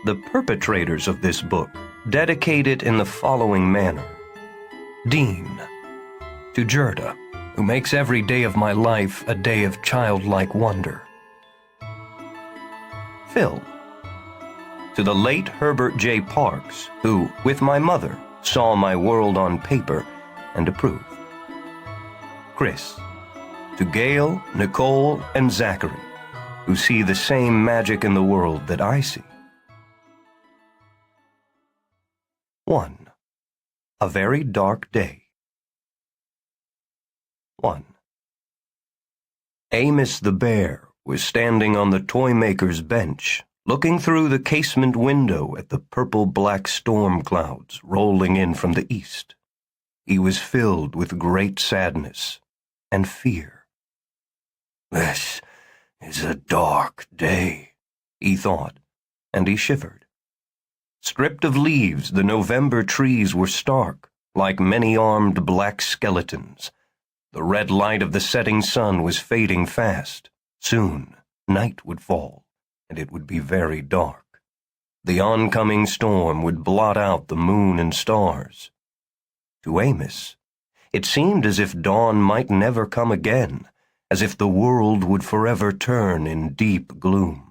The perpetrators of this book dedicate it in the following manner. Dean, to Gerda, who makes every day of my life a day of childlike wonder. Phil, to the late Herbert J. Parks, who, with my mother, saw my world on paper and approved. Chris, to Gail, Nicole, and Zachary, who see the same magic in the world that I see. 1. A very dark day. 1. Amos the bear was standing on the toymaker's bench, looking through the casement window at the purple-black storm clouds rolling in from the east. He was filled with great sadness and fear. "This is a dark day," he thought, and he shivered. Stripped of leaves, the November trees were stark, like many-armed black skeletons. The red light of the setting sun was fading fast. Soon, night would fall, and it would be very dark. The oncoming storm would blot out the moon and stars. To Amos, it seemed as if dawn might never come again, as if the world would forever turn in deep gloom.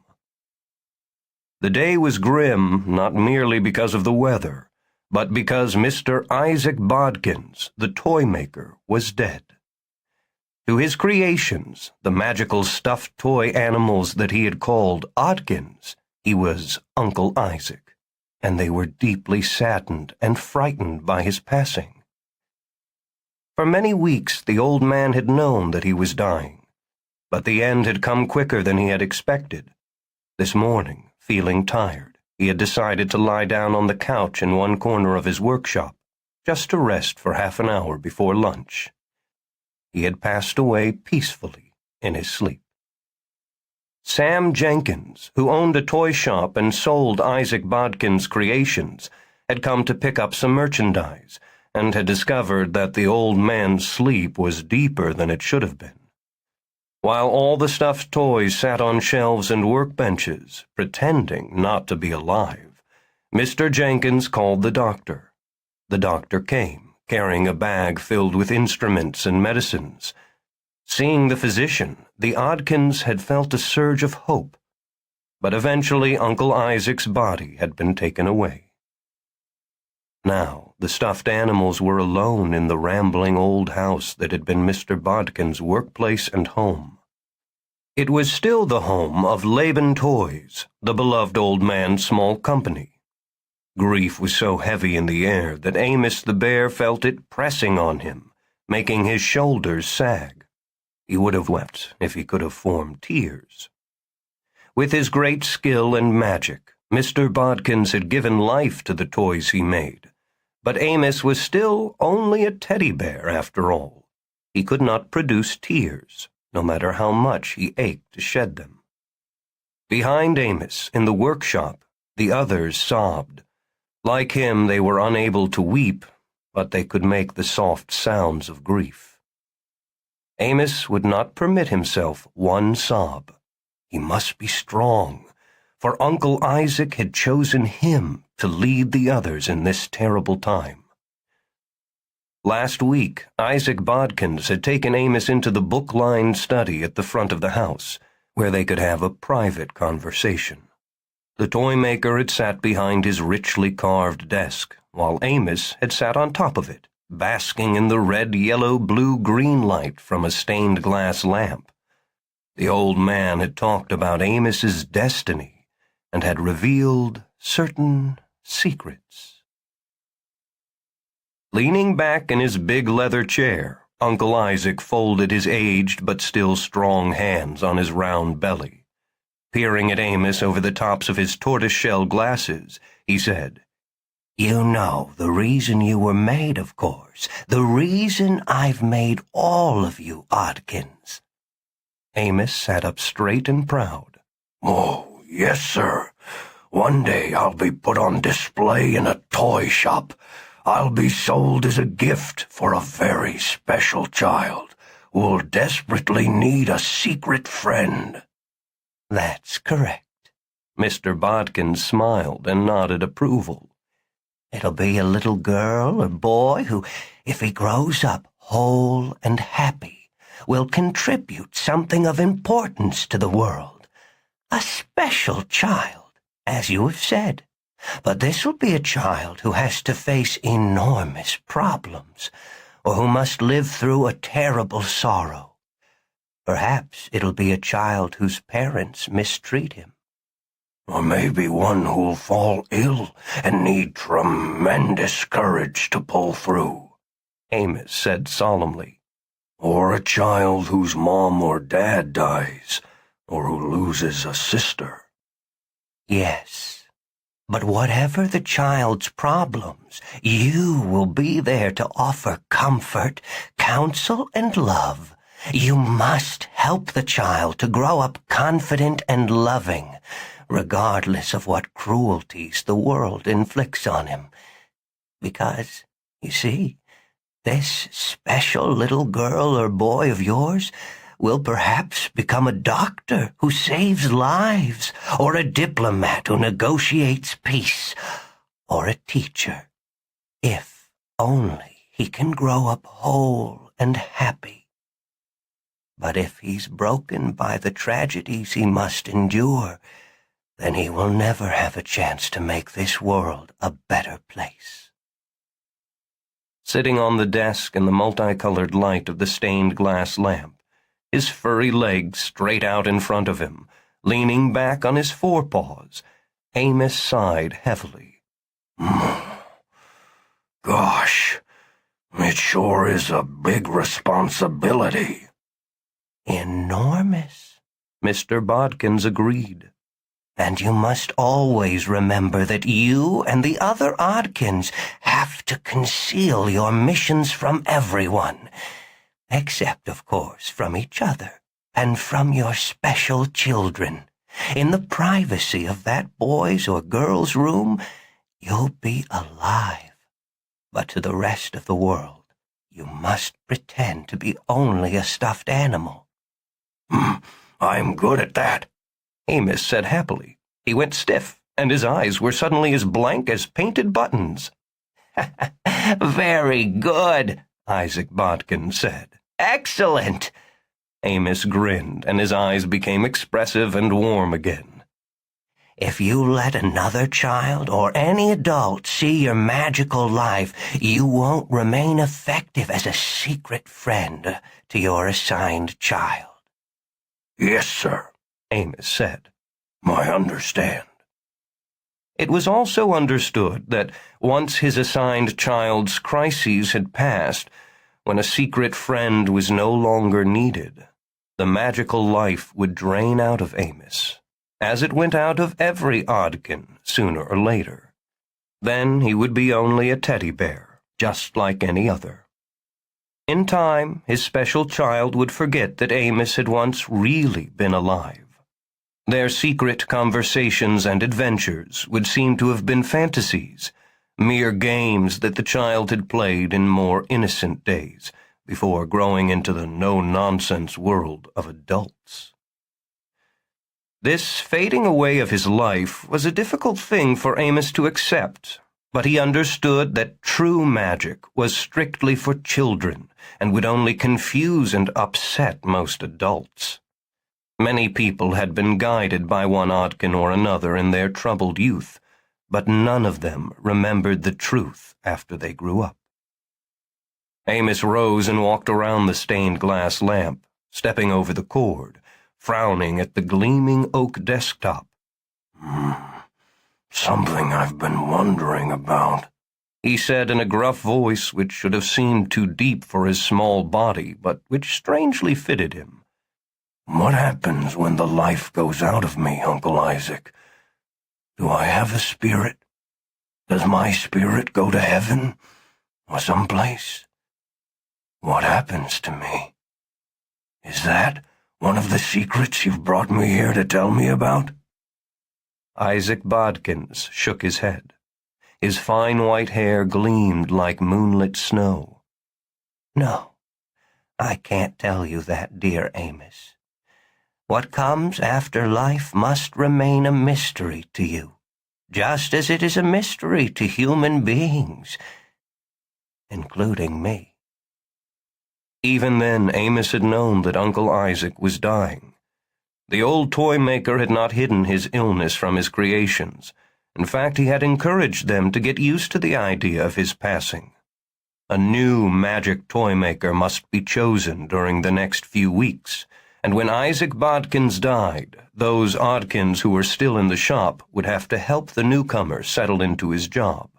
The day was grim not merely because of the weather, but because Mr. Isaac Oddkins, the toymaker, was dead. To his creations, the magical stuffed toy animals that he had called Oddkins, he was Uncle Isaac, and they were deeply saddened and frightened by his passing. For many weeks the old man had known that he was dying, but the end had come quicker than he had expected. This morning, feeling tired, he had decided to lie down on the couch in one corner of his workshop, just to rest for half an hour before lunch. He had passed away peacefully in his sleep. Sam Jenkins, who owned a toy shop and sold Isaac Oddkins' creations, had come to pick up some merchandise and had discovered that the old man's sleep was deeper than it should have been. While all the stuffed toys sat on shelves and workbenches, pretending not to be alive, Mr. Jenkins called the doctor. The doctor came, carrying a bag filled with instruments and medicines. Seeing the physician, the Oddkins had felt a surge of hope, but eventually Uncle Isaac's body had been taken away. Now, the stuffed animals were alone in the rambling old house that had been Mr. Oddkins' workplace and home. It was still the home of Laban Toys, the beloved old man's small company. Grief was so heavy in the air that Amos the bear felt it pressing on him, making his shoulders sag. He would have wept if he could have formed tears. With his great skill and magic, Mr. Oddkins had given life to the toys he made. But Amos was still only a teddy bear after all. He could not produce tears, no matter how much he ached to shed them. Behind Amos, in the workshop, the others sobbed. Like him, they were unable to weep, but they could make the soft sounds of grief. Amos would not permit himself one sob. He must be strong, for Uncle Isaac had chosen him to lead the others in this terrible time. Last week, Isaac Oddkins had taken Amos into the book-lined study at the front of the house, where they could have a private conversation. The toymaker had sat behind his richly carved desk, while Amos had sat on top of it, basking in the red, yellow, blue, green light from a stained glass lamp. The old man had talked about Amos's destiny and had revealed certain secrets. Leaning back in his big leather chair, Uncle Isaac folded his aged but still strong hands on his round belly. Peering at Amos over the tops of his tortoise-shell glasses, he said, "You know the reason you were made, of course. The reason I've made all of you, Oddkins." Amos sat up straight and proud. "Oh, yes, sir. One day I'll be put on display in a toy shop. I'll be sold as a gift for a very special child who'll desperately need a secret friend." "That's correct," Mr. Bodkins smiled and nodded approval. It'll be a little girl or boy who, if he grows up whole and happy, will contribute something of importance to the world. A special child, as you have said. But this will be a child who has to face enormous problems, or who must live through a terrible sorrow. Perhaps it'll be a child whose parents mistreat him. Or maybe one who'll fall ill and need tremendous courage to pull through, Amos said solemnly. Or a child whose mom or dad dies, or who loses a sister. Yes, but whatever the child's problems, you will be there to offer comfort, counsel, and love. You must help the child to grow up confident and loving, regardless of what cruelties the world inflicts on him. Because, you see, this special little girl or boy of yours will perhaps become a doctor who saves lives, or a diplomat who negotiates peace, or a teacher, if only he can grow up whole and happy. But if he's broken by the tragedies he must endure, then he will never have a chance to make this world a better place. Sitting on the desk in the multicolored light of the stained glass lamp, his furry legs straight out in front of him, leaning back on his forepaws, Amos sighed heavily. Gosh, it sure is a big responsibility. Enormous, Mr. Bodkins agreed. And you must always remember that you and the other Oddkins have to conceal your missions from everyone, except, of course, from each other and from your special children. In the privacy of that boy's or girl's room, you'll be alive. But to the rest of the world, you must pretend to be only a stuffed animal. I'm good at that, Amos said happily. He went stiff, and his eyes were suddenly as blank as painted buttons. Very good, Isaac Bodkin said. Excellent. Amos grinned, and his eyes became expressive and warm again. If you let another child or any adult see your magical life, you won't remain effective as a secret friend to your assigned child. Yes, sir, Amos said. I understand. It was also understood that once his assigned child's crises had passed, when a secret friend was no longer needed, the magical life would drain out of Amos, as it went out of every Oddkin sooner or later. Then he would be only a teddy bear, just like any other. In time, his special child would forget that Amos had once really been alive. Their secret conversations and adventures would seem to have been fantasies, mere games that the child had played in more innocent days, before growing into the no-nonsense world of adults. This fading away of his life was a difficult thing for Amos to accept, but he understood that true magic was strictly for children and would only confuse and upset most adults. Many people had been guided by one Oddkin or another in their troubled youth, but none of them remembered the truth after they grew up. Amos rose and walked around the stained glass lamp, stepping over the cord, frowning at the gleaming oak desktop. Something I've been wondering about, he said in a gruff voice which should have seemed too deep for his small body, but which strangely fitted him. What happens when the life goes out of me, Uncle Isaac? Do I have a spirit? Does my spirit go to heaven or someplace? What happens to me? Is that one of the secrets you've brought me here to tell me about? Isaac Bodkins shook his head. His fine white hair gleamed like moonlit snow. No, I can't tell you that, dear Amos. What comes after life must remain a mystery to you, just as it is a mystery to human beings, including me." Even then, Amos had known that Uncle Isaac was dying. The old toy maker had not hidden his illness from his creations. In fact, he had encouraged them to get used to the idea of his passing. A new magic toy maker must be chosen during the next few weeks, and when Isaac Bodkins died, those Oddkins who were still in the shop would have to help the newcomer settle into his job.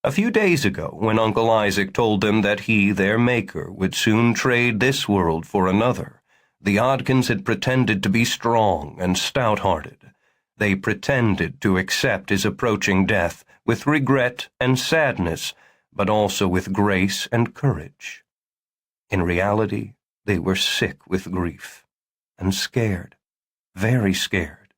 A few days ago, when Uncle Isaac told them that he, their maker, would soon trade this world for another, the Oddkins had pretended to be strong and stout-hearted. They pretended to accept his approaching death with regret and sadness, but also with grace and courage. In reality, they were sick with grief and scared, very scared.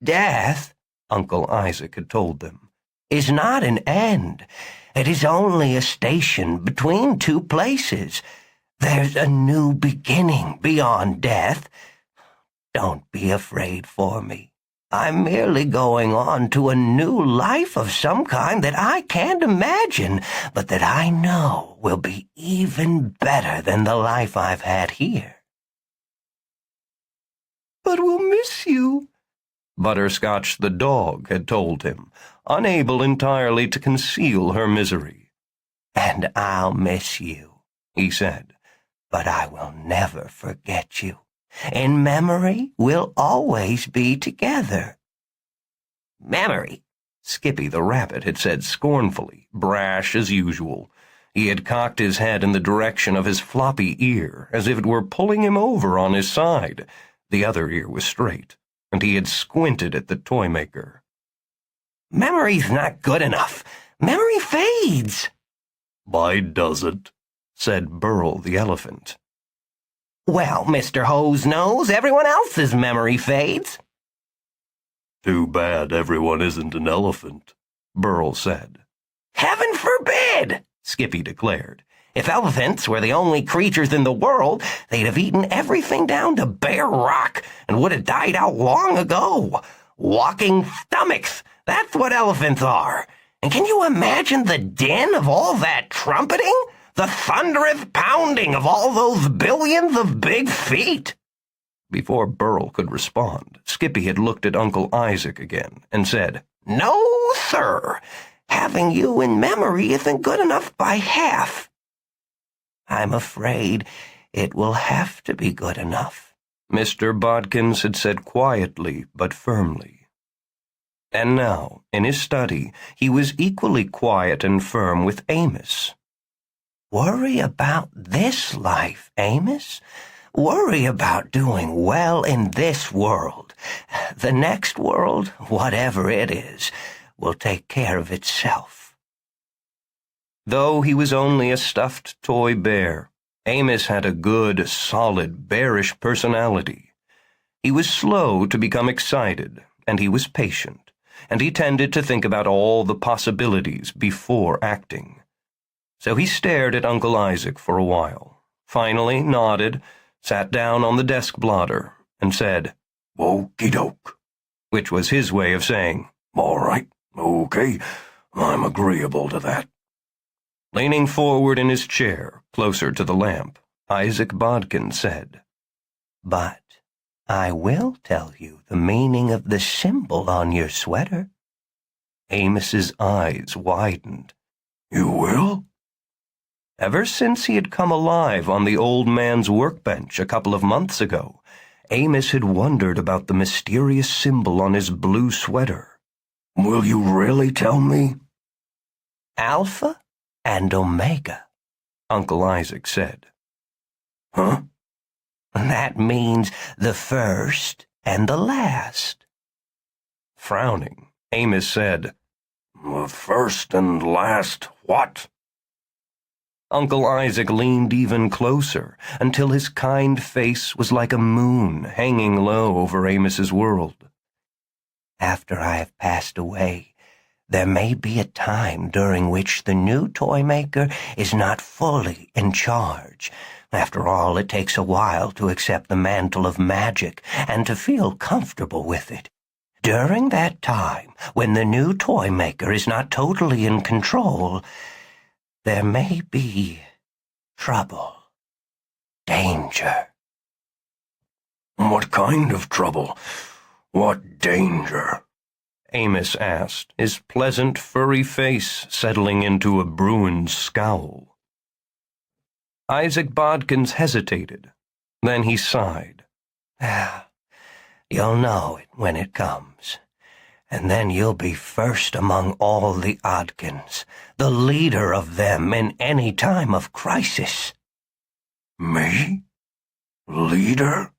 "Death," Uncle Isaac had told them, "is not an end. It is only a station between two places. There's a new beginning beyond death. Don't be afraid for me. I'm merely going on to a new life of some kind that I can't imagine, but that I know will be even better than the life I've had here." "But we'll miss you," Butterscotch the dog had told him, unable entirely to conceal her misery. "And I'll miss you," he said, "but I will never forget you. In memory, we'll always be together." "Memory," Skippy the rabbit had said scornfully, brash as usual. He had cocked his head in the direction of his floppy ear, as if it were pulling him over on his side. The other ear was straight, and he had squinted at the toy maker. "Memory's not good enough. Memory fades." "Why doesn't?" said Burl the elephant. "Well, Mr. Hose-Nose, everyone else's memory fades." "Too bad everyone isn't an elephant," Burl said. "Heaven forbid!" Skippy declared. "If elephants were the only creatures in the world, they'd have eaten everything down to bare rock and would have died out long ago. Walking stomachs, that's what elephants are. And can you imagine the din of all that trumpeting? The thunderous pounding of all those billions of big feet?" Before Burl could respond, Skippy had looked at Uncle Isaac again and said, "No, sir. Having you in memory isn't good enough by half. I'm afraid it will have to be good enough," Mr. Bodkins had said quietly but firmly. And now, in his study, he was equally quiet and firm with Amos. "Worry about this life, Amos. Worry about doing well in this world. The next world, whatever it is, will take care of itself." Though he was only a stuffed toy bear, Amos had a good, solid, bearish personality. He was slow to become excited, and he was patient, and he tended to think about all the possibilities before acting. So he stared at Uncle Isaac for a while, finally nodded, sat down on the desk blotter, and said, "Okey-doke," which was his way of saying, "All right, okay, I'm agreeable to that." Leaning forward in his chair, closer to the lamp, Isaac Bodkin said, "But I will tell you the meaning of the symbol on your sweater." Amos's eyes widened. "You will?" Ever since he had come alive on the old man's workbench a couple of months ago, Amos had wondered about the mysterious symbol on his blue sweater. "Will you really tell me?" "Alpha and Omega," Uncle Isaac said. "Huh?" "That means the first and the last." Frowning, Amos said, "The first and last what?" Uncle Isaac leaned even closer, until his kind face was like a moon hanging low over Amos's world. "After I have passed away, There may be a time during which the new toymaker is not fully in charge. After all, it takes a while to accept the mantle of magic and to feel comfortable with it. During that time, when the new toymaker is not totally in control, there may be trouble, danger. What kind of trouble? What danger? Amos asked, his pleasant, furry face settling into a Bruin's scowl. Isaac Bodkins hesitated. Then he sighed. You'll know it when it comes. And then you'll be first among all the Oddkins, the leader of them in any time of crisis. Me? Leader?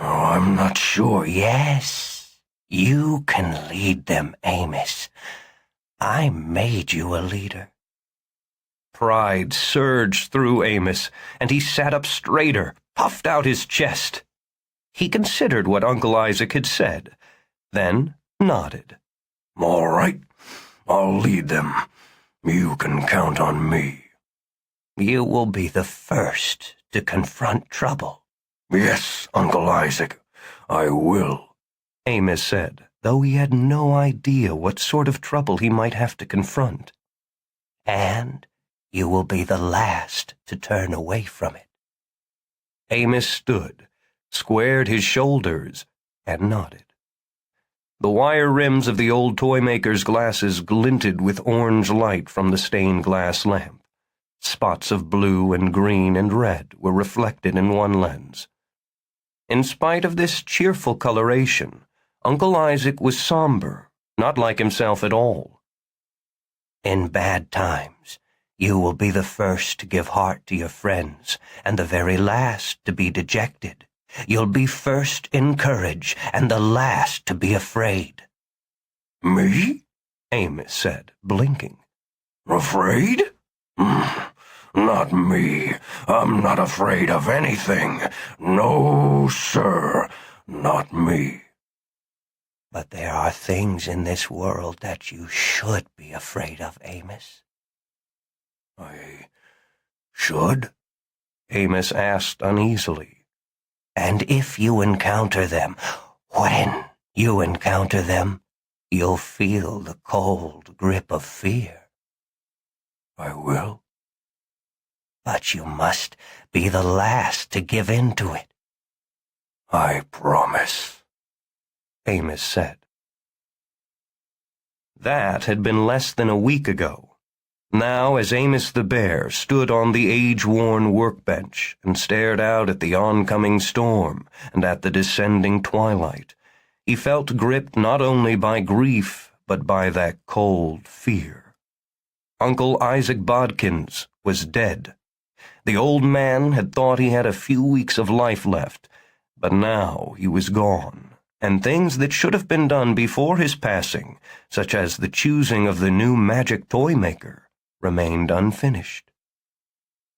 I'm not sure. Yes, you can lead them, Amos. I made you a leader. Pride surged through Amos, and he sat up straighter, puffed out his chest. He considered what Uncle Isaac had said, then nodded. All right, I'll lead them. You can count on me. You will be the first to confront trouble. Yes, Uncle Isaac, I will, Amos said, though he had no idea what sort of trouble he might have to confront. And you will be the last to turn away from it. Amos stood, squared his shoulders, and nodded. The wire rims of the old toymaker's glasses glinted with orange light from the stained glass lamp. Spots of blue and green and red were reflected in one lens. In spite of this cheerful coloration, Uncle Isaac was somber, not like himself at all. In bad times, you will be the first to give heart to your friends, and the very last to be dejected. You'll be first in courage, and the last to be afraid. Me? Amos said, blinking. Afraid? Not me. I'm not afraid of anything. No, sir, not me. But there are things in this world that you should be afraid of, Amos. I should? Amos asked uneasily. And if you encounter them, when you encounter them, you'll feel the cold grip of fear. I will. But you must be the last to give in to it. I promise, Amos said. That had been less than a week ago. Now, as Amos the bear stood on the age-worn workbench and stared out at the oncoming storm and at the descending twilight, he felt gripped not only by grief, but by that cold fear. Uncle Isaac Bodkins was dead. The old man had thought he had a few weeks of life left, but now he was gone, and things that should have been done before his passing, such as the choosing of the new magic toymaker, remained unfinished.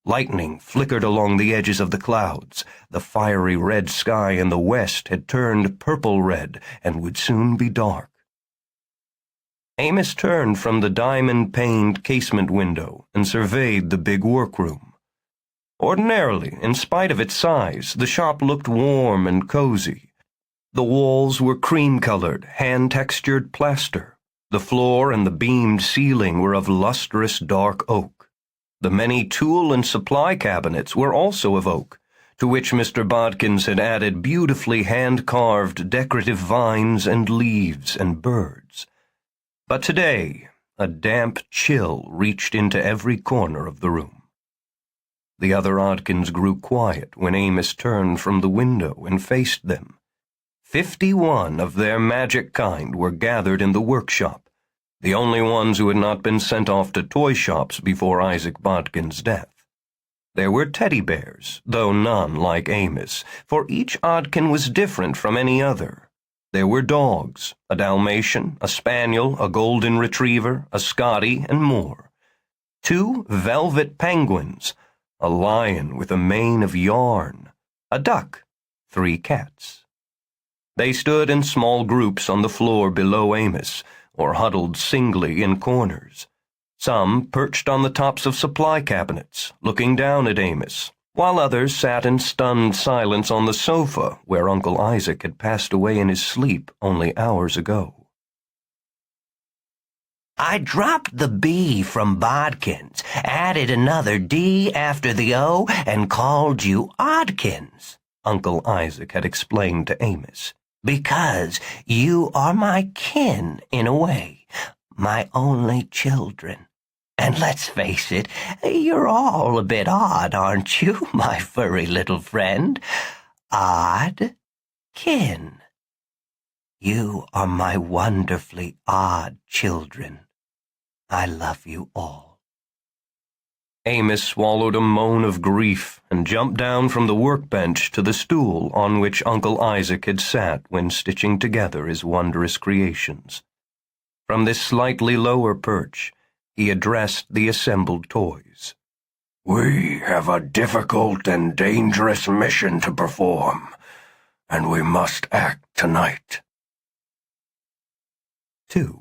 Lightning flickered along the edges of the clouds. The fiery red sky in the west had turned purple-red and would soon be dark. Amos turned from the diamond-paned casement window and surveyed the big workroom. Ordinarily, in spite of its size, the shop looked warm and cozy. The walls were cream-colored, hand-textured plaster. The floor and the beamed ceiling were of lustrous dark oak. The many tool and supply cabinets were also of oak, to which Mr. Bodkins had added beautifully hand-carved decorative vines and leaves and birds. But today, a damp chill reached into every corner of the room. The other Oddkins grew quiet when Amos turned from the window and faced them. 51 of their magic kind were gathered in the workshop, the only ones who had not been sent off to toy shops before Isaac Bodkin's death. There were teddy bears, though none like Amos, for each Oddkin was different from any other. There were dogs, a Dalmatian, a Spaniel, a Golden Retriever, a Scotty, and more. 2 velvet penguins, a lion with a mane of yarn, a duck, 3 cats. They stood in small groups on the floor below Amos, or huddled singly in corners. Some perched on the tops of supply cabinets, looking down at Amos, while others sat in stunned silence on the sofa where Uncle Isaac had passed away in his sleep only hours ago. I dropped the B from Bodkins, added another D after the O, and called you Oddkins, Uncle Isaac had explained to Amos, because you are my kin in a way, my only children. And let's face it, you're all a bit odd, aren't you, my furry little friend? Odd kin. You are my wonderfully odd children. I love you all. Amos swallowed a moan of grief and jumped down from the workbench to the stool on which Uncle Isaac had sat when stitching together his wondrous creations. From this slightly lower perch, he addressed the assembled toys. We have a difficult and dangerous mission to perform, and we must act tonight. 2.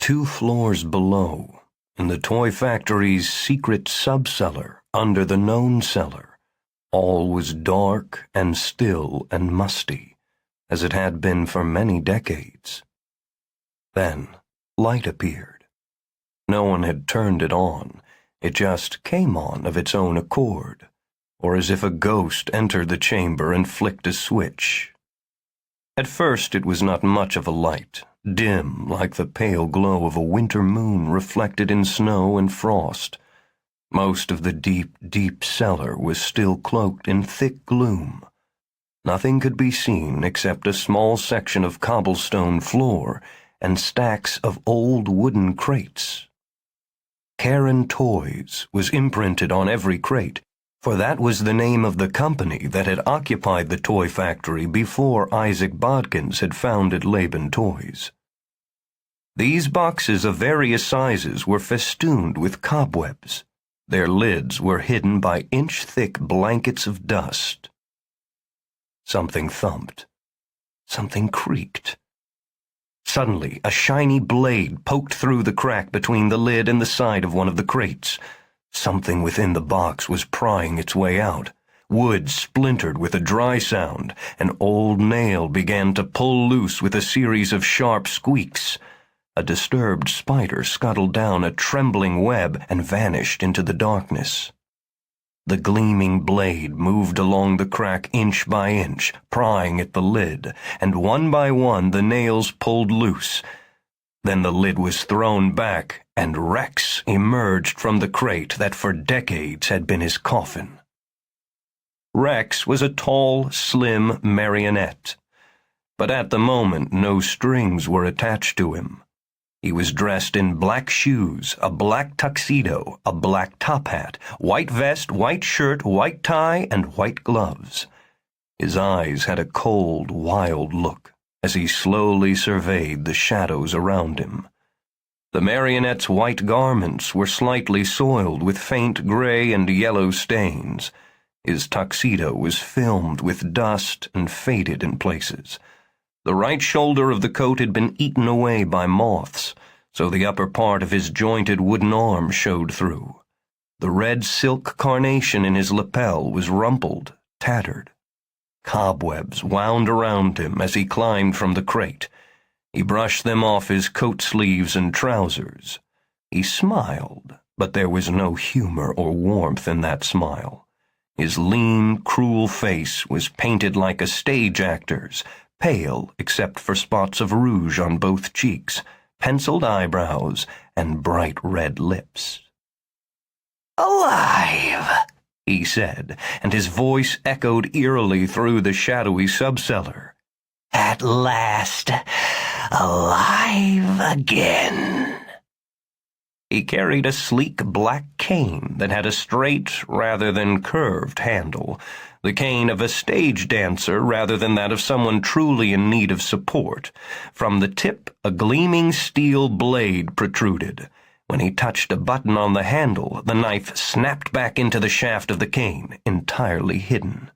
2 floors below, in the toy factory's secret subcellar under the known cellar, all was dark and still and musty, as it had been for many decades. Then light appeared. No one had turned it on. It just came on of its own accord, or as if a ghost entered the chamber and flicked a switch. At first it was not much of a light, dim like the pale glow of a winter moon reflected in snow and frost. Most of the deep, deep cellar was still cloaked in thick gloom. Nothing could be seen except a small section of cobblestone floor and stacks of old wooden crates. Karen Toys was imprinted on every crate, for that was the name of the company that had occupied the toy factory before Isaac Bodkins had founded Laban Toys. These boxes of various sizes were festooned with cobwebs. Their lids were hidden by inch-thick blankets of dust. Something thumped. Something creaked. Suddenly, a shiny blade poked through the crack between the lid and the side of one of the crates. Something within the box was prying its way out. Wood splintered with a dry sound. An old nail began to pull loose with a series of sharp squeaks. A disturbed spider scuttled down a trembling web and vanished into the darkness. The gleaming blade moved along the crack inch by inch, prying at the lid, and one by one the nails pulled loose. Then the lid was thrown back, and Rex emerged from the crate that for decades had been his coffin. Rex was a tall, slim marionette, but at the moment no strings were attached to him. He was dressed in black shoes, a black tuxedo, a black top hat, white vest, white shirt, white tie, and white gloves. His eyes had a cold, wild look as he slowly surveyed the shadows around him. The marionette's white garments were slightly soiled with faint gray and yellow stains. His tuxedo was filmed with dust and faded in places. The right shoulder of the coat had been eaten away by moths, so the upper part of his jointed wooden arm showed through. The red silk carnation in his lapel was rumpled, tattered. Cobwebs wound around him as he climbed from the crate. He brushed them off his coat sleeves and trousers. He smiled, but there was no humor or warmth in that smile. His lean, cruel face was painted like a stage actor's, pale except for spots of rouge on both cheeks, penciled eyebrows, and bright red lips. Alive, he said, and his voice echoed eerily through the shadowy subcellar. At last, alive again. He carried a sleek black cane that had a straight rather than curved handle, the cane of a stage dancer rather than that of someone truly in need of support. From the tip, a gleaming steel blade protruded. When he touched a button on the handle, the knife snapped back into the shaft of the cane, entirely hidden.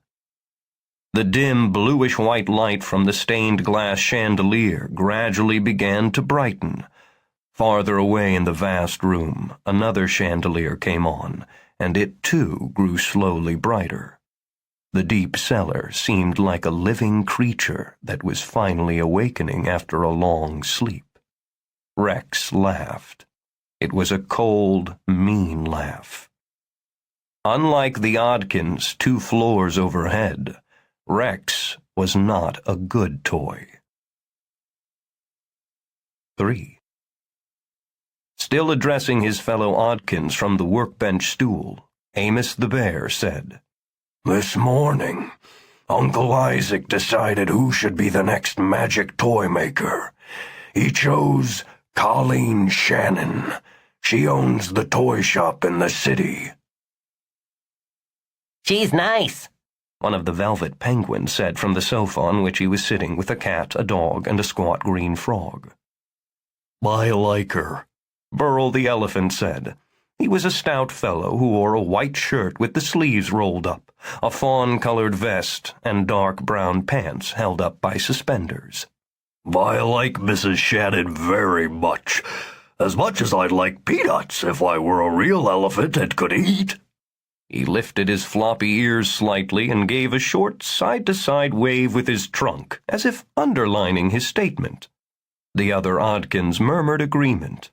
The dim bluish-white light from the stained glass chandelier gradually began to brighten. Farther away in the vast room, another chandelier came on, and it too grew slowly brighter. The deep cellar seemed like a living creature that was finally awakening after a long sleep. Rex laughed. It was a cold, mean laugh. Unlike the Oddkins 2 floors overhead, Rex was not a good toy. 3. Still addressing his fellow Oddkins from the workbench stool, Amos the bear said, "This morning, Uncle Isaac decided who should be the next magic toy maker. He chose Colleen Shannon. She owns the toy shop in the city." She's nice, one of the velvet penguins said from the sofa on which he was sitting with a cat, a dog, and a squat green frog. "I like her," Burl the elephant said. He was a stout fellow who wore a white shirt with the sleeves rolled up, a fawn-colored vest, and dark brown pants held up by suspenders. "I like Mrs. Shannon very much as I'd like peanuts if I were a real elephant and could eat." He lifted his floppy ears slightly and gave a short side-to-side wave with his trunk, as if underlining his statement. The other Oddkins murmured agreement.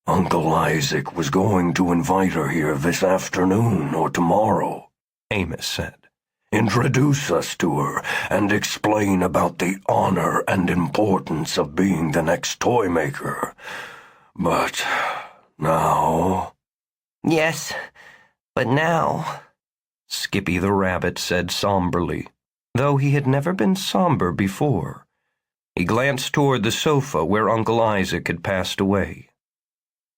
"Uncle Isaac was going to invite her here this afternoon or tomorrow," Amos said. "Introduce us to her and explain about the honor and importance of being the next toy maker. But now—" Yes, but now, Skippy the rabbit said somberly, though he had never been somber before. He glanced toward the sofa where Uncle Isaac had passed away.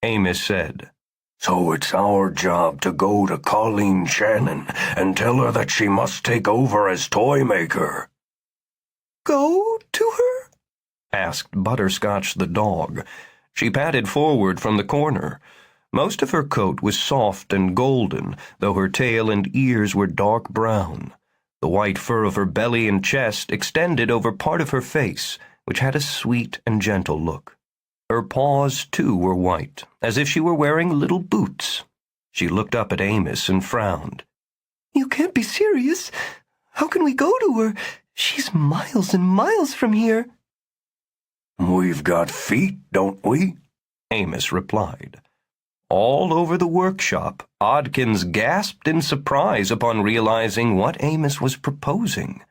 Amos said, "So it's our job to go to Colleen Shannon and tell her that she must take over as toy maker." Go to her? Asked Butterscotch the dog. She padded forward from the corner. Most of her coat was soft and golden, though her tail and ears were dark brown. The white fur of her belly and chest extended over part of her face, which had a sweet and gentle look. Her paws, too, were white, as if she were wearing little boots. She looked up at Amos and frowned. You can't be serious. How can we go to her? She's miles and miles from here. "We've got feet, don't we?" Amos replied. All over the workshop, Oddkins gasped in surprise upon realizing what Amos was proposing.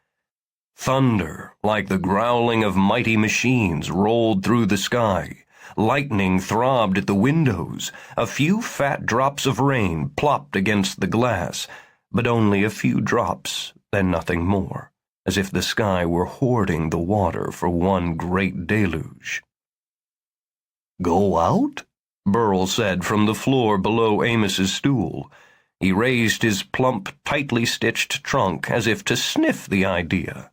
Thunder, like the growling of mighty machines, rolled through the sky. Lightning throbbed at the windows. A few fat drops of rain plopped against the glass, but only a few drops, then nothing more, as if the sky were hoarding the water for one great deluge. "Go out?" Burl said from the floor below Amos's stool. He raised his plump, tightly stitched trunk as if to sniff the idea.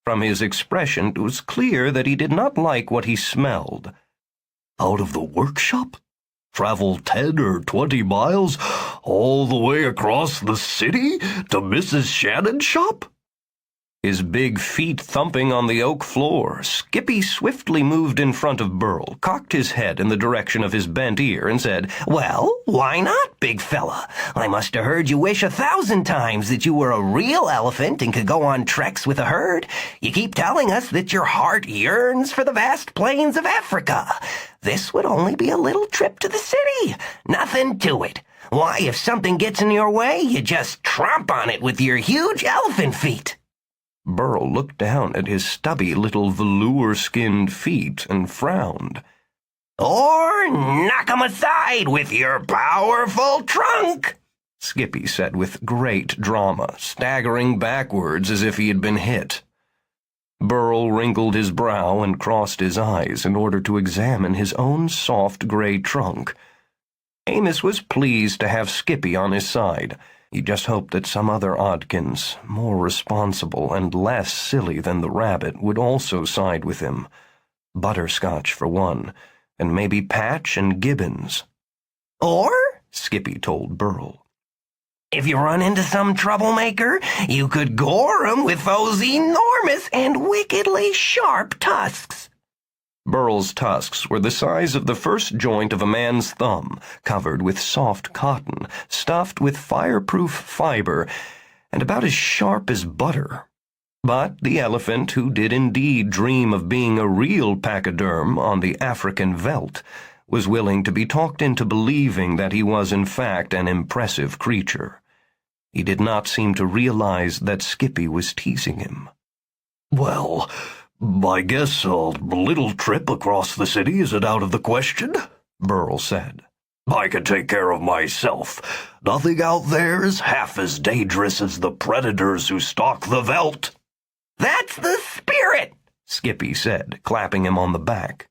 From his expression it was clear that he did not like what he smelled. "Out of the workshop? Travel 10 or 20 miles all the way across the city to Mrs. Shannon's shop?" His big feet thumping on the oak floor, Skippy swiftly moved in front of Burl, cocked his head in the direction of his bent ear, and said, Well, why not, big fella? I must have heard you wish 1,000 times that you were a real elephant and could go on treks with a herd. You keep telling us that your heart yearns for the vast plains of Africa. This would only be a little trip to the city. Nothing to it. Why, if something gets in your way, you just tromp on it with your huge elephant feet. Burl looked down at his stubby little velour-skinned feet and frowned. Or knock 'em aside with your powerful trunk, Skippy said with great drama, staggering backwards as if he had been hit. Burl wrinkled his brow and crossed his eyes in order to examine his own soft gray trunk. Amos was pleased to have Skippy on his side. He just hoped that some other Oddkins, more responsible and less silly than the rabbit, would also side with him. Butterscotch, for one, and maybe Patch and Gibbons. Or, Skippy told Burl, If you run into some troublemaker, you could gore him with those enormous and wickedly sharp tusks. Burl's tusks were the size of the first joint of a man's thumb, covered with soft cotton, stuffed with fireproof fiber, and about as sharp as butter. But the elephant, who did indeed dream of being a real pachyderm on the African veldt, was willing to be talked into believing that he was in fact an impressive creature. He did not seem to realize that Skippy was teasing him. "Well, I guess a little trip across the city isn't out of the question," Burl said. "I can take care of myself. Nothing out there is half as dangerous as the predators who stalk the veldt." "That's the spirit," Skippy said, clapping him on the back.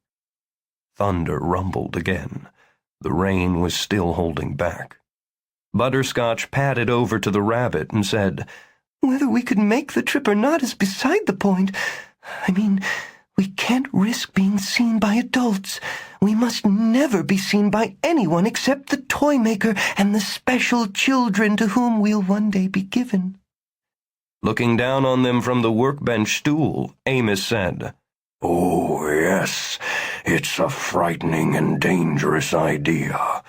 Thunder rumbled again. The rain was still holding back. Butterscotch padded over to the rabbit and said, "Whether we could make the trip or not is beside the point. I mean, we can't risk being seen by adults. We must never be seen by anyone except the toymaker and the special children to whom we'll one day be given." Looking down on them from the workbench stool, Amos said, "Oh, yes, it's a frightening and dangerous idea.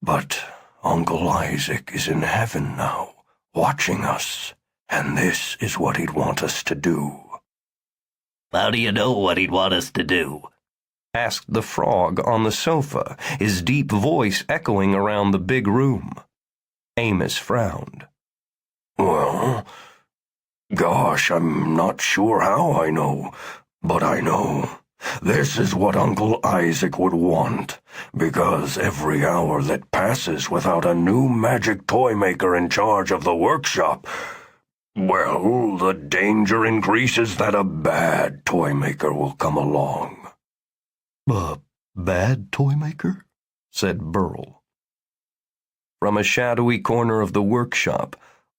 But Uncle Isaac is in heaven now, watching us, and this is what he'd want us to do." "How do you know what he'd want us to do?" asked the frog on the sofa, his deep voice echoing around the big room. Amos frowned. "Well, gosh, I'm not sure how I know, but I know. This is what Uncle Isaac would want, because every hour that passes without a new magic toymaker in charge of the workshop, well, the danger increases that a bad toymaker will come along." "A bad toymaker?" said Burl. From a shadowy corner of the workshop,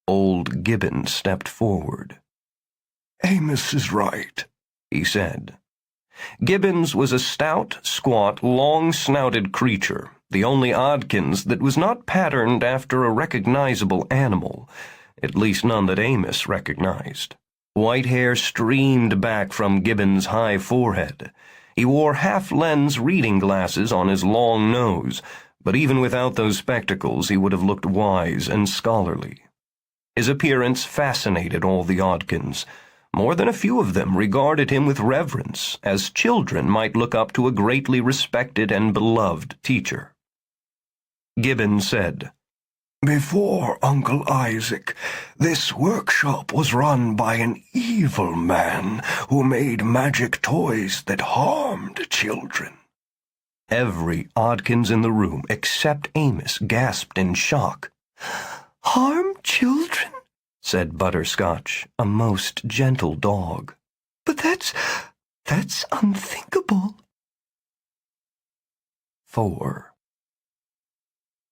old Gibbon stepped forward. "Amos is right," he said. Gibbons was a stout, squat, long-snouted creature, the only Oddkins that was not patterned after a recognizable animal, at least none that Amos recognized. White hair streamed back from Gibbons' high forehead. He wore half-lens reading glasses on his long nose, but even without those spectacles he would have looked wise and scholarly. His appearance fascinated all the Oddkins. More than a few of them regarded him with reverence, as children might look up to a greatly respected and beloved teacher. Gibbon said, "Before Uncle Isaac, this workshop was run by an evil man who made magic toys that harmed children." Every Oddkins in the room, except Amos, gasped in shock. "Harm children?" said Butterscotch, a most gentle dog. "But that's unthinkable." 4.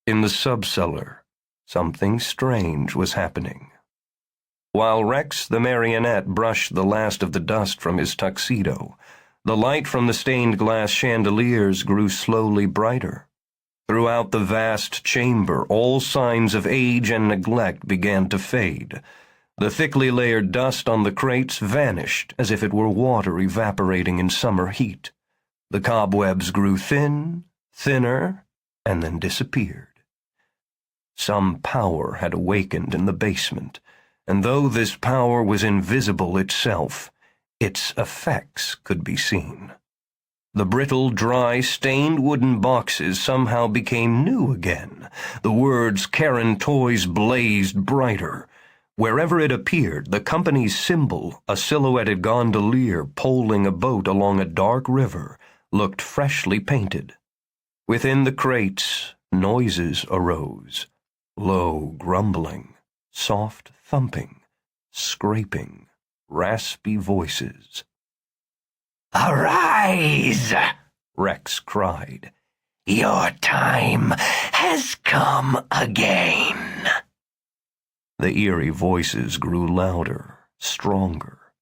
In the subcellar, something strange was happening. While Rex the marionette brushed the last of the dust from his tuxedo, the light from the stained glass chandeliers grew slowly brighter. Throughout the vast chamber, all signs of age and neglect began to fade. The thickly layered dust on the crates vanished as if it were water evaporating in summer heat. The cobwebs grew thin, thinner, and then disappeared. Some power had awakened in the basement, and though this power was invisible itself, its effects could be seen. The brittle, dry, stained wooden boxes somehow became new again. The words Karen Toys blazed brighter. Wherever it appeared, the company's symbol, a silhouetted gondolier poling a boat along a dark river, looked freshly painted. Within the crates, noises arose. Low grumbling, soft thumping, scraping, raspy voices. "Arise!" Rex cried. "Your time has come again." The eerie voices grew louder, stronger.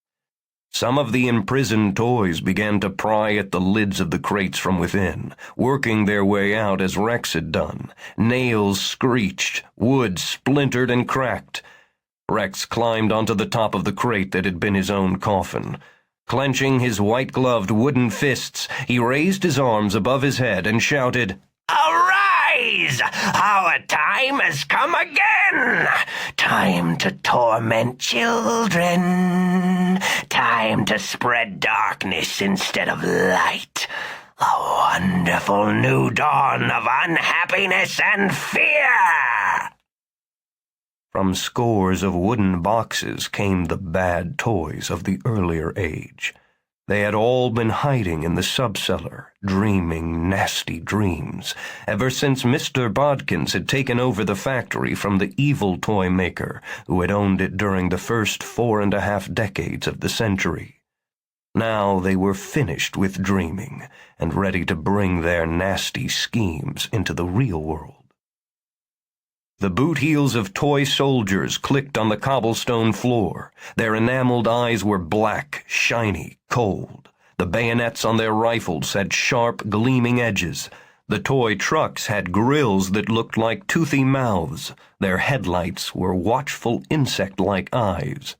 Some of the imprisoned toys began to pry at the lids of the crates from within, working their way out as Rex had done. Nails screeched, wood splintered and cracked. Rex climbed onto the top of the crate that had been his own coffin. Clenching his white-gloved wooden fists, he raised his arms above his head and shouted, "Arise! Our time has come again! Time to torment children. Time to spread darkness instead of light. A wonderful new dawn of unhappiness and fear!" From scores of wooden boxes came the bad toys of the earlier age. They had all been hiding in the subcellar, dreaming nasty dreams, ever since Mr. Oddkins had taken over the factory from the evil toy maker who had owned it during the first 4.5 decades of the century. Now they were finished with dreaming and ready to bring their nasty schemes into the real world. The boot heels of toy soldiers clicked on the cobblestone floor. Their enameled eyes were black, shiny, cold. The bayonets on their rifles had sharp, gleaming edges. The toy trucks had grills that looked like toothy mouths. Their headlights were watchful insect-like eyes.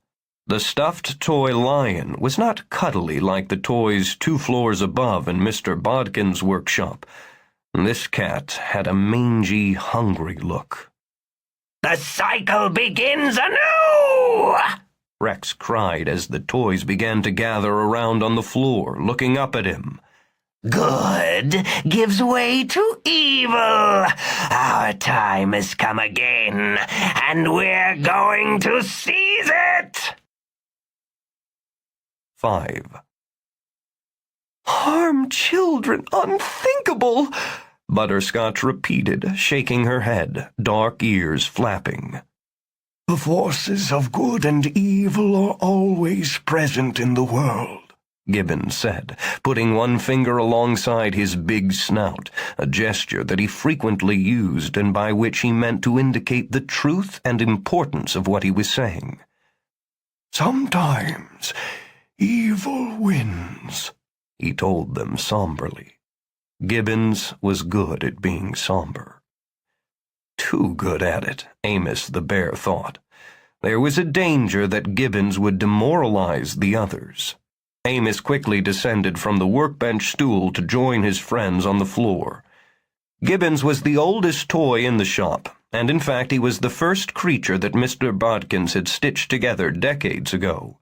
The stuffed toy lion was not cuddly like the toys 2 floors above in Mr. Bodkin's workshop. This cat had a mangy, hungry look. "The cycle begins anew!" Rex cried as the toys began to gather around on the floor, looking up at him. "Good gives way to evil. Our time has come again, and we're going to seize it!" 5. Harm children, unthinkable! Butterscotch repeated, shaking her head, dark ears flapping. The forces of good and evil are always present in the world, Gibbons said, putting one finger alongside his big snout, a gesture that he frequently used and by which he meant to indicate the truth and importance of what he was saying. Sometimes evil wins, he told them somberly. Gibbons was good at being somber. Too good at it, Amos the bear thought. There was a danger that Gibbons would demoralize the others. Amos quickly descended from the workbench stool to join his friends on the floor. Gibbons was the oldest toy in the shop, and in fact he was the first creature that Mr. Bodkins had stitched together decades ago.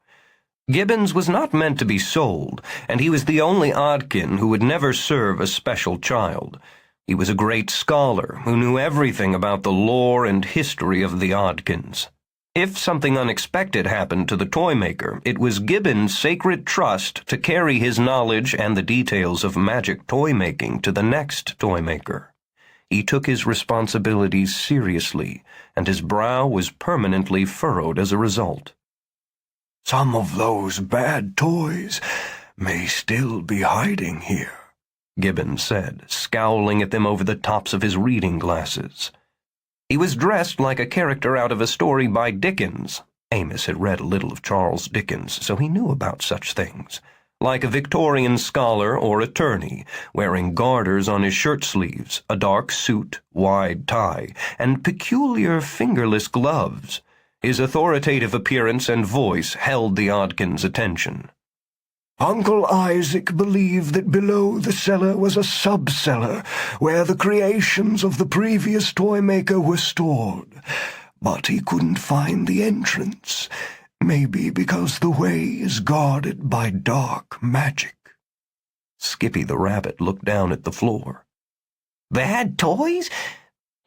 Gibbons was not meant to be sold, and he was the only Oddkin who would never serve a special child. He was a great scholar who knew everything about the lore and history of the Oddkins. If something unexpected happened to the toymaker, it was Gibbons' sacred trust to carry his knowledge and the details of magic toy-making to the next toymaker. He took his responsibilities seriously, and his brow was permanently furrowed as a result. Some of those bad toys may still be hiding here, Gibbons said, scowling at them over the tops of his reading glasses. He was dressed like a character out of a story by Dickens. Amos had read a little of Charles Dickens, so he knew about such things. Like a Victorian scholar or attorney, wearing garters on his shirt sleeves, a dark suit, wide tie, and peculiar fingerless gloves. His authoritative appearance and voice held the Oddkins' attention. Uncle Isaac believed that below the cellar was a sub-cellar where the creations of the previous toymaker were stored, but he couldn't find the entrance, maybe because the way is guarded by dark magic. Skippy the rabbit looked down at the floor. "Bad toys?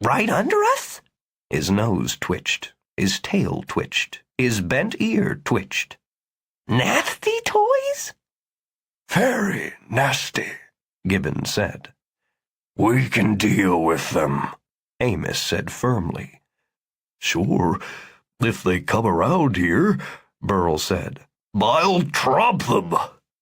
Right under us?" His nose twitched. His tail twitched. His bent ear twitched. "Nasty toys?" Very nasty, Gibbons said. We can deal with them, Amos said firmly. Sure, if they come around here, Burl said. I'll tromp them.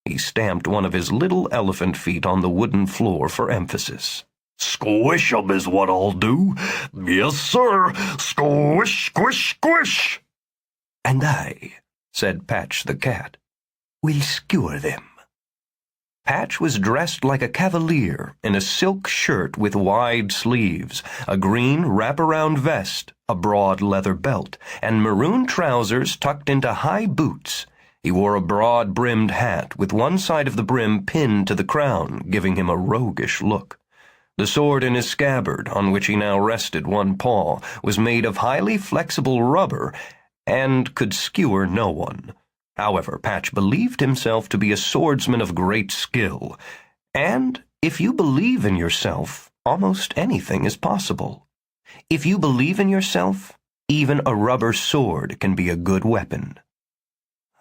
He stamped one of his little elephant feet on the wooden floor for emphasis. Squish 'em is what I'll do. Yes, sir. Squish, squish, squish. And I, said Patch the cat. we'll skewer them." Patch was dressed like a cavalier in a silk shirt with wide sleeves, a green wraparound vest, a broad leather belt, and maroon trousers tucked into high boots. He wore a broad-brimmed hat with one side of the brim pinned to the crown, giving him a roguish look. The sword in his scabbard, on which he now rested one paw, was made of highly flexible rubber and could skewer no one. However, Patch believed himself to be a swordsman of great skill, and if you believe in yourself, almost anything is possible. If you believe in yourself, even a rubber sword can be a good weapon.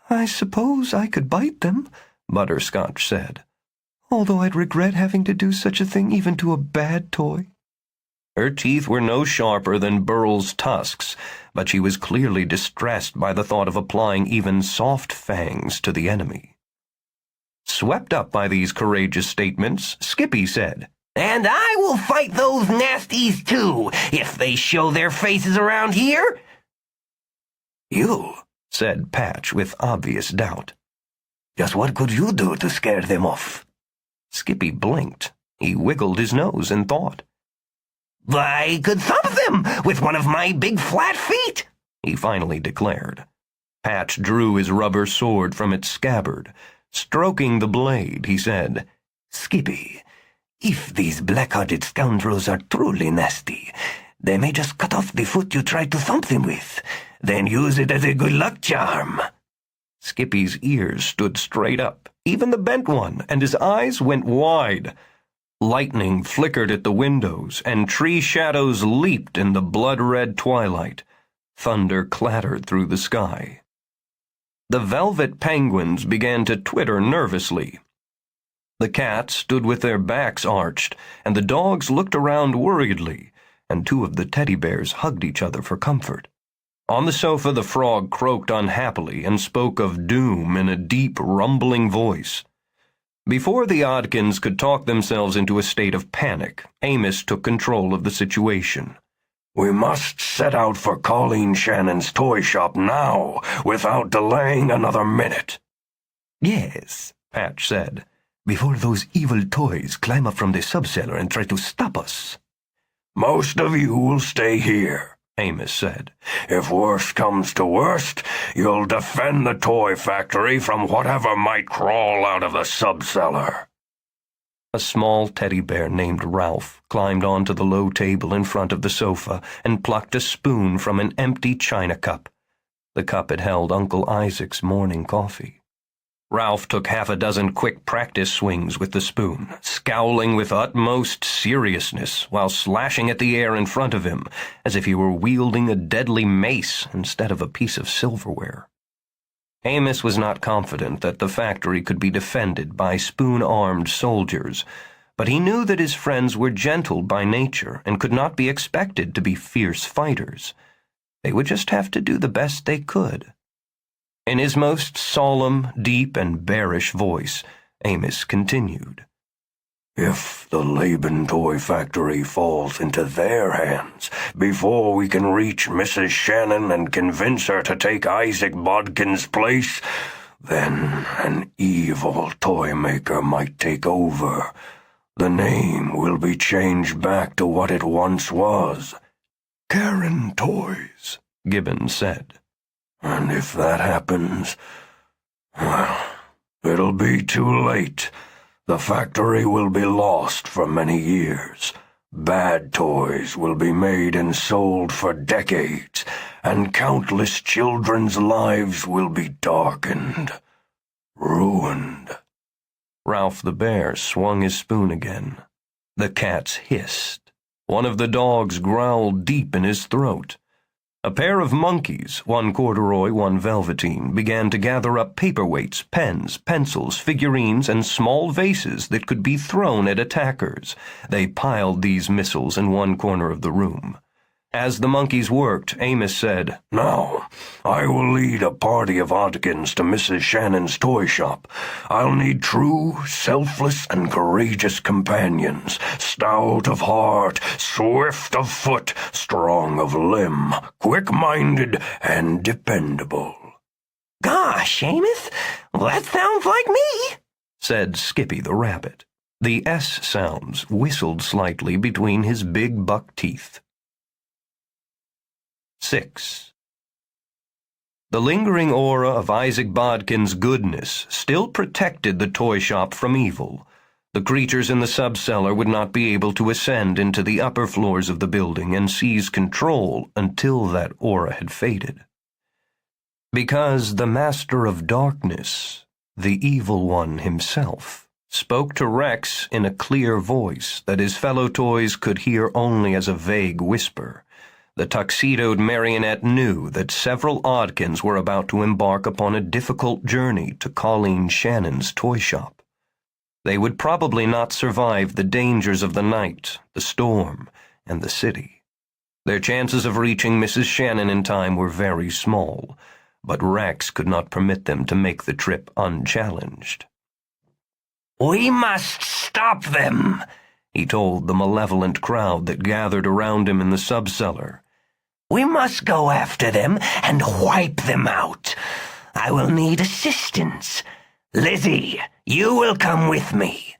"I suppose I could bite them," Butterscotch said, "although I'd regret having to do such a thing even to a bad toy." Her teeth were no sharper than Burl's tusks, but she was clearly distressed by the thought of applying even soft fangs to the enemy. Swept up by these courageous statements, Skippy said, "And I will fight those nasties too, if they show their faces around here." "You?" said Patch with obvious doubt. "Just what could you do to scare them off?" Skippy blinked. He wiggled his nose in thought. "I could thump them with one of my big flat feet," he finally declared. Patch drew his rubber sword from its scabbard. Stroking the blade, he said, "Skippy, if these black-hearted scoundrels are truly nasty, they may just cut off the foot you tried to thump them with, then use it as a good luck charm." Skippy's ears stood straight up, even the bent one, and his eyes went wide. Lightning flickered at the windows, and tree shadows leaped in the blood-red twilight. Thunder clattered through the sky. The velvet penguins began to twitter nervously. The cats stood with their backs arched, and the dogs looked around worriedly, and two of the teddy bears hugged each other for comfort. On the sofa the frog croaked unhappily and spoke of doom in a deep, rumbling voice. Before the Oddkins could talk themselves into a state of panic, Amos took control of the situation. "We must set out for Colleen Shannon's toy shop now, without delaying another minute." "Yes," Patch said, "before those evil toys climb up from the subcellar and try to stop us." "Most of you will stay here," Amos said. "If worst comes to worst, you'll defend the toy factory from whatever might crawl out of the subcellar." A small teddy bear named Ralph climbed onto the low table in front of the sofa and plucked a spoon from an empty china cup. The cup had held Uncle Isaac's morning coffee. Ralph took half a dozen quick practice swings with the spoon, scowling with utmost seriousness while slashing at the air in front of him, as if he were wielding a deadly mace instead of a piece of silverware. Amos was not confident that the factory could be defended by spoon-armed soldiers, but he knew that his friends were gentle by nature and could not be expected to be fierce fighters. They would just have to do the best they could. In his most solemn, deep, and bearish voice, Amos continued, "If the Laban toy factory falls into their hands before we can reach Mrs. Shannon and convince her to take Isaac Bodkin's place, then an evil toymaker might take over. The name will be changed back to what it once was. Karen Toys," Gibbons said. "And if that happens, well, it'll be too late. The factory will be lost for many years. Bad toys will be made and sold for decades, and countless children's lives will be darkened, ruined." Ralph the bear swung his spoon again. The cats hissed. One of the dogs growled deep in his throat. A pair of monkeys, one corduroy, one velveteen, began to gather up paperweights, pens, pencils, figurines, and small vases that could be thrown at attackers. They piled these missiles in one corner of the room. As the monkeys worked, Amos said, "Now, I will lead a party of Oddkins to Mrs. Shannon's toy shop. I'll need true, selfless, and courageous companions, stout of heart, swift of foot, strong of limb, quick-minded, and dependable." "Gosh, Amos, That sounds like me, said Skippy the rabbit. The S sounds whistled slightly between his big buck teeth. 6. The lingering aura of Isaac Bodkin's goodness still protected the toy shop from evil. The creatures in the subcellar would not be able to ascend into the upper floors of the building and seize control until that aura had faded. Because the Master of Darkness, the Evil One himself, spoke to Rex in a clear voice that his fellow toys could hear only as a vague whisper. The tuxedoed marionette knew that several Oddkins were about to embark upon a difficult journey to Colleen Shannon's toy shop. They would probably not survive the dangers of the night, the storm, and the city. Their chances of reaching Mrs. Shannon in time were very small, but Rex could not permit them to make the trip unchallenged. We must stop them, he told the malevolent crowd that gathered around him in the subcellar. We must go after them and wipe them out. I will need assistance. Lizzie, you will come with me.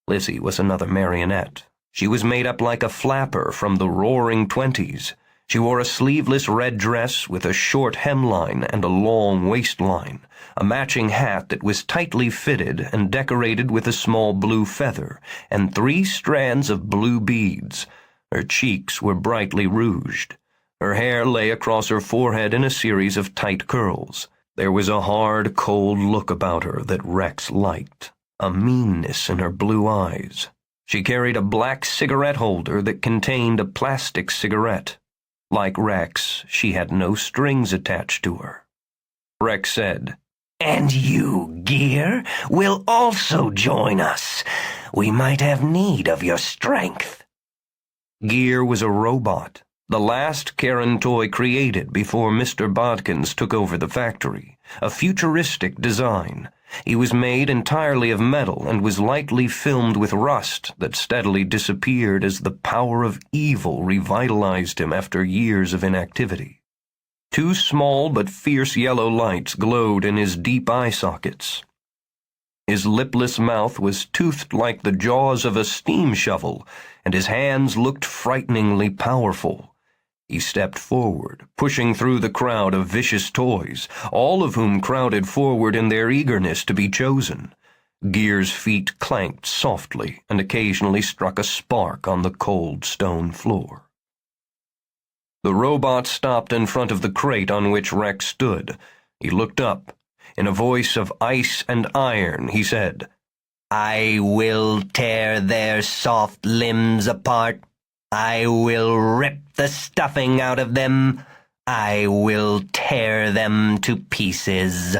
Lizzie was another marionette. She was made up like a flapper from the Roaring Twenties. She wore a sleeveless red dress with a short hemline and a long waistline, a matching hat that was tightly fitted and decorated with a small blue feather, and 3 strands of blue beads. Her cheeks were brightly rouged. Her hair lay across her forehead in a series of tight curls. There was a hard, cold look about her that Rex liked, a meanness in her blue eyes. She carried a black cigarette holder that contained a plastic cigarette. Like Rex, she had no strings attached to her. Rex said, And you, Gear, will also join us. We might have need of your strength. Gear was a robot, the last Karen toy created before Mr. Bodkins took over the factory, a futuristic design. He was made entirely of metal and was lightly filmed with rust that steadily disappeared as the power of evil revitalized him after years of inactivity. 2 small but fierce yellow lights glowed in his deep eye sockets. His lipless mouth was toothed like the jaws of a steam shovel, and his hands looked frighteningly powerful. He stepped forward, pushing through the crowd of vicious toys, all of whom crowded forward in their eagerness to be chosen. Gear's feet clanked softly and occasionally struck a spark on the cold stone floor. The robot stopped in front of the crate on which Rex stood. He looked up. In a voice of ice and iron, he said, I will tear their soft limbs apart. I will rip the stuffing out of them. I will tear them to pieces.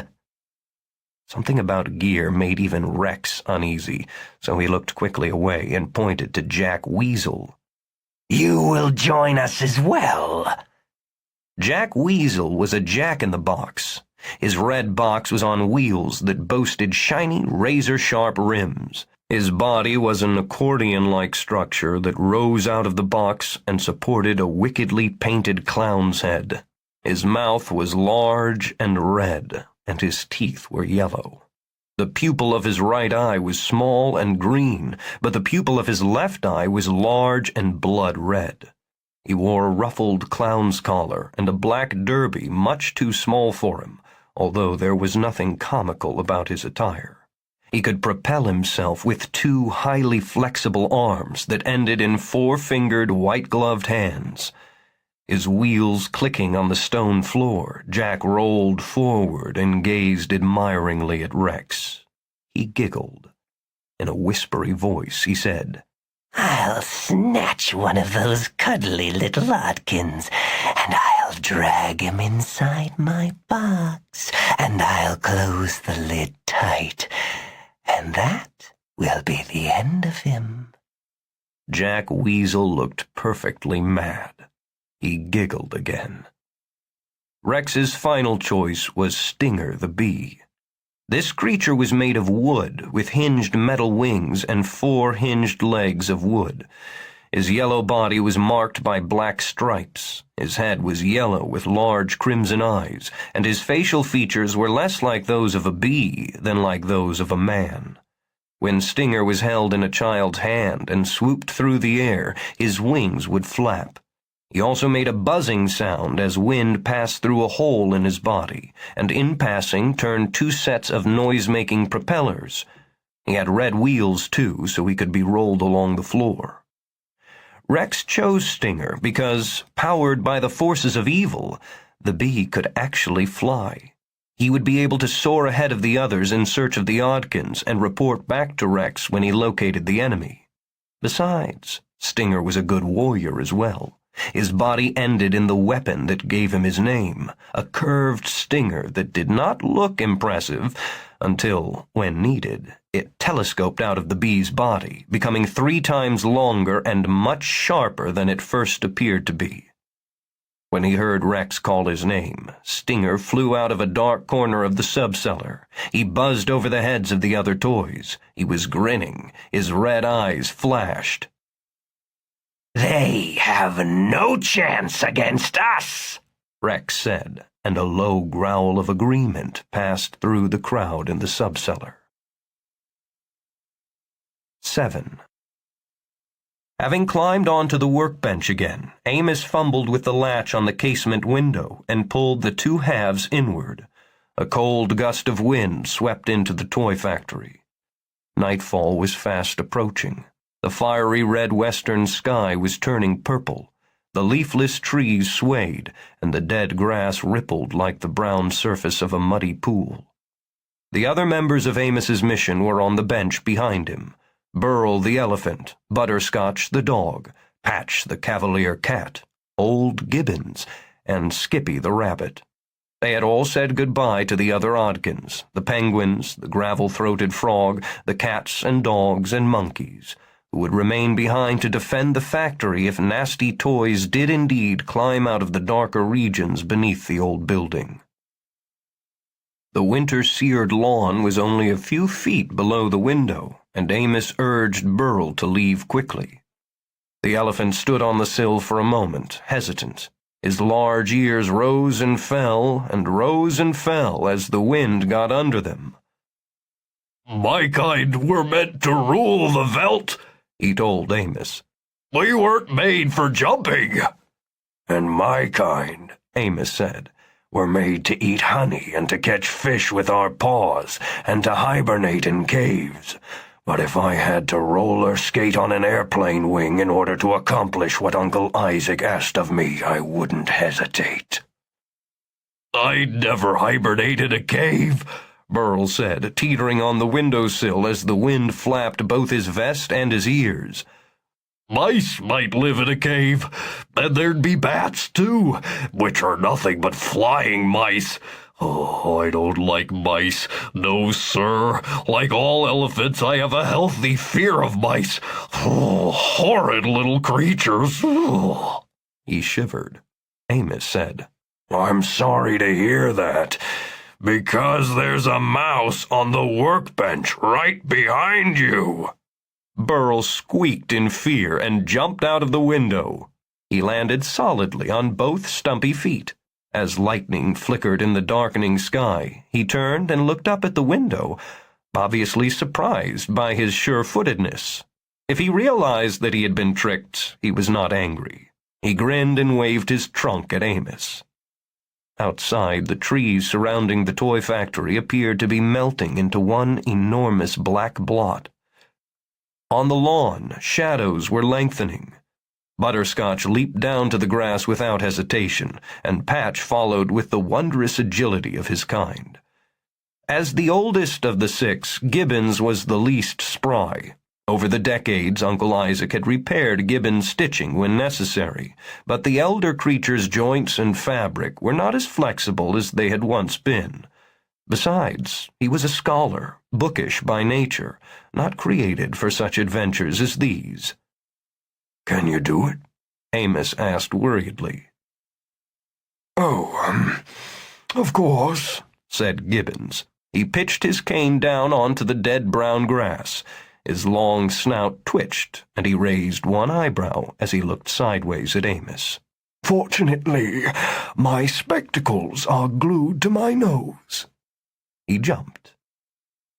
Something about Gear made even Rex uneasy, so he looked quickly away and pointed to Jack Weasel. You will join us as well. Jack Weasel was a jack-in-the-box. His red box was on wheels that boasted shiny, razor-sharp rims. His body was an accordion-like structure that rose out of the box and supported a wickedly painted clown's head. His mouth was large and red, and his teeth were yellow. The pupil of his right eye was small and green, but the pupil of his left eye was large and blood red. He wore a ruffled clown's collar and a black derby much too small for him, although there was nothing comical about his attire. He could propel himself with 2 highly flexible arms that ended in 4-fingered, white-gloved hands. His wheels clicking on the stone floor, Jack rolled forward and gazed admiringly at Rex. He giggled. In a whispery voice, he said, I'll snatch one of those cuddly little Oddkins, and I'll drag him inside my box, and I'll close the lid tight, and that will be the end of him. Jack Weasel looked perfectly mad. He giggled again. Rex's final choice was Stinger the bee. This creature was made of wood, with hinged metal wings and 4 hinged legs of wood. His yellow body was marked by black stripes. His head was yellow with large crimson eyes, and his facial features were less like those of a bee than like those of a man. When Stinger was held in a child's hand and swooped through the air, his wings would flap. He also made a buzzing sound as wind passed through a hole in his body, and in passing turned two sets of noise-making propellers. He had red wheels, too, so he could be rolled along the floor. Rex chose Stinger because, powered by the forces of evil, the bee could actually fly. He would be able to soar ahead of the others in search of the Oddkins and report back to Rex when he located the enemy. Besides, Stinger was a good warrior as well. His body ended in the weapon that gave him his name, a curved stinger that did not look impressive until, when needed, it telescoped out of the bee's body, becoming 3 times longer and much sharper than it first appeared to be. When he heard Rex call his name, Stinger flew out of a dark corner of the subcellar. He buzzed over the heads of the other toys. He was grinning. His red eyes flashed. "They have no chance against us," Rex said, and a low growl of agreement passed through the crowd in the subcellar. 7. Having climbed onto the workbench again, Amos fumbled with the latch on the casement window and pulled the 2 halves inward. A cold gust of wind swept into the toy factory. Nightfall was fast approaching. The fiery red western sky was turning purple. The leafless trees swayed, and the dead grass rippled like the brown surface of a muddy pool. The other members of Amos's mission were on the bench behind him. Burl the elephant, Butterscotch the dog, Patch the cavalier cat, Old Gibbons, and Skippy the rabbit. They had all said goodbye to the other Oddkins, the penguins, the gravel-throated frog, the cats and dogs and monkeys, who would remain behind to defend the factory if nasty toys did indeed climb out of the darker regions beneath the old building. The winter-seared lawn was only a few feet below the window, and Amos urged Burl to leave quickly. The elephant stood on the sill for a moment, hesitant. His large ears rose and fell as the wind got under them. "My kind were meant to rule the veldt," he told Amos. "We weren't made for jumping." "And my kind," Amos said, "were made to eat honey and to catch fish with our paws and to hibernate in caves. But if I had to roller skate on an airplane wing in order to accomplish what Uncle Isaac asked of me, I wouldn't hesitate." "I'd never hibernate in a cave," Burl said, teetering on the windowsill as the wind flapped both his vest and his ears. "Mice might live in a cave, and there'd be bats, too, which are nothing but flying mice. Oh, I don't like mice. No, sir. Like all elephants, I have a healthy fear of mice. Oh, horrid little creatures." He shivered. Amos said, "I'm sorry to hear that, because there's a mouse on the workbench right behind you." Burl squeaked in fear and jumped out of the window. He landed solidly on both stumpy feet. As lightning flickered in the darkening sky, he turned and looked up at the window, obviously surprised by his sure-footedness. If he realized that he had been tricked, he was not angry. He grinned and waved his trunk at Amos. Outside, the trees surrounding the toy factory appeared to be melting into one enormous black blot. On the lawn, shadows were lengthening. Butterscotch leaped down to the grass without hesitation, and Patch followed with the wondrous agility of his kind. As the oldest of the 6, Gibbons was the least spry. Over the decades, Uncle Isaac had repaired Gibbons' stitching when necessary, but the elder creature's joints and fabric were not as flexible as they had once been. Besides, he was a scholar, bookish by nature, not created for such adventures as these. "Can you do it?" Amos asked worriedly. "Oh, of course," said Gibbons. He pitched his cane down onto the dead brown grass. His long snout twitched, and he raised one eyebrow as he looked sideways at Amos. "Fortunately, my spectacles are glued to my nose." He jumped.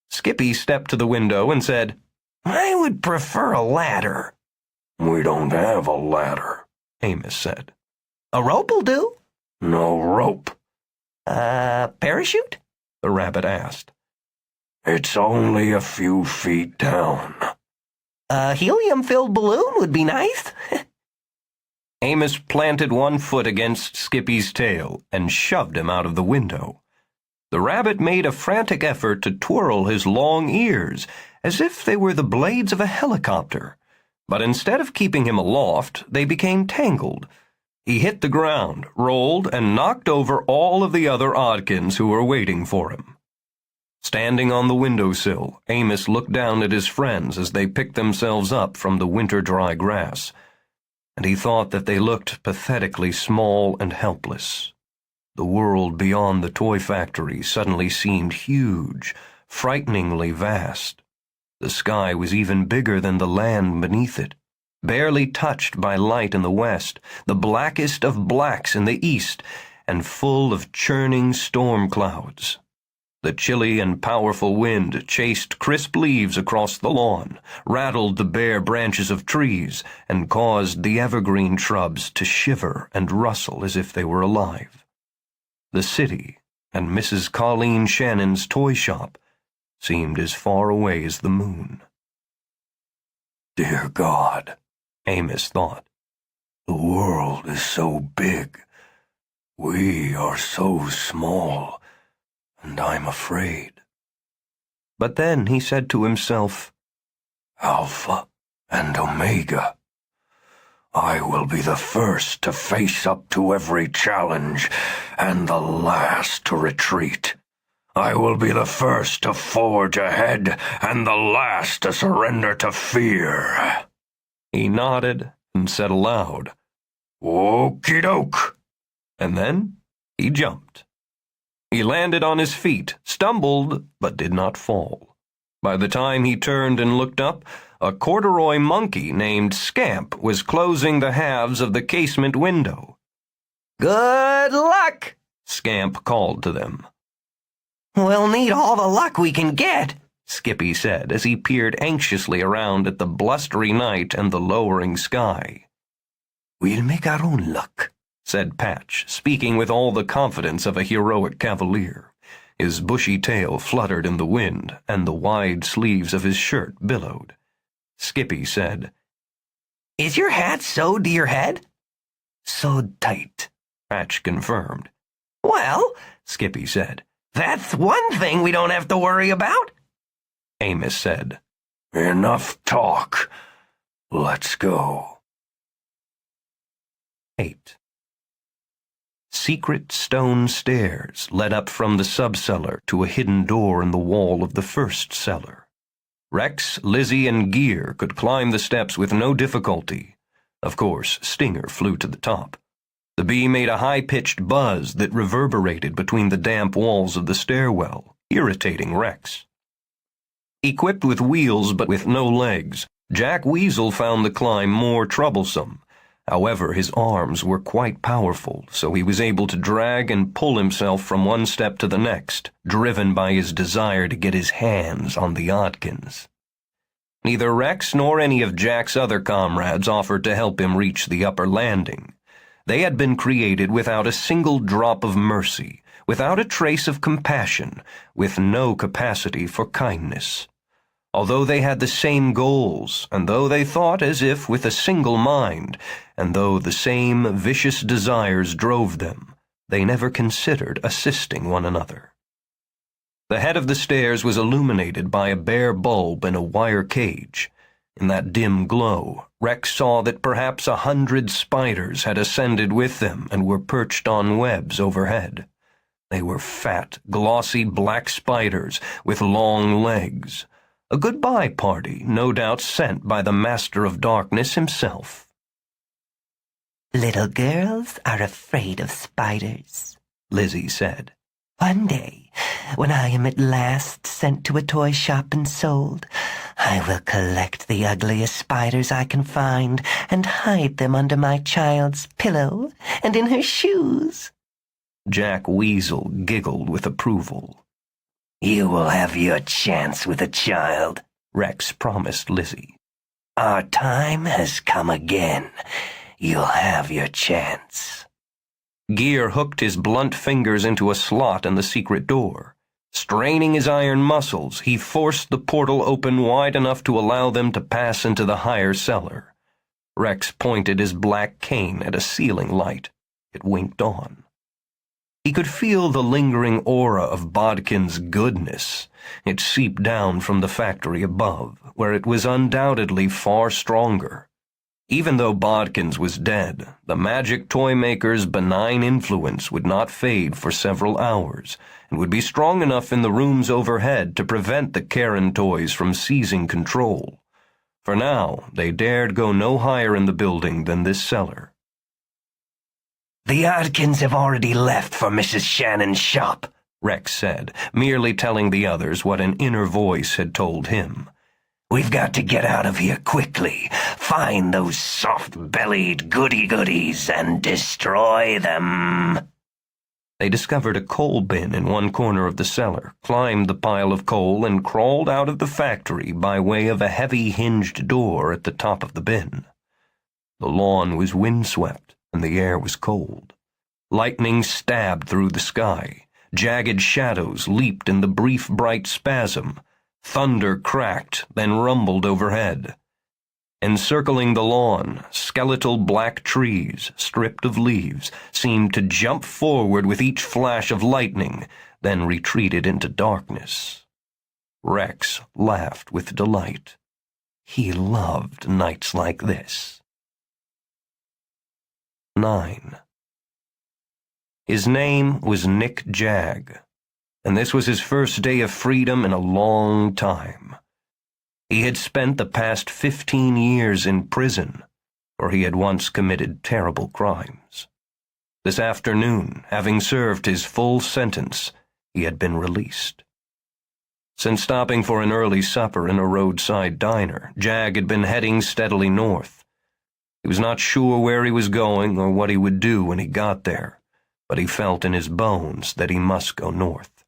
Skippy stepped to the window and said, "I would prefer a ladder." "We don't have a ladder," Amos said. A rope'll do. "No rope." Parachute? The rabbit asked. "It's only a few feet down." A helium-filled balloon would be nice. Amos planted one foot against Skippy's tail and shoved him out of the window. The rabbit made a frantic effort to twirl his long ears, as if they were the blades of a helicopter. But instead of keeping him aloft, they became tangled. He hit the ground, rolled, and knocked over all of the other Oddkins who were waiting for him. Standing on the windowsill, Amos looked down at his friends as they picked themselves up from the winter-dry grass, and he thought that they looked pathetically small and helpless. The world beyond the toy factory suddenly seemed huge, frighteningly vast. The sky was even bigger than the land beneath it, barely touched by light in the west, the blackest of blacks in the east, and full of churning storm clouds. The chilly and powerful wind chased crisp leaves across the lawn, rattled the bare branches of trees, and caused the evergreen shrubs to shiver and rustle as if they were alive. The city and Mrs. Colleen Shannon's toy shop seemed as far away as the moon. "Dear God," Amos thought. "the world is so big. We are so small, and I'm afraid." But then he said to himself, "Alpha and Omega. I will be the first to face up to every challenge, and the last to retreat. I will be the first to forge ahead, and the last to surrender to fear." He nodded and said aloud, "Okie doke." and then he jumped. He landed on his feet, stumbled, but did not fall. By the time he turned and looked up, a corduroy monkey named Scamp was closing the halves of the casement window. Good luck, Scamp called to them. We'll need all the luck we can get, Skippy said as he peered anxiously around at the blustery night and the lowering sky. We'll make our own luck, said Patch, speaking with all the confidence of a heroic cavalier. His bushy tail fluttered in the wind, and the wide sleeves of his shirt billowed. Skippy said, Is your hat sewed to your head? Sewed tight, Patch confirmed. Well, Skippy said, that's one thing we don't have to worry about. Amos said, Enough talk. Let's go. 8. Secret stone stairs led up from the sub-cellar to a hidden door in the wall of the first cellar. Rex, Lizzie, and Gear could climb the steps with no difficulty. Of course, Stinger flew to the top. The bee made a high-pitched buzz that reverberated between the damp walls of the stairwell, irritating Rex. Equipped with wheels but with no legs, Jack Weasel found the climb more troublesome. However, his arms were quite powerful, so he was able to drag and pull himself from one step to the next, driven by his desire to get his hands on the Oddkins. Neither Rex nor any of Jack's other comrades offered to help him reach the upper landing. They had been created without a single drop of mercy, without a trace of compassion, with no capacity for kindness. Although they had the same goals, and though they thought as if with a single mind, and though the same vicious desires drove them, they never considered assisting one another. The head of the stairs was illuminated by a bare bulb in a wire cage. In that dim glow, Rex saw that perhaps 100 spiders had ascended with them and were perched on webs overhead. They were fat, glossy black spiders with long legs. A goodbye party, no doubt sent by the Master of Darkness himself. Little girls are afraid of spiders, Lizzie said. One day, when I am at last sent to a toy shop and sold, I will collect the ugliest spiders I can find and hide them under my child's pillow and in her shoes." Jack Weasel giggled with approval. "You will have your chance with a child," Rex promised Lizzie. "Our time has come again. You'll have your chance." Gear hooked his blunt fingers into a slot in the secret door. Straining his iron muscles, he forced the portal open wide enough to allow them to pass into the higher cellar. Rex pointed his black cane at a ceiling light. It winked on. He could feel the lingering aura of Oddkins' goodness. It seeped down from the factory above, where it was undoubtedly far stronger. Even though Oddkins was dead, the magic toymaker's benign influence would not fade for several hours, and would be strong enough in the rooms overhead to prevent the Karen toys from seizing control. For now, they dared go no higher in the building than this cellar. "The Oddkins have already left for Mrs. Shannon's shop," Rex said, merely telling the others what an inner voice had told him. "We've got to get out of here quickly, find those soft-bellied goody-goodies, and destroy them." They discovered a coal bin in one corner of the cellar, climbed the pile of coal, and crawled out of the factory by way of a heavy hinged door at the top of the bin. The lawn was windswept, and the air was cold. Lightning stabbed through the sky. Jagged shadows leaped in the brief bright spasm. Thunder cracked, then rumbled overhead. Encircling the lawn, skeletal black trees, stripped of leaves, seemed to jump forward with each flash of lightning, then retreated into darkness. Rex laughed with delight. He loved nights like this. 9. His name was Nick Jagg, and this was his first day of freedom in a long time. He had spent the past 15 years in prison, for he had once committed terrible crimes. This afternoon, having served his full sentence, he had been released. Since stopping for an early supper in a roadside diner, Jagg had been heading steadily north. He was not sure where he was going or what he would do when he got there, but he felt in his bones that he must go north.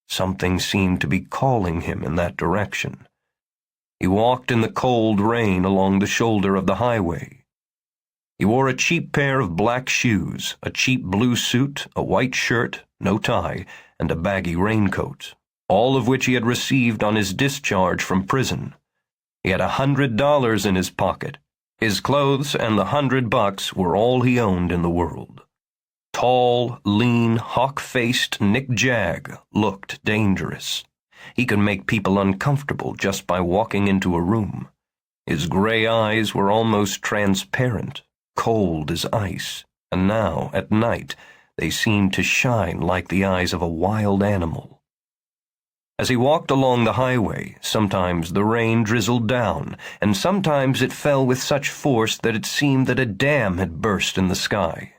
Something seemed to be calling him in that direction. He walked in the cold rain along the shoulder of the highway. He wore a cheap pair of black shoes, a cheap blue suit, a white shirt, no tie, and a baggy raincoat, all of which he had received on his discharge from prison. He had $100 in his pocket. His clothes and the $100 were all he owned in the world. Tall, lean, hawk-faced Nick Jagg looked dangerous. He could make people uncomfortable just by walking into a room. His gray eyes were almost transparent, cold as ice, and now, at night, they seemed to shine like the eyes of a wild animal. As he walked along the highway, sometimes the rain drizzled down, and sometimes it fell with such force that it seemed that a dam had burst in the sky.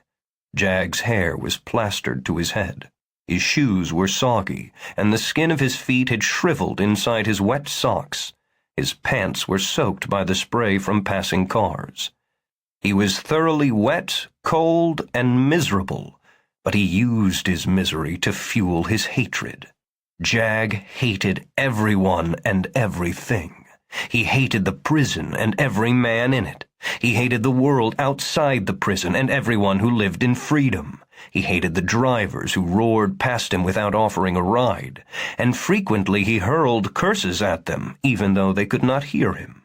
Jagg's hair was plastered to his head. His shoes were soggy, and the skin of his feet had shriveled inside his wet socks. His pants were soaked by the spray from passing cars. He was thoroughly wet, cold, and miserable, but he used his misery to fuel his hatred. Jagg hated everyone and everything. He hated the prison and every man in it. He hated the world outside the prison and everyone who lived in freedom. He hated the drivers who roared past him without offering a ride, and frequently he hurled curses at them, even though they could not hear him.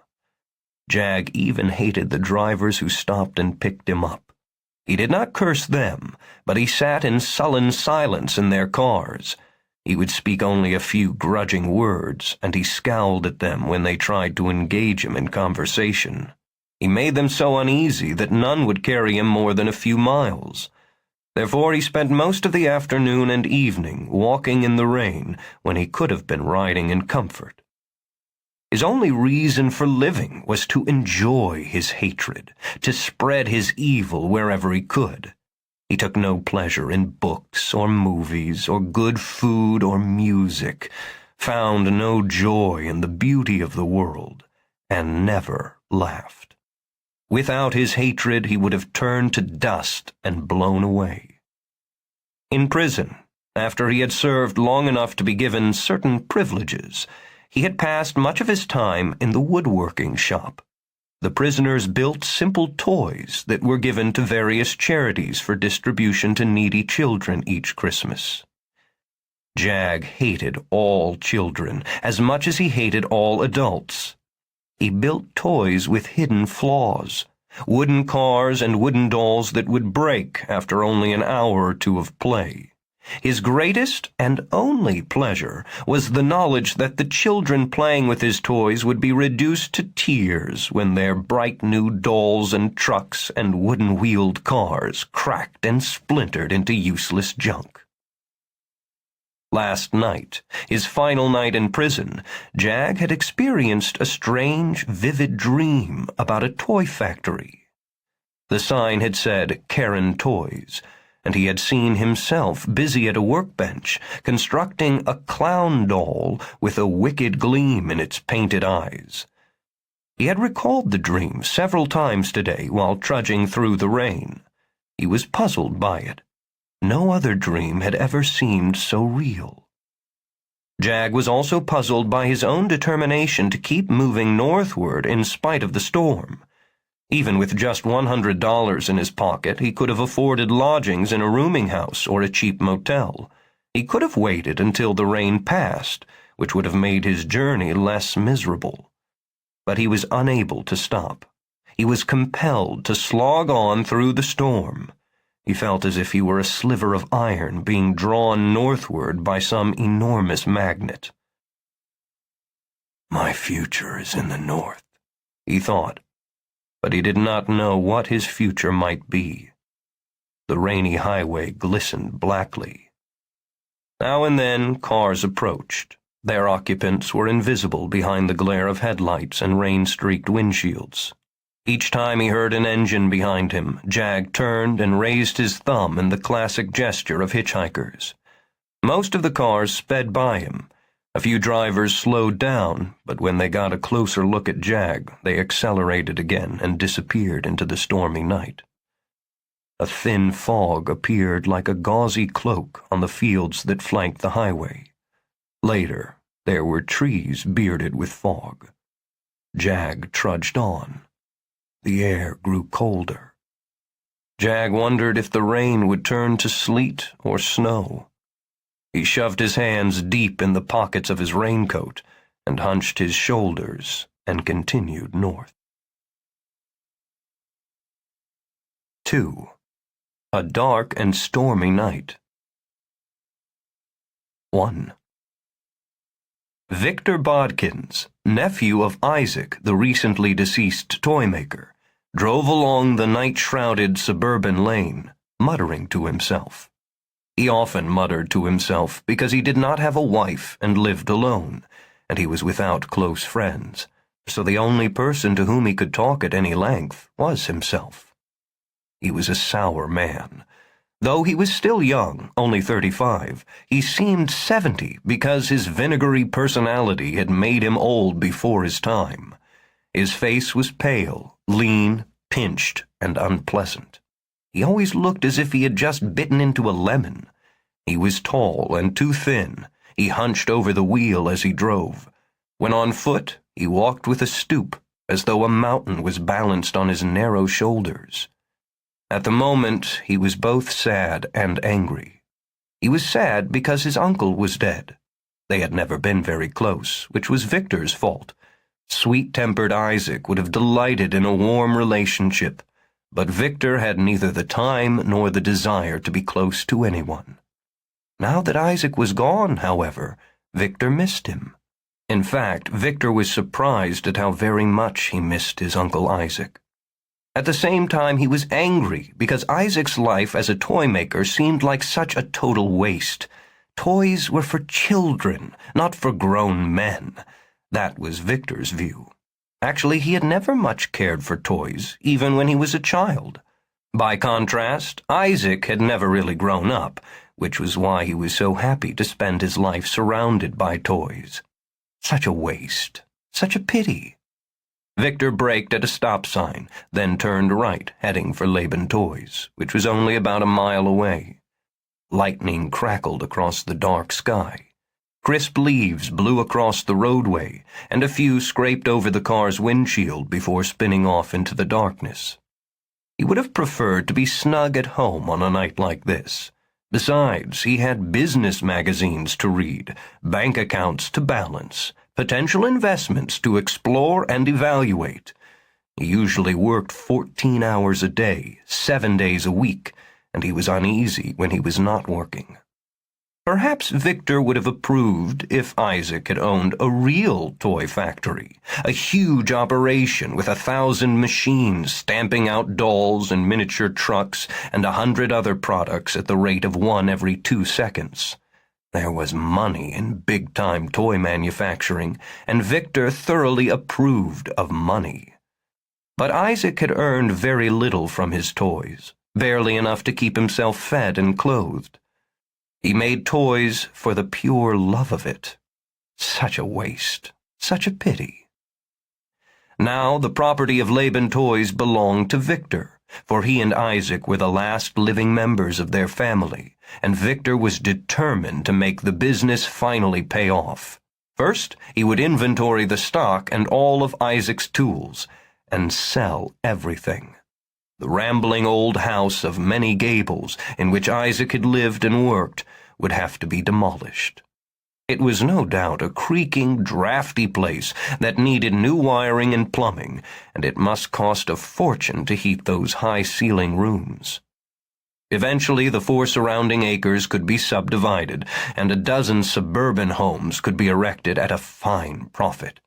Jagg even hated the drivers who stopped and picked him up. He did not curse them, but he sat in sullen silence in their cars. He would speak only a few grudging words, and he scowled at them when they tried to engage him in conversation. He made them so uneasy that none would carry him more than a few miles. Therefore he spent most of the afternoon and evening walking in the rain when he could have been riding in comfort. His only reason for living was to enjoy his hatred, to spread his evil wherever he could. He took no pleasure in books or movies or good food or music. found no joy in the beauty of the world, and never laughed. Without his hatred, he would have turned to dust and blown away. In prison, after he had served long enough to be given certain privileges, he had passed much of his time in the woodworking shop. The prisoners built simple toys that were given to various charities for distribution to needy children each Christmas. Jag hated all children as much as he hated all adults. He built toys with hidden flaws, wooden cars and wooden dolls that would break after only an hour or two of play. His greatest and only pleasure was the knowledge that the children playing with his toys would be reduced to tears when their bright new dolls and trucks and wooden-wheeled cars cracked and splintered into useless junk. Last night, his final night in prison, Jag had experienced a strange, vivid dream about a toy factory. The sign had said Karen Toys, and he had seen himself busy at a workbench, constructing a clown doll with a wicked gleam in its painted eyes. He had recalled the dream several times today while trudging through the rain. He was puzzled by it. No other dream had ever seemed so real. Jag was also puzzled by his own determination to keep moving northward in spite of the storm. Even with just $100 in his pocket, he could have afforded lodgings in a rooming house or a cheap motel. He could have waited until the rain passed, which would have made his journey less miserable. But he was unable to stop. He was compelled to slog on through the storm. He felt as if he were a sliver of iron being drawn northward by some enormous magnet. My future is in the north, he thought, but he did not know what his future might be. The rainy highway glistened blackly. Now and then cars approached. Their occupants were invisible behind the glare of headlights and rain-streaked windshields. Each time he heard an engine behind him, Jag turned and raised his thumb in the classic gesture of hitchhikers. Most of the cars sped by him. A few drivers slowed down, but when they got a closer look at Jag, they accelerated again and disappeared into the stormy night. A thin fog appeared like a gauzy cloak on the fields that flanked the highway. Later, there were trees bearded with fog. Jag trudged on. The air grew colder. Jag wondered if the rain would turn to sleet or snow. He shoved his hands deep in the pockets of his raincoat and hunched his shoulders and continued north. 2. A dark and stormy night. 1. Victor Oddkins, nephew of Isaac, the recently deceased toymaker, drove along the night-shrouded suburban lane, muttering to himself. He often muttered to himself because he did not have a wife and lived alone, and he was without close friends, so the only person to whom he could talk at any length was himself. He was a sour man. Though he was still young, only 35, he seemed 70 because his vinegary personality had made him old before his time. His face was pale, lean, pinched, and unpleasant. He always looked as if he had just bitten into a lemon. He was tall and too thin. He hunched over the wheel as he drove. When on foot, he walked with a stoop, as though a mountain was balanced on his narrow shoulders. At the moment, he was both sad and angry. He was sad because his uncle was dead. They had never been very close, which was Victor's fault. Sweet-tempered Isaac would have delighted in a warm relationship, but Victor had neither the time nor the desire to be close to anyone. Now that Isaac was gone, however, Victor missed him. In fact, Victor was surprised at how very much he missed his Uncle Isaac. At the same time, he was angry because Isaac's life as a toymaker seemed like such a total waste. Toys were for children, not for grown men. That was Victor's view. Actually, he had never much cared for toys, even when he was a child. By contrast, Isaac had never really grown up, which was why he was so happy to spend his life surrounded by toys. Such a waste. Such a pity. Victor braked at a stop sign, then turned right, heading for Laban Toys, which was only about a mile away. Lightning crackled across the dark sky. Crisp leaves blew across the roadway, and a few scraped over the car's windshield before spinning off into the darkness. He would have preferred to be snug at home on a night like this. Besides, he had business magazines to read, bank accounts to balance, potential investments to explore and evaluate. He usually worked 14 hours a day, 7 days a week, and he was uneasy when he was not working. Perhaps Victor would have approved if Isaac had owned a real toy factory, a huge operation with 1,000 machines stamping out dolls and miniature trucks and 100 other products at the rate of one every 2 seconds. There was money in big-time toy manufacturing, and Victor thoroughly approved of money. But Isaac had earned very little from his toys, barely enough to keep himself fed and clothed. He made toys for the pure love of it. Such a waste, such a pity. Now the property of Laban Toys belonged to Victor, for he and Isaac were the last living members of their family, and Victor was determined to make the business finally pay off. First, he would inventory the stock and all of Isaac's tools, and sell everything. The rambling old house of many gables, in which Isaac had lived and worked, would have to be demolished. It was no doubt a creaking, drafty place that needed new wiring and plumbing, and it must cost a fortune to heat those high-ceiling rooms. Eventually, the 4 surrounding acres could be subdivided, and a dozen suburban homes could be erected at a fine profit.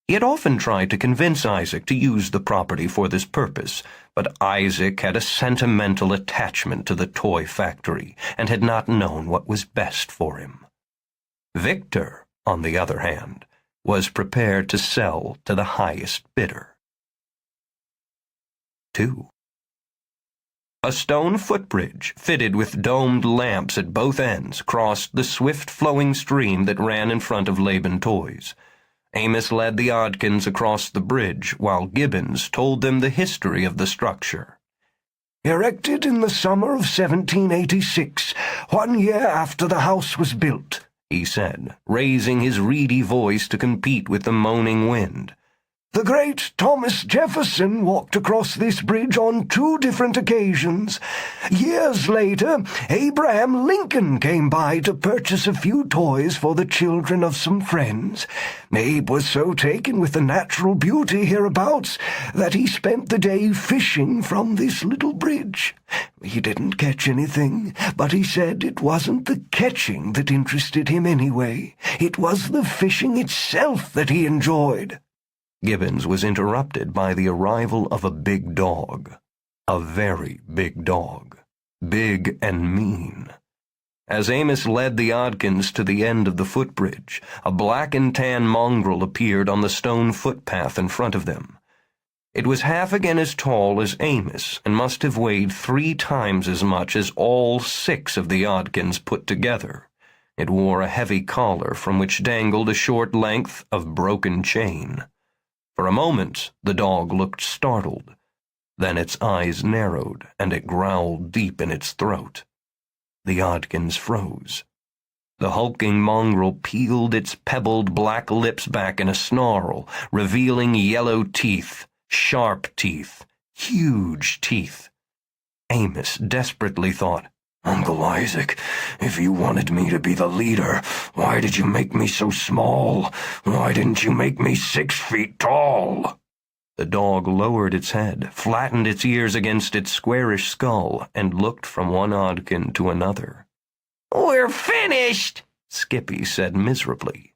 He had often tried to convince Isaac to use the property for this purpose, but Isaac had a sentimental attachment to the toy factory and had not known what was best for him. Victor, on the other hand, was prepared to sell to the highest bidder. 2. A stone footbridge, fitted with domed lamps at both ends, crossed the swift-flowing stream that ran in front of Laban Toys. Amos led the Oddkins across the bridge, while Gibbons told them the history of the structure. Erected in the summer of 1786, 1 year after the house was built, he said, raising his reedy voice to compete with the moaning wind. The great Thomas Jefferson walked across this bridge on 2 different occasions. Years later, Abraham Lincoln came by to purchase a few toys for the children of some friends. Abe was so taken with the natural beauty hereabouts that he spent the day fishing from this little bridge. He didn't catch anything, but he said it wasn't the catching that interested him anyway. It was the fishing itself that he enjoyed. Gibbons was interrupted by the arrival of a big dog. A very big dog. Big and mean. As Amos led the Oddkins to the end of the footbridge, a black and tan mongrel appeared on the stone footpath in front of them. It was half again as tall as Amos, and must have weighed 3 times as much as all 6 of the Oddkins put together. It wore a heavy collar from which dangled a short length of broken chain. For a moment, the dog looked startled. Then its eyes narrowed, and it growled deep in its throat. The Oddkins froze. The hulking mongrel peeled its pebbled black lips back in a snarl, revealing yellow teeth, sharp teeth, huge teeth. Amos desperately thought, Uncle Isaac, if you wanted me to be the leader, why did you make me so small? Why didn't you make me 6 feet tall? The dog lowered its head, flattened its ears against its squarish skull, and looked from one Oddkin to another. "We're finished," Skippy said miserably.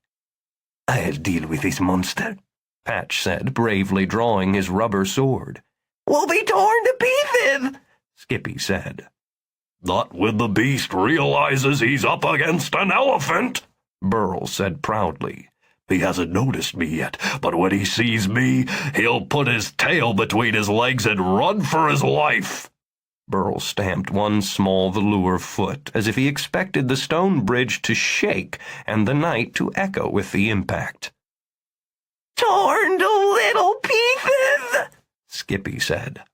"I'll deal with this monster," Patch said, bravely drawing his rubber sword. "We'll be torn to pieces," Skippy said. "Not when the beast realizes he's up against an elephant," Burl said proudly. "He hasn't noticed me yet, but when he sees me, he'll put his tail between his legs and run for his life." Burl stamped one small velour foot as if he expected the stone bridge to shake and the night to echo with the impact. "Torn to little pieces," Skippy said.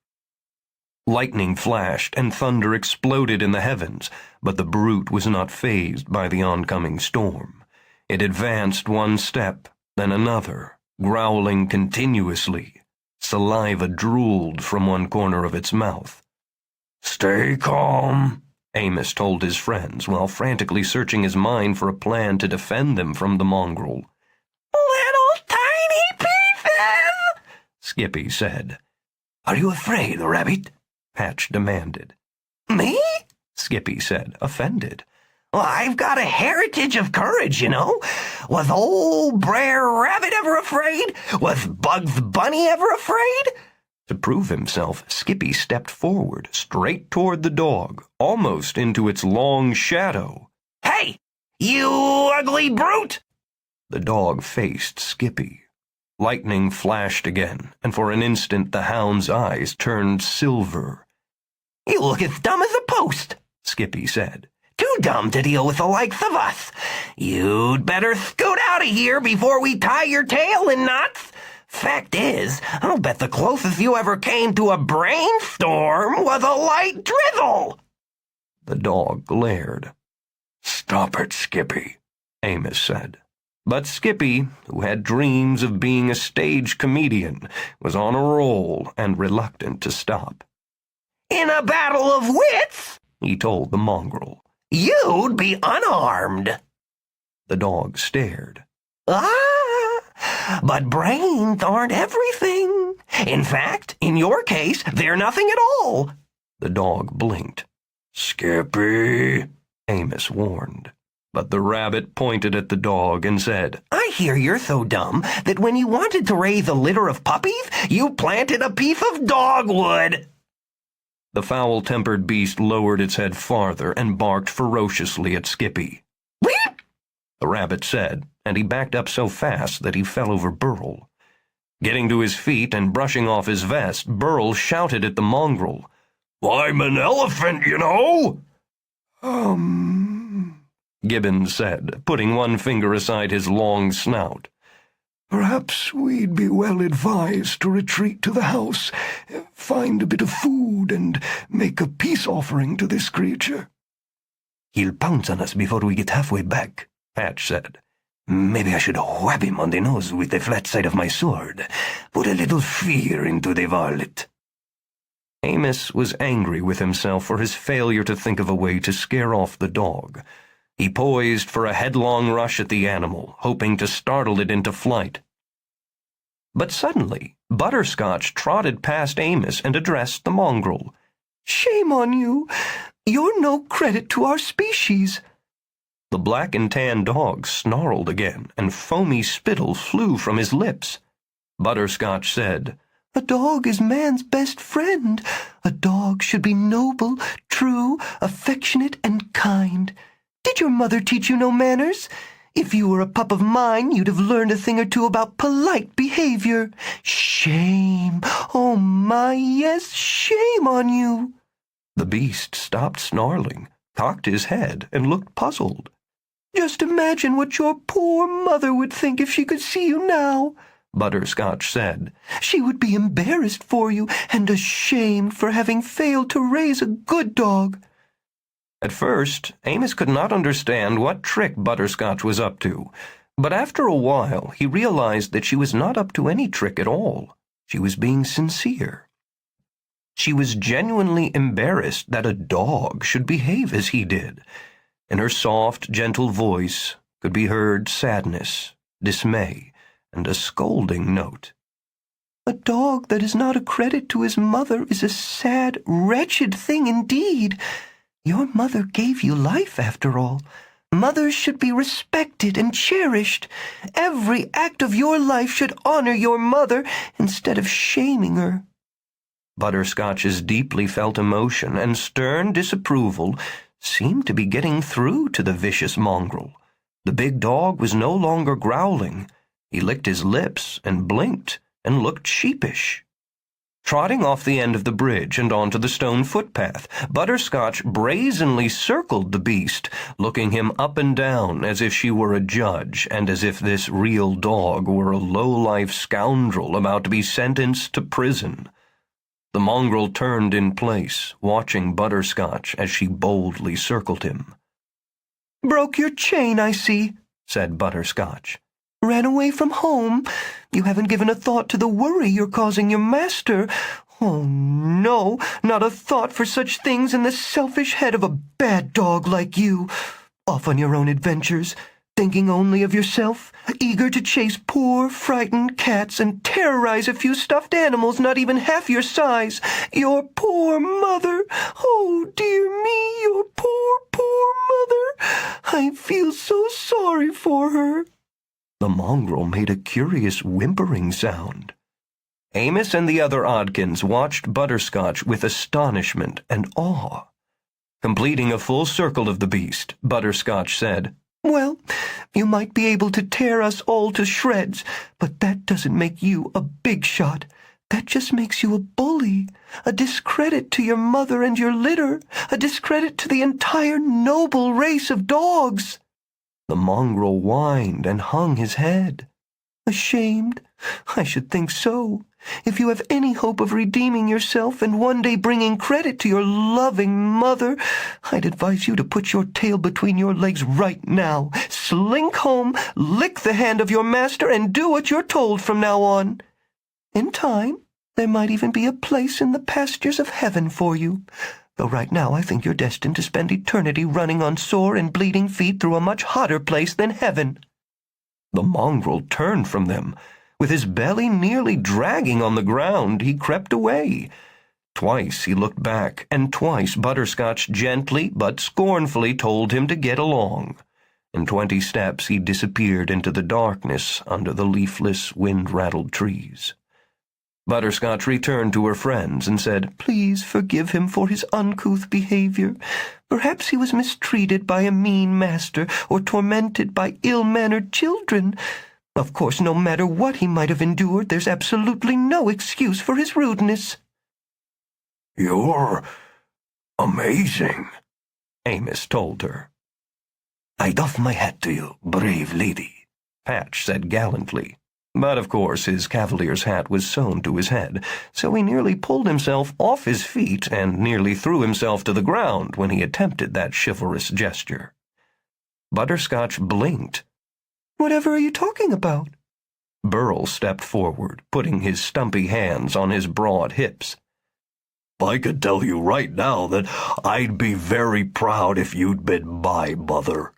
Lightning flashed and thunder exploded in the heavens, but the brute was not fazed by the oncoming storm. It advanced one step, then another, growling continuously. Saliva drooled from one corner of its mouth. Stay calm, Amos told his friends while frantically searching his mind for a plan to defend them from the mongrel. "Little tiny pieces," Skippy said. Are you afraid, Rabbit? Patch demanded. "Me?" Skippy said, offended. "Well, I've got a heritage of courage, you know. Was old Brer Rabbit ever afraid? Was Bugs Bunny ever afraid?" To prove himself, Skippy stepped forward, straight toward the dog, almost into its long shadow. "Hey, you ugly brute!" The dog faced Skippy. Lightning flashed again, and for an instant the hound's eyes turned silver. "You look as dumb as a post," Skippy said. "Too dumb to deal with the likes of us. You'd better scoot out of here before we tie your tail in knots. Fact is, I'll bet the closest you ever came to a brainstorm was a light drizzle." The dog glared. Stop it, Skippy, Amos said. But Skippy, who had dreams of being a stage comedian, was on a roll and reluctant to stop. "In a battle of wits," he told the mongrel. "you'd be unarmed." The dog stared. But brains aren't everything. In fact, in your case, they're nothing at all." The dog blinked. Skippy, Amos warned. But the rabbit pointed at the dog and said, "I hear you're so dumb that when you wanted to raise a litter of puppies, you planted a piece of dogwood." The foul-tempered beast lowered its head farther and barked ferociously at Skippy. "Weep!" The rabbit said, and he backed up so fast that he fell over Burl. Getting to his feet and brushing off his vest, Burl shouted at the mongrel, I'm an elephant, you know. Gibbons said, putting one finger aside his long snout. Perhaps we'd be well advised to retreat to the house, find a bit of food, and make a peace offering to this creature. He'll pounce on us before we get halfway back, Patch said. Maybe I should whap him on the nose with the flat side of my sword. Put a little fear into the varlet. Amos was angry with himself for his failure to think of a way to scare off the dog. He poised for a headlong rush at the animal, hoping to startle it into flight. But suddenly, Butterscotch trotted past Amos and addressed the mongrel. "Shame on you! You're no credit to our species." The black and tan dog snarled again, and foamy spittle flew from his lips. Butterscotch said, "A dog is man's best friend. A dog should be noble, true, affectionate, and kind. Did your mother teach you no manners? If you were a pup of mine, you'd have learned a thing or two about polite behavior. Shame! Oh my, yes, shame on you!" The beast stopped snarling, cocked his head, and looked puzzled. "Just imagine what your poor mother would think if she could see you now," Butterscotch said. "She would be embarrassed for you and ashamed for having failed to raise a good dog." At first, Amos could not understand what trick Butterscotch was up to, but after a while he realized that she was not up to any trick at all. She was being sincere. She was genuinely embarrassed that a dog should behave as he did. In her soft, gentle voice could be heard sadness, dismay, and a scolding note. "A dog that is not a credit to his mother is a sad, wretched thing indeed. Your mother gave you life, after all. Mothers should be respected and cherished. Every act of your life should honor your mother instead of shaming her." Butterscotch's deeply felt emotion and stern disapproval seemed to be getting through to the vicious mongrel. The big dog was no longer growling. He licked his lips and blinked and looked sheepish. Trotting off the end of the bridge and onto the stone footpath, Butterscotch brazenly circled the beast, looking him up and down as if she were a judge and as if this real dog were a low-life scoundrel about to be sentenced to prison. The mongrel turned in place, watching Butterscotch as she boldly circled him. "Broke your chain, I see," said Butterscotch. "Ran away from home. You haven't given a thought to the worry you're causing your master. Oh, no, not a thought for such things in the selfish head of a bad dog like you. Off on your own adventures, thinking only of yourself, eager to chase poor, frightened cats and terrorize a few stuffed animals not even half your size. Your poor mother! Oh, dear me, your poor, poor mother! I feel so sorry for her." The mongrel made a curious whimpering sound. Amos and the other Oddkins watched Butterscotch with astonishment and awe. Completing a full circle of the beast, Butterscotch said, "Well, you might be able to tear us all to shreds, but that doesn't make you a big shot. That just makes you a bully, a discredit to your mother and your litter, a discredit to the entire noble race of dogs." The mongrel whined and hung his head. "Ashamed? I should think so. If you have any hope of redeeming yourself and one day bringing credit to your loving mother, I'd advise you to put your tail between your legs right now, slink home, lick the hand of your master, and do what you're told from now on. In time, there might even be a place in the pastures of heaven for you. Though right now I think you're destined to spend eternity running on sore and bleeding feet through a much hotter place than heaven." The mongrel turned from them. With his belly nearly dragging on the ground, he crept away. Twice he looked back, and twice Butterscotch gently but scornfully told him to get along. In 20 steps he disappeared into the darkness under the leafless, wind-rattled trees. Butterscotch returned to her friends and said, "Please forgive him for his uncouth behavior. Perhaps he was mistreated by a mean master or tormented by ill-mannered children. Of course, no matter what he might have endured, there's absolutely no excuse for his rudeness." "You're amazing," Amos told her. "I doff my hat to you, brave lady," Patch said gallantly. But of course his cavalier's hat was sewn to his head, so he nearly pulled himself off his feet and nearly threw himself to the ground when he attempted that chivalrous gesture. Butterscotch blinked. "Whatever are you talking about?" Burl stepped forward, putting his stumpy hands on his broad hips. "I could tell you right now that I'd be very proud if you'd been my mother."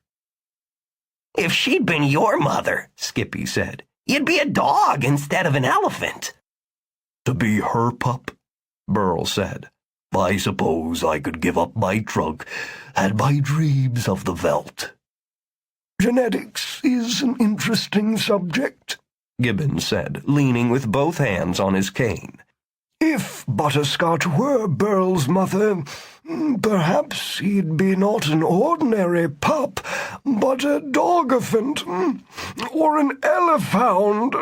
"If she'd been your mother," Skippy said, "you'd be a dog instead of an elephant." "To be her pup," Burl said, "I suppose I could give up my trunk and my dreams of the veldt." "Genetics is an interesting subject," Gibbons said, leaning with both hands on his cane. "If Butterscotch were Burl's mother, perhaps he'd be not an ordinary pup, but a dogophant, or an elephant."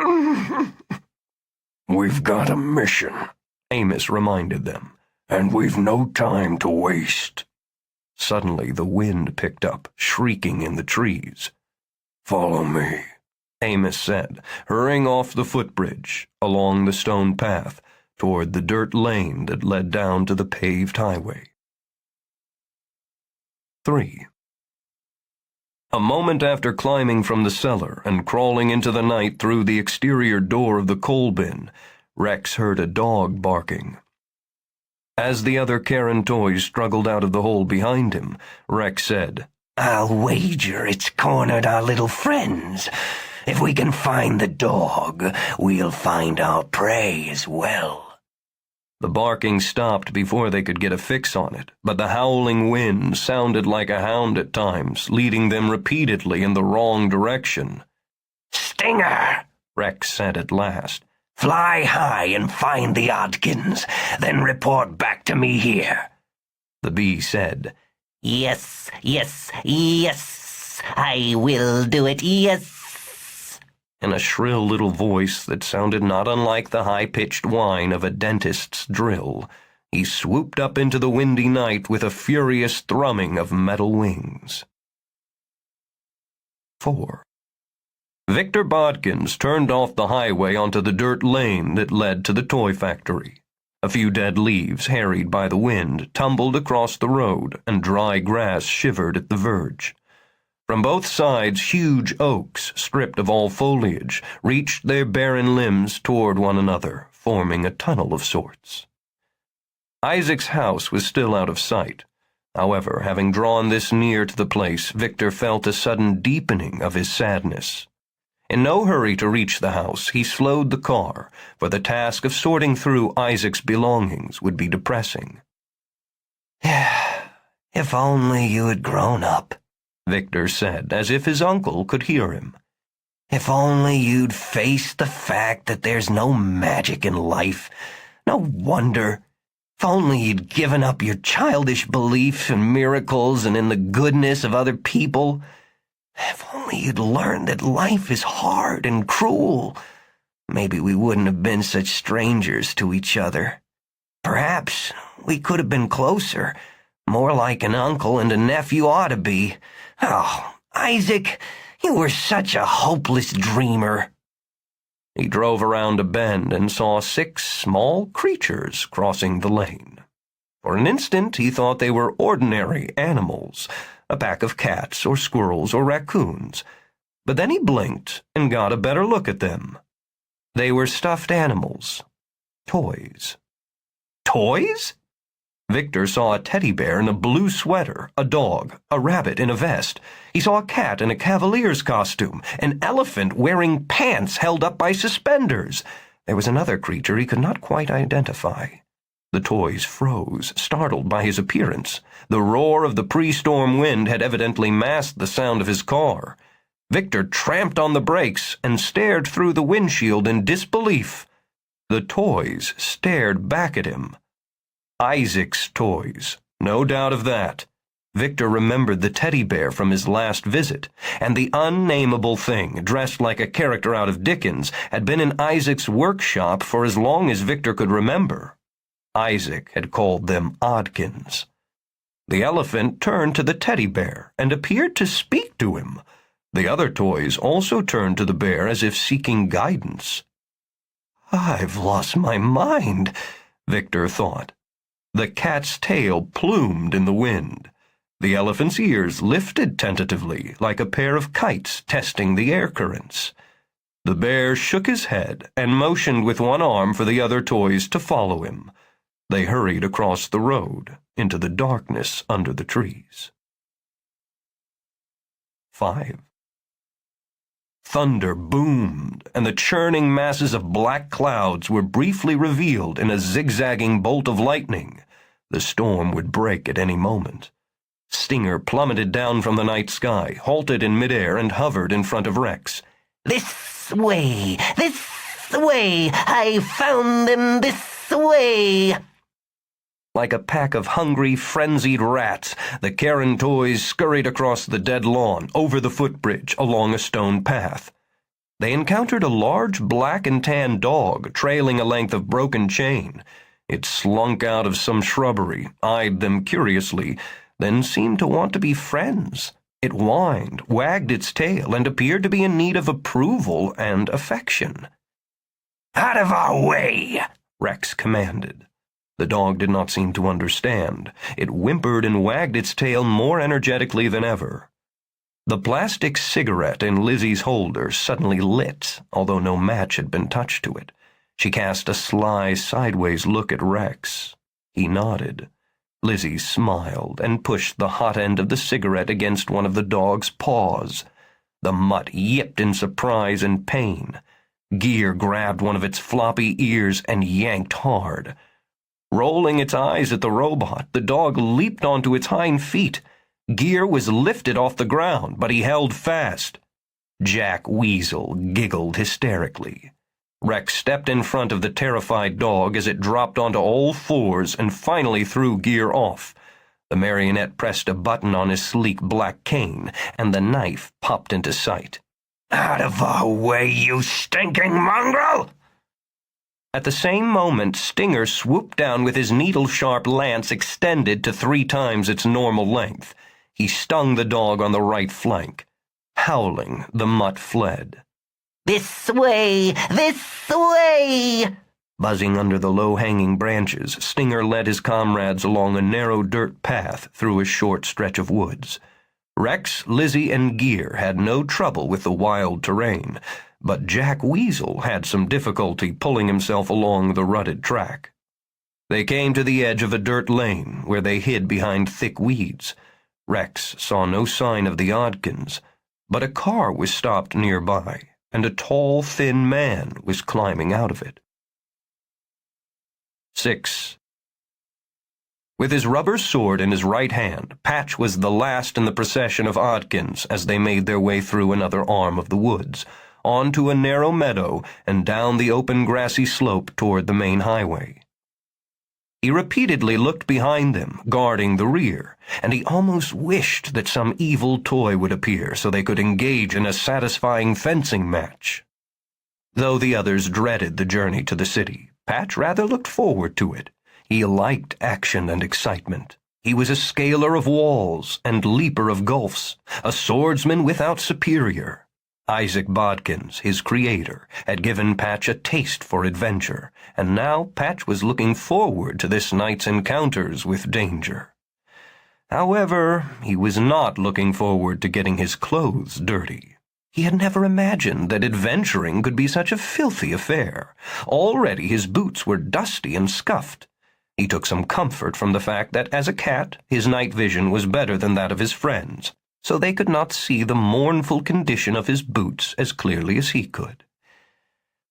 "We've got a mission," Amos reminded them, "and we've no time to waste." Suddenly the wind picked up, shrieking in the trees. "Follow me," Amos said, hurrying off the footbridge, along the stone path, toward the dirt lane that led down to the paved highway. 3. A moment after climbing from the cellar and crawling into the night through the exterior door of the coal bin, Rex heard a dog barking. As the other Karen toys struggled out of the hole behind him, Rex said, "I'll wager it's cornered our little friends. If we can find the dog, we'll find our prey as well." The barking stopped before they could get a fix on it, but the howling wind sounded like a hound at times, leading them repeatedly in the wrong direction. "Stinger," Rex said at last. "Fly high and find the Oddkins, then report back to me here." The bee said, Yes, yes, yes. I will do it, yes." in a shrill little voice that sounded not unlike the high-pitched whine of a dentist's drill, he swooped up into the windy night with a furious thrumming of metal wings. 4. Victor Oddkins turned off the highway onto the dirt lane that led to the toy factory. A few dead leaves, harried by the wind, tumbled across the road, and dry grass shivered at the verge. From both sides, huge oaks, stripped of all foliage, reached their barren limbs toward one another, forming a tunnel of sorts. Isaac's house was still out of sight. However, having drawn this near to the place, Victor felt a sudden deepening of his sadness. In no hurry to reach the house, he slowed the car, for the task of sorting through Isaac's belongings would be depressing. If only you had grown up, Victor said, as if his uncle could hear him. If only you'd faced the fact that there's no magic in life, no wonder. If only you'd given up your childish belief in miracles and in the goodness of other people. If only you'd learned that life is hard and cruel, maybe we wouldn't have been such strangers to each other. Perhaps we could have been closer, more like an uncle and a nephew ought to be. Oh, Isaac, you were such a hopeless dreamer. He drove around a bend and saw 6 small creatures crossing the lane. For an instant he thought they were ordinary animals, a pack of cats or squirrels or raccoons, but then he blinked and got a better look at them. They were stuffed animals. Toys. Toys? Victor saw a teddy bear in a blue sweater, a dog, a rabbit in a vest. He saw a cat in a cavalier's costume, an elephant wearing pants held up by suspenders. There was another creature he could not quite identify. The toys froze, startled by his appearance. The roar of the pre-storm wind had evidently masked the sound of his car. Victor tramped on the brakes and stared through the windshield in disbelief. The toys stared back at him. Isaac's toys, no doubt of that. Victor remembered the teddy bear from his last visit, and the unnameable thing, dressed like a character out of Dickens, had been in Isaac's workshop for as long as Victor could remember. Isaac had called them Oddkins. The elephant turned to the teddy bear and appeared to speak to him. The other toys also turned to the bear as if seeking guidance. "I've lost my mind," Victor thought. The cat's tail plumed in the wind. The elephant's ears lifted tentatively, like a pair of kites testing the air currents. The bear shook his head and motioned with one arm for the other toys to follow him. They hurried across the road, into the darkness under the trees. 5. Thunder boomed, and the churning masses of black clouds were briefly revealed in a zigzagging bolt of lightning. The storm would break at any moment. Stinger plummeted down from the night sky, halted in midair, and hovered in front of Rex. This way, I found them this way. Like a pack of hungry, frenzied rats, the Karen toys scurried across the dead lawn, over the footbridge, along a stone path. They encountered a large black and tan dog trailing a length of broken chain. It slunk out of some shrubbery, eyed them curiously, then seemed to want to be friends. It whined, wagged its tail, and appeared to be in need of approval and affection. "Out of our way!" Rex commanded. The dog did not seem to understand. It whimpered and wagged its tail more energetically than ever. The plastic cigarette in Lizzie's holder suddenly lit, although no match had been touched to it. She cast a sly, sideways look at Rex. He nodded. Lizzie smiled and pushed the hot end of the cigarette against one of the dog's paws. The mutt yipped in surprise and pain. Gear grabbed one of its floppy ears and yanked hard. Rolling its eyes at the robot, the dog leaped onto its hind feet. Gear was lifted off the ground, but he held fast. Jack Weasel giggled hysterically. Rex stepped in front of the terrified dog as it dropped onto all fours and finally threw Gear off. The marionette pressed a button on his sleek black cane, and the knife popped into sight. Out of our way, you stinking mongrel! At the same moment, Stinger swooped down with his needle-sharp lance extended to 3 times its normal length. He stung the dog on the right flank. Howling, the mutt fled. This way! This way! Buzzing under the low-hanging branches, Stinger led his comrades along a narrow dirt path through a short stretch of woods. Rex, Lizzie, and Gear had no trouble with the wild terrain, but Jack Weasel had some difficulty pulling himself along the rutted track. They came to the edge of a dirt lane, where they hid behind thick weeds. Rex saw no sign of the Oddkins, but a car was stopped nearby, and a tall, thin man was climbing out of it. 6. With his rubber sword in his right hand, Patch was the last in the procession of Oddkins as they made their way through another arm of the woods, onto a narrow meadow and down the open grassy slope toward the main highway. He repeatedly looked behind them, guarding the rear, and he almost wished that some evil toy would appear so they could engage in a satisfying fencing match. Though the others dreaded the journey to the city, Patch rather looked forward to it. He liked action and excitement. He was a scaler of walls and leaper of gulfs, a swordsman without superior. Isaac Bodkins, his creator, had given Patch a taste for adventure, and now Patch was looking forward to this night's encounters with danger. However, he was not looking forward to getting his clothes dirty. He had never imagined that adventuring could be such a filthy affair. Already his boots were dusty and scuffed. He took some comfort from the fact that, as a cat, his night vision was better than that of his friends, so they could not see the mournful condition of his boots as clearly as he could.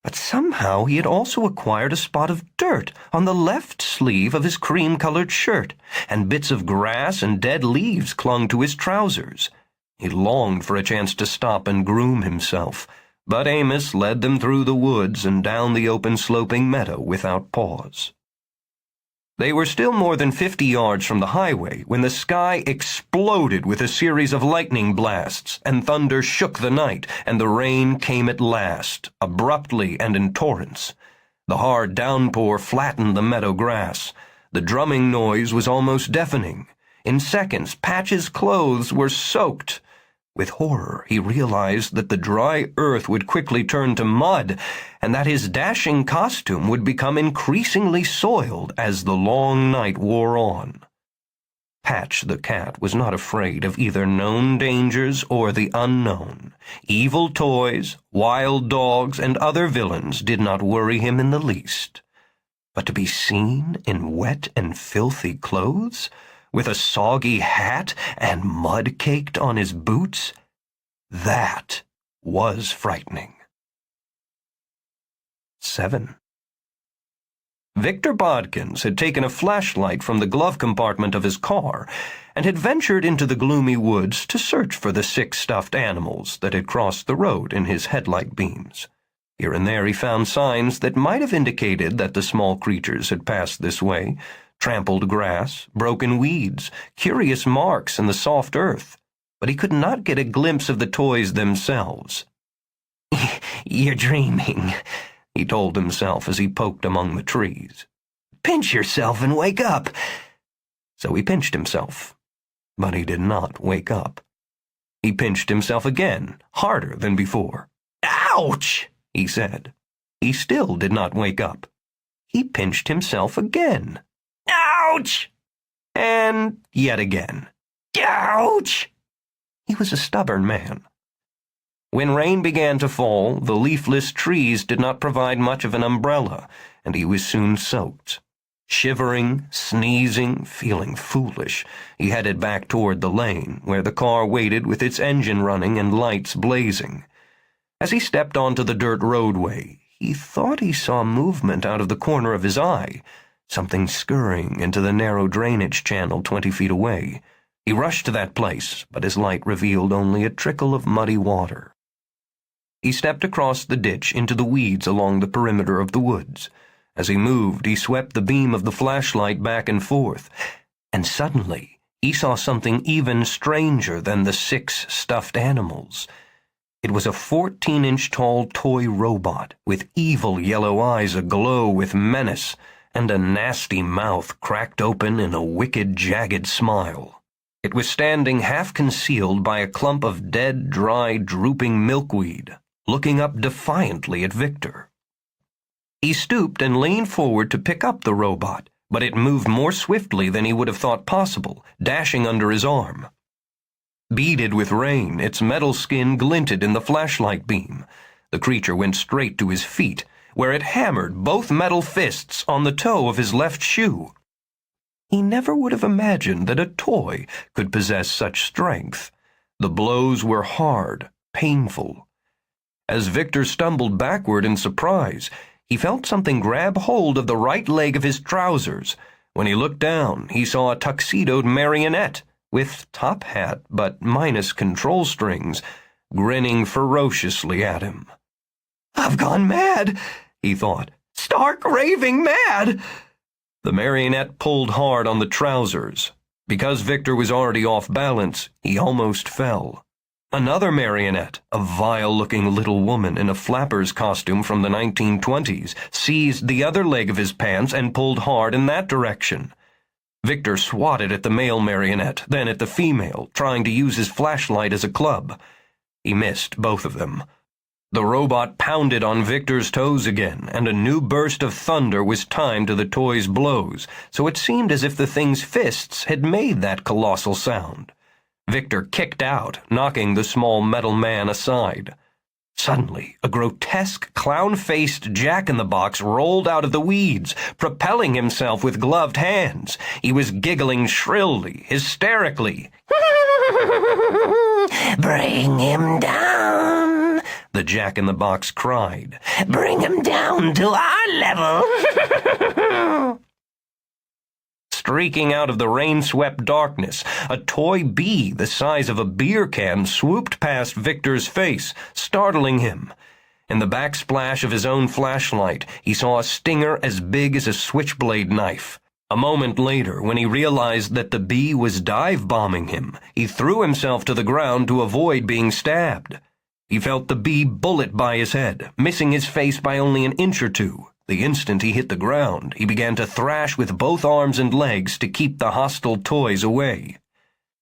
But somehow he had also acquired a spot of dirt on the left sleeve of his cream-colored shirt, and bits of grass and dead leaves clung to his trousers. He longed for a chance to stop and groom himself, but Amos led them through the woods and down the open sloping meadow without pause. They were still more than 50 yards from the highway when the sky exploded with a series of lightning blasts, and thunder shook the night, and the rain came at last, abruptly and in torrents. The hard downpour flattened the meadow grass. The drumming noise was almost deafening. In seconds, Patch's clothes were soaked. With horror, he realized that the dry earth would quickly turn to mud, and that his dashing costume would become increasingly soiled as the long night wore on. Patch the cat was not afraid of either known dangers or the unknown. Evil toys, wild dogs, and other villains did not worry him in the least. But to be seen in wet and filthy clothes, with a soggy hat and mud caked on his boots, that was frightening. 7. Victor Bodkins had taken a flashlight from the glove compartment of his car and had ventured into the gloomy woods to search for the 6 stuffed animals that had crossed the road in his headlight beams. Here and there he found signs that might have indicated that the small creatures had passed this way: trampled grass, broken weeds, curious marks in the soft earth, but he could not get a glimpse of the toys themselves. "You're dreaming," he told himself as he poked among the trees. "Pinch yourself and wake up." So he pinched himself, but he did not wake up. He pinched himself again, harder than before. "Ouch!" he said. He still did not wake up. He pinched himself again. "Ouch!" And yet again. "Ouch!" He was a stubborn man. When rain began to fall, the leafless trees did not provide much of an umbrella, and he was soon soaked. Shivering, sneezing, feeling foolish, he headed back toward the lane, where the car waited with its engine running and lights blazing. As he stepped onto the dirt roadway, he thought he saw movement out of the corner of his eye, something scurrying into the narrow drainage channel 20 feet away. He rushed to that place, but his light revealed only a trickle of muddy water. He stepped across the ditch into the weeds along the perimeter of the woods. As he moved, he swept the beam of the flashlight back and forth, and suddenly he saw something even stranger than the 6 stuffed animals. It was a 14-inch tall toy robot with evil yellow eyes aglow with menace and a nasty mouth cracked open in a wicked, jagged smile. It was standing half concealed by a clump of dead, dry, drooping milkweed, looking up defiantly at Victor. He stooped and leaned forward to pick up the robot, but it moved more swiftly than he would have thought possible, dashing under his arm. Beaded with rain, its metal skin glinted in the flashlight beam. The creature went straight to his feet, where it hammered both metal fists on the toe of his left shoe. He never would have imagined that a toy could possess such strength. The blows were hard, painful. As Victor stumbled backward in surprise, he felt something grab hold of the right leg of his trousers. When he looked down, he saw a tuxedoed marionette, with top hat but minus control strings, grinning ferociously at him. "I've gone mad," he thought. "Stark raving mad!" The marionette pulled hard on the trousers. Because Victor was already off balance, he almost fell. Another marionette, a vile-looking little woman in a flapper's costume from the 1920s, seized the other leg of his pants and pulled hard in that direction. Victor swatted at the male marionette, then at the female, trying to use his flashlight as a club. He missed both of them. The robot pounded on Victor's toes again, and a new burst of thunder was timed to the toy's blows, so it seemed as if the thing's fists had made that colossal sound. Victor kicked out, knocking the small metal man aside. Suddenly, a grotesque, clown-faced jack-in-the-box rolled out of the weeds, propelling himself with gloved hands. He was giggling shrilly, hysterically. Bring him down, the jack-in-the-box cried. Bring him down to our level. Streaking out of the rain-swept darkness, a toy bee the size of a beer can swooped past Victor's face, startling him. In the backsplash of his own flashlight, he saw a stinger as big as a switchblade knife. A moment later, when he realized that the bee was dive-bombing him, he threw himself to the ground to avoid being stabbed. He felt the bee bullet by his head, missing his face by only an inch or two. The instant he hit the ground, he began to thrash with both arms and legs to keep the hostile toys away.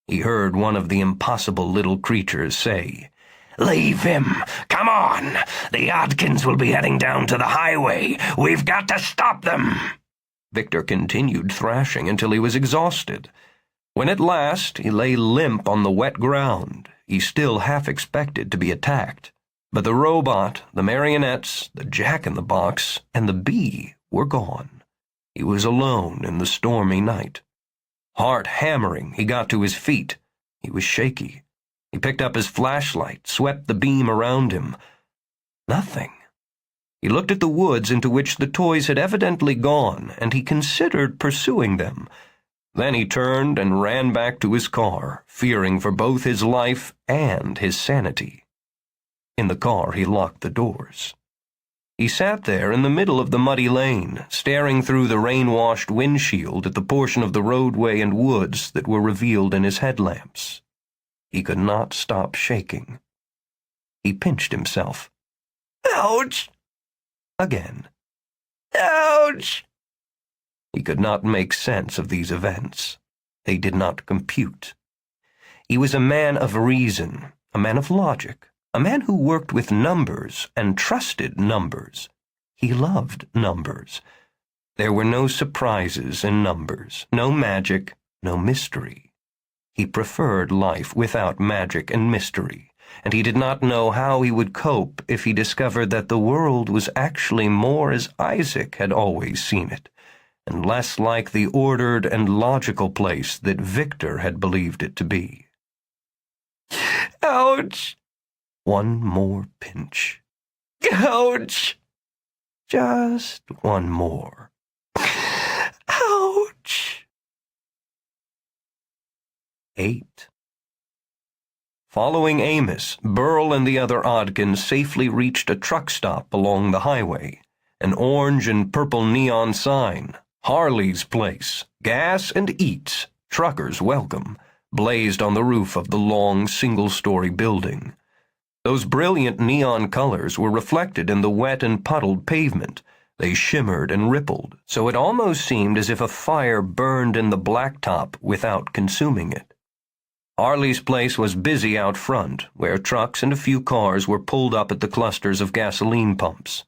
He heard one of the impossible little creatures say, "Leave him! Come on! The Oddkins will be heading down to the highway. We've got to stop them!" Victor continued thrashing until he was exhausted. When at last he lay limp on the wet ground, he still half expected to be attacked. But the robot, the marionettes, the jack-in-the-box, and the bee were gone. He was alone in the stormy night. Heart hammering, he got to his feet. He was shaky. He picked up his flashlight, swept the beam around him. Nothing. He looked at the woods into which the toys had evidently gone, and he considered pursuing them. Then he turned and ran back to his car, fearing for both his life and his sanity. In the car, he locked the doors. He sat there in the middle of the muddy lane, staring through the rain-washed windshield at the portion of the roadway and woods that were revealed in his headlamps. He could not stop shaking. He pinched himself. "Ouch!" Again. "Ouch!" He could not make sense of these events. They did not compute. He was a man of reason, a man of logic. A man who worked with numbers and trusted numbers. He loved numbers. There were no surprises in numbers, no magic, no mystery. He preferred life without magic and mystery, and he did not know how he would cope if he discovered that the world was actually more as Isaac had always seen it, and less like the ordered and logical place that Victor had believed it to be. "Ouch!" One more pinch. "Ouch!" Just one more. "Ouch!" 8. Following Amos, Burl and the other Oddkins safely reached a truck stop along the highway. An orange and purple neon sign, Harley's Place, Gas and Eats, Truckers Welcome, blazed on the roof of the long single-story building. Those brilliant neon colors were reflected in the wet and puddled pavement. They shimmered and rippled, so it almost seemed as if a fire burned in the blacktop without consuming it. Harley's place was busy out front, where trucks and a few cars were pulled up at the clusters of gasoline pumps.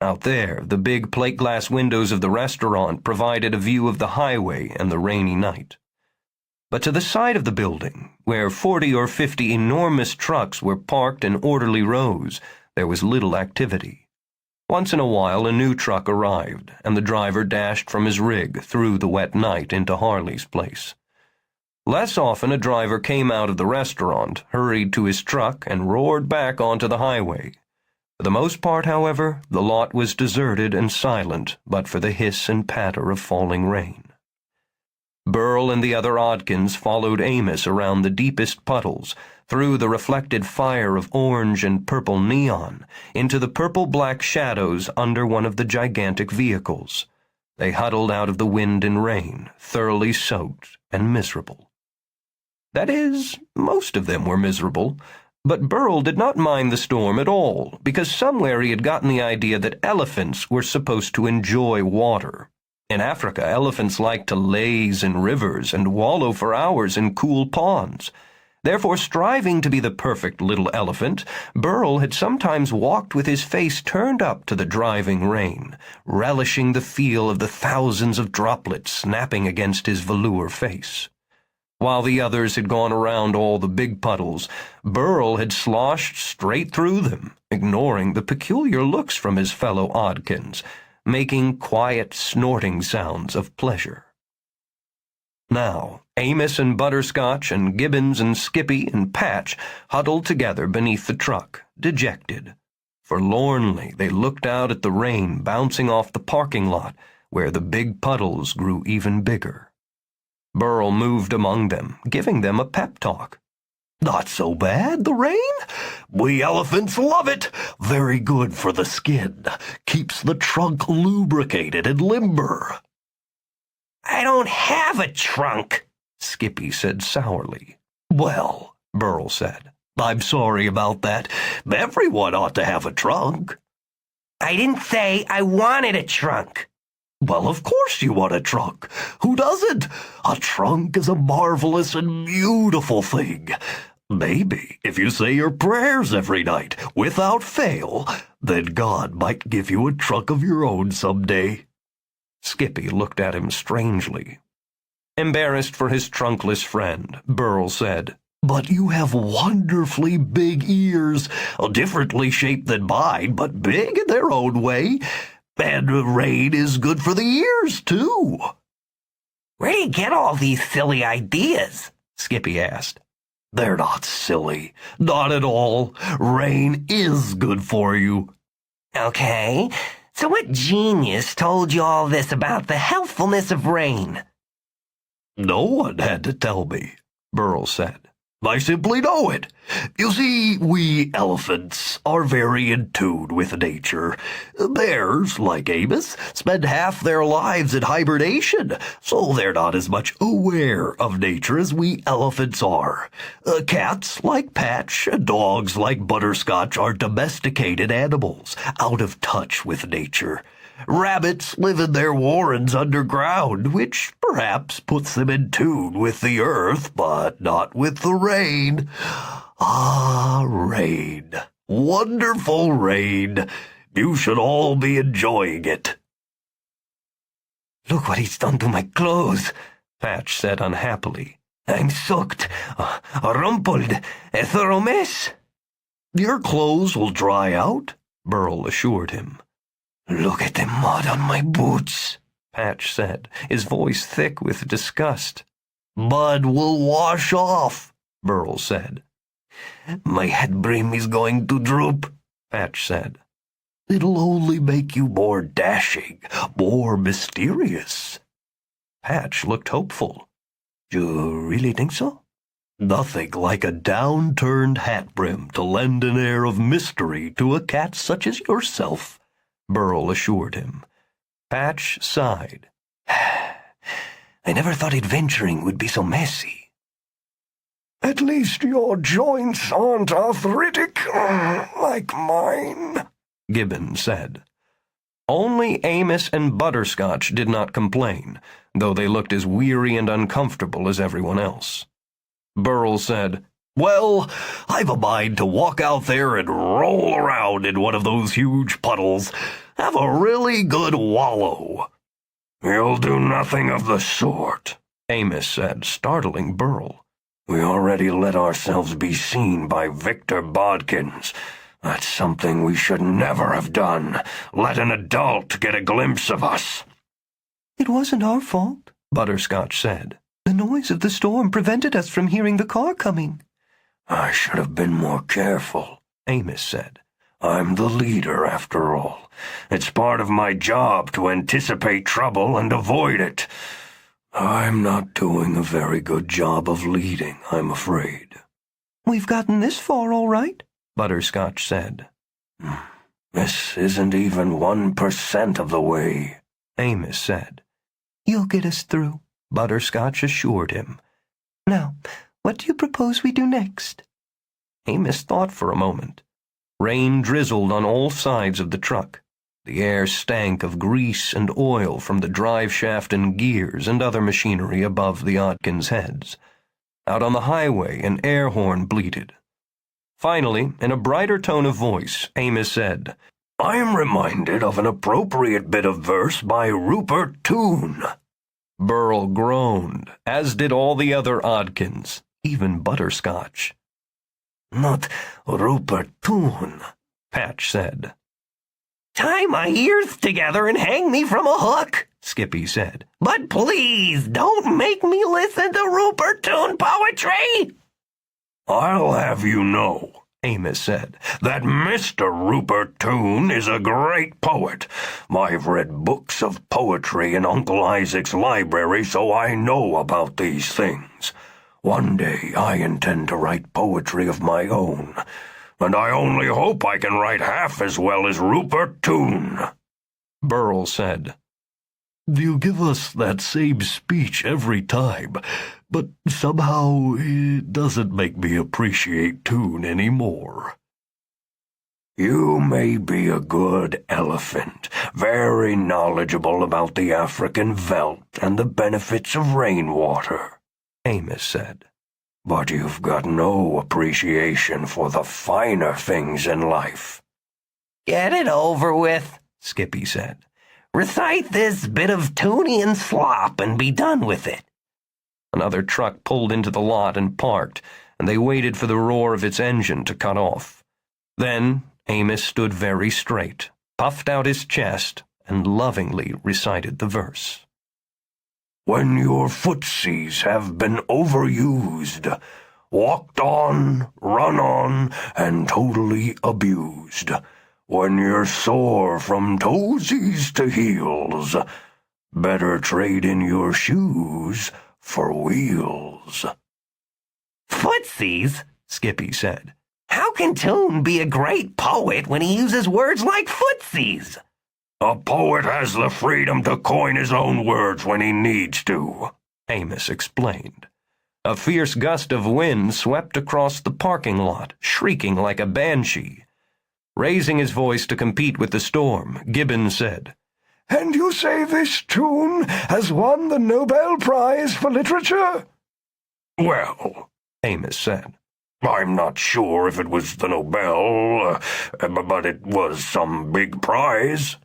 Out there, the big plate glass windows of the restaurant provided a view of the highway and the rainy night. But to the side of the building, where 40 or 50 enormous trucks were parked in orderly rows, there was little activity. Once in a while, a new truck arrived, and the driver dashed from his rig through the wet night into Harley's place. Less often, a driver came out of the restaurant, hurried to his truck, and roared back onto the highway. For the most part, however, the lot was deserted and silent, but for the hiss and patter of falling rain. Burl and the other Oddkins followed Amos around the deepest puddles, through the reflected fire of orange and purple neon, into the purple-black shadows under one of the gigantic vehicles. They huddled out of the wind and rain, thoroughly soaked and miserable. That is, most of them were miserable, but Burl did not mind the storm at all, because somewhere he had gotten the idea that elephants were supposed to enjoy water. In Africa, elephants like to laze in rivers and wallow for hours in cool ponds. Therefore, striving to be the perfect little elephant, Burl had sometimes walked with his face turned up to the driving rain, relishing the feel of the thousands of droplets snapping against his velour face. While the others had gone around all the big puddles, Burl had sloshed straight through them, ignoring the peculiar looks from his fellow Oddkins, making quiet, snorting sounds of pleasure. Now, Amos and Butterscotch and Gibbons and Skippy and Patch huddled together beneath the truck, dejected. Forlornly, they looked out at the rain bouncing off the parking lot, where the big puddles grew even bigger. Burl moved among them, giving them a pep talk. Not so bad, the rain? We elephants love it. Very good for the skin. Keeps the trunk lubricated and limber. I don't have a trunk, Skippy said sourly. Well, Burl said, I'm sorry about that. Everyone ought to have a trunk. I didn't say I wanted a trunk. Well, of course you want a trunk. Who doesn't? A trunk is a marvelous and beautiful thing. Maybe if you say your prayers every night, without fail, then God might give you a trunk of your own someday. Skippy looked at him strangely. Embarrassed for his trunkless friend, Burl said, But you have wonderfully big ears, differently shaped than mine, but big in their own way. And rain is good for the ears, too. Where do you get all these silly ideas? Skippy asked. They're not silly. Not at all. Rain is good for you. Okay, so what genius told you all this about the healthfulness of rain? No one had to tell me, Burl said. I simply know it. You see, we elephants are very in tune with nature. Bears, like Amos, spend half their lives in hibernation, so they're not as much aware of nature as we elephants are. Cats, like Patch, and dogs, like Butterscotch, are domesticated animals, out of touch with nature. Rabbits live in their warrens underground, which perhaps puts them in tune with the earth, but not with the rain. Ah, rain. Wonderful rain. You should all be enjoying it. Look what he's done to my clothes, Patch said unhappily. I'm soaked, rumpled, a thorough mess. Your clothes will dry out, Burl assured him. Look at the mud on my boots, Patch said, his voice thick with disgust. Mud will wash off, Burl said. My head brim is going to droop, Patch said. It'll only make you more dashing, more mysterious. Patch looked hopeful. You really think so? Nothing like a down-turned hat brim to lend an air of mystery to a cat such as yourself, Burl assured him. Patch sighed. I never thought adventuring would be so messy. At least your joints aren't arthritic, like mine, Gibbons said. Only Amos and Butterscotch did not complain, though they looked as weary and uncomfortable as everyone else. Burl said, "Well, I've a mind to walk out there and roll around in one of those huge puddles. Have a really good wallow." "You'll do nothing of the sort," Amos said, startling Burl. "We already let ourselves be seen by Victor Bodkins. That's something we should never have done. Let an adult get a glimpse of us." It wasn't our fault, Butterscotch said. The noise of the storm prevented us from hearing the car coming. "I should have been more careful," Amos said. "I'm the leader, after all. It's part of my job to anticipate trouble and avoid it. I'm not doing a very good job of leading, I'm afraid." We've gotten this far all right, Butterscotch said. "This isn't even 1% of the way," Amos said. You'll get us through, Butterscotch assured him. Now, what do you propose we do next? Amos thought for a moment. Rain drizzled on all sides of the truck. The air stank of grease and oil from the drive shaft and gears and other machinery above the Oddkins heads. Out on the highway, an air horn bleated. Finally, in a brighter tone of voice, Amos said, "I'm reminded of an appropriate bit of verse by Rupert Toon." Burl groaned, as did all the other Oddkins, even Butterscotch. "Not Rupert Toon," Patch said. "Tie my ears together and hang me from a hook," Skippy said. "But please don't make me listen to Rupert Toon poetry." "I'll have you know," Amos said, "that Mr. Rupert Toon is a great poet. I've read books of poetry in Uncle Isaac's library, so I know about these things. One day I intend to write poetry of my own, and I only hope I can write half as well as Rupert Toon." Burl said. "You give us that same speech every time, but somehow it doesn't make me appreciate Toon anymore." "You may be a good elephant, very knowledgeable about the African veldt and the benefits of rainwater," Amos said. "but you've got no appreciation for the finer things in life." "Get it over with," Skippy said. "Recite this bit of Toonian slop and be done with it." Another truck pulled into the lot and parked, and they waited for the roar of its engine to cut off. Then Amos stood very straight, puffed out his chest, and lovingly recited the verse. "When your footsies have been overused, walked on, run on, and totally abused, when you're sore from toesies to heels, better trade in your shoes for wheels." "Footsies?" Skippy said. "How can Toon be a great poet when he uses words like footsies?" "A poet has the freedom to coin his own words when he needs to," Amos explained. A fierce gust of wind swept across the parking lot, shrieking like a banshee. Raising his voice to compete with the storm, Gibbons said, "And you say this Toon has won the Nobel Prize for Literature?" "Well," Amos said. "I'm not sure if it was the Nobel, but it was some big prize."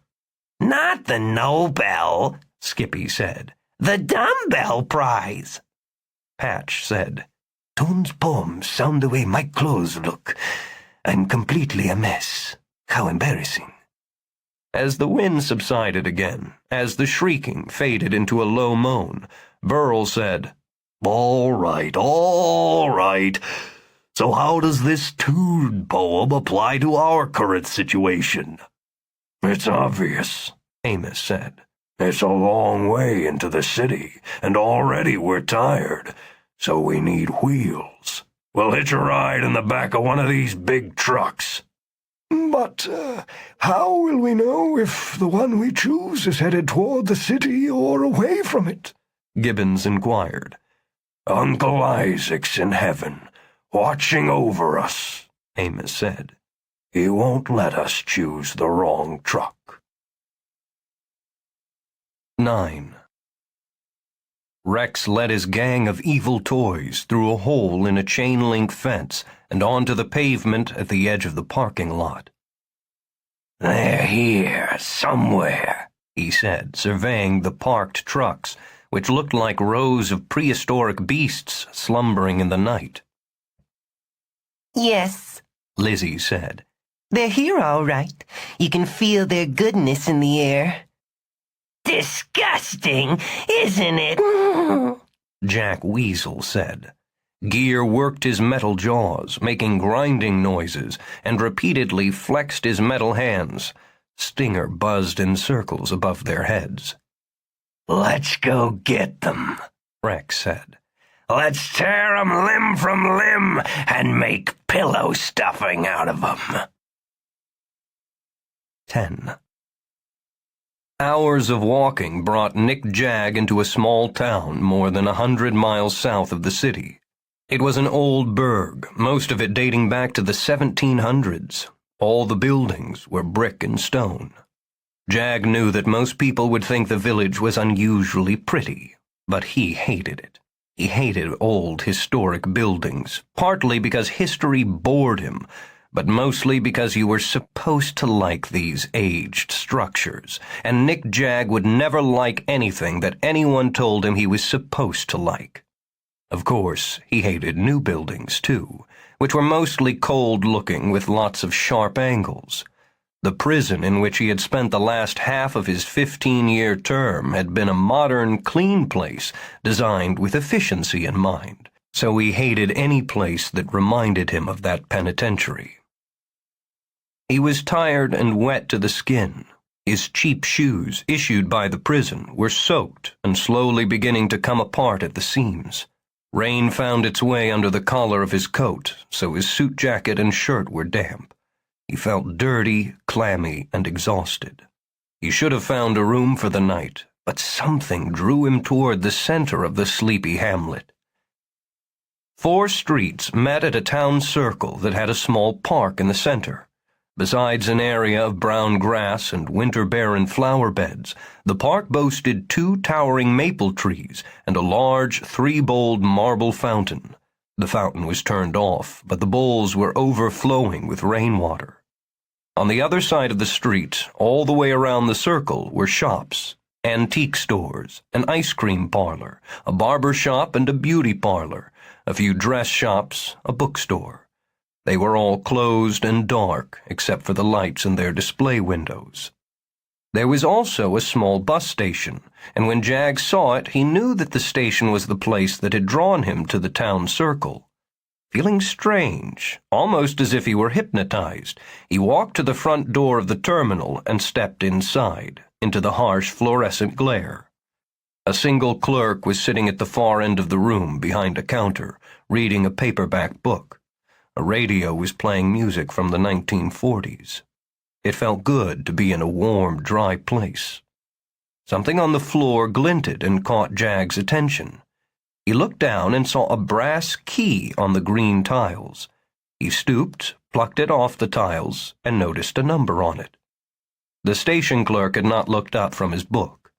"Not the Nobel," Skippy said. "The Dumbbell Prize." Patch said, Toon's poems sound the way my clothes look. I'm completely a mess. How embarrassing. As the wind subsided again, as the shrieking faded into a low moan, Burl said, All right. So how does this Toon poem apply to our current situation?" "It's obvious," Amos said. "It's a long way into the city, and already we're tired, so we need wheels. We'll hitch a ride in the back of one of these big trucks." "But how will we know if the one we choose is headed toward the city or away from it?" Gibbons inquired. "Uncle Isaac's in heaven. watching over us," Amos said. "He won't let us choose the wrong truck." 9. Rex led his gang of evil toys through a hole in a chain-link fence and onto the pavement at the edge of the parking lot. "They're here, somewhere," he said, surveying the parked trucks, which looked like rows of prehistoric beasts slumbering in the night. Yes, Lizzie said. they're here all right. You can feel their goodness in the air. Disgusting, isn't it? Jack Weasel said. Gear worked his metal jaws, making grinding noises, and repeatedly flexed his metal hands. Stinger buzzed in circles above their heads. "Let's go get them," Rex said. "Let's tear 'em limb from limb and make pillow stuffing out of 'em." 10. Hours of walking brought Nick Jag into a small town more than 100 miles south of the city. It was an old burg, most of it dating back to the 1700s. All the buildings were brick and stone. Jag knew that most people would think the village was unusually pretty, but he hated it. He hated old historic buildings, partly because history bored him, but mostly because you were supposed to like these aged structures, and Nick Jag would never like anything that anyone told him he was supposed to like. Of course, he hated new buildings, too, which were mostly cold-looking with lots of sharp angles. The prison in which he had spent the last half of his 15-year term had been a modern, clean place designed with efficiency in mind, so he hated any place that reminded him of that penitentiary. He was tired and wet to the skin. His cheap shoes, issued by the prison, were soaked and slowly beginning to come apart at the seams. Rain found its way under the collar of his coat, so his suit jacket and shirt were damp. He felt dirty, clammy, and exhausted. He should have found a room for the night, but something drew him toward the center of the sleepy hamlet. 4 streets met at a town circle that had a small park in the center. Besides an area of brown grass and winter-barren flower beds, the park boasted 2 towering maple trees and a large 3-bowled marble fountain. The fountain was turned off, but the bowls were overflowing with rainwater. On the other side of the street, all the way around the circle, were shops, antique stores, an ice cream parlor, a barber shop and a beauty parlor, a few dress shops, a bookstore. They were all closed and dark, except for the lights in their display windows. There was also a small bus station, and when Jag saw it, he knew that the station was the place that had drawn him to the town circle. Feeling strange, almost as if he were hypnotized, he walked to the front door of the terminal and stepped inside, into the harsh fluorescent glare. A single clerk was sitting at the far end of the room behind a counter, reading a paperback book. A radio was playing music from the 1940s. It felt good to be in a warm, dry place. Something on the floor glinted and caught Jag's attention. He looked down and saw a brass key on the green tiles. He stooped, plucked it off the tiles, and noticed a number on it. The station clerk had not looked up from his book.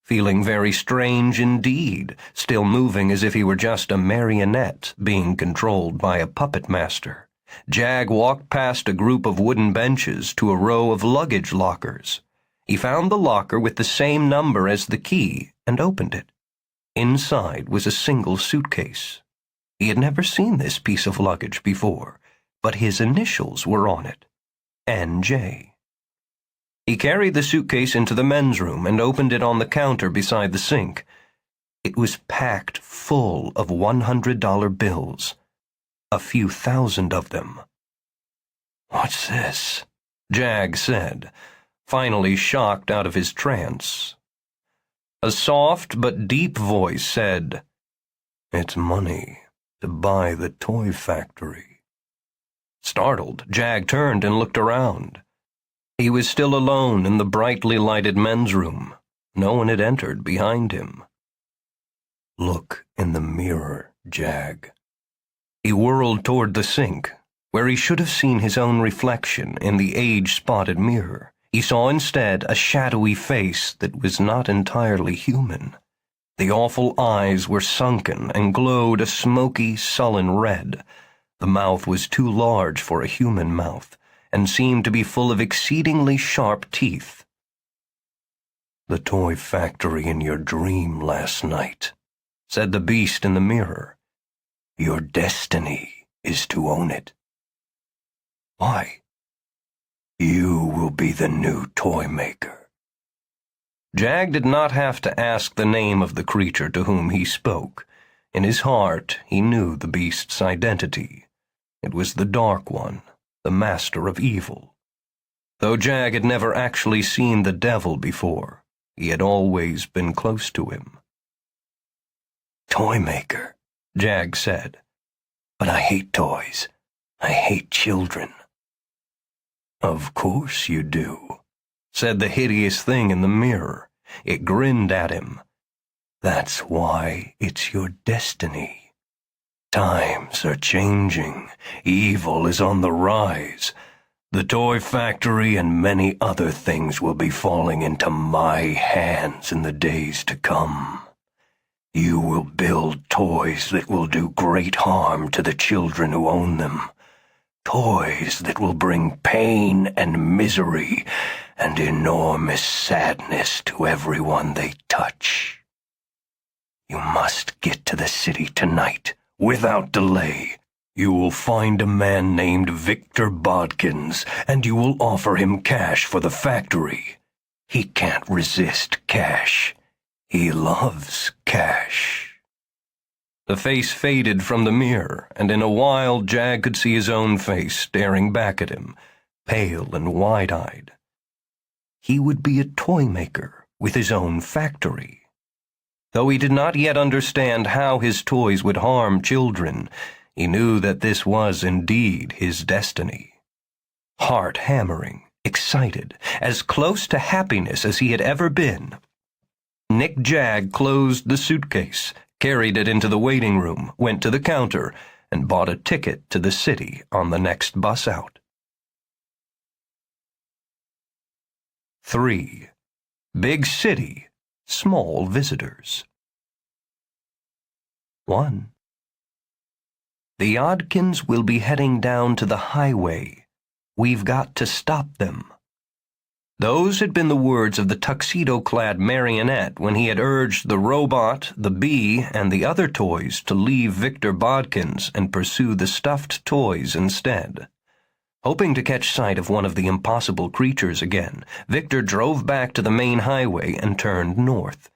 Feeling very strange indeed, still moving as if he were just a marionette being controlled by a puppet master, Jag walked past a group of wooden benches to a row of luggage lockers. He found the locker with the same number as the key and opened it. Inside was a single suitcase. He had never seen this piece of luggage before, but his initials were on it, N.J. He carried the suitcase into the men's room and opened it on the counter beside the sink. It was packed full of $100 bills, a few thousand of them. "What's this?" Jag said, finally shocked out of his trance. A soft but deep voice said, "It's money to buy the toy factory." Startled, Jag turned and looked around. He was still alone in the brightly lighted men's room. No one had entered behind him. "Look in the mirror, Jag." He whirled toward the sink, where he should have seen his own reflection in the age-spotted mirror. He saw instead a shadowy face that was not entirely human. The awful eyes were sunken and glowed a smoky, sullen red. The mouth was too large for a human mouth, and seemed to be full of exceedingly sharp teeth. "The toy factory in your dream last night," said the beast in the mirror. "Your destiny is to own it." "Why?" "You will be the new toy maker." Jag did not have to ask the name of the creature to whom he spoke. In his heart, he knew the beast's identity. It was the Dark One, the master of evil. Though Jag had never actually seen the devil before, he had always been close to him. "Toy maker," Jag said. "But I hate toys. I hate children." "Of course you do," said the hideous thing in the mirror. It grinned at him. "That's why it's your destiny. Times are changing. Evil is on the rise. The toy factory and many other things will be falling into my hands in the days to come. You will build toys that will do great harm to the children who own them. Toys that will bring pain and misery and enormous sadness to everyone they touch. You must get to the city tonight, without delay. You will find a man named Victor Oddkins, and you will offer him cash for the factory. He can't resist cash. He loves cash." The face faded from the mirror, and in a while Jag could see his own face staring back at him, pale and wide-eyed. He would be a toy maker with his own factory. Though he did not yet understand how his toys would harm children, he knew that this was indeed his destiny. Heart-hammering, excited, as close to happiness as he had ever been, Nick Jag closed the suitcase, carried it into the waiting room, went to the counter, and bought a ticket to the city on the next bus out. 3. Big city, small visitors. 1. The Oddkins will be heading down to the highway. We've got to stop them. Those had been the words of the tuxedo-clad marionette when he had urged the robot, the bee, and the other toys to leave Victor Oddkins and pursue the stuffed toys instead. Hoping to catch sight of one of the impossible creatures again, Victor drove back to the main highway and turned north.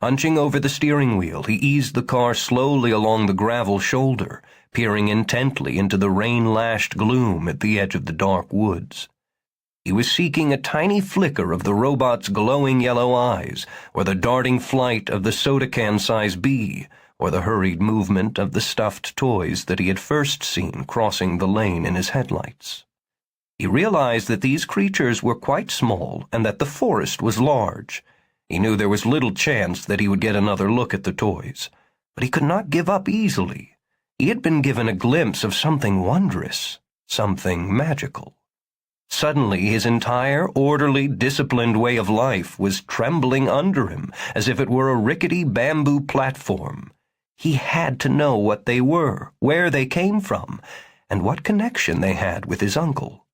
Hunching over the steering wheel, he eased the car slowly along the gravel shoulder, peering intently into the rain-lashed gloom at the edge of the dark woods. He was seeking a tiny flicker of the robot's glowing yellow eyes, or the darting flight of the soda-can-sized bee, or the hurried movement of the stuffed toys that he had first seen crossing the lane in his headlights. He realized that these creatures were quite small and that the forest was large. He knew there was little chance that he would get another look at the toys, but he could not give up easily. He had been given a glimpse of something wondrous, something magical. Suddenly, his entire, orderly, disciplined way of life was trembling under him, as if it were a rickety bamboo platform. He had to know what they were, where they came from, and what connection they had with his uncle.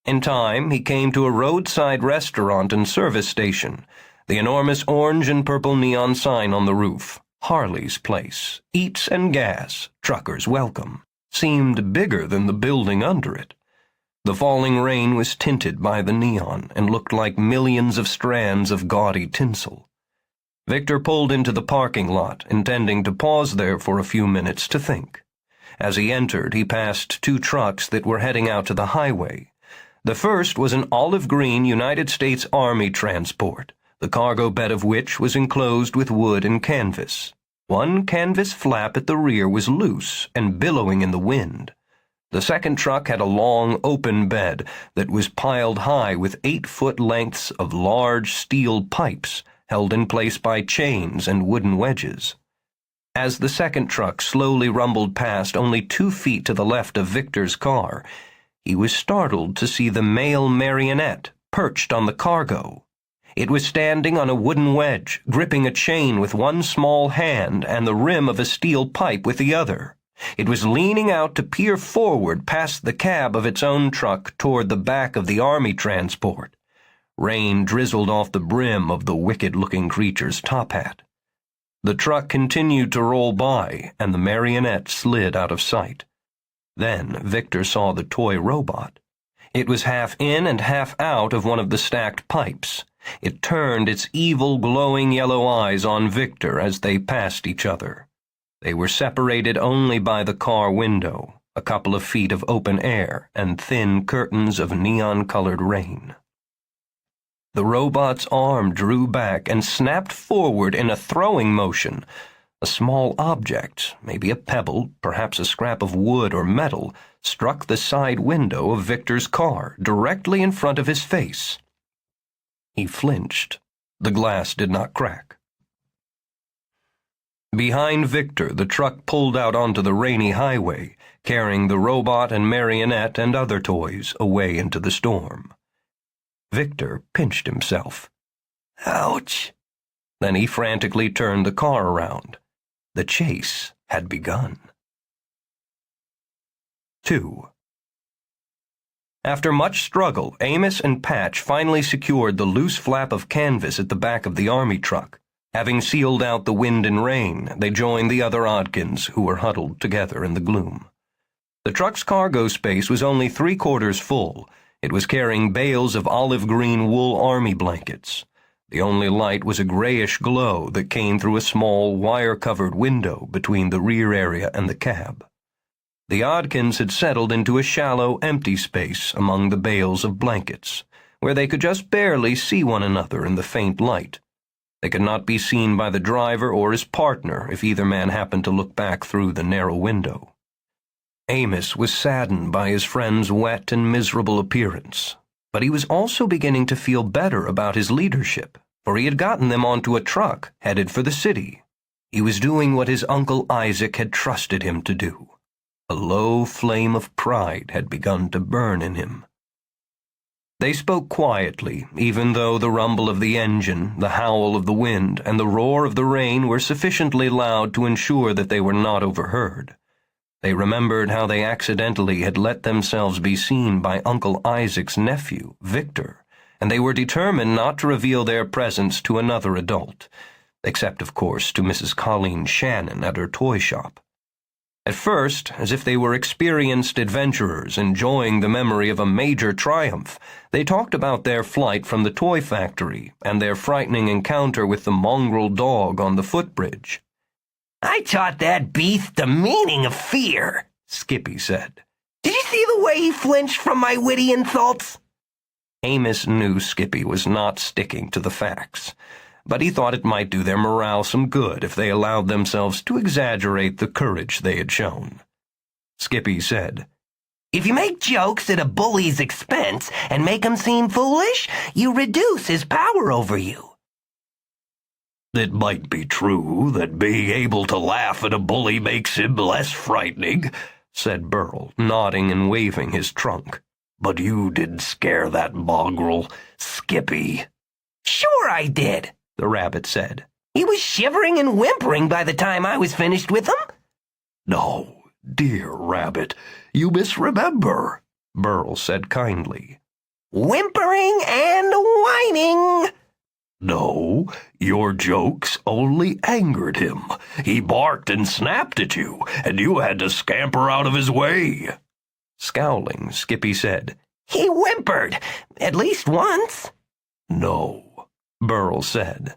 In time, he came to a roadside restaurant and service station, the enormous orange and purple neon sign on the roof, Harley's Place, Eats and Gas, Truckers Welcome, seemed bigger than the building under it. The falling rain was tinted by the neon and looked like millions of strands of gaudy tinsel. Victor pulled into the parking lot, intending to pause there for a few minutes to think. As he entered, he passed two trucks that were heading out to the highway. The first was an olive-green United States Army transport, the cargo bed of which was enclosed with wood and canvas. One canvas flap at the rear was loose and billowing in the wind. The second truck had a long, open bed that was piled high with 8-foot lengths of large steel pipes held in place by chains and wooden wedges. As the second truck slowly rumbled past only 2 feet to the left of Victor's car, he was startled to see the male marionette perched on the cargo. It was standing on a wooden wedge, gripping a chain with one small hand and the rim of a steel pipe with the other. It was leaning out to peer forward past the cab of its own truck toward the back of the army transport. Rain drizzled off the brim of the wicked-looking creature's top hat. The truck continued to roll by, and the marionette slid out of sight. Then Victor saw the toy robot. It was half in and half out of one of the stacked pipes. It turned its evil, glowing yellow eyes on Victor as they passed each other. They were separated only by the car window, a couple of feet of open air, and thin curtains of neon-colored rain. The robot's arm drew back and snapped forward in a throwing motion. A small object, maybe a pebble, perhaps a scrap of wood or metal, struck the side window of Victor's car, directly in front of his face. He flinched. The glass did not crack. Behind Victor, the truck pulled out onto the rainy highway, carrying the robot and marionette and other toys away into the storm. Victor pinched himself. Ouch! Then he frantically turned the car around. The chase had begun. 2. After much struggle, Amos and Patch finally secured the loose flap of canvas at the back of the army truck. Having sealed out the wind and rain, they joined the other Oddkins, who were huddled together in the gloom. The truck's cargo space was only 3/4 full. It was carrying bales of olive-green wool army blankets. The only light was a grayish glow that came through a small, wire-covered window between the rear area and the cab. The Oddkins had settled into a shallow, empty space among the bales of blankets, where they could just barely see one another in the faint light. They could not be seen by the driver or his partner if either man happened to look back through the narrow window. Amos was saddened by his friend's wet and miserable appearance, but he was also beginning to feel better about his leadership, for he had gotten them onto a truck headed for the city. He was doing what his Uncle Isaac had trusted him to do. A low flame of pride had begun to burn in him. They spoke quietly, even though the rumble of the engine, the howl of the wind, and the roar of the rain were sufficiently loud to ensure that they were not overheard. They remembered how they accidentally had let themselves be seen by Uncle Isaac's nephew, Victor, and they were determined not to reveal their presence to another adult, except, of course, to Mrs. Colleen Shannon at her toy shop. At first, as if they were experienced adventurers enjoying the memory of a major triumph, they talked about their flight from the toy factory and their frightening encounter with the mongrel dog on the footbridge. I taught that beast the meaning of fear, Skippy said. Did you see the way he flinched from my witty insults? Amos knew Skippy was not sticking to the facts, but he thought it might do their morale some good if they allowed themselves to exaggerate the courage they had shown. Skippy said, If you make jokes at a bully's expense and make him seem foolish, you reduce his power over you. It might be true that being able to laugh at a bully makes him less frightening, said Burl, nodding and waving his trunk. But you didn't scare that mongrel, Skippy. Sure I did, the rabbit said. He was shivering and whimpering by the time I was finished with him. No, dear rabbit, you misremember, Burl said kindly. Whimpering and whining. No, your jokes only angered him. He barked and snapped at you, and you had to scamper out of his way. Scowling, Skippy said, He whimpered, at least once. No, Burl said.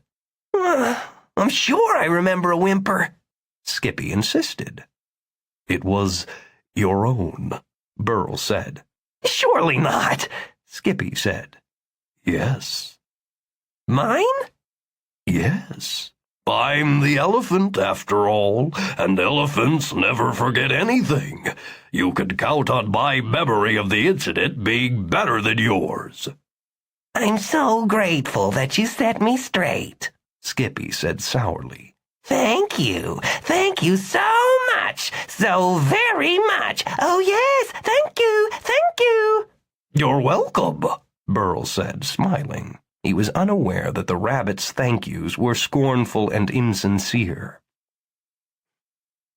I'm sure I remember a whimper, Skippy insisted. It was your own, Burl said. Surely not, Skippy said. Yes. Mine? Yes. I'm the elephant, after all, and elephants never forget anything. You can count on my memory of the incident being better than yours. I'm so grateful that you set me straight, Skippy said sourly. Thank you. Thank you so much. So very much. Oh, yes. Thank you. Thank you. You're welcome, Burl said, smiling. He was unaware that the rabbit's thank yous were scornful and insincere.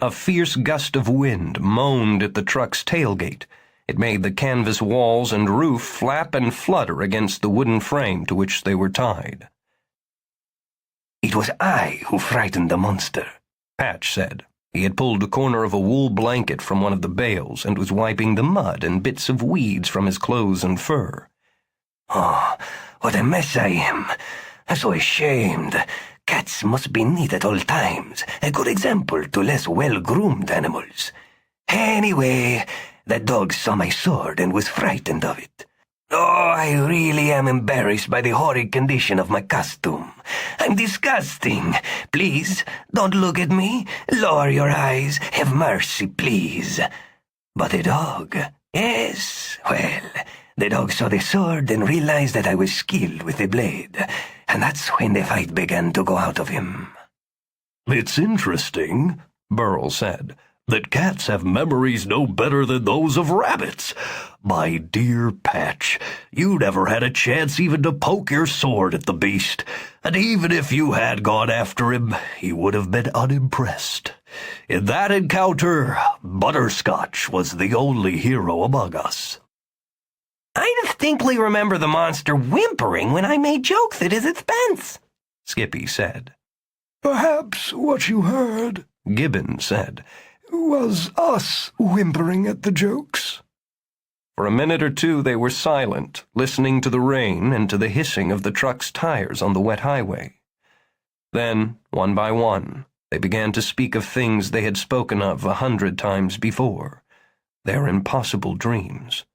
A fierce gust of wind moaned at the truck's tailgate. It made the canvas walls and roof flap and flutter against the wooden frame to which they were tied. "It was I who frightened the monster," Patch said. He had pulled a corner of a wool blanket from one of the bales and was wiping the mud and bits of weeds from his clothes and fur. "Oh, what a mess I am. I'm so ashamed. Cats must be neat at all times, a good example to less well-groomed animals. Anyway, that dog saw my sword and was frightened of it. Oh, I really am embarrassed by the horrid condition of my costume. I'm disgusting. Please, don't look at me. Lower your eyes. Have mercy, please." But the dog, yes, well, the dog saw the sword and realized that I was skilled with the blade, and that's when the fight began to go out of him. It's interesting, Burl said, that cats have memories no better than those of rabbits. My dear Patch, you never had a chance even to poke your sword at the beast, and even if you had gone after him, he would have been unimpressed. In that encounter, Butterscotch was the only hero among us. I distinctly remember the monster whimpering when I made jokes at his expense, Skippy said. "Perhaps what you heard," Gibbon said, "was us whimpering at the jokes." For a minute or two they were silent, listening to the rain and to the hissing of the truck's tires on the wet highway. Then, one by one, they began to speak of things they had spoken of 100 times before, their impossible dreams.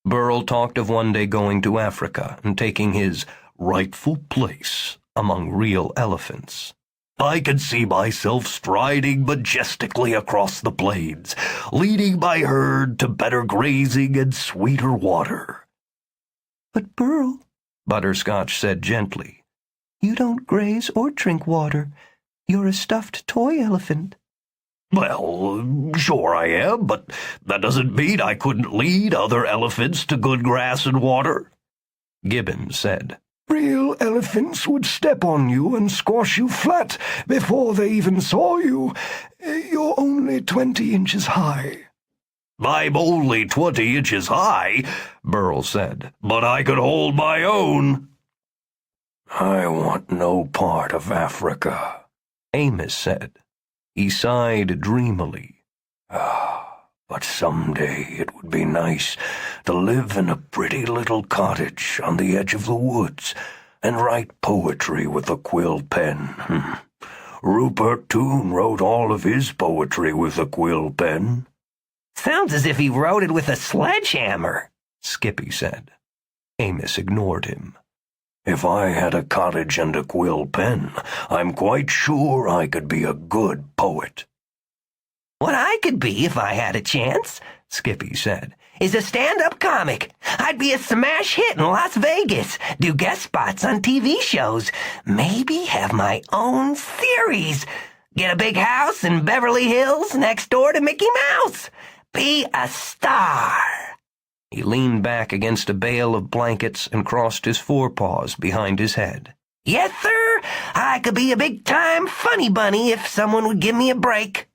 Burl talked of one day going to Africa and taking his rightful place among real elephants. I can see myself striding majestically across the plains, leading my herd to better grazing and sweeter water. "But Burl," Butterscotch said gently, "you don't graze or drink water. You're a stuffed toy elephant." Well, sure I am, but that doesn't mean I couldn't lead other elephants to good grass and water, Gibbon said. "Real elephants would step on you and squash you flat before they even saw you. You're only 20 inches high." I'm only 20 inches high, Burl said, but I could hold my own. "I want no part of Africa," Amos said. He sighed dreamily. But someday it would be nice to live in a pretty little cottage on the edge of the woods and write poetry with a quill pen. Rupert Toone wrote all of his poetry with a quill pen." Sounds as if he wrote it with a sledgehammer, Skippy said. Amos ignored him. "If I had a cottage and a quill pen, I'm quite sure I could be a good poet." What I could be if I had a chance, Skippy said, is a stand-up comic. I'd be a smash hit in Las Vegas, do guest spots on TV shows, maybe have my own series, get a big house in Beverly Hills next door to Mickey Mouse, be a star. He leaned back against a bale of blankets and crossed his forepaws behind his head. Yes, sir, I could be a big-time funny bunny if someone would give me a break.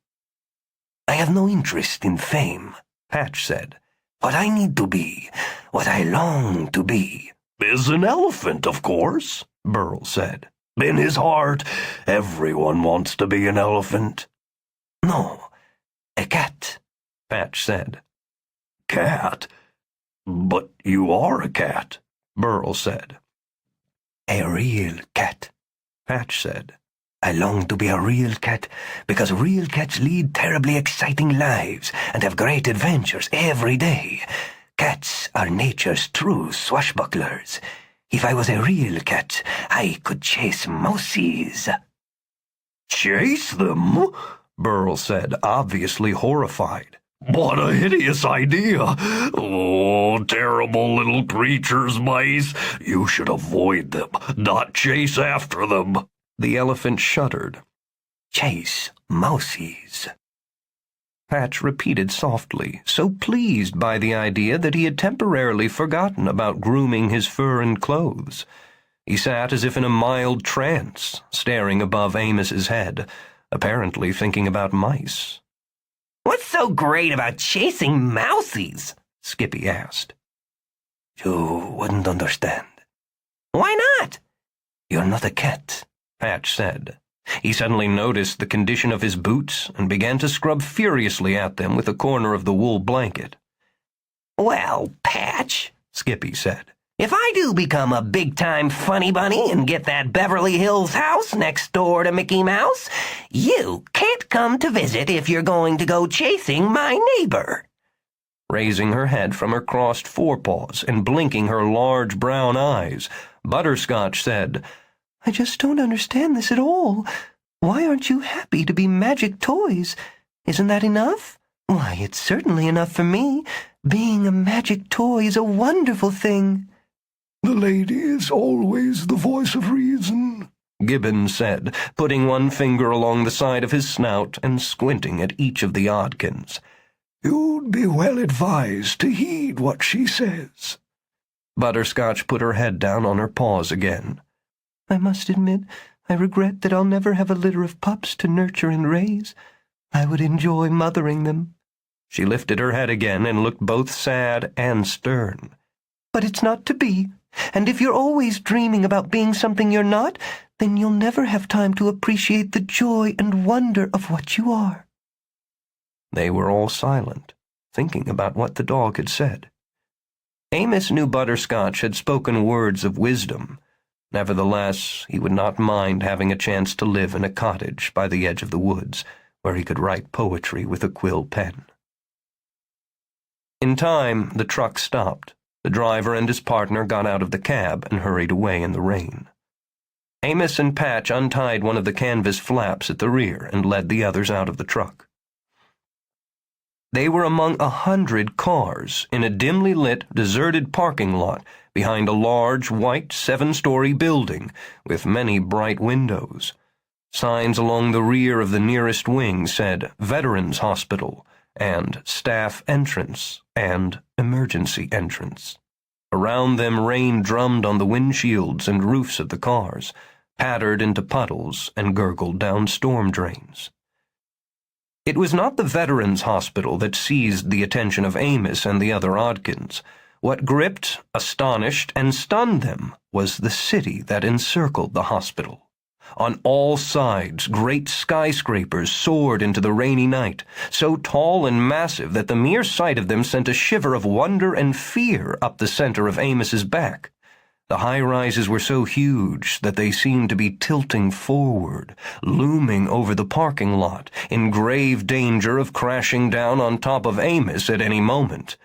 "I have no interest in fame," Patch said. "What I need to be, what I long to be, Is an elephant, of course, Burl said. In his heart, everyone wants to be an elephant." "No, a cat," Patch said. Cat? But you are a cat, Burl said. "A real cat," Patch said. "I long to be a real cat because real cats lead terribly exciting lives and have great adventures every day. Cats are nature's true swashbucklers. If I was a real cat, I could chase mousies." Chase them? Burl said, obviously horrified. What a hideous idea! Oh, terrible little creatures, mice. You should avoid them, not chase after them. The elephant shuddered. chase mousies." Patch repeated softly, so pleased by the idea that he had temporarily forgotten about grooming his fur and clothes. He sat as if in a mild trance, staring above Amos's head, apparently thinking about mice. "What's so great about chasing mousies?" Skippy asked. "You wouldn't understand." "Why not?" "You're not a cat," Patch said. He suddenly noticed the condition of his boots and began to scrub furiously at them with a corner of the wool blanket. "Well, Patch," Skippy said, "if I do become a big-time funny bunny and get that Beverly Hills house next door to Mickey Mouse, you can't come to visit if you're going to go chasing my neighbor." Raising her head from her crossed forepaws and blinking her large brown eyes, Butterscotch said, "I just don't understand this at all. Why aren't you happy to be magic toys? Isn't that enough? Why, it's certainly enough for me. Being a magic toy is a wonderful thing." "The lady is always the voice of reason," Gibbons said, putting one finger along the side of his snout and squinting at each of the Oddkins. "You'd be well advised to heed what she says." Butterscotch put her head down on her paws again. "I must admit, I regret that I'll never have a litter of pups to nurture and raise. I would enjoy mothering them." She lifted her head again and looked both sad and stern. "But it's not to be. And if you're always dreaming about being something you're not, then you'll never have time to appreciate the joy and wonder of what you are." They were all silent, thinking about what the dog had said. Amos knew Butterscotch had spoken words of wisdom. Nevertheless, he would not mind having a chance to live in a cottage by the edge of the woods, where he could write poetry with a quill pen. In time, the truck stopped. The driver and his partner got out of the cab and hurried away in the rain. Amos and Patch untied one of the canvas flaps at the rear and led the others out of the truck. They were among 100 cars in a dimly lit, deserted parking lot behind a large, white, 7-story building with many bright windows. Signs along the rear of the nearest wing said Veterans Hospital and Staff Entrance and Emergency Entrance. Around them rain drummed on the windshields and roofs of the cars, pattered into puddles and gurgled down storm drains. It was not the Veterans Hospital that seized the attention of Amos and the other Oddkins. What gripped, astonished, and stunned them was the city that encircled the hospital. On all sides, great skyscrapers soared into the rainy night, so tall and massive that the mere sight of them sent a shiver of wonder and fear up the center of Amos's back. The high-rises were so huge that they seemed to be tilting forward, looming over the parking lot, in grave danger of crashing down on top of Amos at any moment.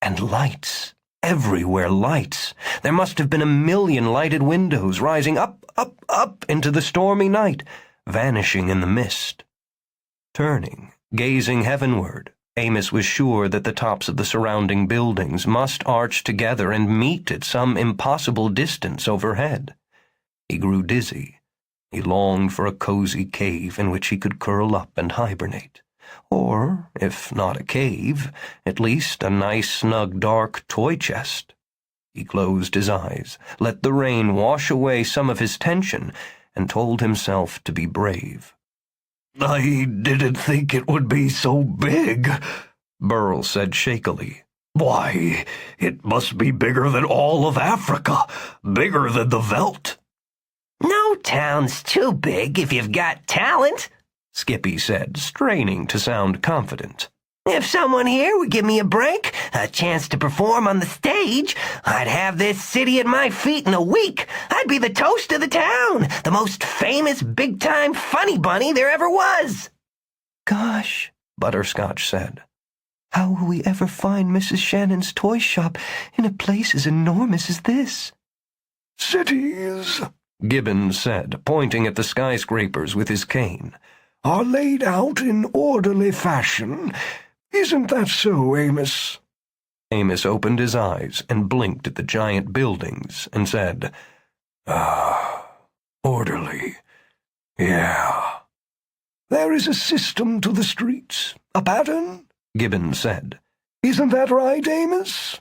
And lights. Everywhere lights. There must have been 1,000,000 lighted windows rising up, up, up into the stormy night, vanishing in the mist. Turning, gazing heavenward, Amos was sure that the tops of the surrounding buildings must arch together and meet at some impossible distance overhead. He grew dizzy. He longed for a cozy cave in which he could curl up and hibernate. Or, if not a cave, at least a nice, snug, dark toy chest. He closed his eyes, let the rain wash away some of his tension, and told himself to be brave. "I didn't think it would be so big," Burl said shakily. "Why, it must be bigger than all of Africa, bigger than the veldt." "No town's too big if you've got talent," Skippy said, straining to sound confident. "If someone here would give me a break, a chance to perform on the stage, I'd have this city at my feet in a week. I'd be the toast of the town, the most famous big-time funny bunny there ever was." "Gosh," Butterscotch said. "how will we ever find Mrs. Shannon's toy shop in a place as enormous as this?" "Cities," Gibbons said, pointing at the skyscrapers with his cane, "are laid out in orderly fashion. Isn't that so, Amos?" Amos opened his eyes and blinked at the giant buildings and said, Orderly. Yeah." There is a system to the streets, a pattern, Gibbons said. Isn't that right, Amos?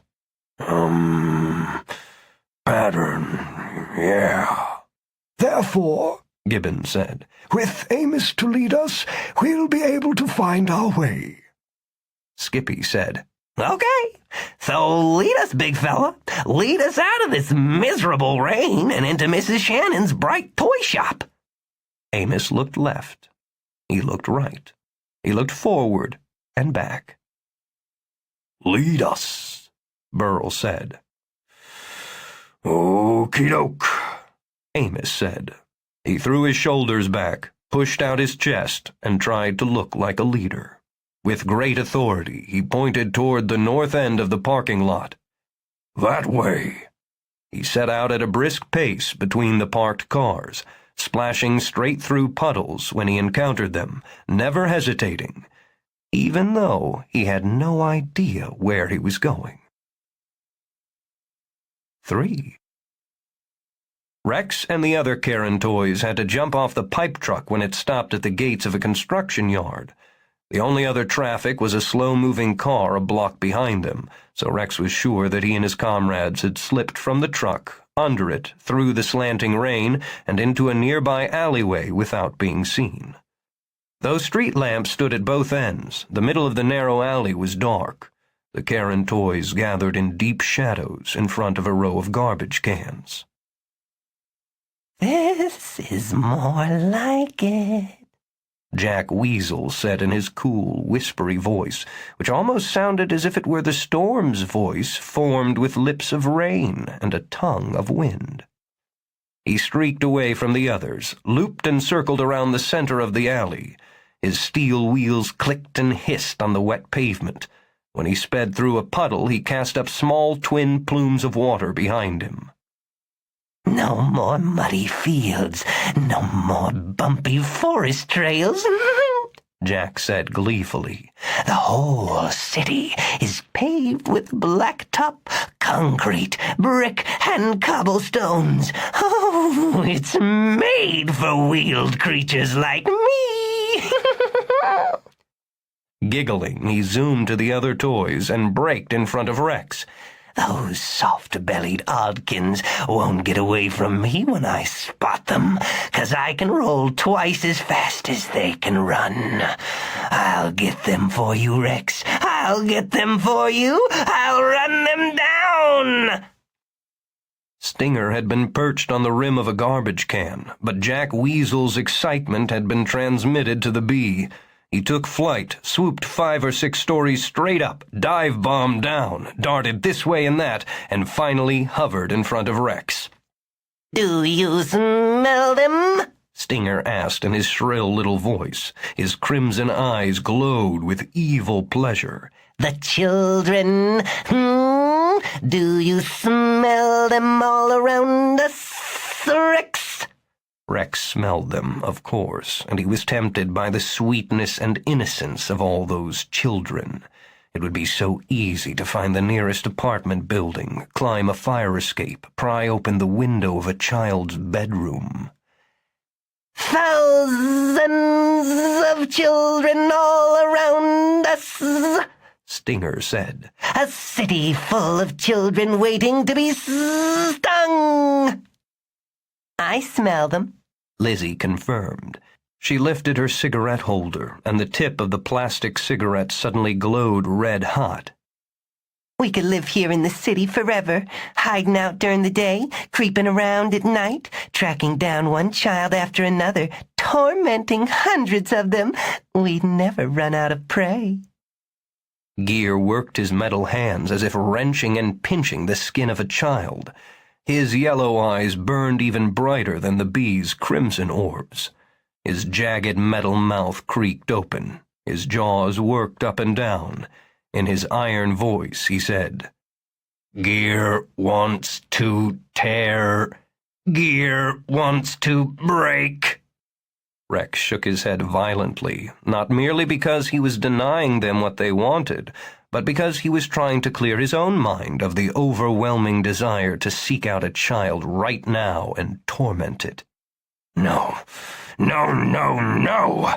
Pattern, yeah. Therefore, Gibbons said, with Amos to lead us, we'll be able to find our way. Skippy said, Okay, so lead us, big fella. Lead us out of this miserable rain and into Mrs. Shannon's bright toy shop. Amos looked left. He looked right. He looked forward and back. Lead us, Burl said. Okie doke, Amos said. He threw his shoulders back, pushed out his chest, and tried to look like a leader. With great authority, he pointed toward the north end of the parking lot. That way. He set out at a brisk pace between the parked cars, splashing straight through puddles when he encountered them, never hesitating, even though he had no idea where he was going. 3. Rex and the other Karen toys had to jump off the pipe truck when it stopped at the gates of a construction yard. The only other traffic was a slow-moving car a block behind them, so Rex was sure that he and his comrades had slipped from the truck, under it, through the slanting rain, and into a nearby alleyway without being seen. Though street lamps stood at both ends, the middle of the narrow alley was dark. The Karen toys gathered in deep shadows in front of a row of garbage cans. This is more like it, Jack Weasel said in his cool, whispery voice, which almost sounded as if it were the storm's voice formed with lips of rain and a tongue of wind. He streaked away from the others, looped and circled around the center of the alley. His steel wheels clicked and hissed on the wet pavement. When he sped through a puddle, he cast up small twin plumes of water behind him. No more muddy fields, no more bumpy forest trails, Jack said gleefully. The whole city is paved with blacktop, concrete, brick, and cobblestones. Oh, it's made for wheeled creatures like me. Giggling, he zoomed to the other toys and braked in front of Rex. Those soft-bellied Oddkins won't get away from me when I spot them, 'cause I can roll twice as fast as they can run. I'll get them for you, Rex. I'll get them for you. I'll run them down. Stinger had been perched on the rim of a garbage can, but Jack Weasel's excitement had been transmitted to the bee. He took flight, swooped 5 or 6 stories straight up, dive-bombed down, darted this way and that, and finally hovered in front of Rex. Do you smell them? Stinger asked in his shrill little voice. His crimson eyes glowed with evil pleasure. The children, Do you smell them all around us, Rex? Rex smelled them, of course, and he was tempted by the sweetness and innocence of all those children. It would be so easy to find the nearest apartment building, climb a fire escape, pry open the window of a child's bedroom. Thousands of children all around us, Stinger said. A city full of children waiting to be stung. I smell them, Lizzie confirmed. She lifted her cigarette holder, and the tip of the plastic cigarette suddenly glowed red-hot. We could live here in the city forever, hiding out during the day, creeping around at night, tracking down one child after another, tormenting hundreds of them. We'd never run out of prey. Gear worked his metal hands as if wrenching and pinching the skin of a child. His yellow eyes burned even brighter than the bee's crimson orbs. His jagged metal mouth creaked open. His jaws worked up and down. In his iron voice, he said, "Gear wants to tear. Gear wants to break." Rex shook his head violently, not merely because he was denying them what they wanted, but because he was trying to clear his own mind of the overwhelming desire to seek out a child right now and torment it. No, no, no, no!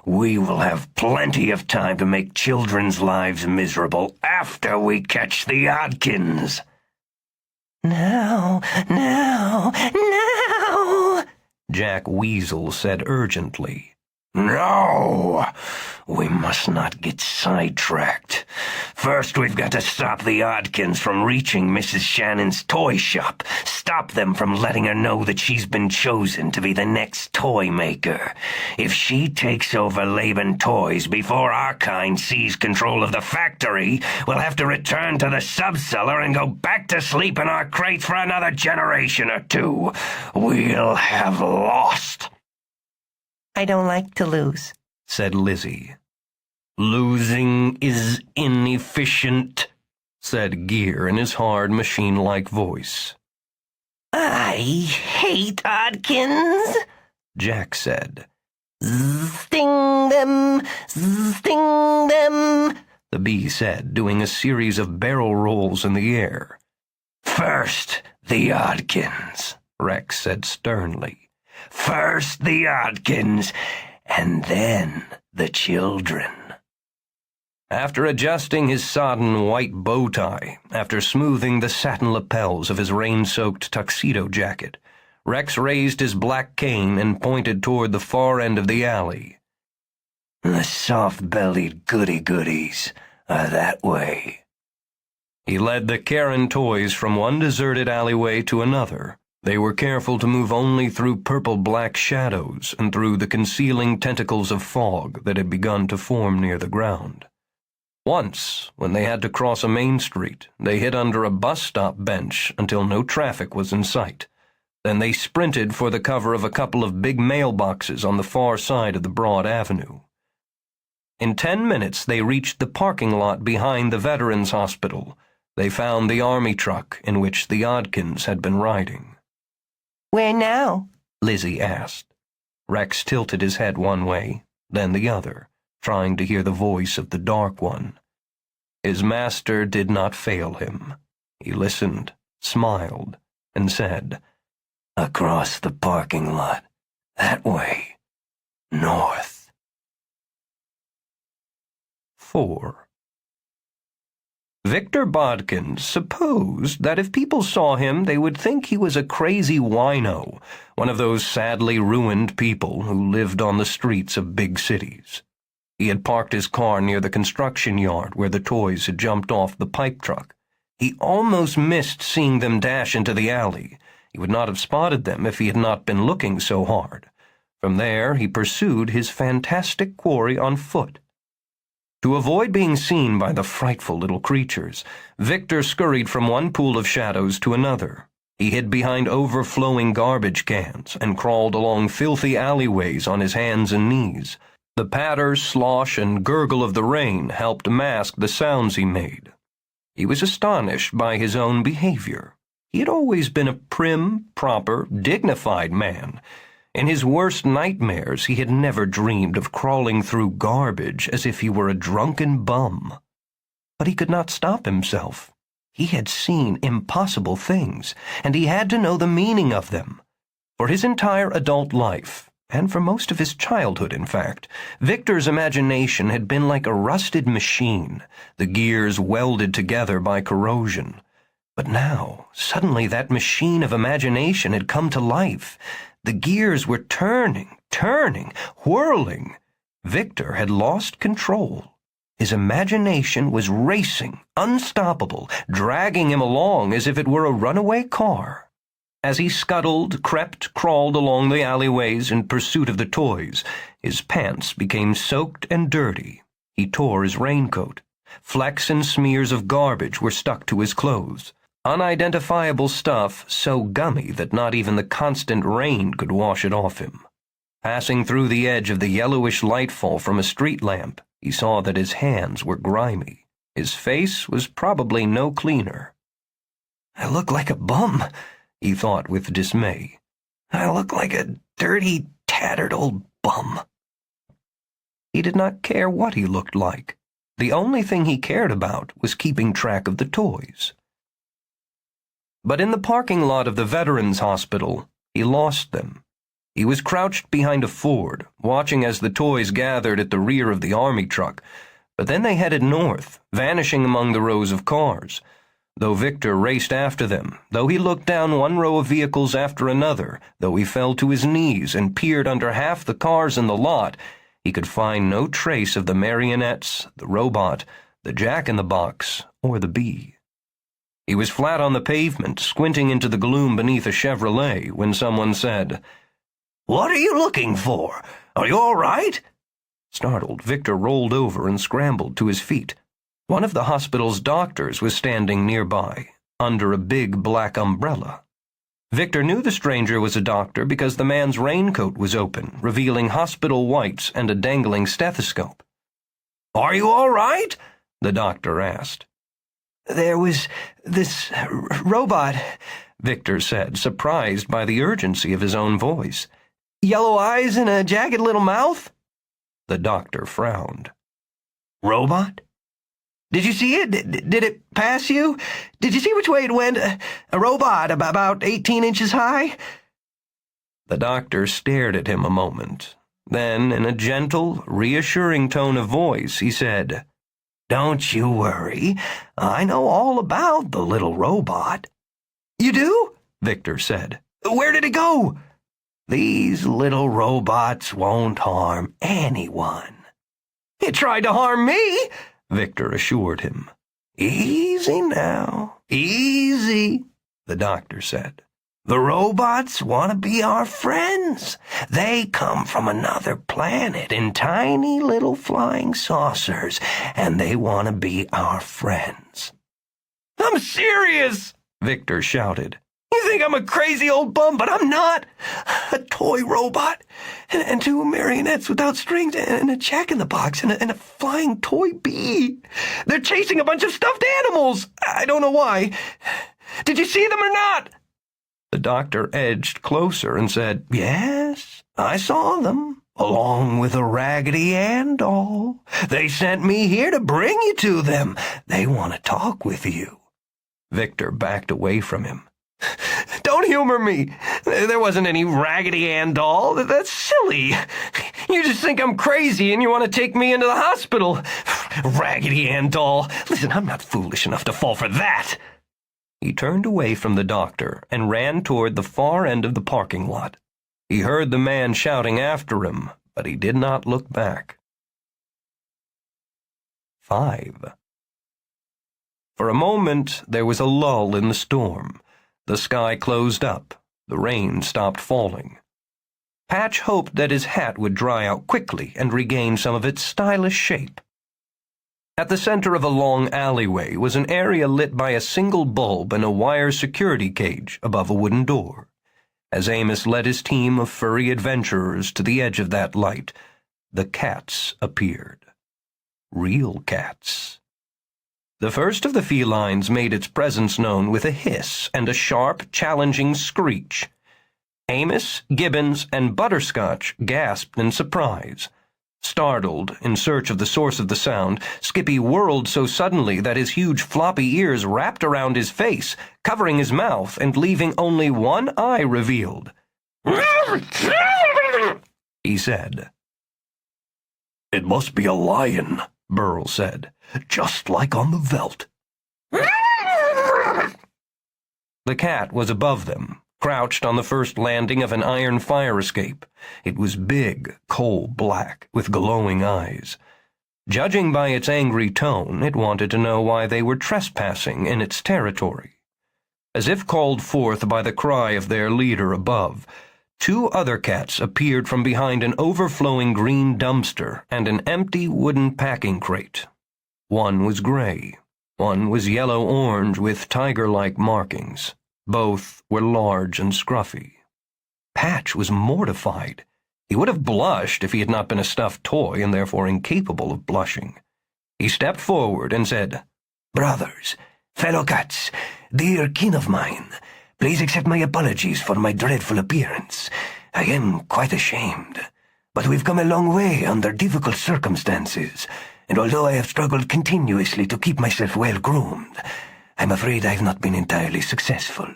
We will have plenty of time to make children's lives miserable after we catch the Oddkins. Now, now, now! Jack Weasel said urgently. No! We must not get sidetracked. First, we've got to stop the Oddkins from reaching Mrs. Shannon's toy shop. Stop them from letting her know that she's been chosen to be the next toymaker. If she takes over Laban Toys before our kind sees control of the factory, we'll have to return to the subcellar and go back to sleep in our crates for another generation or two. We'll have lost. I don't like to lose, said Lizzie. Losing is inefficient, said Gear in his hard machine-like voice. I hate Oddkins, Jack said. Sting them, the bee said, doing a series of barrel rolls in the air. First, the Oddkins, Rex said sternly. First the Oddkins, and then the children. After adjusting his sodden white bow tie, after smoothing the satin lapels of his rain-soaked tuxedo jacket, Rex raised his black cane and pointed toward the far end of the alley. The soft-bellied goody-goodies are that way. He led the Karen toys from one deserted alleyway to another. They were careful to move only through purple-black shadows and through the concealing tentacles of fog that had begun to form near the ground. Once, when they had to cross a main street, they hid under a bus-stop bench until no traffic was in sight. Then they sprinted for the cover of a couple of big mailboxes on the far side of the broad avenue. In 10 minutes, they reached the parking lot behind the Veterans Hospital. They found the army truck in which the Oddkins had been riding. Where now? Lizzie asked. Rex tilted his head one way, then the other, trying to hear the voice of the Dark One. His master did not fail him. He listened, smiled, and said, Across the parking lot. That way. North. 4. Victor Bodkins supposed that if people saw him, they would think he was a crazy wino, one of those sadly ruined people who lived on the streets of big cities. He had parked his car near the construction yard where the toys had jumped off the pipe truck. He almost missed seeing them dash into the alley. He would not have spotted them if he had not been looking so hard. From there, he pursued his fantastic quarry on foot. To avoid being seen by the frightful little creatures, Victor scurried from one pool of shadows to another. He hid behind overflowing garbage cans and crawled along filthy alleyways on his hands and knees. The patter, slosh, and gurgle of the rain helped mask the sounds he made. He was astonished by his own behavior. He had always been a prim, proper, dignified man. In his worst nightmares, he had never dreamed of crawling through garbage as if he were a drunken bum. But he could not stop himself. He had seen impossible things, and he had to know the meaning of them. For his entire adult life, and for most of his childhood, in fact, Victor's imagination had been like a rusted machine, the gears welded together by corrosion. But now, suddenly that machine of imagination had come to life. The gears were turning, whirling. Victor had lost control. His imagination was racing, unstoppable, dragging him along as if it were a runaway car. As he scuttled, crept, crawled along the alleyways in pursuit of the toys, his pants became soaked and dirty. He tore his raincoat. Flecks and smears of garbage were stuck to his clothes. Unidentifiable stuff so gummy that not even the constant rain could wash it off him. Passing through the edge of the yellowish lightfall from a street lamp, he saw that his hands were grimy. His face was probably no cleaner. "I look like a bum," he thought with dismay. "I look like a dirty, tattered old bum." He did not care what he looked like. The only thing he cared about was keeping track of the toys. But in the parking lot of the Veterans Hospital, he lost them. He was crouched behind a Ford, watching as the toys gathered at the rear of the army truck, but then they headed north, vanishing among the rows of cars. Though Victor raced after them, though he looked down one row of vehicles after another, though he fell to his knees and peered under half the cars in the lot, he could find no trace of the marionettes, the robot, the jack-in-the-box, or the bee. He was flat on the pavement, squinting into the gloom beneath a Chevrolet, when someone said, "What are you looking for? Are you all right?" Startled, Victor rolled over and scrambled to his feet. One of the hospital's doctors was standing nearby, under a big black umbrella. Victor knew the stranger was a doctor because the man's raincoat was open, revealing hospital whites and a dangling stethoscope. "Are you all right?" the doctor asked. "There was this robot," Victor said, surprised by the urgency of his own voice. "Yellow eyes and a jagged little mouth?" The doctor frowned. "Robot?" "Did you see it? Did it pass you? Did you see which way it went? A robot about 18 inches high?" The doctor stared at him a moment. Then, in a gentle, reassuring tone of voice, he said, "Don't you worry. I know all about the little robot." "You do?" Victor said. "Where did it go?" "These little robots won't harm anyone." "It tried to harm me," Victor assured him. "Easy now, easy," the doctor said. "The robots want to be our friends. They come from another planet in tiny little flying saucers, and they want to be our friends." "I'm serious," Victor shouted. "You think I'm a crazy old bum, but I'm not. A toy robot, and two marionettes without strings, and a jack-in-the-box, and a flying toy bee. They're chasing a bunch of stuffed animals. I don't know why. Did you see them or not?" The doctor edged closer and said, "Yes, I saw them, along with a Raggedy Ann doll. They sent me here to bring you to them. They want to talk with you." Victor backed away from him. "Don't humor me. There wasn't any Raggedy Ann doll. That's silly. You just think I'm crazy and you want to take me into the hospital. Raggedy Ann doll. Listen, I'm not foolish enough to fall for that." He turned away from the doctor and ran toward the far end of the parking lot. He heard the man shouting after him, but he did not look back. 5. For a moment, there was a lull in the storm. The sky closed up. The rain stopped falling. Patch hoped that his hat would dry out quickly and regain some of its stylish shape. At the center of a long alleyway was an area lit by a single bulb and a wire security cage above a wooden door. As Amos led his team of furry adventurers to the edge of that light, the cats appeared. Real cats. The first of the felines made its presence known with a hiss and a sharp, challenging screech. Amos, Gibbons, and Butterscotch gasped in surprise. Startled, in search of the source of the sound, Skippy whirled so suddenly that his huge floppy ears wrapped around his face, covering his mouth and leaving only one eye revealed. He said. "It must be a lion," Burl said, "just like on the veldt." The cat was above them, crouched on the first landing of an iron fire escape. It was big, coal-black, with glowing eyes. Judging by its angry tone, it wanted to know why they were trespassing in its territory. As if called forth by the cry of their leader above, two other cats appeared from behind an overflowing green dumpster and an empty wooden packing crate. One was gray. One was yellow-orange with tiger-like markings. Both were large and scruffy. Patch was mortified. He would have blushed if he had not been a stuffed toy and therefore incapable of blushing. He stepped forward and said, "Brothers, fellow cats, dear kin of mine, please accept my apologies for my dreadful appearance. I am quite ashamed. But we've come a long way under difficult circumstances, and although I have struggled continuously to keep myself well groomed, I'm afraid I've not been entirely successful."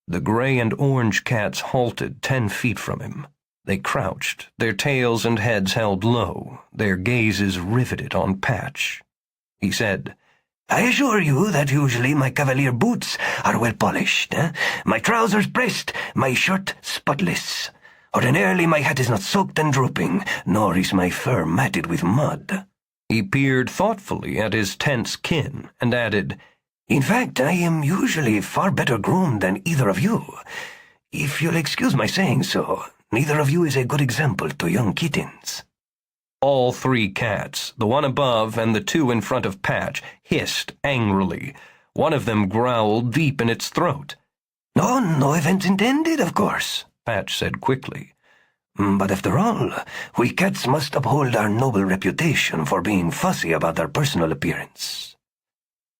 The gray and orange cats halted 10 feet from him. They crouched, their tails and heads held low, their gazes riveted on Patch. He said, "I assure you that usually my cavalier boots are well polished, my trousers pressed, my shirt spotless. Ordinarily my hat is not soaked and drooping, nor is my fur matted with mud." He peered thoughtfully at his tense kin and added, "In fact, I am usually far better groomed than either of you. If you'll excuse my saying so, neither of you is a good example to young kittens." All 3 cats, the one above and the 2 in front of Patch, hissed angrily. One of them growled deep in its throat. "Oh, no offense intended, of course," Patch said quickly. "But after all, we cats must uphold our noble reputation for being fussy about our personal appearance."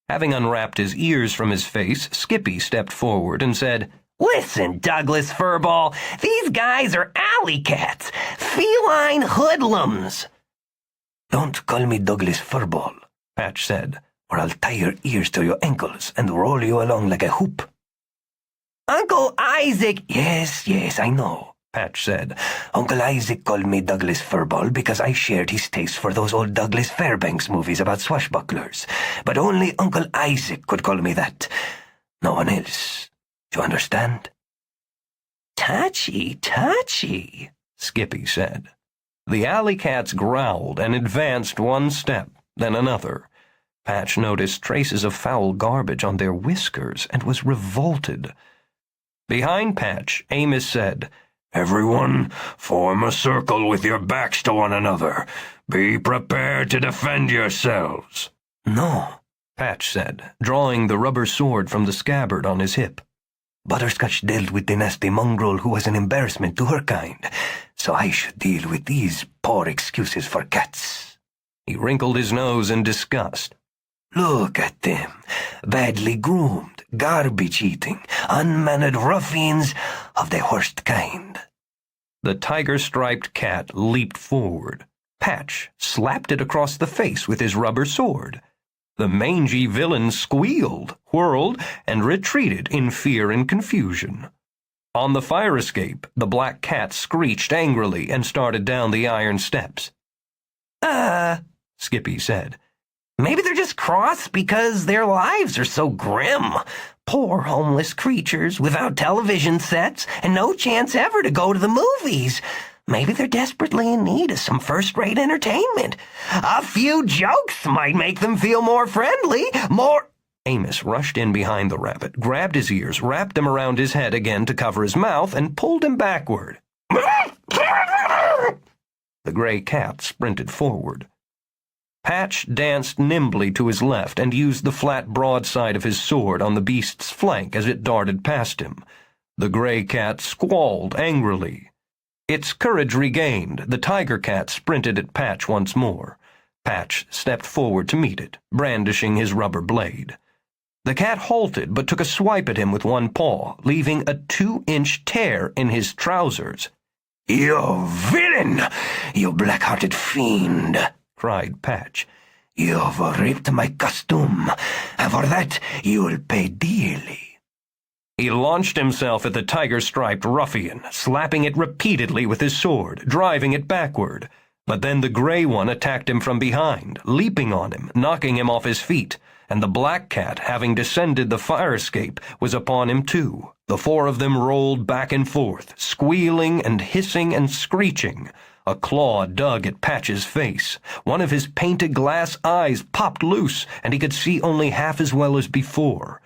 Having unwrapped his ears from his face, Skippy stepped forward and said, "Listen, Douglas Furball, these guys are alley cats, feline hoodlums." "Don't call me Douglas Furball," Patch said, "or I'll tie your ears to your ankles and roll you along like a hoop." "Uncle Isaac—" Yes, I know," Patch said. "Uncle Isaac called me Douglas Furball because I shared his taste for those old Douglas Fairbanks movies about swashbucklers. But only Uncle Isaac could call me that. No one else. Do you understand?" "Touchy, Skippy said. The alley cats growled and advanced 1 step, then another. Patch noticed traces of foul garbage on their whiskers and was revolted. Behind Patch, Amos said, "Everyone, form a circle with your backs to one another. Be prepared to defend yourselves." "No," Patch said, drawing the rubber sword from the scabbard on his hip. "Butterscotch dealt with the nasty mongrel who was an embarrassment to her kind, so I should deal with these poor excuses for cats." He wrinkled his nose in disgust. "Look at them, badly groomed, garbage-eating, unmannered ruffians of the worst kind." The tiger-striped cat leaped forward. Patch slapped it across the face with his rubber sword. The mangy villain squealed, whirled, and retreated in fear and confusion. On the fire escape, the black cat screeched angrily and started down the iron steps. Skippy said. "Maybe they're just cross because their lives are so grim. Poor homeless creatures without television sets and no chance ever to go to the movies. Maybe they're desperately in need of some first-rate entertainment. A few jokes might make them feel more friendly, more—" Amos rushed in behind the rabbit, grabbed his ears, wrapped them around his head again to cover his mouth, and pulled him backward. The gray cat sprinted forward. Patch danced nimbly to his left and used the flat broadside of his sword on the beast's flank as it darted past him. The gray cat squalled angrily. Its courage regained, the tiger cat sprinted at Patch once more. Patch stepped forward to meet it, brandishing his rubber blade. The cat halted but took a swipe at him with one paw, leaving a 2-inch tear in his trousers. "You villain! You black-hearted fiend!" cried Patch. "You've ripped my costume, and for that you'll pay dearly." He launched himself at the tiger-striped ruffian, slapping it repeatedly with his sword, driving it backward. But then the gray one attacked him from behind, leaping on him, knocking him off his feet, and the black cat, having descended the fire escape, was upon him too. The 4 of them rolled back and forth, squealing and hissing and screeching. A claw dug at Patch's face. One of his painted glass eyes popped loose, and he could see only half as well as before.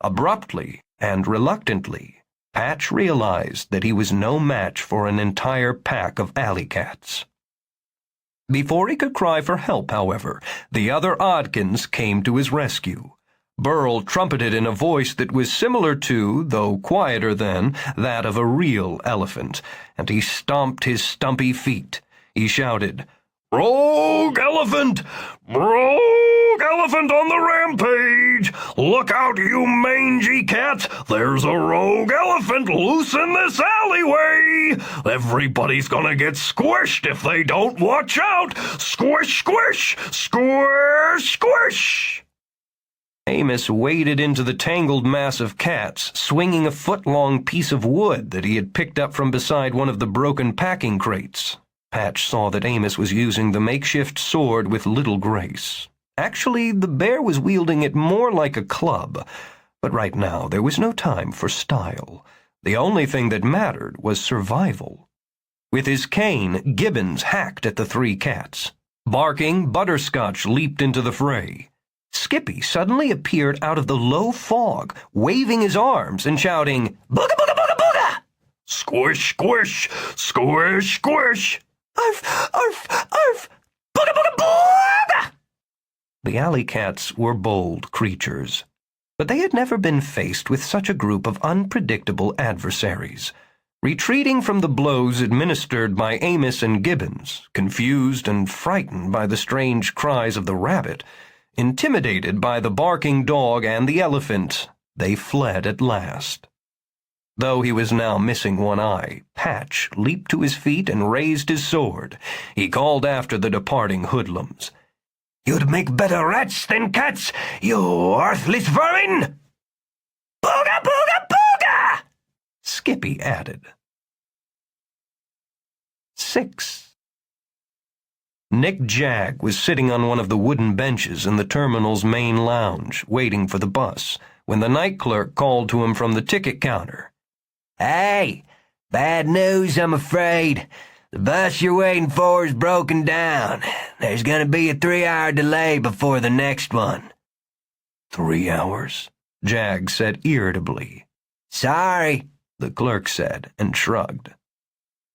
Abruptly and reluctantly, Patch realized that he was no match for an entire pack of alley cats. Before he could cry for help, however, the other Oddkins came to his rescue. Burl trumpeted in a voice that was similar to, though quieter than, that of a real elephant, and he stomped his stumpy feet. He shouted, "Rogue elephant! Rogue elephant on the rampage! Look out, you mangy cat! There's a rogue elephant loose in this alleyway! Everybody's gonna get squished if they don't watch out! Squish, squish! Squish, squish!" Amos waded into the tangled mass of cats, swinging a foot-long piece of wood that he had picked up from beside one of the broken packing crates. Patch saw that Amos was using the makeshift sword with little grace. Actually, the bear was wielding it more like a club, but right now there was no time for style. The only thing that mattered was survival. With his cane, Gibbons hacked at the three cats. Barking, Butterscotch leaped into the fray. Skippy suddenly appeared out of the low fog, waving his arms and shouting, "Booga, booga, booga, booga!" Squish, squish, squish, squish. Arf, arf, arf! Booga, booga, booga! The alley cats were bold creatures, but they had never been faced with such a group of unpredictable adversaries. Retreating from the blows administered by Amos and Gibbons, confused and frightened by the strange cries of the rabbit, intimidated by the barking dog and the elephant, they fled at last. Though he was now missing one eye, Patch leaped to his feet and raised his sword. He called after the departing hoodlums. "You'd make better rats than cats, you worthless vermin!" "Booga, booga, booga!" Skippy added. 6. Nick Jagg was sitting on one of the wooden benches in the terminal's main lounge, waiting for the bus, when the night clerk called to him from the ticket counter. Hey, bad news, I'm afraid. The bus you're waiting for is broken down. There's going to be a 3-hour delay before the next one. 3 hours? Jagg said irritably. Sorry, the clerk said, and shrugged.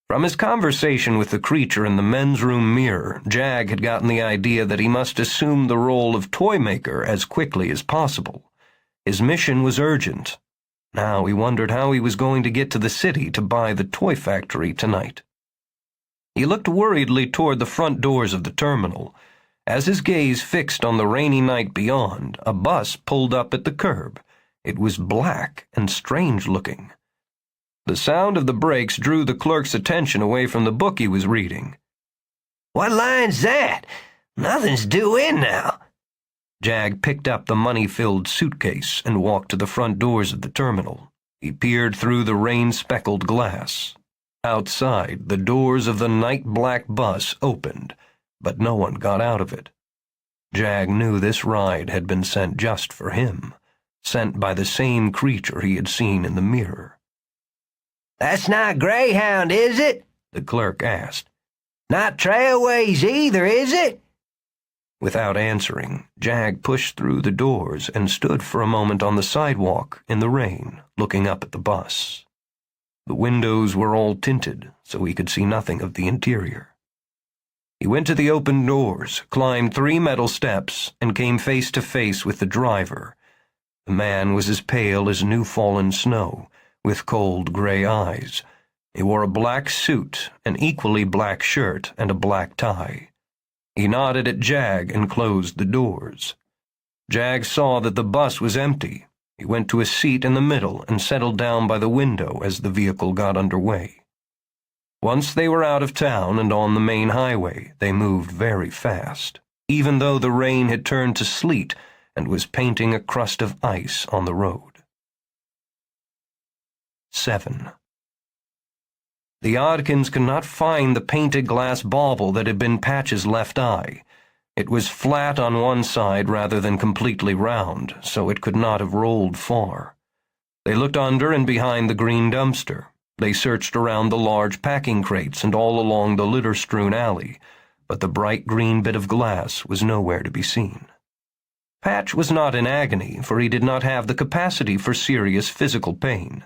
From his conversation with the creature in the men's room mirror, Jagg had gotten the idea that he must assume the role of toymaker as quickly as possible. His mission was urgent. Now he wondered how he was going to get to the city to buy the toy factory tonight. He looked worriedly toward the front doors of the terminal. As his gaze fixed on the rainy night beyond, a bus pulled up at the curb. It was black and strange-looking. The sound of the brakes drew the clerk's attention away from the book he was reading. what line's that? Nothing's due in now. Jagg picked up the money-filled suitcase and walked to the front doors of the terminal. He peered through the rain-speckled glass. Outside, the doors of the night-black bus opened, but no one got out of it. Jagg knew this ride had been sent just for him, sent by the same creature he had seen in the mirror. That's not Greyhound, is it? The clerk asked. Not Trailways either, is it? Without answering, Jagg pushed through the doors and stood for a moment on the sidewalk in the rain, looking up at the bus. The windows were all tinted, so he could see nothing of the interior. He went to the open doors, climbed 3 metal steps, and came face to face with the driver. The man was as pale as new-fallen snow, with cold gray eyes. He wore a black suit, an equally black shirt, and a black tie. He nodded at Jagg and closed the doors. Jagg saw that the bus was empty. He went to a seat in the middle and settled down by the window as the vehicle got underway. Once they were out of town and on the main highway, they moved very fast, even though the rain had turned to sleet and was painting a crust of ice on the road. 7. The Oddkins could not find the painted glass bauble that had been Patch's left eye. It was flat on one side rather than completely round, so it could not have rolled far. They looked under and behind the green dumpster. They searched around the large packing crates and all along the litter-strewn alley, but the bright green bit of glass was nowhere to be seen. Patch was not in agony, for he did not have the capacity for serious physical pain.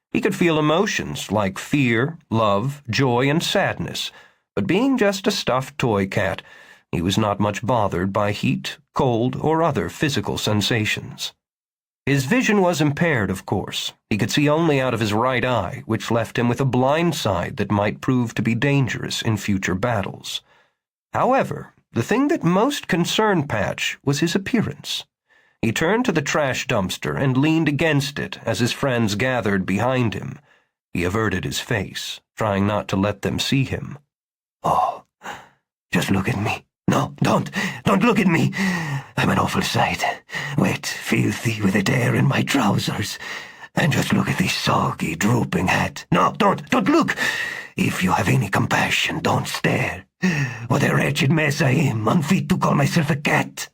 He could feel emotions like fear, love, joy, and sadness, but being just a stuffed toy cat, he was not much bothered by heat, cold, or other physical sensations. His vision was impaired, of course. He could see only out of his right eye, which left him with a blind side that might prove to be dangerous in future battles. However, the thing that most concerned Patch was his appearance. He turned to the trash dumpster and leaned against it as his friends gathered behind him. He averted his face, trying not to let them see him. "Oh, just look at me," No, don't look at me. I'm an awful sight. Wet, filthy, with a tear in my trousers. And just look at this soggy, drooping hat. No, don't look. If you have any compassion, don't stare. What a wretched mess I am, unfit to call myself a cat.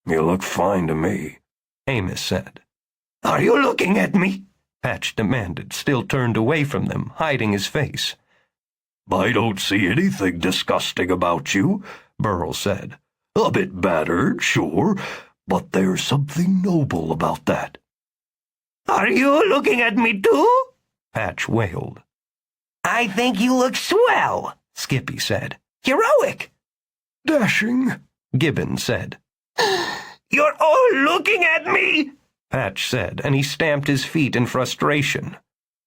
You look fine to me, Amos said. Are you looking at me? Patch demanded, still turned away from them, hiding his face. I don't see anything disgusting about you, Burl said. A bit battered, sure, but there's something noble about that. Are you looking at me too? Patch wailed. I think you look swell, Skippy said. Heroic. Dashing, Gibbon said. You're all looking at me, Patch said, and he stamped his feet in frustration.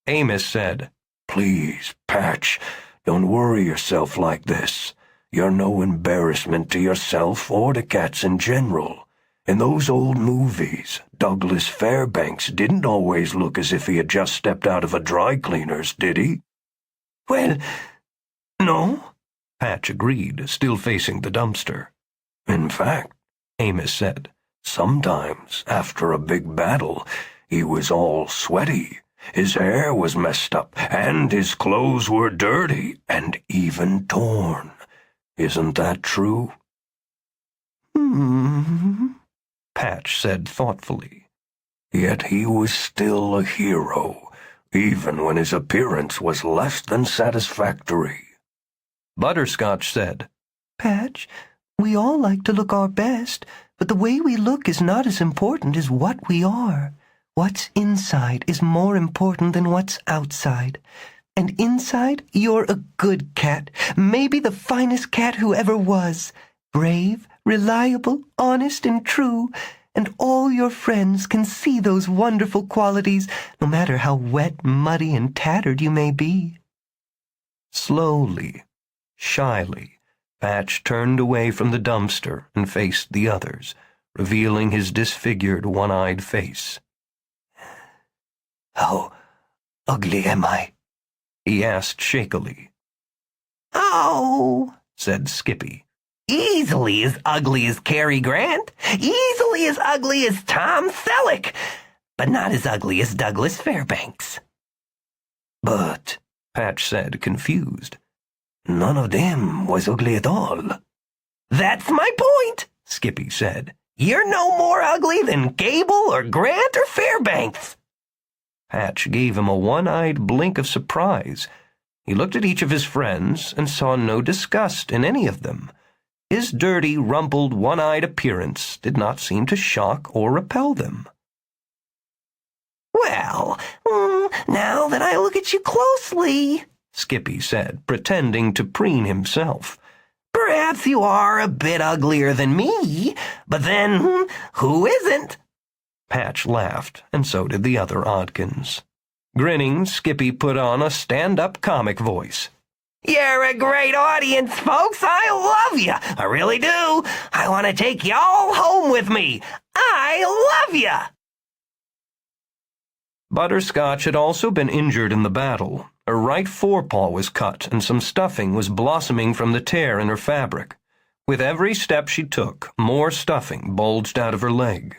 Amos said, Please, Patch, don't worry yourself like this. You're no embarrassment to yourself or the cats in general. In those old movies, Douglas Fairbanks didn't always look as if he had just stepped out of a dry cleaner's, did he? Well, no, Patch agreed, still facing the dumpster. In fact, Amos said, sometimes, after a big battle, he was all sweaty. His hair was messed up, and his clothes were dirty, and even torn. Isn't that true? Patch said thoughtfully. Yet he was still a hero, even when his appearance was less than satisfactory. Butterscotch said, Patch, we all like to look our best, but the way we look is not as important as what we are. What's inside is more important than what's outside. And inside, you're a good cat, maybe the finest cat who ever was. Brave, reliable, honest, and true. And all your friends can see those wonderful qualities, no matter how wet, muddy, and tattered you may be. Slowly, shyly, Patch turned away from the dumpster and faced the others, revealing his disfigured, one-eyed face. How ugly am I? He asked shakily. Oh, Said Skippy. easily as ugly as Cary Grant, easily as ugly as Tom Selleck, but not as ugly as Douglas Fairbanks. But, Patch said, confused. none of them was ugly at all. That's my point, Skippy said. You're no more ugly than Gable or Grant or Fairbanks. Patch gave him a one-eyed blink of surprise. He looked at each of his friends and saw no disgust in any of them. His dirty, rumpled, one-eyed appearance did not seem to shock or repel them. Well, now that I look at you closely, Skippy said, pretending to preen himself. perhaps you are a bit uglier than me, but then who isn't? Patch laughed, and so did the other Oddkins. Grinning, Skippy put on a stand-up comic voice. You're a great audience, folks. I love you. I really do. I want to take you all home with me. I love you. Butterscotch had also been injured in the battle. Her right forepaw was cut, and some stuffing was blossoming from the tear in her fabric. With every step she took, more stuffing bulged out of her leg.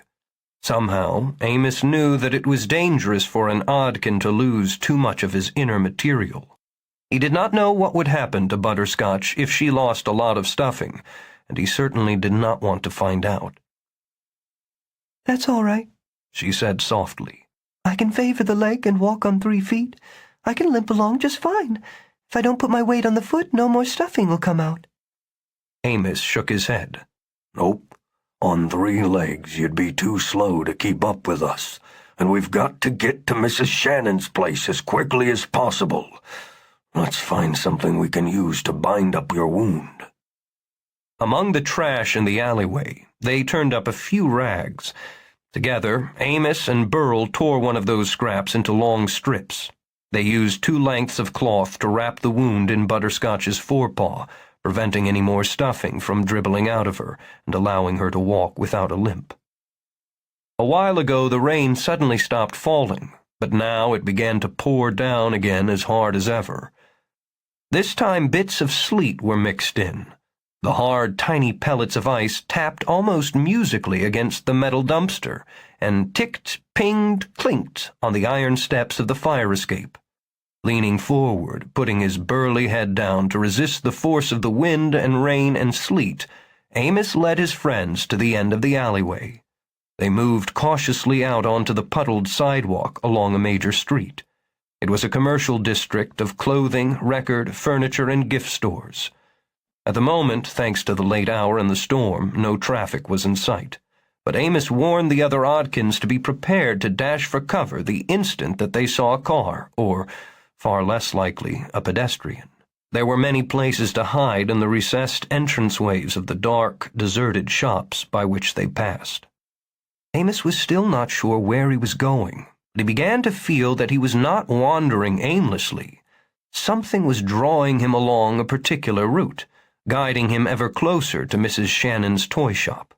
Somehow, Amos knew that it was dangerous for an Oddkin to lose too much of his inner material. He did not know what would happen to Butterscotch if she lost a lot of stuffing, and he certainly did not want to find out. That's all right, She said softly. I can favor the leg and walk on 3 feet. I can limp along just fine. If I don't put my weight on the foot, no more stuffing will come out. Amos shook his head. Nope. On 3 legs, you'd be too slow to keep up with us, and we've got to get to Mrs. Shannon's place as quickly as possible. Let's find something we can use to bind up your wound. Among the trash in the alleyway, they turned up a few rags. Together, Amos and Burl tore one of those scraps into long strips. They used 2 lengths of cloth to wrap the wound in Butterscotch's forepaw, preventing any more stuffing from dribbling out of her and allowing her to walk without a limp. A while ago the rain suddenly stopped falling, but now it began to pour down again as hard as ever. This time bits of sleet were mixed in. The hard, tiny pellets of ice tapped almost musically against the metal dumpster and ticked, pinged, clinked on the iron steps of the fire escape. Leaning forward, putting his burly head down to resist the force of the wind and rain and sleet, Amos led his friends to the end of the alleyway. They moved cautiously out onto the puddled sidewalk along a major street. It was a commercial district of clothing, record, furniture, and gift stores. At the moment, thanks to the late hour and the storm, no traffic was in sight. But Amos warned the other Oddkins to be prepared to dash for cover the instant that they saw a car, or, far less likely, a pedestrian. There were many places to hide in the recessed entranceways of the dark, deserted shops by which they passed. Amos was still not sure where he was going, but he began to feel that he was not wandering aimlessly. Something was drawing him along a particular route, guiding him ever closer to Mrs. Shannon's toy shop.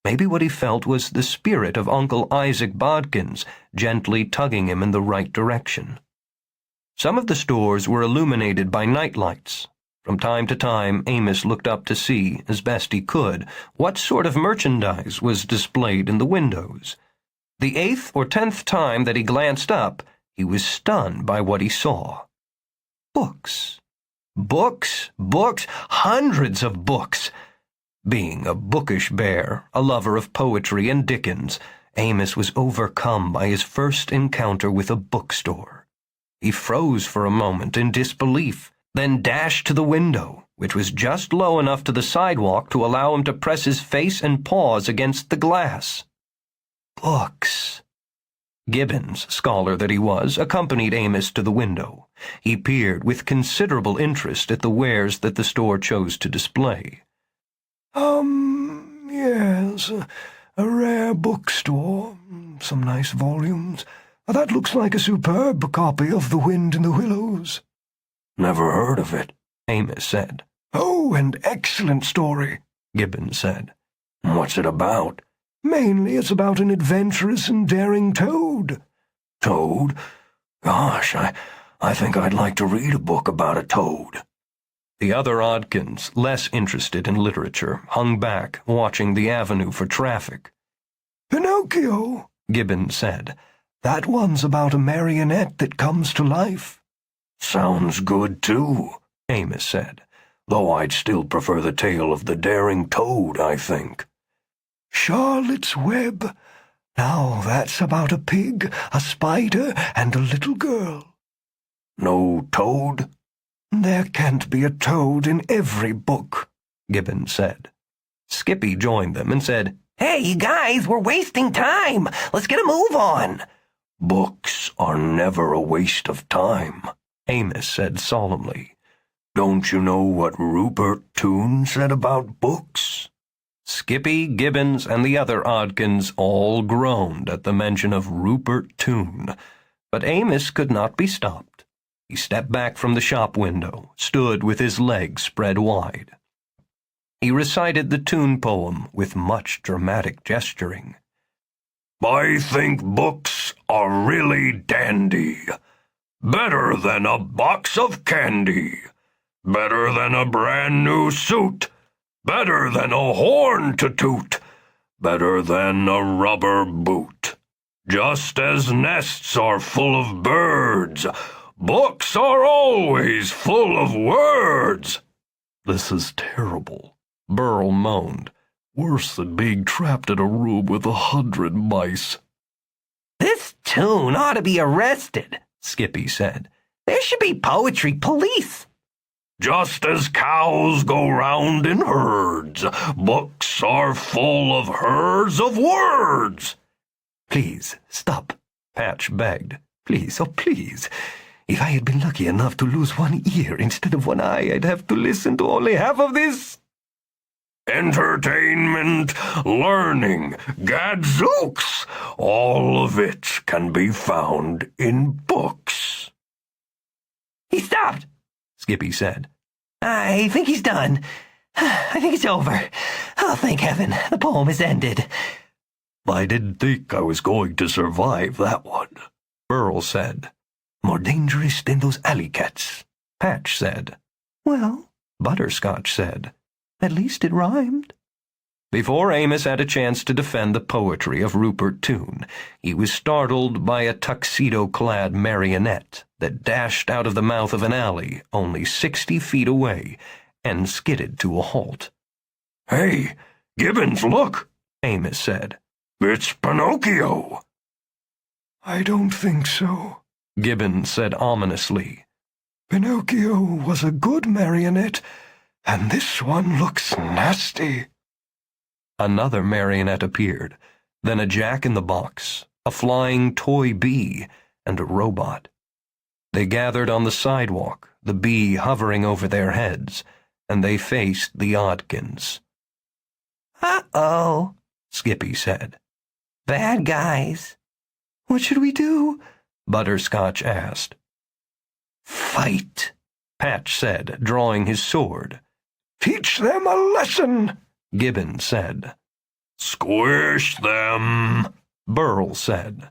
Maybe what he felt was the spirit of Uncle Isaac Bodkins gently tugging him in the right direction. Some of the stores were illuminated by night lights. From time to time, Amos looked up to see, as best he could, what sort of merchandise was displayed in the windows. The 8th or 10th time that he glanced up, he was stunned by what he saw. Books. Books, books, hundreds of books. Being a bookish bear, a lover of poetry and Dickens, Amos was overcome by his first encounter with a bookstore. He froze for a moment in disbelief, then dashed to the window, which was just low enough to the sidewalk to allow him to press his face and paws against the glass. Books. Gibbons, scholar that he was, accompanied Amos to the window. He peered with considerable interest at the wares that the store chose to display. Yes, a rare bookstore. Some nice volumes. That looks like a superb copy of The Wind in the Willows. Never heard of it, Amos said. Oh, an excellent story, Gibbons said. What's it about? Mainly it's about an adventurous and daring toad. Toad? Gosh, I think I'd like to read a book about a toad. The other Oddkins, less interested in literature, hung back, watching the avenue for traffic. Pinocchio, Gibbons said. That one's about a marionette that comes to life. Sounds good, too, Amos said. Though I'd still prefer the tale of the daring toad, I think. Charlotte's Web. Now that's about a pig, a spider, and a little girl. No toad? There can't be a toad in every book, Gibbons said. Skippy joined them and said, Hey, you guys, we're wasting time. Let's get a move on. Books are never a waste of time, Amos said solemnly. Don't you know what Rupert Toon said about books? Skippy, Gibbons, and the other Oddkins all groaned at the mention of Rupert Toon, but Amos could not be stopped. He stepped back from the shop window, stood with his legs spread wide. He recited the Toon poem with much dramatic gesturing. I think books are really dandy. Better than a box of candy. Better than a brand new suit. Better than a horn to toot. Better than a rubber boot. Just as nests are full of birds, books are always full of words. This is terrible, Burl moaned. Worse than being trapped in a room with 100 mice. This Toon ought to be arrested, Skippy said. There should be poetry police. Just as cows go round in herds, books are full of herds of words. Please, stop, Patch begged. Please, oh please. If I had been lucky enough to lose one ear instead of one eye, I'd have to listen to only half of this. Entertainment, learning, gadzooks, all of it can be found in books. He stopped, Skippy said. I think he's done. I think it's over. Oh, thank heaven, the poem is ended. I didn't think I was going to survive that one, Burl said. More dangerous than those alley cats, Patch said. Well, Butterscotch said. At least it rhymed. Before Amos had a chance to defend the poetry of Rupert Toone, he was startled by a tuxedo-clad marionette that dashed out of the mouth of an alley only 60 feet away and skidded to a halt. "Hey, Gibbons, look," Amos said. "It's Pinocchio." "I don't think so," Gibbons said ominously. "Pinocchio was a good marionette, and this one looks nasty." Another marionette appeared, then a jack-in-the-box, a flying toy bee, and a robot. They gathered on the sidewalk, the bee hovering over their heads, and they faced the Oddkins. Uh-oh, Skippy said. Bad guys. What should we do? Butterscotch asked. "Fight," Patch said, drawing his sword. "Teach them a lesson," Gibbons said. "Squish them," Burl said.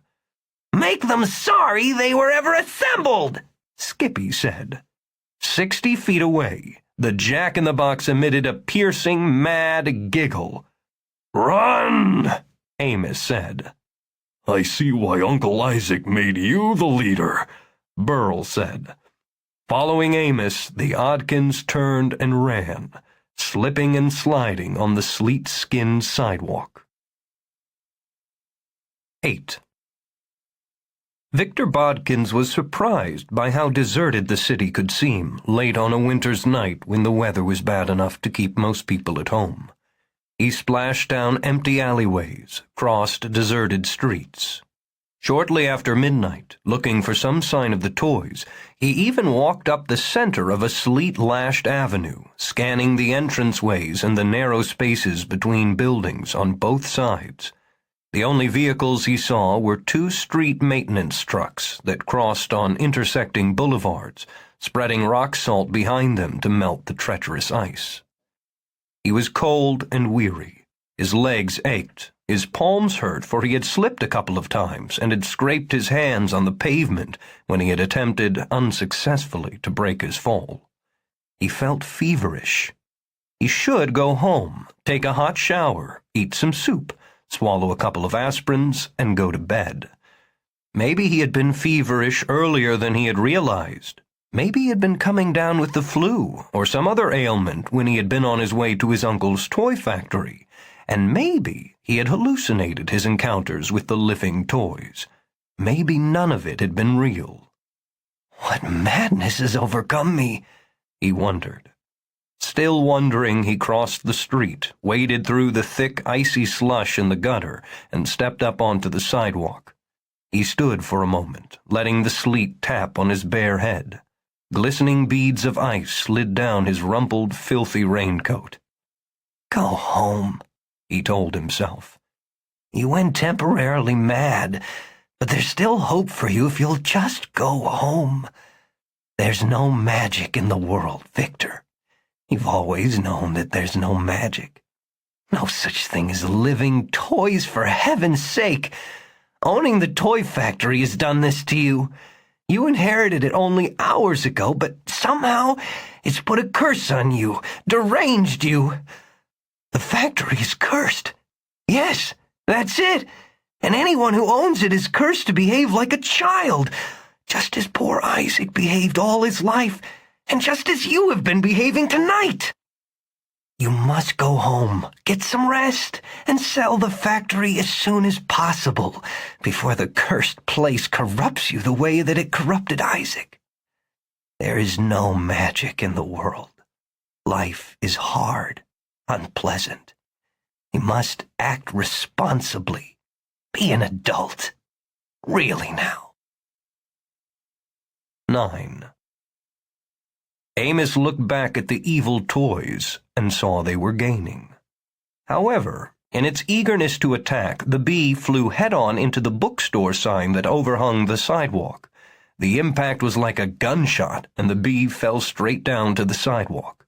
Make them sorry they were ever assembled, Skippy said. 60 feet away, the jack-in-the-box emitted a piercing, mad giggle. "Run," Amos said. "I see why Uncle Isaac made you the leader," Burl said. Following Amos, the Oddkins turned and ran, slipping and sliding on the sleet-skinned sidewalk. 8. Victor Bodkins was surprised by how deserted the city could seem late on a winter's night when the weather was bad enough to keep most people at home. He splashed down empty alleyways, crossed deserted streets. Shortly after midnight, looking for some sign of the toys, he even walked up the center of a sleet-lashed avenue, scanning the entranceways and the narrow spaces between buildings on both sides. The only vehicles he saw were 2 street maintenance trucks that crossed on intersecting boulevards, spreading rock salt behind them to melt the treacherous ice. He was cold and weary. His legs ached. His palms hurt, for he had slipped a couple of times and had scraped his hands on the pavement when he had attempted unsuccessfully to break his fall. He felt feverish. He should go home, take a hot shower, eat some soup, swallow a couple of aspirins, and go to bed. Maybe he had been feverish earlier than he had realized. Maybe he had been coming down with the flu or some other ailment when he had been on his way to his uncle's toy factory, and maybe he had hallucinated his encounters with the living toys. Maybe none of it had been real. What madness has overcome me? He wondered. Still wondering, he crossed the street, waded through the thick, icy slush in the gutter, and stepped up onto the sidewalk. He stood for a moment, letting the sleet tap on his bare head. Glistening beads of ice slid down his rumpled, filthy raincoat. Go home, he told himself. You went temporarily mad, but there's still hope for you if you'll just go home. There's no magic in the world, Victor. You've always known that there's no magic. No such thing as living toys, for heaven's sake. Owning the toy factory has done this to you. You inherited it only hours ago, but somehow it's put a curse on you, deranged you. The factory is cursed. Yes, that's it. And anyone who owns it is cursed to behave like a child, just as poor Isaac behaved all his life, and just as you have been behaving tonight. You must go home, get some rest, and sell the factory as soon as possible, before the cursed place corrupts you the way that it corrupted Isaac. There is no magic in the world. Life is hard, unpleasant. You must act responsibly. Be an adult. Really now. 9. Amos looked back at the evil toys and saw they were gaining. However, in its eagerness to attack, the bee flew head-on into the bookstore sign that overhung the sidewalk. The impact was like a gunshot, and the bee fell straight down to the sidewalk.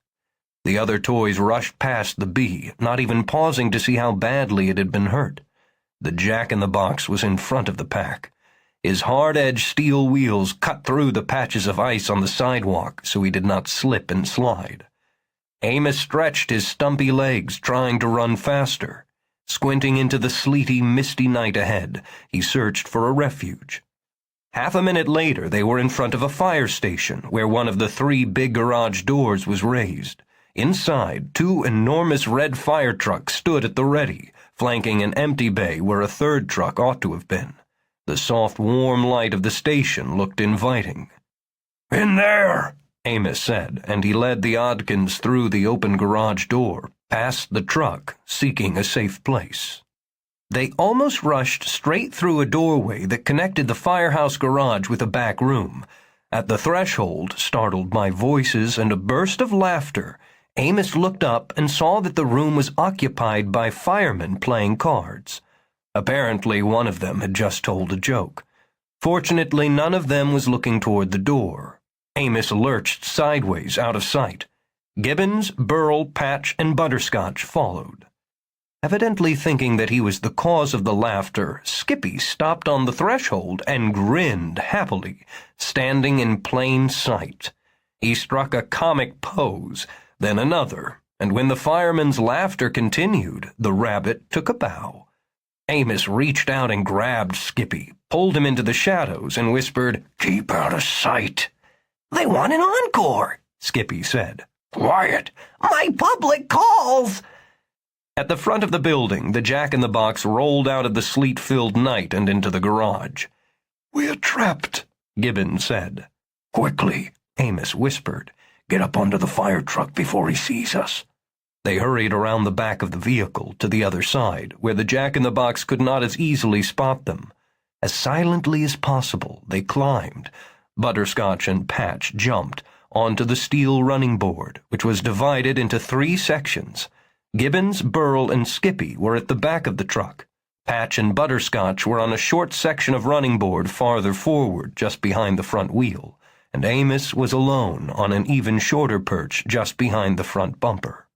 The other toys rushed past the bee, not even pausing to see how badly it had been hurt. The jack-in-the-box was in front of the pack. His hard-edged steel wheels cut through the patches of ice on the sidewalk so he did not slip and slide. Amos stretched his stumpy legs, trying to run faster. Squinting into the sleety, misty night ahead, he searched for a refuge. Half a minute later, they were in front of a fire station, where one of the 3 big garage doors was raised. Inside, 2 enormous red fire trucks stood at the ready, flanking an empty bay where a 3rd truck ought to have been. The soft, warm light of the station looked inviting. "In there," Amos said, and he led the Oddkins through the open garage door, past the truck, seeking a safe place. They almost rushed straight through a doorway that connected the firehouse garage with a back room. At the threshold, startled by voices and a burst of laughter, Amos looked up and saw that the room was occupied by firemen playing cards. Apparently, one of them had just told a joke. Fortunately, none of them was looking toward the door. Amos lurched sideways out of sight. Gibbons, Burl, Patch, and Butterscotch followed. Evidently thinking that he was the cause of the laughter, Skippy stopped on the threshold and grinned happily, standing in plain sight. He struck a comic pose, then another, and when the firemen's laughter continued, the rabbit took a bow. Amos reached out and grabbed Skippy, pulled him into the shadows, and whispered, "Keep out of sight." "They want an encore," Skippy said. "Quiet." "My public calls." At the front of the building, the Jack-in-the-Box rolled out of the sleet-filled night and into the garage. "We're trapped," Gibbons said. "Quickly," Amos whispered. "get up onto the fire truck before he sees us." They hurried around the back of the vehicle to the other side, where the Jack-in-the-Box could not as easily spot them. As silently as possible, they climbed. Butterscotch and Patch jumped onto the steel running board, which was divided into 3 sections. Gibbons, Burl, and Skippy were at the back of the truck. Patch and Butterscotch were on a short section of running board farther forward, just behind the front wheel, and Amos was alone on an even shorter perch just behind the front bumper.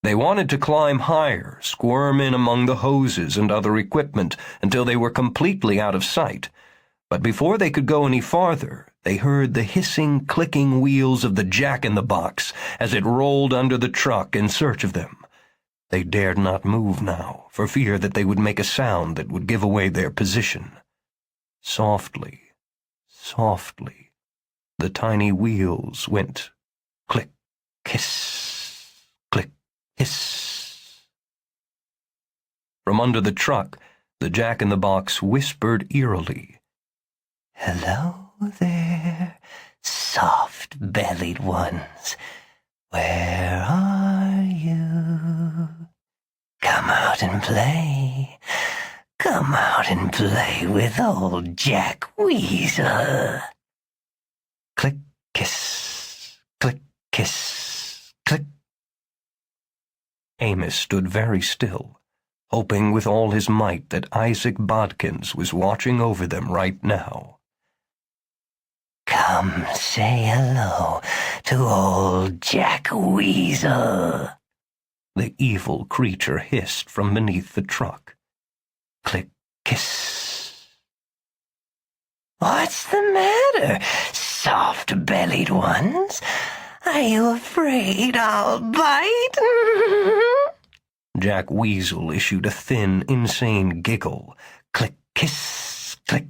They wanted to climb higher, squirm in among the hoses and other equipment until they were completely out of sight. But before they could go any farther, they heard the hissing, clicking wheels of the Jack-in-the-Box as it rolled under the truck in search of them. They dared not move now, for fear that they would make a sound that would give away their position. Softly, softly, the tiny wheels went click, hiss, click, hiss. From under the truck, the Jack-in-the-Box whispered eerily, "Hello there, soft-bellied ones. Where are you? Come out and play. Come out and play with old Jack Weasel." Click, kiss, click, kiss, click. Amos stood very still, hoping with all his might that Isaac Bodkins was watching over them right now. "Come say hello to old Jack Weasel," the evil creature hissed from beneath the truck. Click, kiss. "What's the matter, soft-bellied ones? Are you afraid I'll bite?" Jack Weasel issued a thin, insane giggle. Click, kiss, click.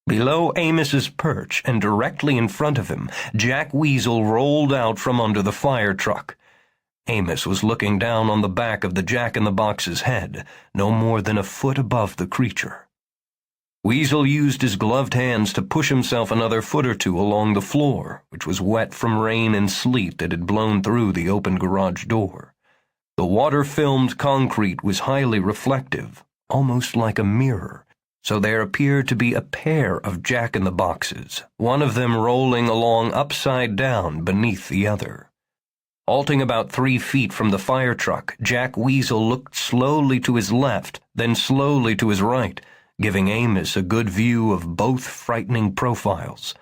Below Amos's perch and directly in front of him, Jack Weasel rolled out from under the fire truck. Amos was looking down on the back of the Jack-in-the-Box's head, no more than a foot above the creature. Weasel used his gloved hands to push himself another foot or two along the floor, which was wet from rain and sleet that had blown through the open garage door. The water-filmed concrete was highly reflective, almost like a mirror, so there appeared to be a pair of Jack-in-the-Boxes, one of them rolling along upside down beneath the other. Halting about 3 feet from the fire truck, Jack Weasel looked slowly to his left, then slowly to his right, giving Amos a good view of both frightening profiles.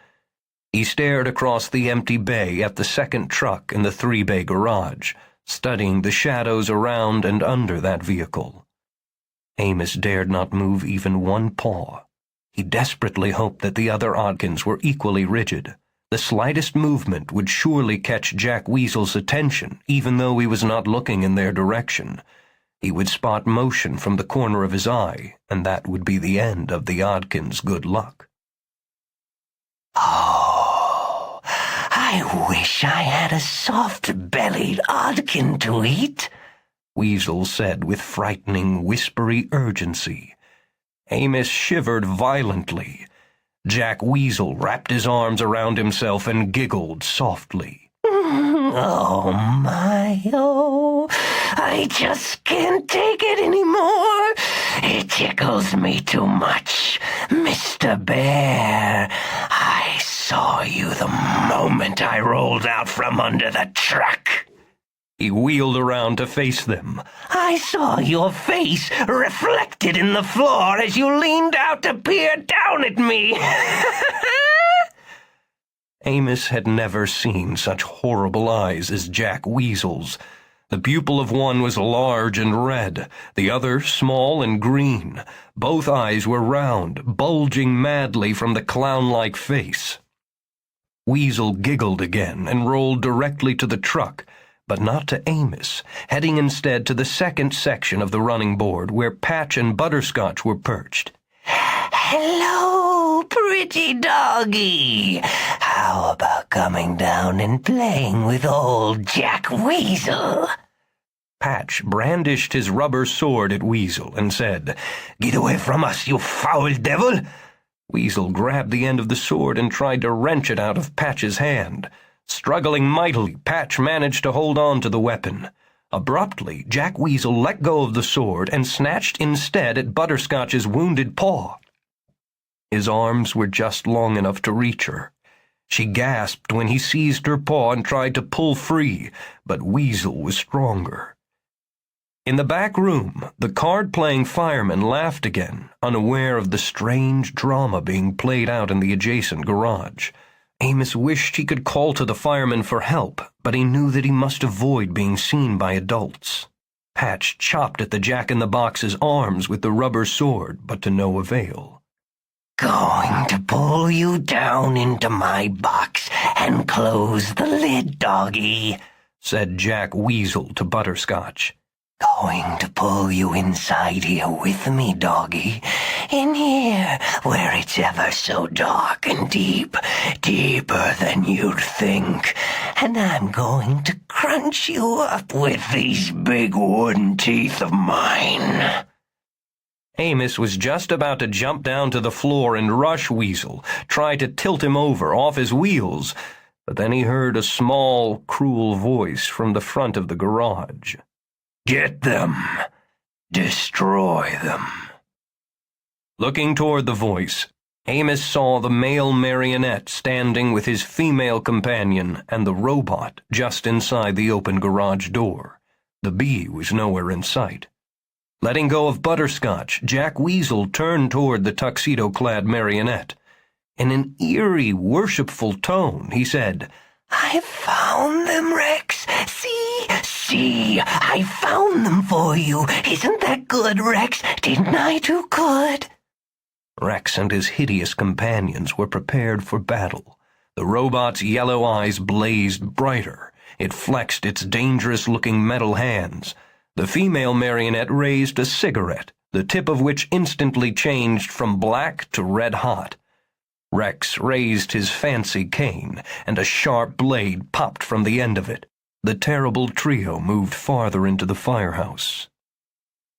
He stared across the empty bay at the second truck in the 3-bay garage, studying the shadows around and under that vehicle. Amos dared not move even one paw. He desperately hoped that the other Oddkins were equally rigid, The slightest movement would surely catch Jack Weasel's attention, even though he was not looking in their direction. He would spot motion from the corner of his eye, and that would be the end of the Oddkins' good luck. Oh, I wish I had a soft-bellied Oddkin to eat, Weasel said with frightening, whispery urgency. Amos shivered violently. Jack Weasel wrapped his arms around himself and giggled softly. Oh, my, oh, I just can't take it anymore. It tickles me too much. Mr. Bear, I saw you the moment I rolled out from under the truck. He wheeled around to face them. I saw your face reflected in the floor as you leaned out to peer down at me. Amos had never seen such horrible eyes as Jack Weasel's. The pupil of one was large and red, the other small and green. Both eyes were round, bulging madly from the clown-like face. Weasel giggled again and rolled directly to the truck, but not to Amos, heading instead to the second section of the running board where Patch and Butterscotch were perched. Hello, pretty doggy. How about coming down and playing with old Jack Weasel? Patch brandished his rubber sword at Weasel and said, Get away from us, you foul devil! Weasel grabbed the end of the sword and tried to wrench it out of Patch's hand. Struggling mightily, Patch managed to hold on to the weapon. Abruptly, Jack Weasel let go of the sword and snatched instead at Butterscotch's wounded paw. His arms were just long enough to reach her. She gasped when he seized her paw and tried to pull free, but Weasel was stronger. In the back room, the card-playing fireman laughed again, unaware of the strange drama being played out in the adjacent garage. Amos wished he could call to the fireman for help, but he knew that he must avoid being seen by adults. Patch chopped at the Jack-in-the-Box's arms with the rubber sword, but to no avail. Going to pull you down into my box and close the lid, doggy, said Jack Weasel to Butterscotch. Going to pull you inside here with me, doggy. In here, where it's ever so dark and deep, deeper than you'd think. And I'm going to crunch you up with these big wooden teeth of mine. Amos was just about to jump down to the floor and rush Weasel, try to tilt him over off his wheels, but then he heard a small, cruel voice from the front of the garage. Get them. Destroy them. Looking toward the voice, Amos saw the male marionette standing with his female companion and the robot just inside the open garage door. The bee was nowhere in sight. Letting go of Butterscotch, Jack Weasel turned toward the tuxedo-clad marionette. In an eerie, worshipful tone, he said, I found them, Rex. See, I found them for you. Isn't that good, Rex? Didn't I do good? Rex and his hideous companions were prepared for battle. The robot's yellow eyes blazed brighter. It flexed its dangerous-looking metal hands. The female marionette raised a cigarette, the tip of which instantly changed from black to red-hot. Rex raised his fancy cane, and a sharp blade popped from the end of it. The terrible trio moved farther into the firehouse.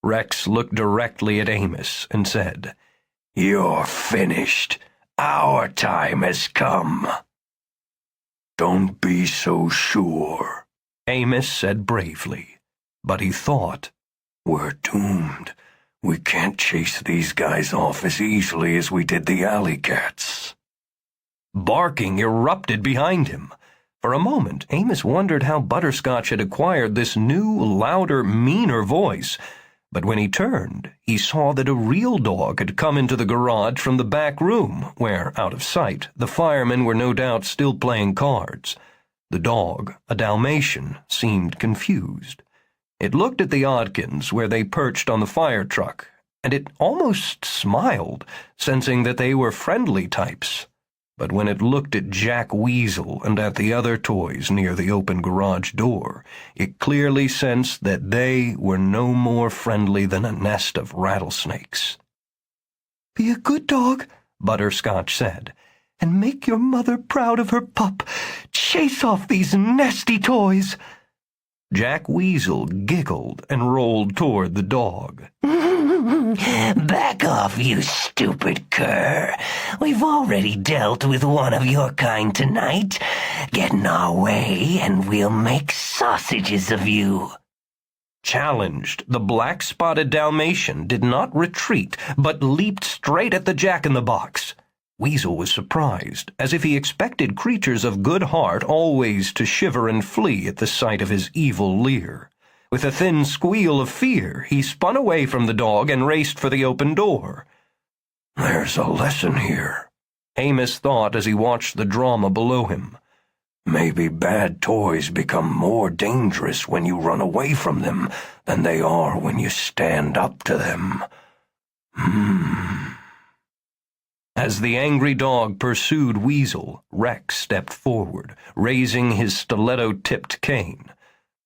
Rex looked directly at Amos and said, You're finished. Our time has come. Don't be so sure, Amos said bravely. But he thought, We're doomed. We can't chase these guys off as easily as we did the alley cats. Barking erupted behind him. For a moment, Amos wondered how Butterscotch had acquired this new, louder, meaner voice. But when he turned, he saw that a real dog had come into the garage from the back room, where, out of sight, the firemen were no doubt still playing cards. The dog, a Dalmatian, seemed confused. It looked at the Oddkins, where they perched on the fire truck, and it almost smiled, sensing that they were friendly types. but when it looked at Jack Weasel and at the other toys near the open garage door, it clearly sensed that they were no more friendly than a nest of rattlesnakes. "Be a good dog," Butterscotch said, "and make your mother proud of her pup. Chase off these nasty toys." Jack Weasel giggled and rolled toward the dog. "Back off, you stupid cur. We've already dealt with one of your kind tonight. Get in our way and we'll make sausages of you." Challenged, the black-spotted Dalmatian did not retreat, but leaped straight at the Jack-in-the-Box. Weasel was surprised, as if he expected creatures of good heart always to shiver and flee at the sight of his evil leer. With a thin squeal of fear, he spun away from the dog and raced for the open door. "There's a lesson here," Amos thought as he watched the drama below him. "Maybe bad toys become more dangerous when you run away from them than they are when you stand up to them. As the angry dog pursued Weasel, Rex stepped forward, raising his stiletto-tipped cane.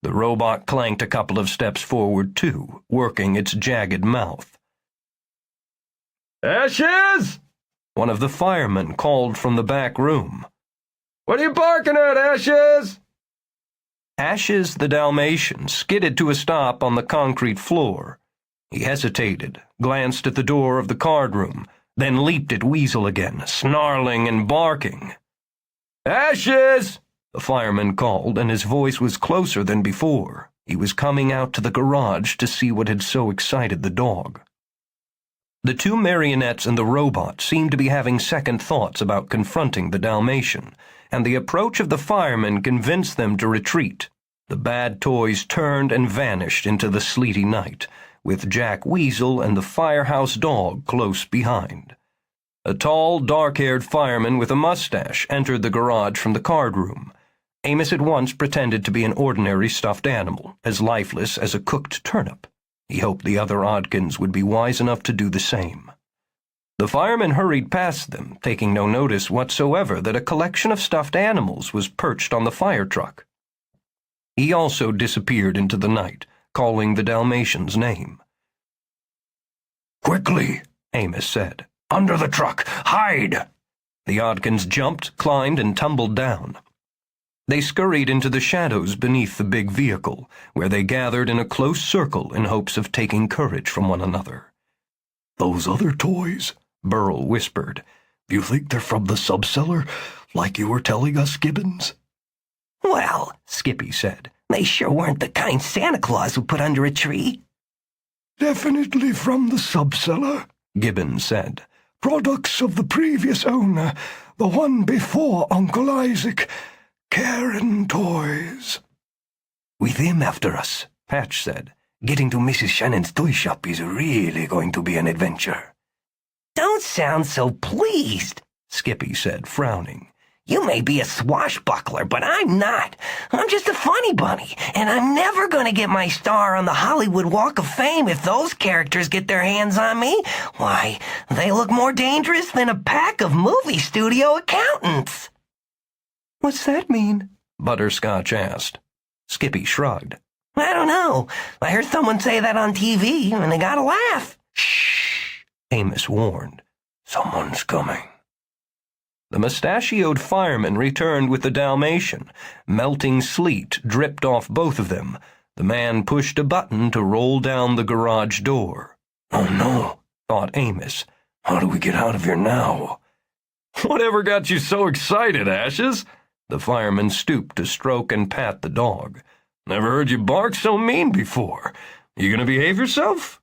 The robot clanked a couple of steps forward, too, working its jagged mouth. "Ashes!" One of the firemen called from the back room. "What are you barking at, Ashes?" Ashes the Dalmatian skidded to a stop on the concrete floor. He hesitated, glanced at the door of the card room, then leaped at Weasel again, snarling and barking. "Ashes!" The fireman called, and his voice was closer than before. He was coming out to the garage to see what had so excited the dog. The two marionettes and the robot seemed to be having second thoughts about confronting the Dalmatian, and the approach of the fireman convinced them to retreat. The bad toys turned and vanished into the sleety night, with Jack Weasel and the firehouse dog close behind. A tall, dark-haired fireman with a mustache entered the garage from the card room. Amos at once pretended to be an ordinary stuffed animal, as lifeless as a cooked turnip. He hoped the other Oddkins would be wise enough to do the same. The fireman hurried past them, taking no notice whatsoever that a collection of stuffed animals was perched on the fire truck. He also disappeared into the night, calling the Dalmatian's name. "Quickly," Amos said. "Under the truck! Hide!" The Oddkins jumped, climbed, and tumbled down. They scurried into the shadows beneath the big vehicle, where they gathered in a close circle in hopes of taking courage from one another. "Those other toys," Burl whispered. "You think they're from the subcellar, like you were telling us, Gibbons?" "Well," Skippy said, "they sure weren't the kind Santa Claus would put under a tree." "Definitely from the subcellar," Gibbons said. "Products of the previous owner, the one before Uncle Isaac. Karen Toys." "With him after us," Patch said. "Getting to Mrs. Shannon's toy shop is really going to be an adventure." "Don't sound so pleased," Skippy said, frowning. "You may be a swashbuckler, but I'm not. I'm just a funny bunny, and I'm never going to get my star on the Hollywood Walk of Fame if those characters get their hands on me. Why, they look more dangerous than a pack of movie studio accountants." "What's that mean?" Butterscotch asked. Skippy shrugged. "I don't know. I heard someone say that on TV, and they got a laugh." "Shh," Amos warned. "Someone's coming." The mustachioed fireman returned with the Dalmatian. Melting sleet dripped off both of them. The man pushed a button to roll down the garage door. "Oh no," thought Amos. "How do we get out of here now?" "Whatever got you so excited, Ashes?" The fireman stooped to stroke and pat the dog. "Never heard you bark so mean before. You gonna behave yourself?"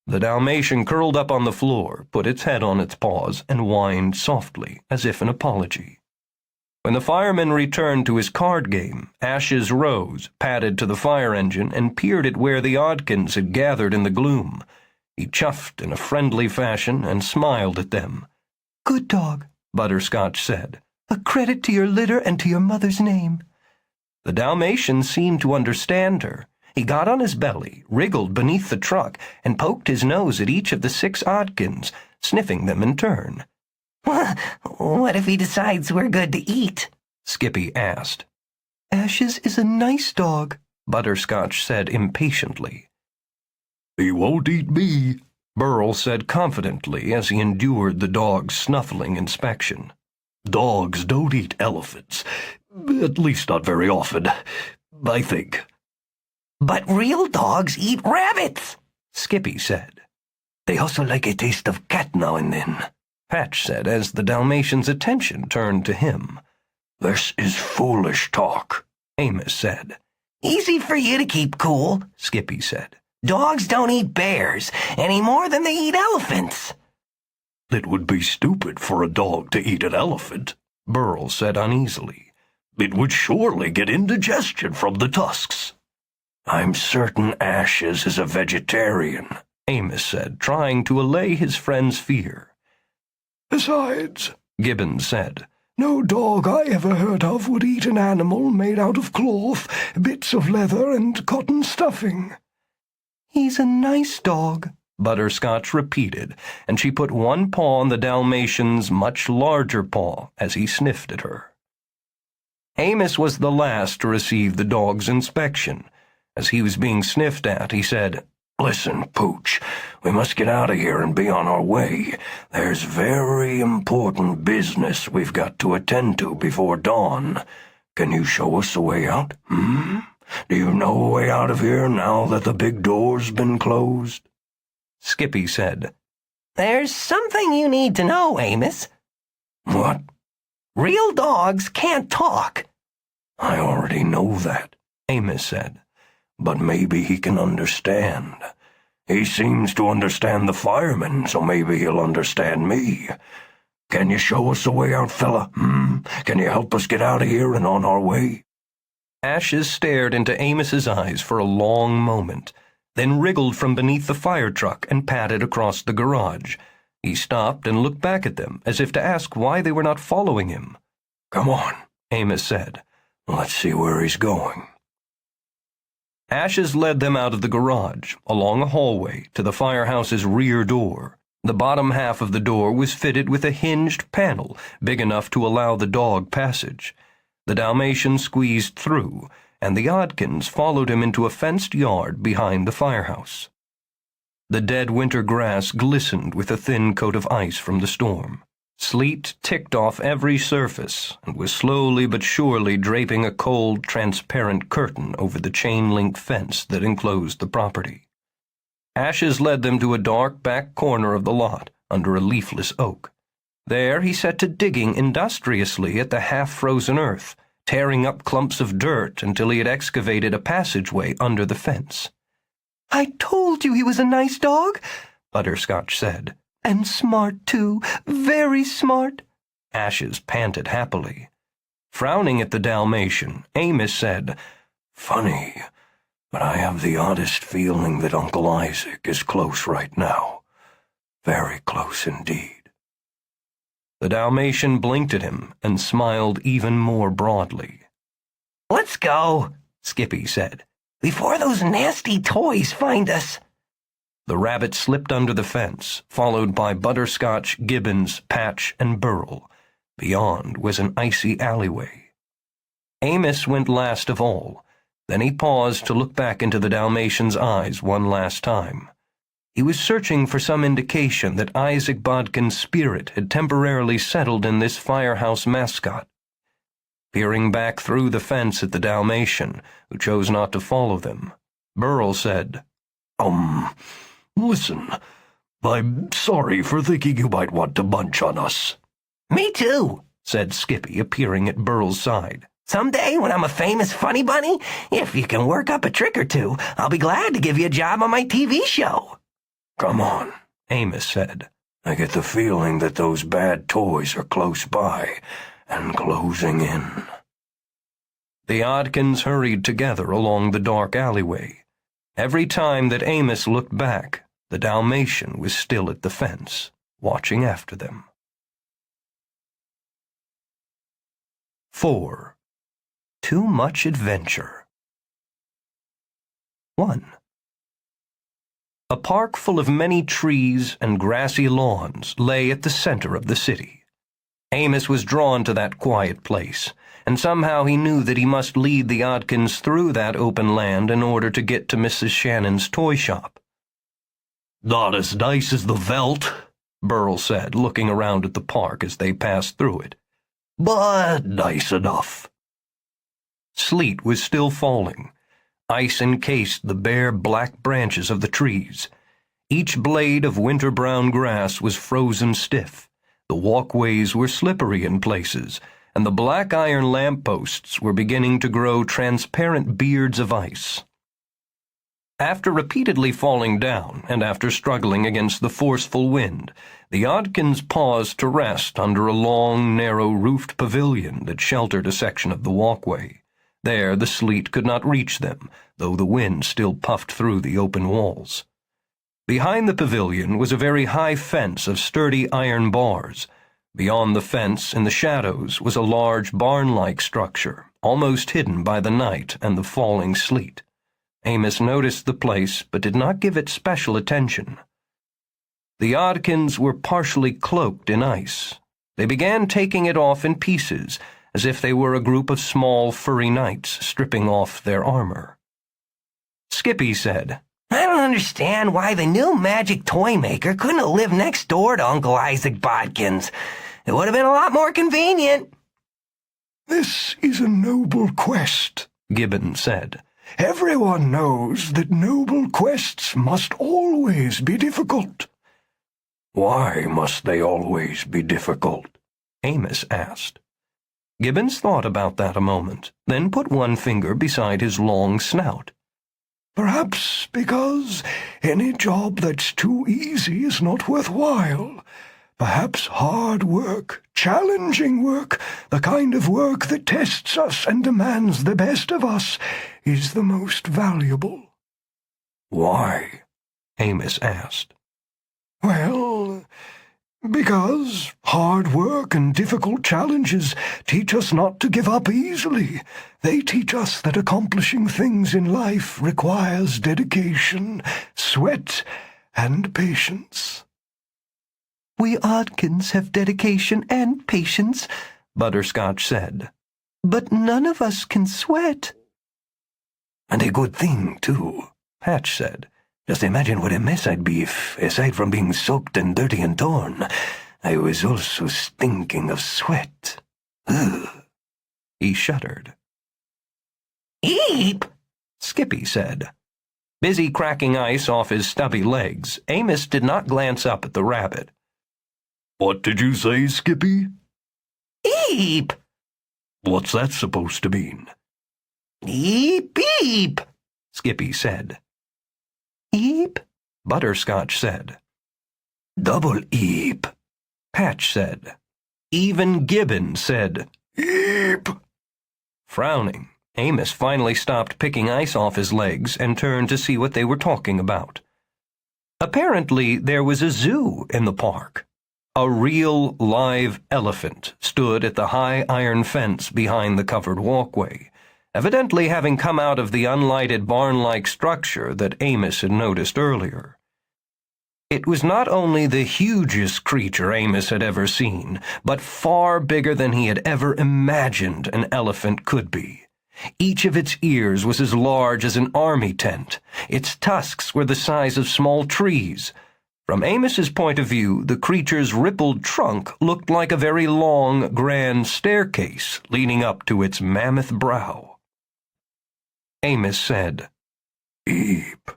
The Dalmatian curled up on the floor, put its head on its paws, and whined softly, as if in apology. When the fireman returned to his card game, Ashes rose, padded to the fire engine, and peered at where the Oddkins had gathered in the gloom. He chuffed in a friendly fashion and smiled at them. "Good dog," Butterscotch said. "A credit to your litter and to your mother's name." The Dalmatian seemed to understand her. He got on his belly, wriggled beneath the truck, and poked his nose at each of the 6 Oddkins, sniffing them in turn. What if he decides we're good to eat? Skippy asked. Ashes is a nice dog, Butterscotch said impatiently. He won't eat me, Burl said confidently as he endured the dog's snuffling inspection. Dogs don't eat elephants. At least not very often, I think. But real dogs eat rabbits, Skippy said. They also like a taste of cat now and then, Patch said as the Dalmatian's attention turned to him. This is foolish talk, Amos said. Easy for you to keep cool, Skippy said. Dogs don't eat bears any more than they eat elephants. It would be stupid for a dog to eat an elephant, Burl said uneasily. It would surely get indigestion from the tusks. I'm certain Ashes is a vegetarian, Amos said, trying to allay his friend's fear. Besides, Gibbons said, no dog I ever heard of would eat an animal made out of cloth, bits of leather, and cotton stuffing. He's a nice dog, Butterscotch repeated, and she put one paw on the Dalmatian's much larger paw as he sniffed at her. Amos was the last to receive the dog's inspection. As he was being sniffed at, he said, Listen, Pooch, we must get out of here and be on our way. There's very important business we've got to attend to before dawn. Can you show us the way out, Do you know a way out of here now that the big door's been closed? Skippy said, There's something you need to know, Amos. What? Real dogs can't talk. I already know that, Amos said. But maybe he can understand. He seems to understand the firemen, so maybe he'll understand me. Can you show us the way out, fella? Can you help us get out of here and on our way? Ashes stared into Amos's eyes for a long moment, then wriggled from beneath the fire truck and padded across the garage. He stopped and looked back at them, as if to ask why they were not following him. Come on, Amos said. Let's see where he's going. Ashes led them out of the garage, along a hallway, to the firehouse's rear door. The bottom half of the door was fitted with a hinged panel, big enough to allow the dog passage. The Dalmatian squeezed through, and the Oddkins followed him into a fenced yard behind the firehouse. The dead winter grass glistened with a thin coat of ice from the storm. Sleet ticked off every surface and was slowly but surely draping a cold, transparent curtain over the chain-link fence that enclosed the property. Ashes led them to a dark back corner of the lot, under a leafless oak. There he set to digging industriously at the half-frozen earth, tearing up clumps of dirt until he had excavated a passageway under the fence. I told you he was a nice dog, Butterscotch said. And smart, too. Very smart. Ashes panted happily. Frowning at the Dalmatian, Amos said, Funny, but I have the oddest feeling that Uncle Isaac is close right now. Very close indeed. The Dalmatian blinked at him and smiled even more broadly. Let's go, Skippy said, before those nasty toys find us. The rabbit slipped under the fence, followed by Butterscotch, Gibbons, Patch, and Burl. Beyond was an icy alleyway. Amos went last of all. Then he paused to look back into the Dalmatian's eyes one last time. He was searching for some indication that Isaac Bodkin's spirit had temporarily settled in this firehouse mascot. Peering back through the fence at the Dalmatian, who chose not to follow them, Burl said, Listen, I'm sorry for thinking you might want to munch on us. Me too, said Skippy, appearing at Burl's side. Someday, when I'm a famous funny bunny, if you can work up a trick or two, I'll be glad to give you a job on my TV show. Come on, Amos said. I get the feeling that those bad toys are close by and closing in. The Oddkins hurried together along the dark alleyway. Every time that Amos looked back, the Dalmatian was still at the fence, watching after them. 4. Too much adventure. 1. A park full of many trees and grassy lawns lay at the center of the city. Amos was drawn to that quiet place, and somehow he knew that he must lead the Oddkins through that open land in order to get to Mrs. Shannon's toy shop. "Not as nice as the veldt," Burl said, looking around at the park as they passed through it. "But nice enough." Sleet was still falling. Ice encased the bare black branches of the trees. Each blade of winter-brown grass was frozen stiff. The walkways were slippery in places, and the black iron lampposts were beginning to grow transparent beards of ice. After repeatedly falling down, and after struggling against the forceful wind, the Oddkins paused to rest under a long, narrow-roofed pavilion that sheltered a section of the walkway. There the sleet could not reach them, though the wind still puffed through the open walls. Behind the pavilion was a very high fence of sturdy iron bars. Beyond the fence, in the shadows, was a large barn-like structure, almost hidden by the night and the falling sleet. Amos noticed the place, but did not give it special attention. The Oddkins were partially cloaked in ice. They began taking it off in pieces, as if they were a group of small, furry knights stripping off their armor. Skippy said, "I don't understand why the new magic toymaker couldn't have lived next door to Uncle Isaac Bodkins. It would have been a lot more convenient." "This is a noble quest," Gibbon said. "Everyone knows that noble quests must always be difficult." "Why must they always be difficult?" Amos asked. Gibbons thought about that a moment, then put one finger beside his long snout. "Perhaps because any job that's too easy is not worthwhile. Perhaps hard work, challenging work, the kind of work that tests us and demands the best of us, is the most valuable." "Why?" Amos asked. "Well, because hard work and difficult challenges teach us not to give up easily. They teach us that accomplishing things in life requires dedication, sweat, and patience." "We Oddkins have dedication and patience," Butterscotch said. "but none of us can sweat." "And a good thing, too," Patch said. "Just imagine what a mess I'd be if, aside from being soaked and dirty and torn, I was also stinking of sweat. Ugh." He shuddered. "Eep!" Skippy said. Busy cracking ice off his stubby legs, Amos did not glance up at the rabbit. "What did you say, Skippy?" "Eep!" "What's that supposed to mean?" "Eep, eep!" Skippy said. "Eep," Butterscotch said. "Double eep," Patch said. Even Gibbon said, "Eep." Frowning, Amos finally stopped picking ice off his legs and turned to see what they were talking about. Apparently, there was a zoo in the park. A real, live elephant stood at the high iron fence behind the covered walkway, evidently having come out of the unlighted barn-like structure that Amos had noticed earlier. It was not only the hugest creature Amos had ever seen, but far bigger than he had ever imagined an elephant could be. Each of its ears was as large as an army tent. Its tusks were the size of small trees. From Amos's point of view, the creature's rippled trunk looked like a very long, grand staircase leading up to its mammoth brow. Amos said, "Eep."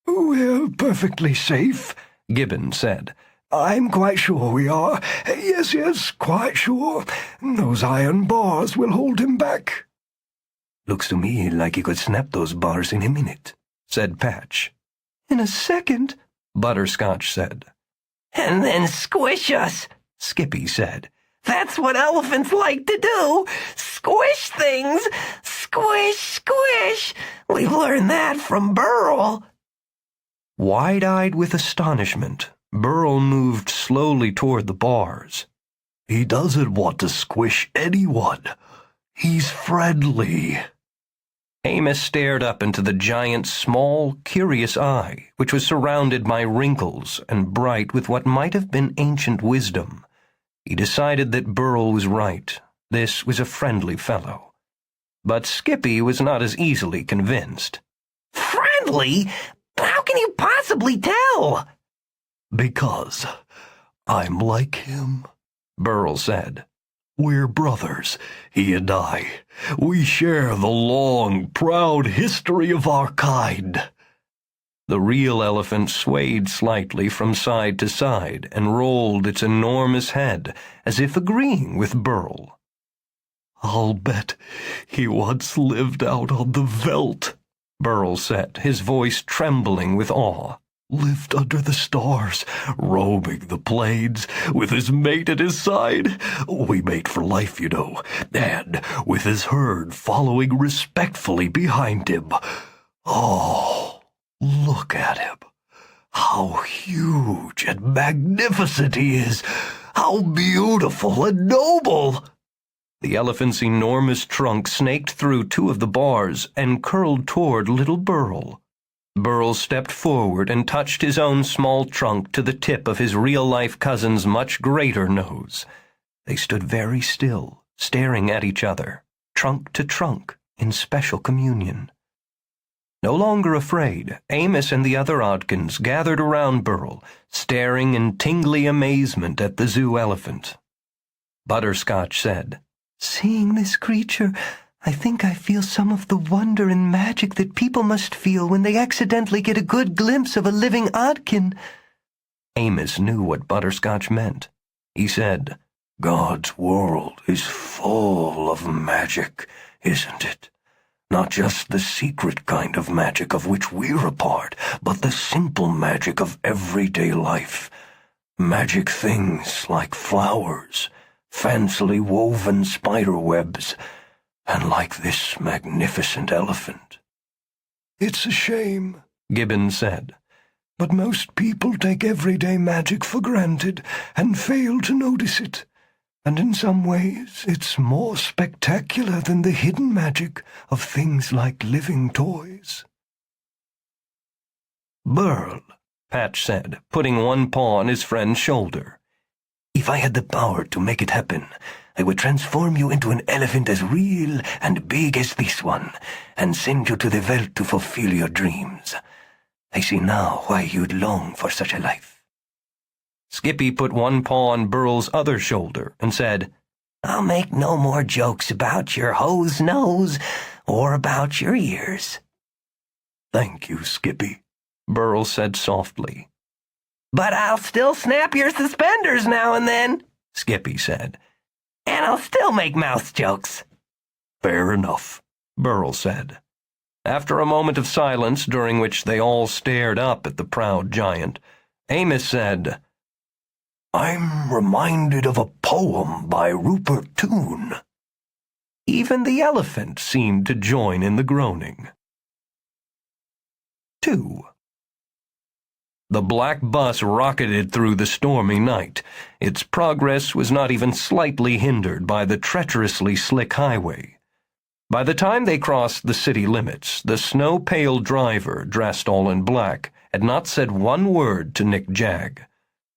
"We're perfectly safe," Gibbon said. "I'm quite sure we are. Yes, quite sure. Those iron bars will hold him back." "Looks to me like he could snap those bars in a minute," said Patch. "In a second," Butterscotch said. "And then squish us," Skippy said. "That's what elephants like to do. Squish things. Squish, squish. We've learned that from Burl." Wide-eyed with astonishment, Burl moved slowly toward the bars. "He doesn't want to squish anyone. He's friendly." Amos stared up into the giant's small, curious eye, which was surrounded by wrinkles and bright with what might have been ancient wisdom. He decided that Burl was right. This was a friendly fellow. But Skippy was not as easily convinced. Friendly? How can you possibly tell? Because I'm like him, Burl said. We're brothers, he and I. We share the long, proud history of our kind. The real elephant swayed slightly from side to side and rolled its enormous head as if agreeing with Burl. I'll bet he once lived out on the veldt, Burl said, his voice trembling with awe. Lived under the stars, roaming the plains, with his mate at his side. We mate for life, you know, and with his herd following respectfully behind him. Oh, look at him. How huge and magnificent he is. How beautiful and noble. The elephant's enormous trunk snaked through two of the bars and curled toward little Burl. Burl stepped forward and touched his own small trunk to the tip of his real-life cousin's much greater nose. They stood very still, staring at each other, trunk to trunk, in special communion. No longer afraid, Amos and the other Oddkins gathered around Burl, staring in tingly amazement at the zoo elephant. Butterscotch said, "Seeing this creature, I think I feel some of the wonder and magic that people must feel when they accidentally get a good glimpse of a living Oddkin." Amos knew what Butterscotch meant. He said, God's world is full of magic, isn't it? Not just the secret kind of magic of which we're a part, but the simple magic of everyday life. Magic things like flowers, fancily woven spider webs, and like this magnificent elephant. It's a shame, Gibbons said. but most people take everyday magic for granted and fail to notice it. And in some ways, it's more spectacular than the hidden magic of things like living toys. Burl, Patch said, putting one paw on his friend's shoulder. If I had the power to make it happen, I would transform you into an elephant as real and big as this one, and send you to the veldt to fulfill your dreams. I see now why you'd long for such a life. Skippy put one paw on Burl's other shoulder and said, I'll make no more jokes about your hose nose or about your ears. Thank you, Skippy, Burl said softly. But I'll still snap your suspenders now and then, Skippy said. And I'll still make mouse jokes. Fair enough, Burl said. After a moment of silence, during which they all stared up at the proud giant, Amos said, I'm reminded of a poem by Rupert Toone. Even the elephant seemed to join in the groaning. 2. The black bus rocketed through the stormy night. Its progress was not even slightly hindered by the treacherously slick highway. By the time they crossed the city limits, the snow-pale driver, dressed all in black, had not said one word to Nick Jagg.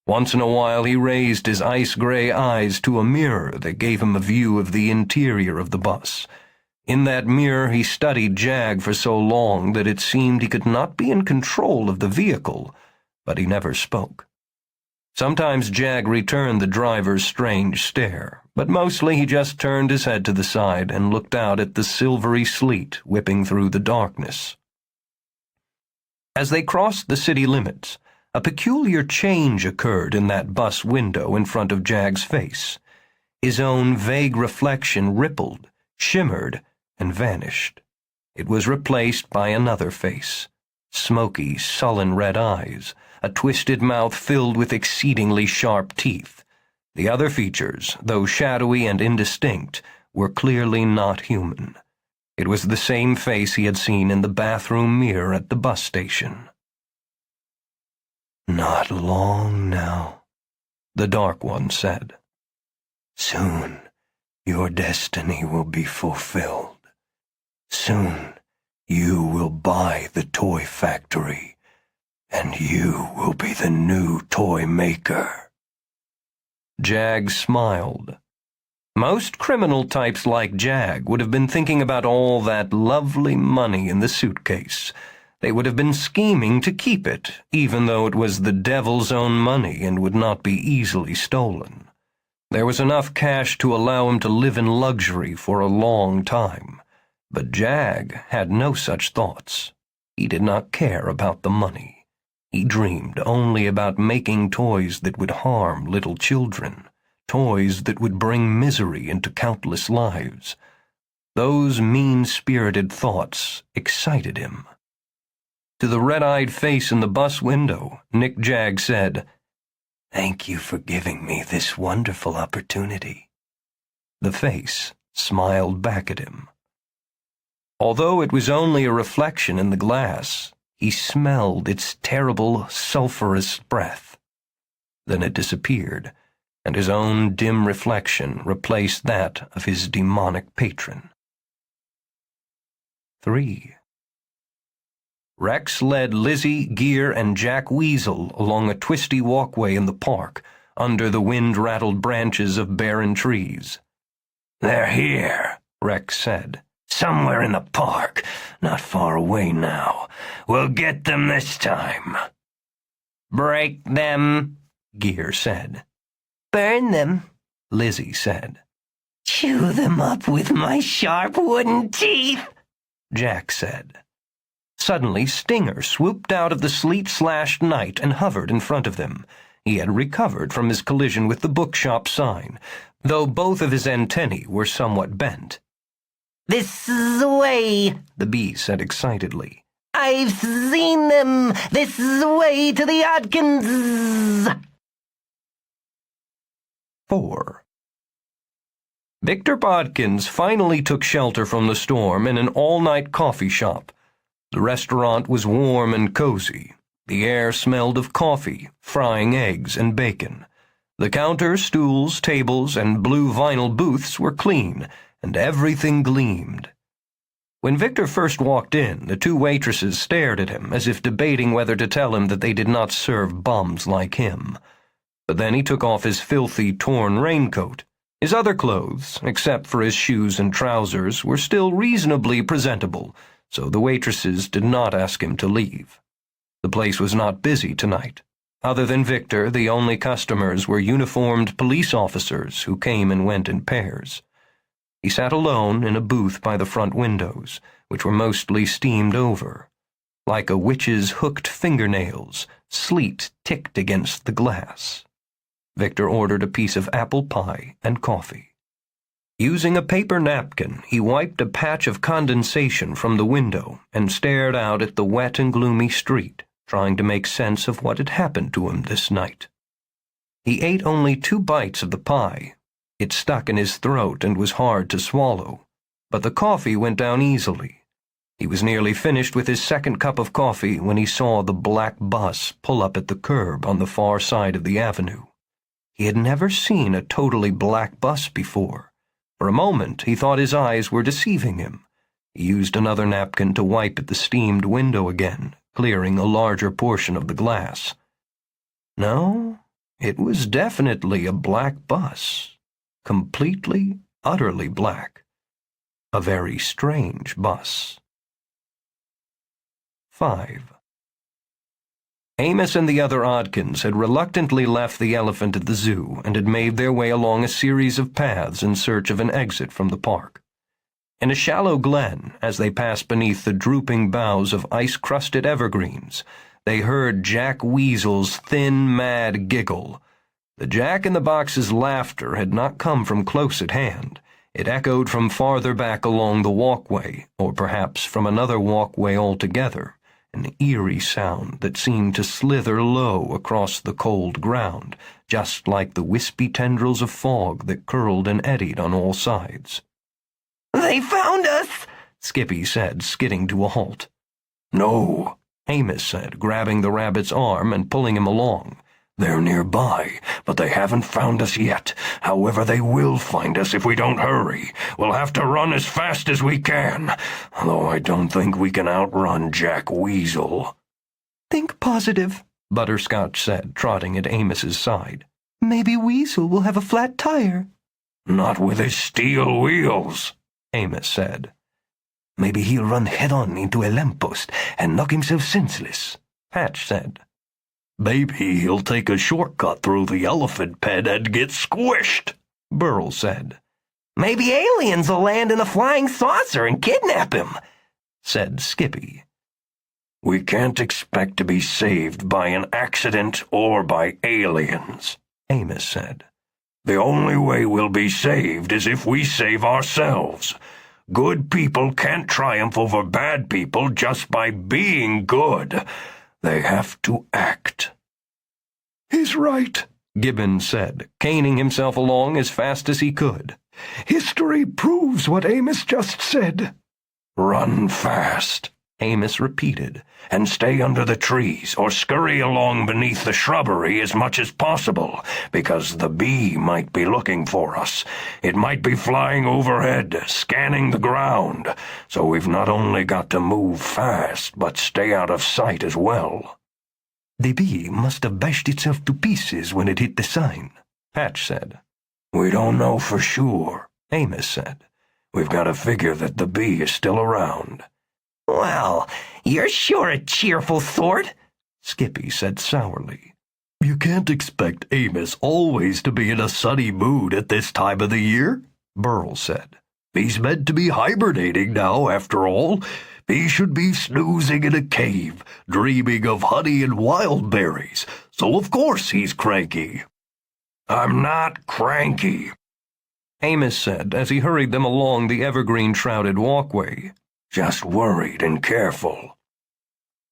Once in a while he raised his ice-gray eyes to a mirror that gave him a view of the interior of the bus. In that mirror he studied Jagg for so long that it seemed he could not be in control of the vehicle, but he never spoke. Sometimes Jagg returned the driver's strange stare, but mostly he just turned his head to the side and looked out at the silvery sleet whipping through the darkness. As they crossed the city limits, a peculiar change occurred in that bus window in front of Jagg's face. His own vague reflection rippled, shimmered, and vanished. It was replaced by another face, smoky, sullen red eyes, a twisted mouth filled with exceedingly sharp teeth. The other features, though shadowy and indistinct, were clearly not human. It was the same face he had seen in the bathroom mirror at the bus station. Not long now, the Dark One said. Soon your destiny will be fulfilled. Soon you will buy the toy factory, and you will be the new toy maker. Jag smiled. Most criminal types like Jag would have been thinking about all that lovely money in the suitcase. They would have been scheming to keep it, even though it was the devil's own money and would not be easily stolen. There was enough cash to allow him to live in luxury for a long time. But Jag had no such thoughts. He did not care about the money. He dreamed only about making toys that would harm little children, toys that would bring misery into countless lives. Those mean-spirited thoughts excited him. To the red-eyed face in the bus window, Nick Jag said, "Thank you for giving me this wonderful opportunity." The face smiled back at him. Although it was only a reflection in the glass, he smelled its terrible, sulphurous breath. Then it disappeared, and his own dim reflection replaced that of his demonic patron. 3. Rex led Lizzie, Gear, and Jack Weasel along a twisty walkway in the park, under the wind-rattled branches of barren trees. "They're here," Rex said. "Somewhere in the park, not far away now. We'll get them this time." "Break them," Gear said. "Burn them," Lizzie said. "Chew them up with my sharp wooden teeth," Jack said. Suddenly, Stinger swooped out of the sleet-slashed night and hovered in front of them. He had recovered from his collision with the bookshop sign, though both of his antennae were somewhat bent. "This way," the bee said excitedly. "I've seen them! This way to the Oddkins!" 4. Victor Oddkins finally took shelter from the storm in an all-night coffee shop. The restaurant was warm and cozy. The air smelled of coffee, frying eggs, and bacon. The counters, stools, tables, and blue vinyl booths were clean, and everything gleamed. When Victor first walked in, the two waitresses stared at him as if debating whether to tell him that they did not serve bums like him. But then he took off his filthy, torn raincoat. His other clothes, except for his shoes and trousers, were still reasonably presentable, so the waitresses did not ask him to leave. The place was not busy tonight. Other than Victor, the only customers were uniformed police officers who came and went in pairs. He sat alone in a booth by the front windows, which were mostly steamed over. Like a witch's hooked fingernails, sleet ticked against the glass. Victor ordered a piece of apple pie and coffee. Using a paper napkin, he wiped a patch of condensation from the window and stared out at the wet and gloomy street, trying to make sense of what had happened to him this night. He ate only 2 bites of the pie. It stuck in his throat and was hard to swallow, but the coffee went down easily. He was nearly finished with his second cup of coffee when he saw the black bus pull up at the curb on the far side of the avenue. He had never seen a totally black bus before. For a moment, he thought his eyes were deceiving him. He used another napkin to wipe at the steamed window again, clearing a larger portion of the glass. No, it was definitely a black bus. Completely, utterly black. A very strange bus. 5. Amos and the other Oddkins had reluctantly left the elephant at the zoo and had made their way along a series of paths in search of an exit from the park. In a shallow glen, as they passed beneath the drooping boughs of ice-crusted evergreens, they heard Jack Weasel's thin, mad giggle. The Jack-in-the-Box's laughter had not come from close at hand. It echoed from farther back along the walkway, or perhaps from another walkway altogether. An eerie sound that seemed to slither low across the cold ground, just like the wispy tendrils of fog that curled and eddied on all sides. "They found us!" Skippy said, skidding to a halt. "No," Amos said, grabbing the rabbit's arm and pulling him along. "They're nearby, but they haven't found us yet. However, they will find us if we don't hurry. We'll have to run as fast as we can, although I don't think we can outrun Jack Weasel." "Think positive," Butterscotch said, trotting at Amos's side. Maybe Weasel will have a flat tire. Not with his steel wheels, Amos said. Maybe he'll run head-on into a lamppost and knock himself senseless, Patch said. Maybe he'll take a shortcut through the elephant pen and get squished, Burl said. Maybe aliens will land in a flying saucer and kidnap him, said Skippy. We can't expect to be saved by an accident or by aliens, Amos said. The only way we'll be saved is if we save ourselves. Good people can't triumph over bad people just by being good. They have to act. He's right, Gibbons said, caning himself along as fast as he could. History proves what Amos just said. Run fast, Amos repeated. and stay under the trees or scurry along beneath the shrubbery as much as possible, because the bee might be looking for us. It might be flying overhead, scanning the ground, so we've not only got to move fast, but stay out of sight as well. The bee must have bashed itself to pieces when it hit the sign, Patch said. We don't know for sure, Amos said. We've got to figure that the bee is still around. Well, you're sure a cheerful sort, Skippy said sourly. You can't expect Amos always to be in a sunny mood at this time of the year, Burl said. He's meant to be hibernating now, after all. He should be snoozing in a cave, dreaming of honey and wild berries, so of course he's cranky. I'm not cranky, Amos said as he hurried them along the evergreen-shrouded walkway. just worried and careful.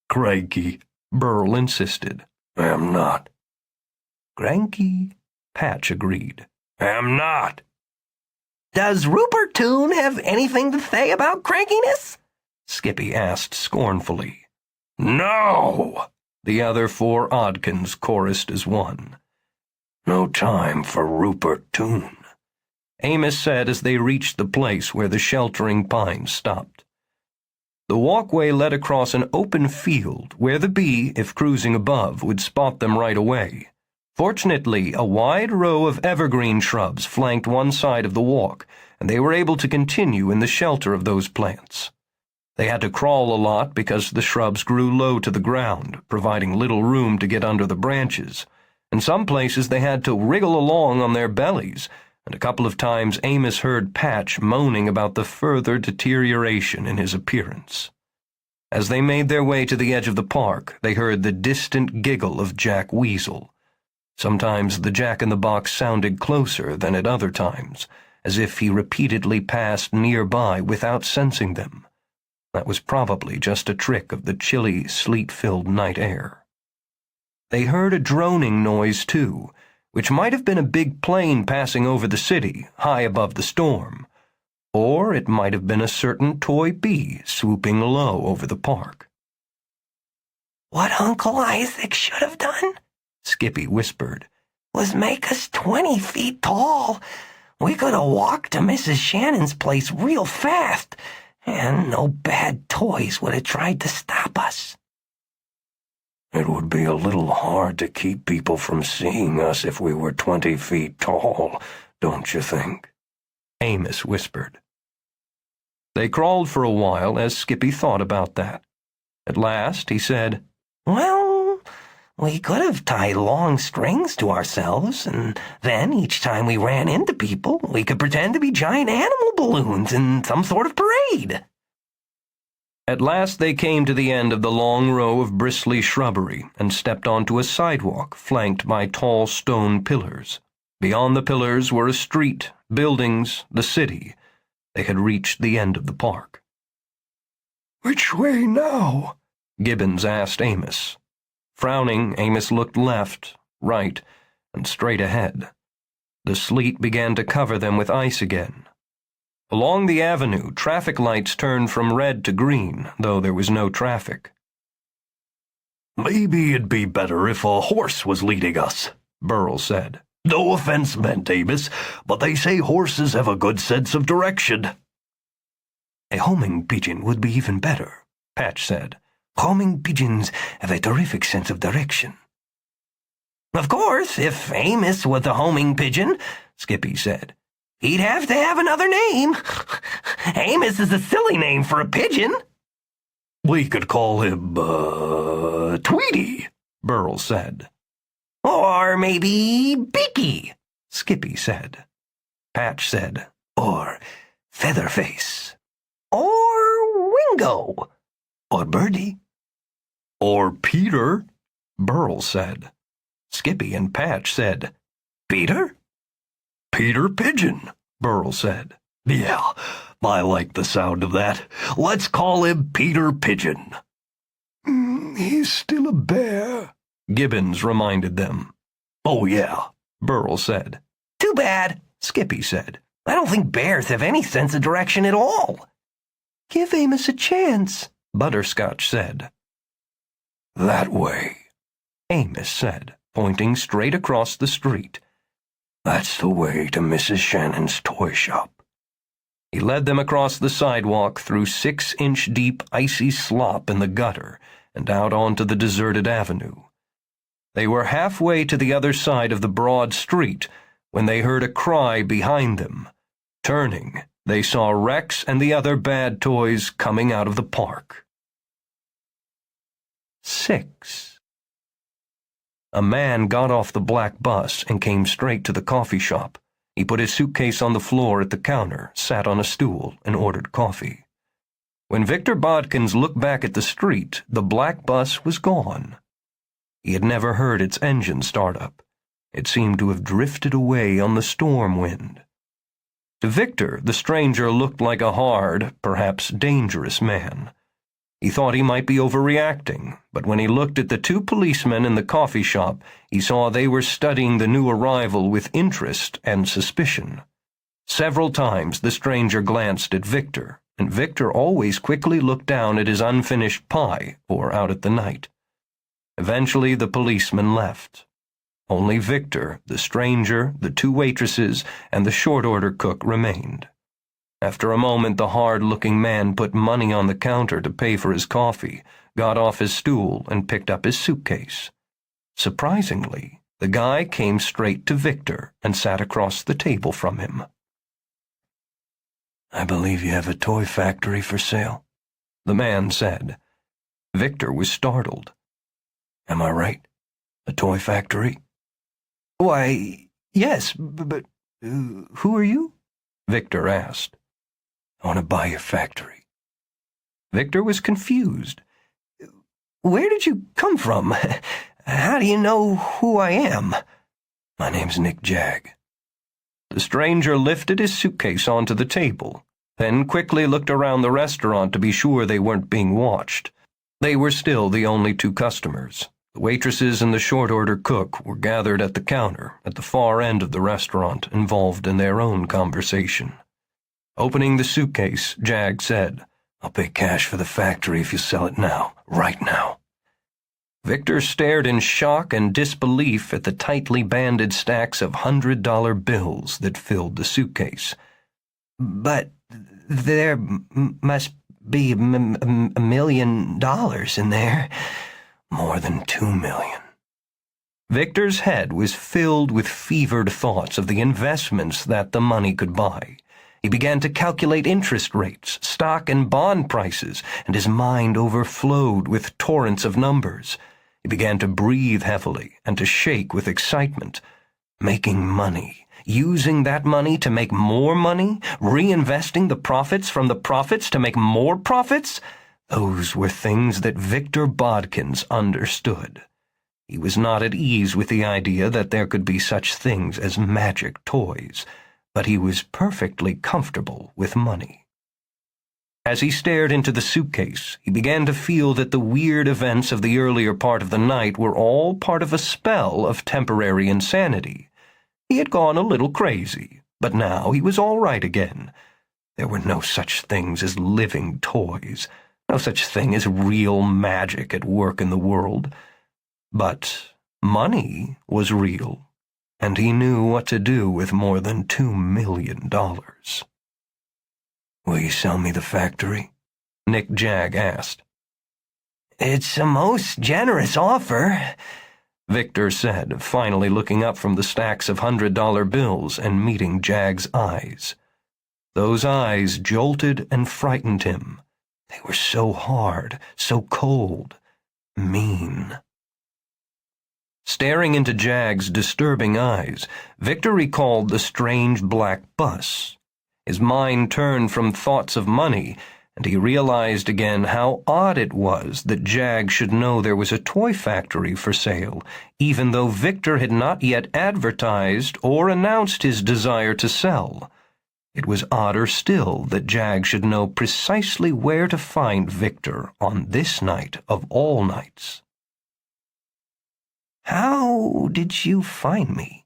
Cranky, Burl insisted. Am not. Cranky, Patch agreed. Am not. Does Rupert Toon have anything to say about crankiness? Skippy asked scornfully. No! The other 4 Oddkins chorused as one. No time for Rupert Toon, Amos said as they reached the place where the sheltering pines stopped. The walkway led across an open field where the bee, if cruising above, would spot them right away. Fortunately, a wide row of evergreen shrubs flanked one side of the walk, and they were able to continue in the shelter of those plants. They had to crawl a lot because the shrubs grew low to the ground, providing little room to get under the branches. In some places they had to wriggle along on their bellies, and a couple of times Amos heard Patch moaning about the further deterioration in his appearance. As they made their way to the edge of the park, they heard the distant giggle of Jack Weasel. Sometimes the jack-in-the-box sounded closer than at other times, as if he repeatedly passed nearby without sensing them. That was probably just a trick of the chilly, sleet-filled night air. They heard a droning noise, too, which might have been a big plane passing over the city, high above the storm. Or it might have been a certain toy bee swooping low over the park. What Uncle Isaac should have done, Skippy whispered, was make us 20 feet tall. We could have walked to Mrs. Shannon's place real fast, and no bad toys would have tried to stop us. It would be a little hard to keep people from seeing us if we were 20 feet tall, don't you think? Amos whispered. They crawled for a while as Skippy thought about that. At last he said, Well, we could have tied long strings to ourselves, and then each time we ran into people, we could pretend to be giant animal balloons in some sort of parade. At last they came to the end of the long row of bristly shrubbery and stepped onto a sidewalk flanked by tall stone pillars. Beyond the pillars were a street, buildings, the city. They had reached the end of the park. Which way now? Gibbons asked Amos. Frowning, Amos looked left, right, and straight ahead. The sleet began to cover them with ice again. Along the avenue, traffic lights turned from red to green, though there was no traffic. Maybe it'd be better if a horse was leading us, Burl said. No offense meant, Amos, but they say horses have a good sense of direction. A homing pigeon would be even better, Patch said. Homing pigeons have a terrific sense of direction. Of course, if Amos was a homing pigeon, Skippy said, he'd have to have another name. Amos is a silly name for a pigeon. We could call him, Tweety, Burl said. Or maybe Beaky, Skippy said. Patch said, Or Featherface. Or Wingo. Or Birdie. Or Peter, Burl said. Skippy and Patch said, Peter? Peter Pigeon, Burl said. Yeah, I like the sound of that. Let's call him Peter Pigeon. He's still a bear, Gibbons reminded them. Oh, yeah, Burl said. Too bad, Skippy said. I don't think bears have any sense of direction at all. Give Amos a chance, Butterscotch said. That way. Amos said, pointing straight across the street. That's the way to Mrs. Shannon's toy shop. He led them across the sidewalk through 6-inch-deep icy slop in the gutter and out onto the deserted avenue. They were halfway to the other side of the broad street when they heard a cry behind them. Turning, they saw Rex and the other bad toys coming out of the park. 6. A man got off the black bus and came straight to the coffee shop. He put his suitcase on the floor at the counter, sat on a stool, and ordered coffee. When Victor Bodkins looked back at the street, the black bus was gone. He had never heard its engine start up. It seemed to have drifted away on the storm wind. To Victor, the stranger looked like a hard, perhaps dangerous man. He thought he might be overreacting, but when he looked at the two policemen in the coffee shop, he saw they were studying the new arrival with interest and suspicion. Several times the stranger glanced at Victor, and Victor always quickly looked down at his unfinished pie or out at the night. Eventually the policemen left. Only Victor, the stranger, the two waitresses, and the short-order cook remained. After a moment, the hard-looking man put money on the counter to pay for his coffee, got off his stool, and picked up his suitcase. Surprisingly, the guy came straight to Victor and sat across the table from him. I believe you have a toy factory for sale, the man said. Victor was startled. Am I right? A toy factory? Why, yes, but who are you? Victor asked. I want to buy your factory. Victor was confused. Where did you come from? How do you know who I am? My name's Nick Jag. The stranger lifted his suitcase onto the table, then quickly looked around the restaurant to be sure they weren't being watched. They were still the only two customers. The waitresses and the short-order cook were gathered at the counter at the far end of the restaurant, involved in their own conversation. Opening the suitcase, Jag said, I'll pay cash for the factory if you sell it now, right now. Victor stared in shock and disbelief at the tightly banded stacks of $100 bills that filled the suitcase. But there must be $1 million in there. More than $2 million. Victor's head was filled with fevered thoughts of the investments that the money could buy. He began to calculate interest rates, stock and bond prices, and his mind overflowed with torrents of numbers. He began to breathe heavily and to shake with excitement. Making money, using that money to make more money, reinvesting the profits from the profits to make more profits, those were things that Victor Bodkins understood. He was not at ease with the idea that there could be such things as magic toys, but he was perfectly comfortable with money. As he stared into the suitcase, he began to feel that the weird events of the earlier part of the night were all part of a spell of temporary insanity. He had gone a little crazy, but now he was all right again. There were no such things as living toys, no such thing as real magic at work in the world. But money was real, and he knew what to do with more than $2 million. Will you sell me the factory? Nick Jag asked. It's a most generous offer. Victor said, finally looking up from the stacks of $100 bills and meeting Jag's eyes. Those eyes jolted and frightened him. They were so hard, so cold, mean. Staring into Jag's disturbing eyes, Victor recalled the strange black bus. His mind turned from thoughts of money, and he realized again how odd it was that Jag should know there was a toy factory for sale, even though Victor had not yet advertised or announced his desire to sell. It was odder still that Jag should know precisely where to find Victor on this night of all nights. "How did you find me?"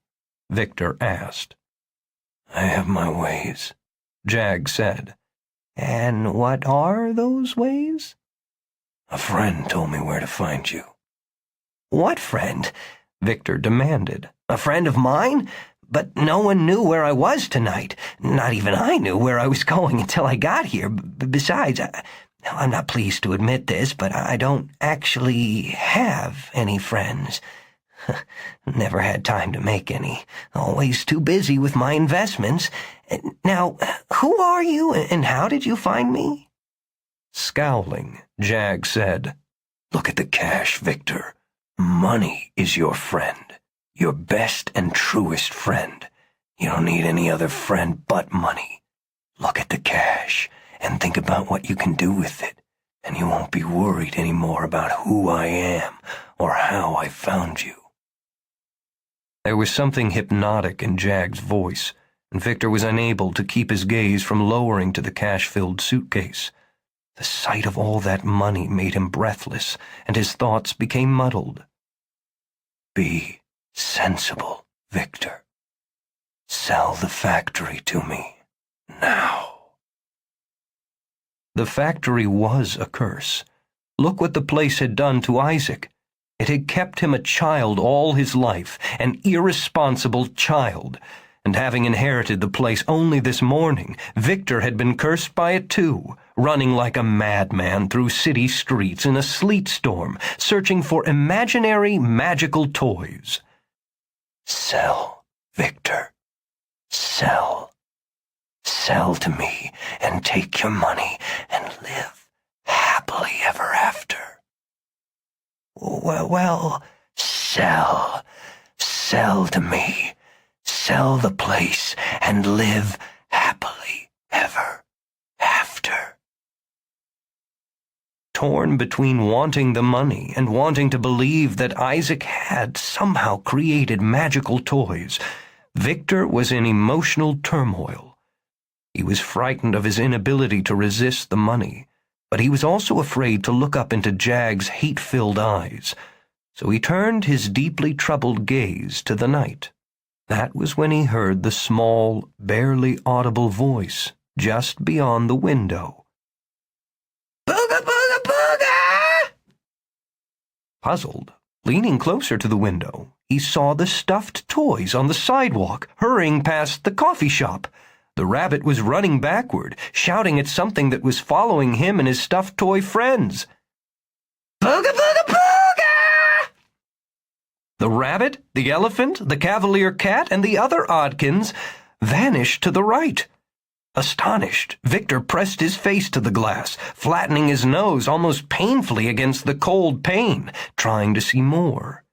Victor asked. "I have my ways," Jag said. "And what are those ways?" "A friend told me where to find you." "What friend?" Victor demanded. "A friend of mine? But no one knew where I was tonight. Not even I knew where I was going until I got here. Besides, I'm not pleased to admit this, but I don't actually have any friends. Never had time to make any. Always too busy with my investments. Now, who are you, and how did you find me?" Scowling, Jag said, "Look at the cash, Victor. Money is your friend. Your best and truest friend. You don't need any other friend but money. Look at the cash, and think about what you can do with it, and you won't be worried anymore about who I am or how I found you." There was something hypnotic in Jag's voice, and Victor was unable to keep his gaze from lowering to the cash-filled suitcase. The sight of all that money made him breathless, and his thoughts became muddled. "Be sensible, Victor. Sell the factory to me, now." The factory was a curse. Look what the place had done to Isaac. It had kept him a child all his life, an irresponsible child, and having inherited the place only this morning, Victor had been cursed by it too, running like a madman through city streets in a sleet storm, searching for imaginary magical toys. "Sell, Victor. Sell. Sell to me and take your money and live happily ever after." Well, "Sell. Sell to me. Sell the place and live happily ever after." Torn between wanting the money and wanting to believe that Isaac had somehow created magical toys, Victor was in emotional turmoil. He was frightened of his inability to resist the money, but he was also afraid to look up into Jag's hate-filled eyes, so he turned his deeply troubled gaze to the night. That was when he heard the small, barely audible voice just beyond the window. "Booga, booga, booga!" Puzzled, leaning closer to the window, he saw the stuffed toys on the sidewalk, hurrying past the coffee shop. The rabbit was running backward, shouting at something that was following him and his stuffed toy friends. "Booga, booga, booga!" The rabbit, the elephant, the cavalier cat, and the other Oddkins vanished to the right. Astonished, Victor pressed his face to the glass, flattening his nose almost painfully against the cold pane, trying to see more.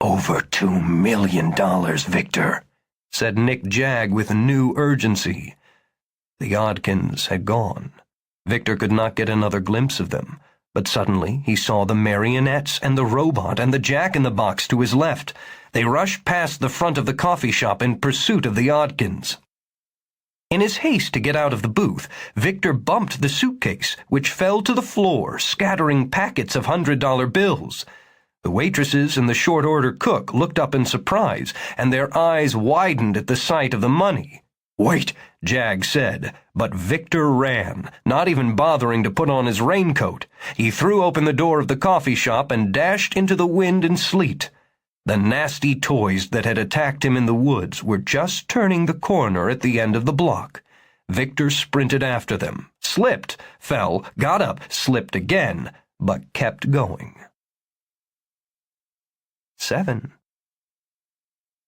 "Over $2 million, Victor," said Nick Jag with new urgency. The Oddkins had gone. Victor could not get another glimpse of them, but suddenly he saw the marionettes and the robot and the jack-in-the-box to his left. They rushed past the front of the coffee shop in pursuit of the Oddkins. In his haste to get out of the booth, Victor bumped the suitcase, which fell to the floor, scattering packets of $100 bills. The waitresses and the short-order cook looked up in surprise, and their eyes widened at the sight of the money. "Wait," Jag said, but Victor ran, not even bothering to put on his raincoat. He threw open the door of the coffee shop and dashed into the wind and sleet. The nasty toys that had attacked him in the woods were just turning the corner at the end of the block. Victor sprinted after them, slipped, fell, got up, slipped again, but kept going. 7.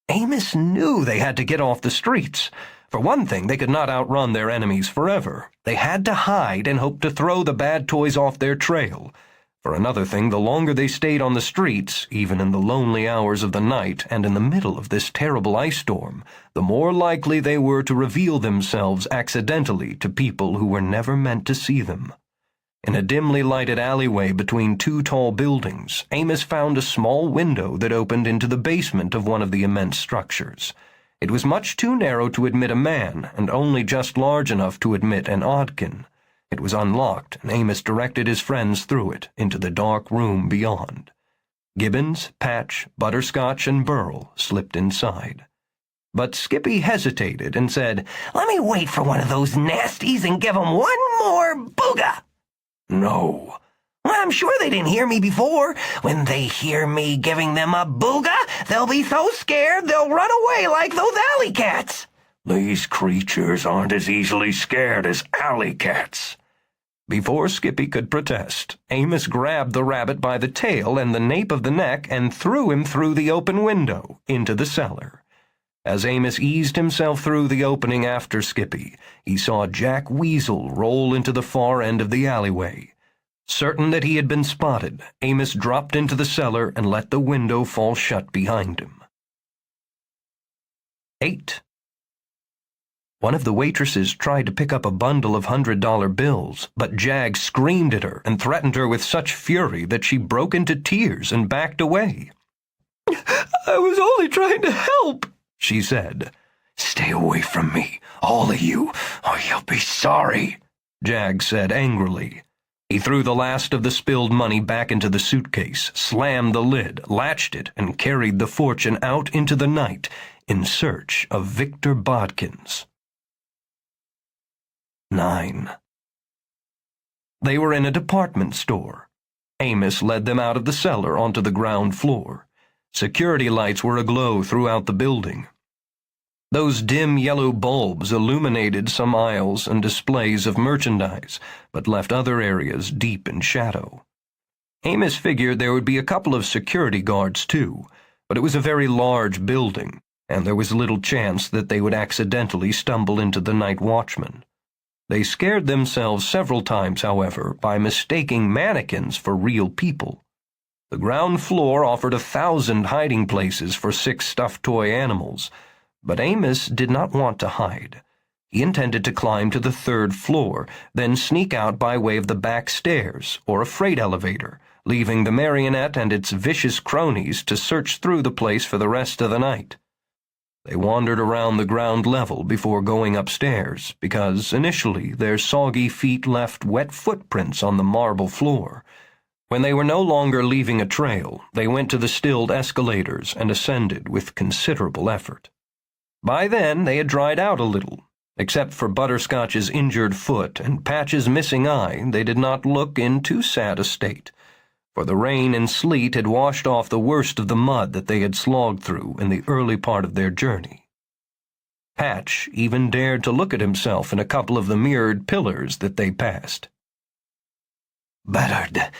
Amos knew they had to get off the streets. For one thing, they could not outrun their enemies forever. They had to hide and hope to throw the bad toys off their trail. For another thing, the longer they stayed on the streets, even in the lonely hours of the night and in the middle of this terrible ice storm, the more likely they were to reveal themselves accidentally to people who were never meant to see them. In a dimly lighted alleyway between two tall buildings, Amos found a small window that opened into the basement of one of the immense structures. It was much too narrow to admit a man, and only just large enough to admit an Oddkin. It was unlocked, and Amos directed his friends through it, into the dark room beyond. Gibbons, Patch, Butterscotch, and Burl slipped inside. But Skippy hesitated and said, "Let me wait for one of those nasties and give 'em one more booga." No. "Well, I'm sure they didn't hear me before. When they hear me giving them a booga, they'll be so scared they'll run away like those alley cats." These creatures aren't as easily scared as alley cats. Before Skippy could protest, Amos grabbed the rabbit by the tail and the nape of the neck and threw him through the open window into the cellar. As Amos eased himself through the opening after Skippy, he saw Jack Weasel roll into the far end of the alleyway. Certain that he had been spotted, Amos dropped into the cellar and let the window fall shut behind him. 8. One of the waitresses tried to pick up a bundle of $100 bills, but Jag screamed at her and threatened her with such fury that she broke into tears and backed away. "I was only trying to help," she said. "Stay away from me, all of you, or you'll be sorry," Jag said angrily. He threw the last of the spilled money back into the suitcase, slammed the lid, latched it, and carried the fortune out into the night in search of Victor Bodkins. 9. They were in a department store. Amos led them out of the cellar onto the ground floor. Security lights were aglow throughout the building. Those dim yellow bulbs illuminated some aisles and displays of merchandise, but left other areas deep in shadow. Amos figured there would be a couple of security guards, too, but it was a very large building, and there was little chance that they would accidentally stumble into the night watchman. They scared themselves several times, however, by mistaking mannequins for real people. The ground floor offered 1,000 hiding places for 6 stuffed toy animals, but Amos did not want to hide. He intended to climb to the 3rd floor, then sneak out by way of the back stairs or a freight elevator, leaving the marionette and its vicious cronies to search through the place for the rest of the night. They wandered around the ground level before going upstairs, because initially their soggy feet left wet footprints on the marble floor. When they were no longer leaving a trail, they went to the stilled escalators and ascended with considerable effort. By then, they had dried out a little. Except for Butterscotch's injured foot and Patch's missing eye, they did not look in too sad a state, for the rain and sleet had washed off the worst of the mud that they had slogged through in the early part of their journey. Patch even dared to look at himself in a couple of the mirrored pillars that they passed. "Battered,"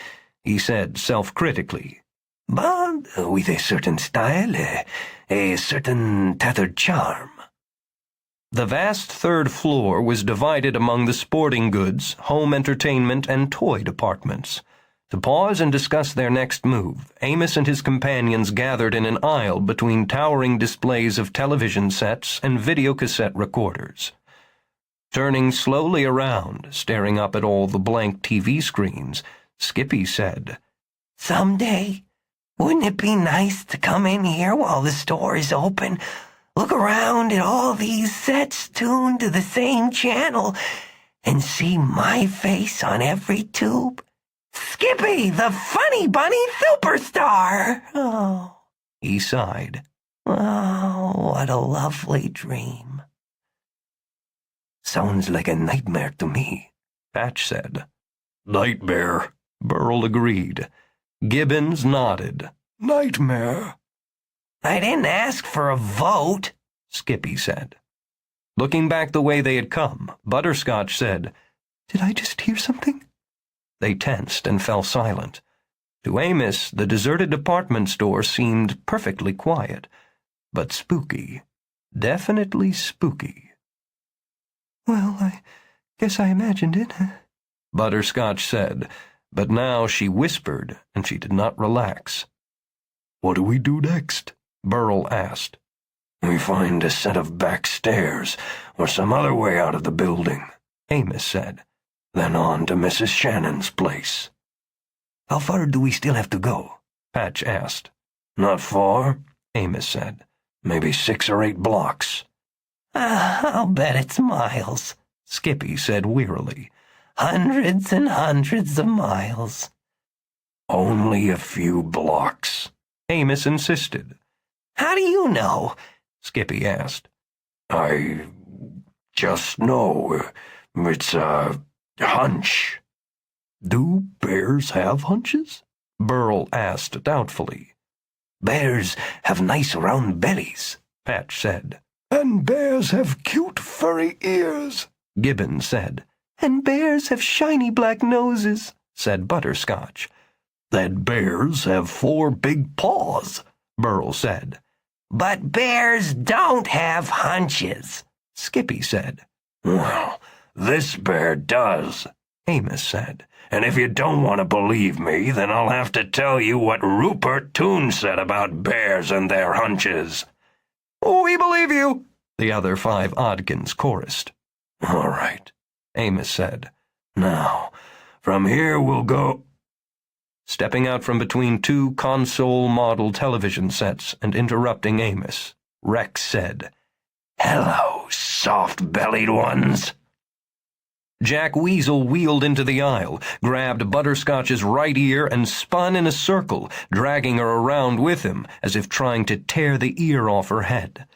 he said self-critically, "but with a certain style, a certain tattered charm." The vast 3rd floor was divided among the sporting goods, home entertainment, and toy departments. To pause and discuss their next move, Amos and his companions gathered in an aisle between towering displays of television sets and videocassette recorders. Turning slowly around, staring up at all the blank TV screens, Skippy said, "Someday, wouldn't it be nice to come in here while the store is open, look around at all these sets tuned to the same channel, and see my face on every tube? Skippy, the funny bunny superstar!" Oh, he sighed. Oh, what a lovely dream. "Sounds like a nightmare to me," Patch said. "Nightmare," Burl agreed. Gibbons nodded. "Nightmare." "I didn't ask for a vote," Skippy said. Looking back the way they had come, Butterscotch said, "Did I just hear something?" They tensed and fell silent. To Amos, the deserted department store seemed perfectly quiet, but spooky. Definitely spooky. Well, I guess I imagined it. Butterscotch said, but now she whispered, and she did not relax. What do we do next? Burl asked. We find a set of back stairs, or some other way out of the building, Amos said. Then on to Mrs. Shannon's place. How far do we still have to go? Patch asked. Not far, Amos said. Maybe 6 or 8 blocks. I'll bet it's miles, Skippy said wearily. Hundreds and hundreds of miles. Only a few blocks, Amos insisted. How do you know? Skippy asked. I just know. It's a hunch. Do bears have hunches? Burl asked doubtfully. Bears have nice round bellies, Patch said. And bears have cute furry ears, Gibbon said. And bears have shiny black noses, said Butterscotch. Then bears have 4 big paws, Burl said. But bears don't have hunches, Skippy said. Well, this bear does, Amos said. And if you don't want to believe me, then I'll have to tell you what Rupert Toon said about bears and their hunches. We believe you, the other 5 Oddkins chorused. All right, Amos said. Now, from here we'll go... Stepping out from between 2 console-model television sets and interrupting Amos, Rex said, Hello, soft-bellied ones. Jack Weasel wheeled into the aisle, grabbed Butterscotch's right ear and spun in a circle, dragging her around with him, as if trying to tear the ear off her head.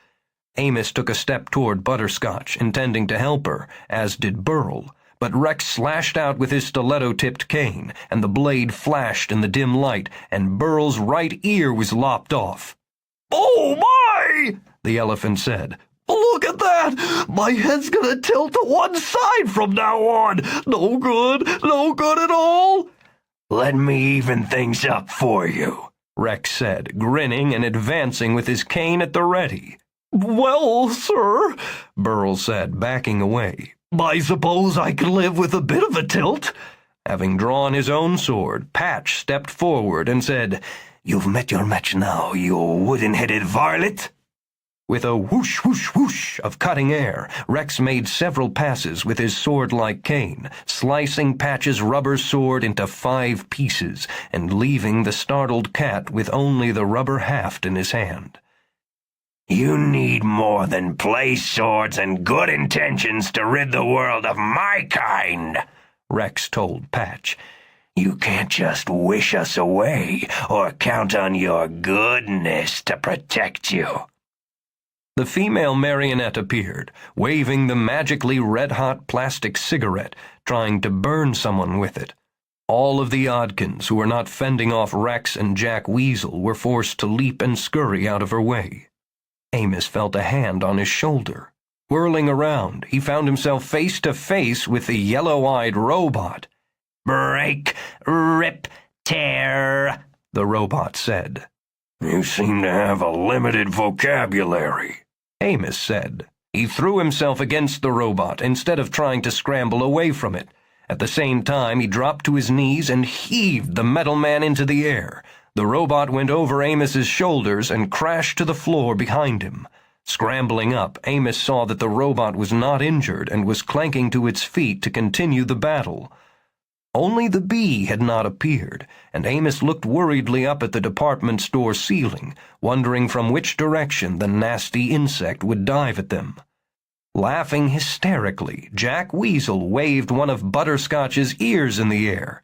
Amos took a step toward Butterscotch, intending to help her, as did Burl, but Rex slashed out with his stiletto-tipped cane, and the blade flashed in the dim light, and Burl's right ear was lopped off. Oh, my! The elephant said. Look at that! My head's gonna tilt to one side from now on! No good at all! Let me even things up for you, Rex said, grinning and advancing with his cane at the ready. Well, sir, Burl said, backing away. I suppose I could live with a bit of a tilt. Having drawn his own sword, Patch stepped forward and said, You've met your match now, you wooden-headed varlet. With a whoosh, whoosh, whoosh of cutting air, Rex made several passes with his sword-like cane, slicing Patch's rubber sword into 5 pieces and leaving the startled cat with only the rubber haft in his hand. You need more than play swords and good intentions to rid the world of my kind, Rex told Patch. You can't just wish us away or count on your goodness to protect you. The female marionette appeared, waving the magically red-hot plastic cigarette, trying to burn someone with it. All of the Oddkins who were not fending off Rex and Jack Weasel were forced to leap and scurry out of her way. Amos felt a hand on his shoulder. Whirling around, he found himself face to face with the yellow-eyed robot. Break, rip, tear, the robot said. You seem to have a limited vocabulary, Amos said. He threw himself against the robot instead of trying to scramble away from it. At the same time, he dropped to his knees and heaved the metal man into the air. The robot went over Amos's shoulders and crashed to the floor behind him. Scrambling up, Amos saw that the robot was not injured and was clanking to its feet to continue the battle. Only the bee had not appeared, and Amos looked worriedly up at the department store ceiling, wondering from which direction the nasty insect would dive at them. Laughing hysterically, Jack Weasel waved one of Butterscotch's ears in the air.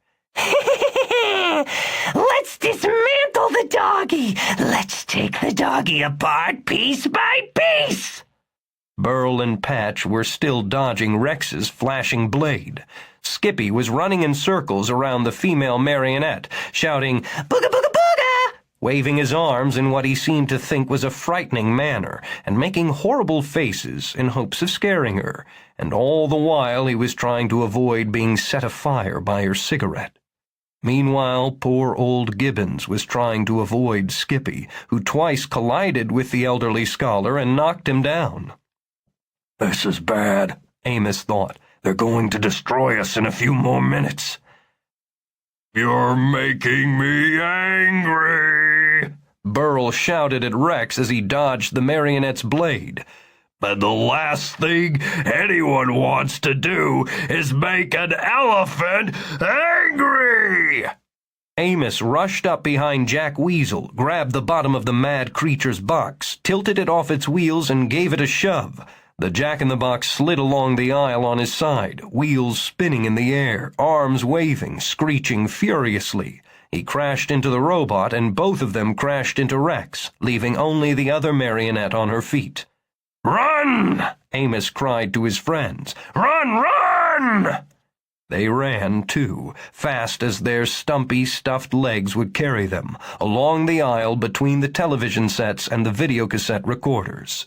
Let's dismantle the doggy. Let's take the doggy apart piece by piece. Burl and Patch were still dodging Rex's flashing blade. Skippy was running in circles around the female marionette, shouting, Booga booga booga! Waving his arms in what he seemed to think was a frightening manner, and making horrible faces in hopes of scaring her, and all the while he was trying to avoid being set afire by her cigarette. Meanwhile, poor old Gibbons was trying to avoid Skippy, who twice collided with the elderly scholar and knocked him down. This is bad, Amos thought. They're going to destroy us in a few more minutes. You're making me angry, Burl shouted at Rex as he dodged the marionette's blade. But the last thing anyone wants to do is make an elephant angry! Amos rushed up behind Jack Weasel, grabbed the bottom of the mad creature's box, tilted it off its wheels, and gave it a shove. The jack-in-the-box slid along the aisle on his side, wheels spinning in the air, arms waving, screeching furiously. He crashed into the robot, and both of them crashed into Rex, leaving only the other marionette on her feet. "Run!" Amos cried to his friends. "Run, run!" They ran, too, fast as their stumpy, stuffed legs would carry them, along the aisle between the television sets and the videocassette recorders.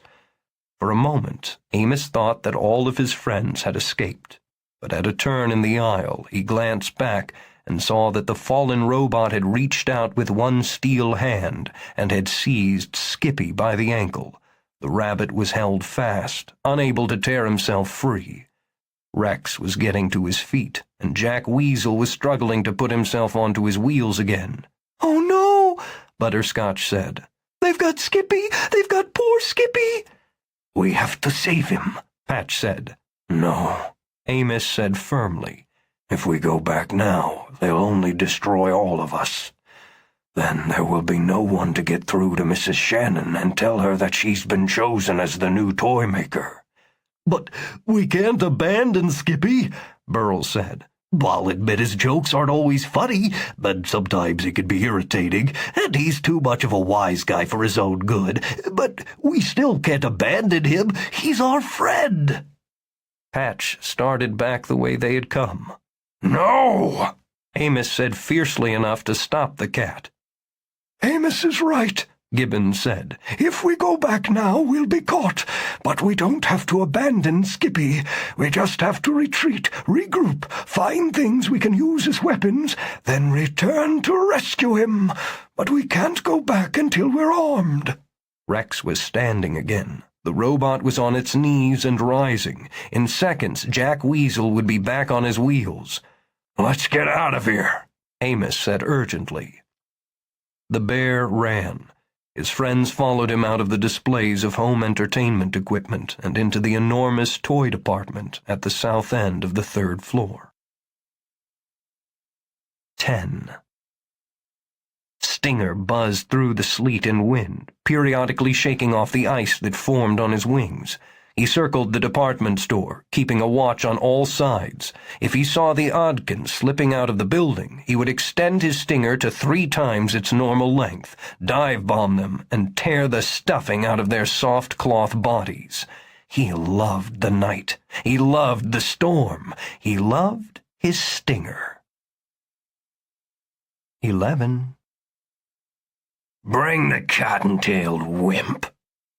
For a moment, Amos thought that all of his friends had escaped, but at a turn in the aisle, he glanced back and saw that the fallen robot had reached out with one steel hand and had seized Skippy by the ankle. The rabbit was held fast, unable to tear himself free. Rex was getting to his feet, and Jack Weasel was struggling to put himself onto his wheels again. "Oh, no," Butterscotch said. "They've got Skippy! They've got poor Skippy!" We have to save him, Patch said. No, Amos said firmly. If we go back now, they'll only destroy all of us. Then there will be no one to get through to Mrs. Shannon and tell her that she's been chosen as the new toymaker. "But we can't abandon Skippy," Burl said. "I'll admit his jokes aren't always funny, but sometimes he can be irritating, and he's too much of a wise guy for his own good. But we still can't abandon him. He's our friend." Patch started back the way they had come. No! Amos said fiercely enough to stop the cat. Amos is right, Gibbons said. If we go back now, we'll be caught. But we don't have to abandon Skippy. We just have to retreat, regroup, find things we can use as weapons, then return to rescue him. But we can't go back until we're armed. Rex was standing again. The robot was on its knees and rising. In seconds, Jack Weasel would be back on his wheels. Let's get out of here, Amos said urgently. The bear ran. His friends followed him out of the displays of home entertainment equipment and into the enormous toy department at the south end of the third floor. 10. Stinger buzzed through the sleet and wind, periodically shaking off the ice that formed on his wings. He circled the department store, keeping a watch on all sides. If he saw the Oddkins slipping out of the building, he would extend his stinger to 3 times its normal length, dive-bomb them, and tear the stuffing out of their soft cloth bodies. He loved the night. He loved the storm. He loved his stinger. 11. Bring the cotton-tailed wimp,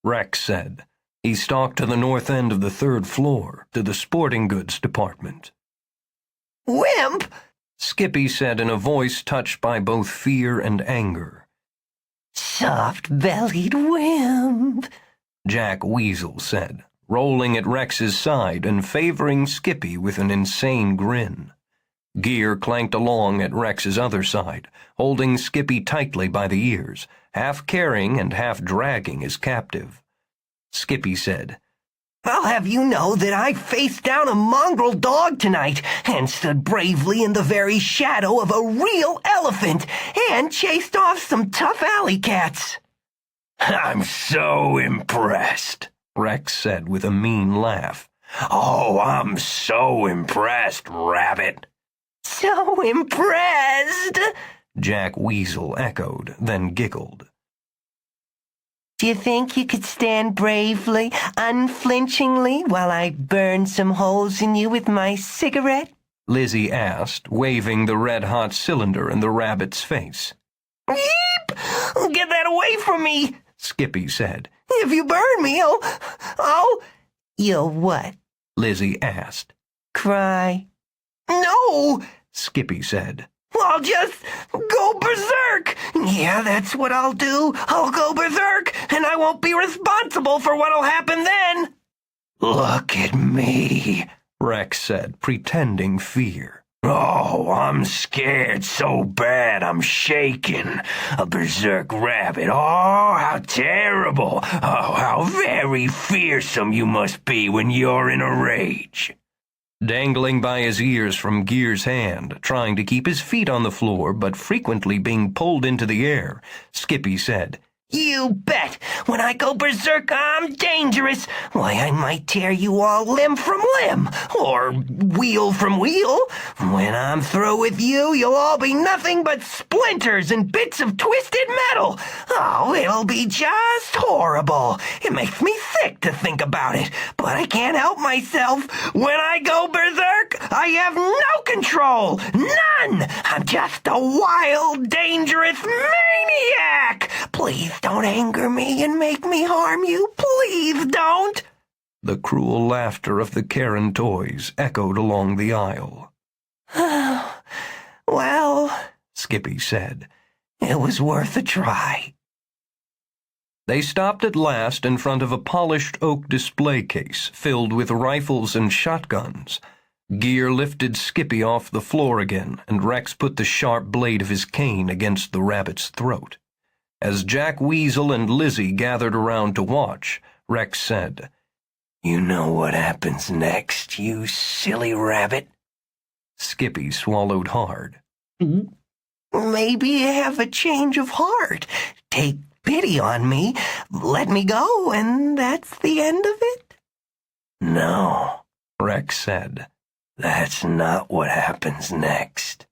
Rex said. He stalked to the north end of the third floor, to the sporting goods department. "Wimp!" Skippy said in a voice touched by both fear and anger. "Soft-bellied wimp," Jack Weasel said, rolling at Rex's side and favoring Skippy with an insane grin. Gear clanked along at Rex's other side, holding Skippy tightly by the ears, half carrying and half dragging his captive. Skippy said, "I'll have you know that I faced down a mongrel dog tonight and stood bravely in the very shadow of a real elephant and chased off some tough alley cats." I'm so impressed, Rex said with a mean laugh. Oh, I'm so impressed, Rabbit. "So impressed," Jack Weasel echoed, then giggled. "Do you think you could stand bravely, unflinchingly, while I burn some holes in you with my cigarette?" Lizzie asked, waving the red-hot cylinder in the rabbit's face. "Yeep! Get that away from me," Skippy said. "If you burn me, I'll... You'll what?" Lizzie asked. "Cry." "No," Skippy said. I'll just go berserk. Yeah, that's what I'll do. I'll go berserk, and I won't be responsible for what'll happen then. Look at me, Rex said, pretending fear. Oh, I'm scared so bad I'm shaking. A berserk rabbit. Oh, how terrible. Oh, how very fearsome you must be when you're in a rage. Dangling by his ears from Gear's hand, trying to keep his feet on the floor but frequently being pulled into the air, Skippy said, You bet. When I go berserk, I'm dangerous. Why, I might tear you all limb from limb, or wheel from wheel. When I'm through with you, you'll all be nothing but splinters and bits of twisted metal. Oh, it'll be just horrible. It makes me sick to think about it, but I can't help myself. When I go berserk, I have no control. None. I'm just a wild, dangerous maniac. Please don't anger me and make me harm you. Please don't. The cruel laughter of the Karen toys echoed along the aisle. Well, Skippy said, it was worth a try. They stopped at last in front of a polished oak display case filled with rifles and shotguns. Gear lifted Skippy off the floor again, and Rex put the sharp blade of his cane against the rabbit's throat. As Jack Weasel and Lizzie gathered around to watch, Rex said, You know what happens next, you silly rabbit? Skippy swallowed hard. Maybe you have a change of heart. Take pity on me, let me go, and that's the end of it? No, Rex said. That's not what happens next.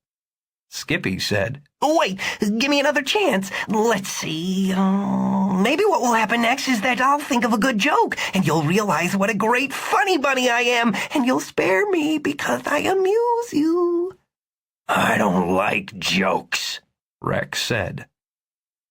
Skippy said, Wait, give me another chance. Let's see. Maybe what will happen next is that I'll think of a good joke, and you'll realize what a great funny bunny I am, and you'll spare me because I amuse you. I don't like jokes, Rex said.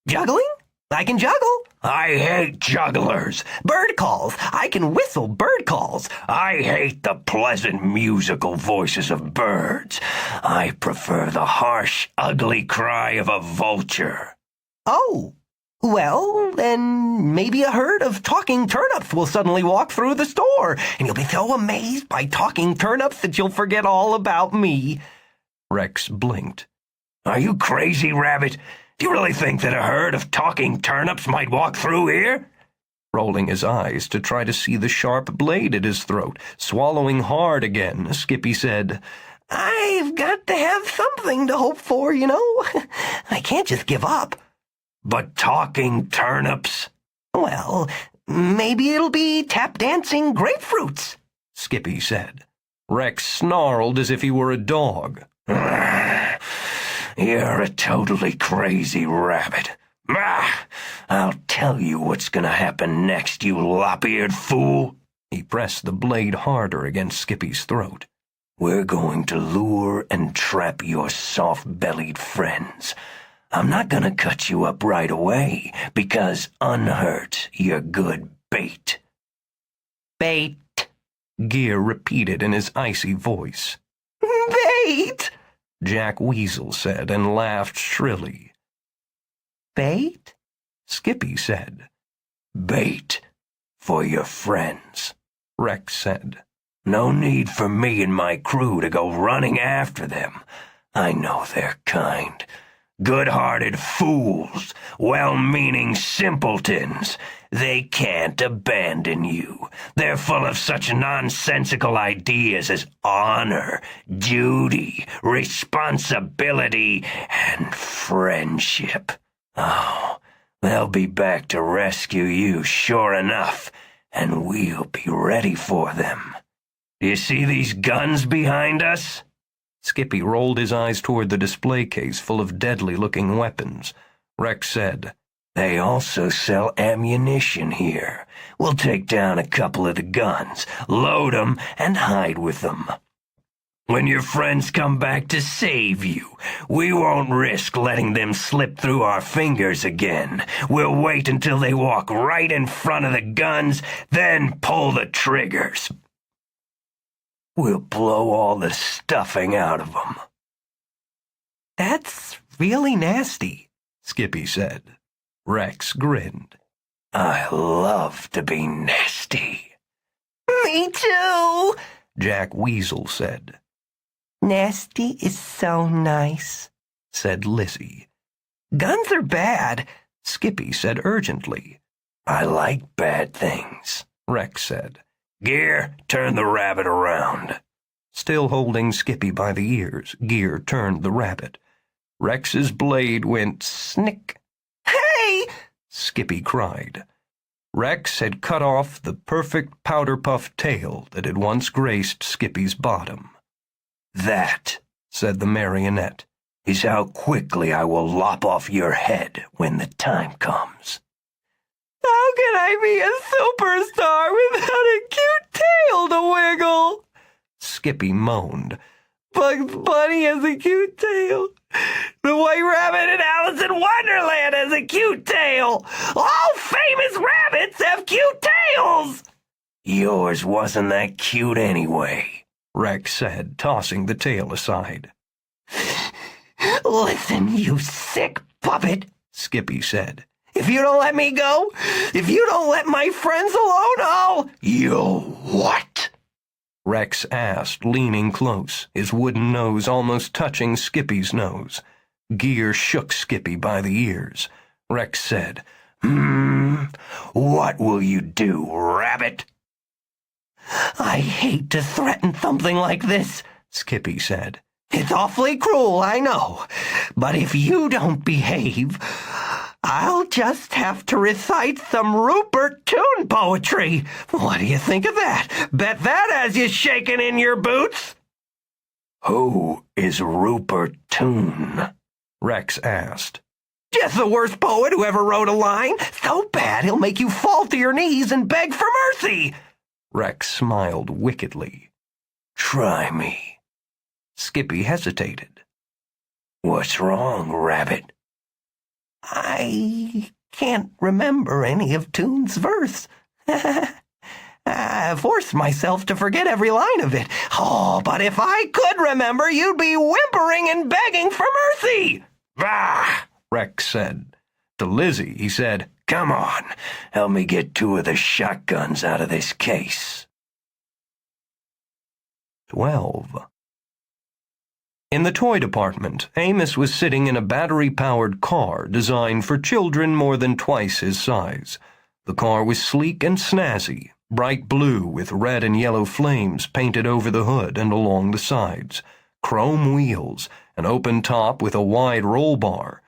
Juggling? I can juggle. I hate jugglers. Bird calls. I can whistle bird calls. I hate the pleasant musical voices of birds. I prefer the harsh, ugly cry of a vulture. Oh, well, then maybe a herd of talking turnips will suddenly walk through the store, and you'll be so amazed by talking turnips that you'll forget all about me. Rex blinked. Are you crazy, Rabbit? Do you really think that a herd of talking turnips might walk through here? Rolling his eyes to try to see the sharp blade at his throat, swallowing hard again, Skippy said, I've got to have something to hope for, you know. I can't just give up. But talking turnips? Well, maybe it'll be tap-dancing grapefruits, Skippy said. Rex snarled as if he were a dog. You're a totally crazy rabbit. I'll tell you what's going to happen next, you lop-eared fool. He pressed the blade harder against Skippy's throat. We're going to lure and trap your soft-bellied friends. I'm not going to cut you up right away, because unhurt, you're good bait. Bait, Gear repeated in his icy voice. Bait, Jack Weasel said and laughed shrilly. Bait? Skippy said. Bait for your friends, Rex said. No need for me and my crew to go running after them. I know their kind. Good-hearted fools, well-meaning simpletons. They can't abandon you. They're full of such nonsensical ideas as honor, duty, responsibility, and friendship. Oh, they'll be back to rescue you, sure enough, and we'll be ready for them. Do you see these guns behind us? Skippy rolled his eyes toward the display case full of deadly-looking weapons. Rex said, They also sell ammunition here. We'll take down a couple of the guns, load 'em, and hide with them. When your friends come back to save you, we won't risk letting them slip through our fingers again. We'll wait until they walk right in front of the guns, then pull the triggers. We'll blow all the stuffing out of them. That's really nasty, Skippy said. Rex grinned. I love to be nasty. Me too, Jack Weasel said. Nasty is so nice, Said Lizzie. Guns are bad, Skippy said urgently. I like bad things, Rex said. Gear, turn the rabbit around. Still holding Skippy by the ears, Gear turned the rabbit. Rex's blade went snick. Hey! Skippy cried. Rex had cut off the perfect powder-puff tail that had once graced Skippy's bottom. That, said the marionette, is how quickly I will lop off your head when the time comes. How can I be a superstar without a cute tail to wiggle? Skippy moaned. Bugs Bunny has a cute tail. The White Rabbit in Alice in Wonderland has a cute tail. All famous rabbits have cute tails. Yours wasn't that cute anyway, Rex said, tossing the tail aside. Listen, you sick puppet, Skippy said. If you don't let me go, if you don't let my friends alone, You'll what? Rex asked, leaning close, his wooden nose almost touching Skippy's nose. Gear shook Skippy by the ears. Rex said, What will you do, rabbit? I hate to threaten something like this, Skippy said. It's awfully cruel, I know. But if you don't behave, I'll just have to recite some Rupert Toon poetry. What do you think of that? Bet that has you shaking in your boots. Who is Rupert Toon? Rex asked. Just the worst poet who ever wrote a line. So bad he'll make you fall to your knees and beg for mercy. Rex smiled wickedly. Try me. Skippy hesitated. What's wrong, rabbit? I can't remember any of Toon's verse. I forced myself to forget every line of it. Oh, but if I could remember, you'd be whimpering and begging for mercy. Bah! Rex said. To Lizzie, he said, Come on, help me get 2 of the shotguns out of this case. 12. In the toy department, Amos was sitting in a battery-powered car designed for children more than twice his size. The car was sleek and snazzy, bright blue with red and yellow flames painted over the hood and along the sides, chrome wheels, an open top with a wide roll bar.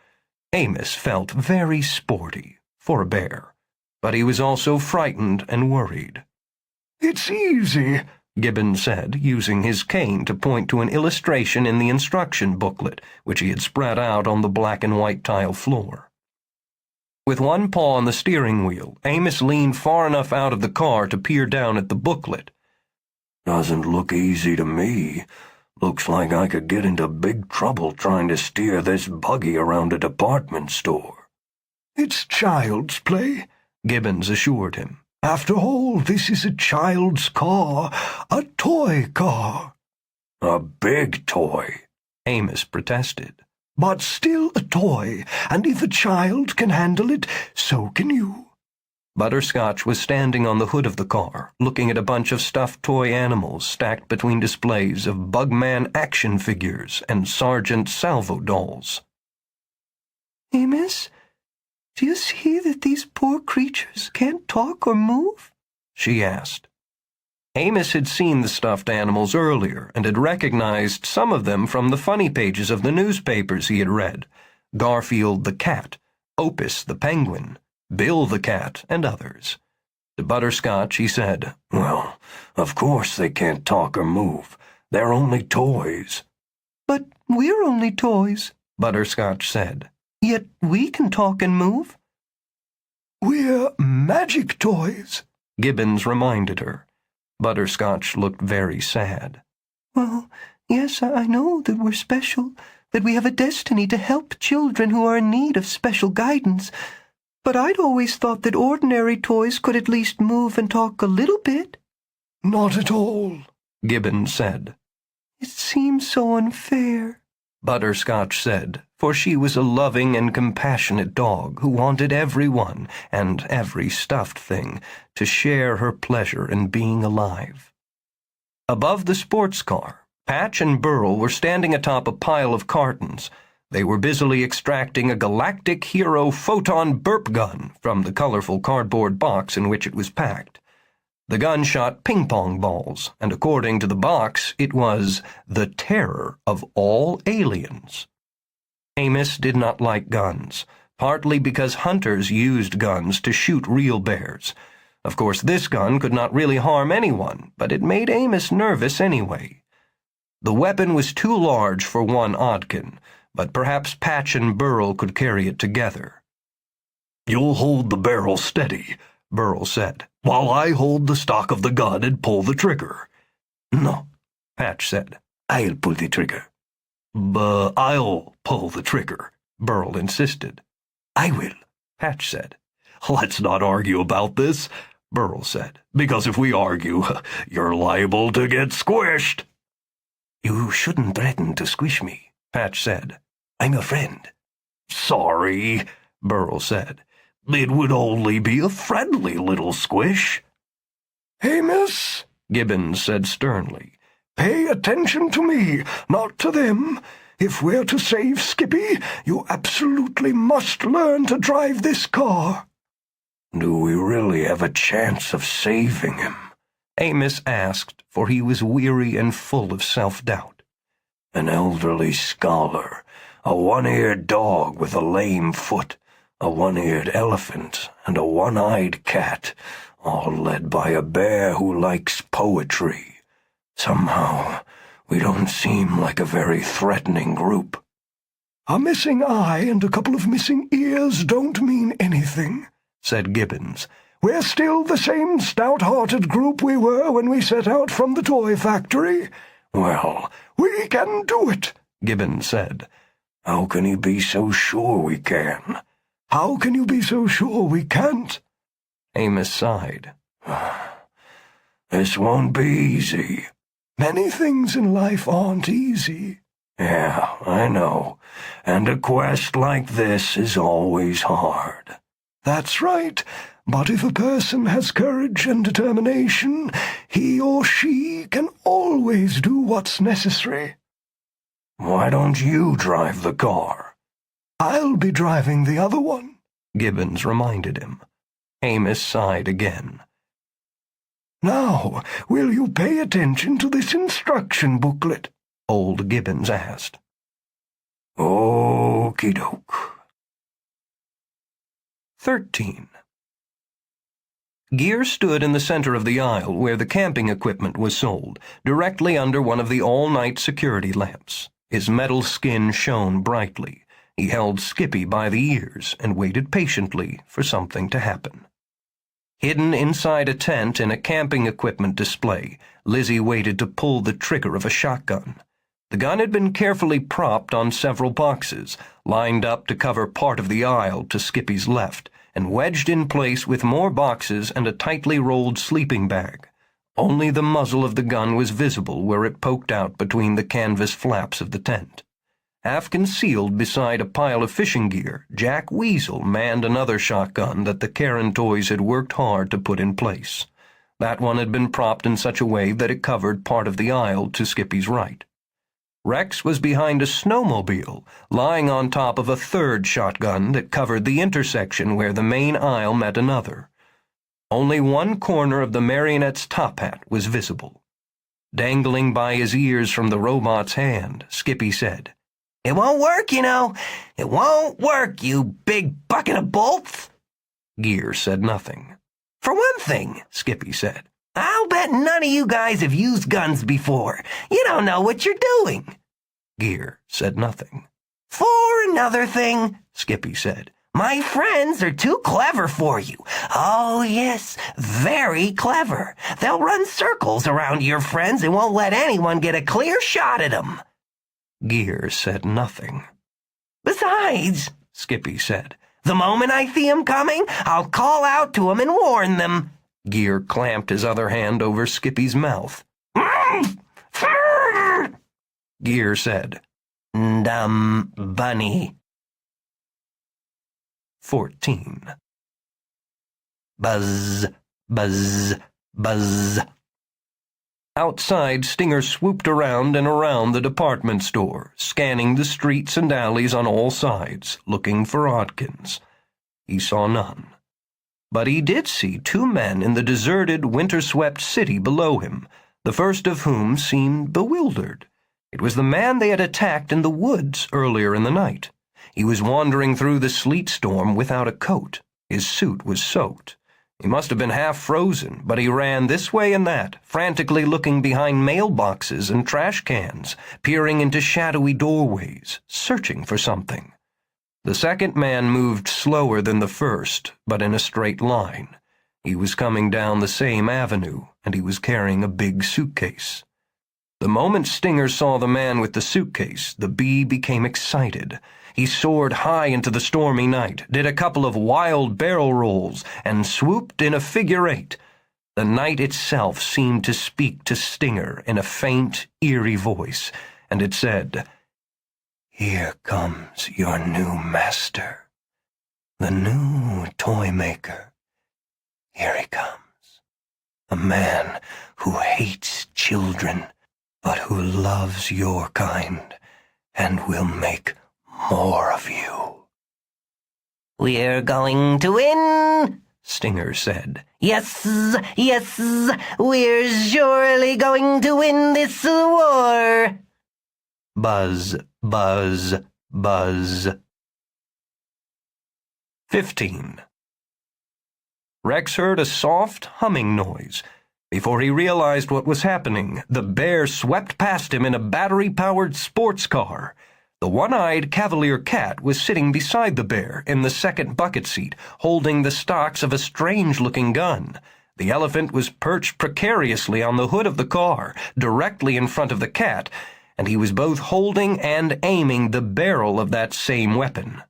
Amos felt very sporty for a bear, but he was also frightened and worried. It's easy, Gibbon said, using his cane to point to an illustration in the instruction booklet, which he had spread out on the black and white tile floor. With one paw on the steering wheel, Amos leaned far enough out of the car to peer down at the booklet. Doesn't look easy to me. Looks like I could get into big trouble trying to steer this buggy around a department store. It's child's play, Gibbons assured him. After all, this is a child's car, a toy car. A big toy, Amos protested. But still a toy, and if a child can handle it, so can you. Butterscotch was standing on the hood of the car, looking at a bunch of stuffed toy animals stacked between displays of Bugman action figures and Sergeant Salvo dolls. Amos, do you see that these poor creatures can't talk or move? She asked. Amos had seen the stuffed animals earlier and had recognized some of them from the funny pages of the newspapers he had read. Garfield the cat, Opus the penguin, Bill the cat, and others. To Butterscotch he said, Well, of course they can't talk or move. They're only toys. But we're only toys, Butterscotch said. Yet we can talk and move. We're magic toys, Gibbons reminded her. Butterscotch looked very sad. Well, yes, I know that we're special, that we have a destiny to help children who are in need of special guidance, but I'd always thought that ordinary toys could at least move and talk a little bit. Not at all, Gibbons said. It seems so unfair, Butterscotch said, for she was a loving and compassionate dog who wanted everyone, and every stuffed thing, to share her pleasure in being alive. Above the sports car, Patch and Burl were standing atop a pile of cartons. They were busily extracting a galactic hero photon burp gun from the colorful cardboard box in which it was packed. The gun shot ping-pong balls, and according to the box, it was the terror of all aliens. Amos did not like guns, partly because hunters used guns to shoot real bears. Of course, this gun could not really harm anyone, but it made Amos nervous anyway. The weapon was too large for one Oddkin, but perhaps Patch and Burl could carry it together. "You'll hold the barrel steady," Burl said, "while I hold the stock of the gun and pull the trigger." "No," Patch said. "I'll pull the trigger." "But I'll pull the trigger," Burl insisted. "I will," Patch said. "Let's not argue about this," Burl said, "because if we argue, you're liable to get squished." "You shouldn't threaten to squish me," Patch said. "I'm a friend." "Sorry," Burl said. "It would only be a friendly little squish." "Amos," Gibbons said sternly, "pay attention to me, not to them. If we're to save Skippy, you absolutely must learn to drive this car." "Do we really have a chance of saving him?" Amos asked, for he was weary and full of self-doubt. "An elderly scholar, a one-eared dog with a lame foot, a one-eared elephant, and a one-eyed cat, all led by a bear who likes poetry. Somehow, we don't seem like a very threatening group." "A missing eye and a couple of missing ears don't mean anything," said Gibbons. "We're still the same stout-hearted group we were when we set out from the toy factory." "Well, "We can do it," Gibbons said. how can you be so sure we can?" "How can you be so sure we can't?" Amos sighed. "This won't be easy." "Many things in life aren't easy." "Yeah, I know. And a quest like this is always hard." "That's right. But if a person has courage and determination, he or she can always do what's necessary." "Why don't you drive the car?" "I'll be driving the other one," Gibbons reminded him. Amos sighed again. "Now, will you pay attention to this instruction booklet?" Old Gibbons asked. Okie doke. 13. Gear stood in the center of the aisle where the camping equipment was sold, directly under one of the all-night security lamps. His metal skin shone brightly. He held Skippy by the ears and waited patiently for something to happen. Hidden inside a tent in a camping equipment display, Lizzie waited to pull the trigger of a shotgun. The gun had been carefully propped on several boxes, lined up to cover part of the aisle to Skippy's left, and wedged in place with more boxes and a tightly rolled sleeping bag. Only the muzzle of the gun was visible where it poked out between the canvas flaps of the tent. Half concealed beside a pile of fishing gear, Jack Weasel manned another shotgun that the Karen toys had worked hard to put in place. That one had been propped in such a way that it covered part of the aisle to Skippy's right. Rex was behind a snowmobile, lying on top of a third shotgun that covered the intersection where the main aisle met another. Only one corner of the marionette's top hat was visible. Dangling by his ears from the robot's hand, Skippy said, "It won't work, you know. It won't work, you big bucket of bolts." Gear said nothing. "For one thing," Skippy said, "I'll bet none of you guys have used guns before. You don't know what you're doing." Gear said nothing. "For another thing," Skippy said, "my friends are too clever for you. Oh, yes, very clever. They'll run circles around your friends and won't let anyone get a clear shot at them." Gear said nothing. "Besides," Skippy said, "the moment I see 'em coming, I'll call out to 'em and warn them." Gear clamped his other hand over Skippy's mouth. Gear said, bunny. 14. Buzz, buzz, buzz. Outside, Stinger swooped around and around the department store, scanning the streets and alleys on all sides, looking for Oddkins. He saw none. But he did see two men in the deserted, winter-swept city below him, the first of whom seemed bewildered. It was the man they had attacked in the woods earlier in the night. He was wandering through the sleet storm without a coat. His suit was soaked. He must have been half frozen, but he ran this way and that, frantically looking behind mailboxes and trash cans, peering into shadowy doorways, searching for something. The second man moved slower than the first, but in a straight line. He was coming down the same avenue, and he was carrying a big suitcase. The moment Stinger saw the man with the suitcase, the bee became excited. He soared high into the stormy night, did a couple of wild barrel rolls, and swooped in a figure eight. The night itself seemed to speak to Stinger in a faint, eerie voice, and it said, "Here comes your new master, the new toymaker. Here he comes, a man who hates children, but who loves your kind, and will make more of you." "We're going to win," Stinger said. Yes, yes, we're surely going to win this war." Buzz, buzz, buzz. 15. Rex heard a soft humming noise. Before he realized what was happening, the bear swept past him in a battery-powered sports car. The one-eyed Cavalier cat was sitting beside the bear in the second bucket seat, holding the stocks of a strange-looking gun. The elephant was perched precariously on the hood of the car, directly in front of the cat, and he was both holding and aiming the barrel of that same weapon.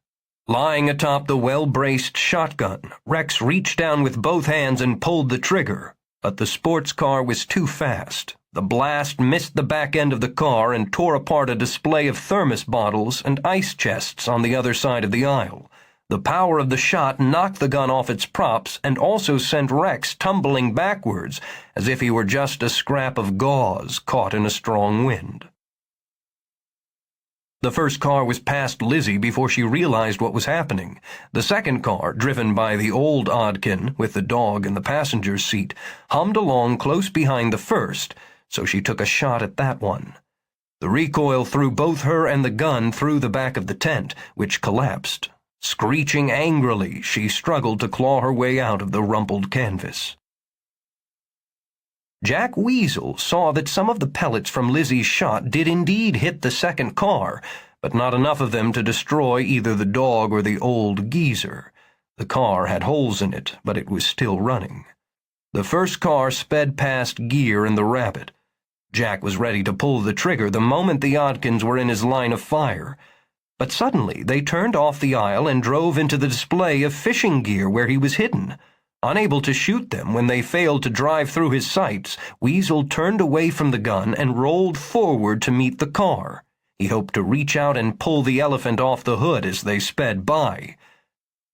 Lying atop the well-braced shotgun, Rex reached down with both hands and pulled the trigger, but the sports car was too fast. The blast missed the back end of the car and tore apart a display of thermos bottles and ice chests on the other side of the aisle. The power of the shot knocked the gun off its props and also sent Rex tumbling backwards, as if he were just a scrap of gauze caught in a strong wind. The first car was past Lizzie before she realized what was happening. The second car, driven by the old Oddkin, with the dog in the passenger's seat, hummed along close behind the first, so she took a shot at that one. The recoil threw both her and the gun through the back of the tent, which collapsed. Screeching angrily, she struggled to claw her way out of the rumpled canvas. Jack Weasel saw that some of the pellets from Lizzie's shot did indeed hit the second car, but not enough of them to destroy either the dog or the old geezer. The car had holes in it, but it was still running. The first car sped past Gear and the rabbit. Jack was ready to pull the trigger the moment the Oddkins were in his line of fire. But suddenly they turned off the aisle and drove into the display of fishing gear where he was hidden. Unable to shoot them when they failed to drive through his sights, Weasel turned away from the gun and rolled forward to meet the car. He hoped to reach out and pull the elephant off the hood as they sped by.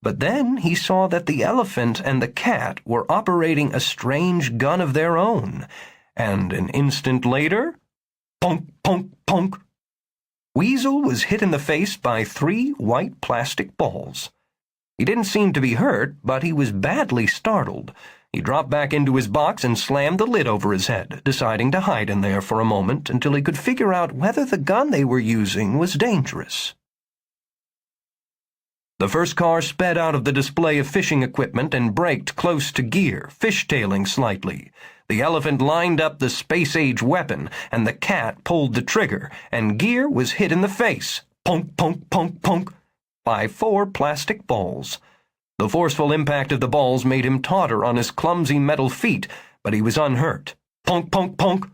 But then he saw that the elephant and the cat were operating a strange gun of their own, and an instant later, punk, punk, punk. Weasel was hit in the face by 3 white plastic balls. He didn't seem to be hurt, but he was badly startled. He dropped back into his box and slammed the lid over his head, deciding to hide in there for a moment until he could figure out whether the gun they were using was dangerous. The first car sped out of the display of fishing equipment and braked close to Gear, fishtailing slightly. The elephant lined up the space-age weapon, and the cat pulled the trigger, and Gear was hit in the face, punk, punk, punk, punk, by 4 plastic balls. The forceful impact of the balls made him totter on his clumsy metal feet, but he was unhurt. Punk, punk, punk!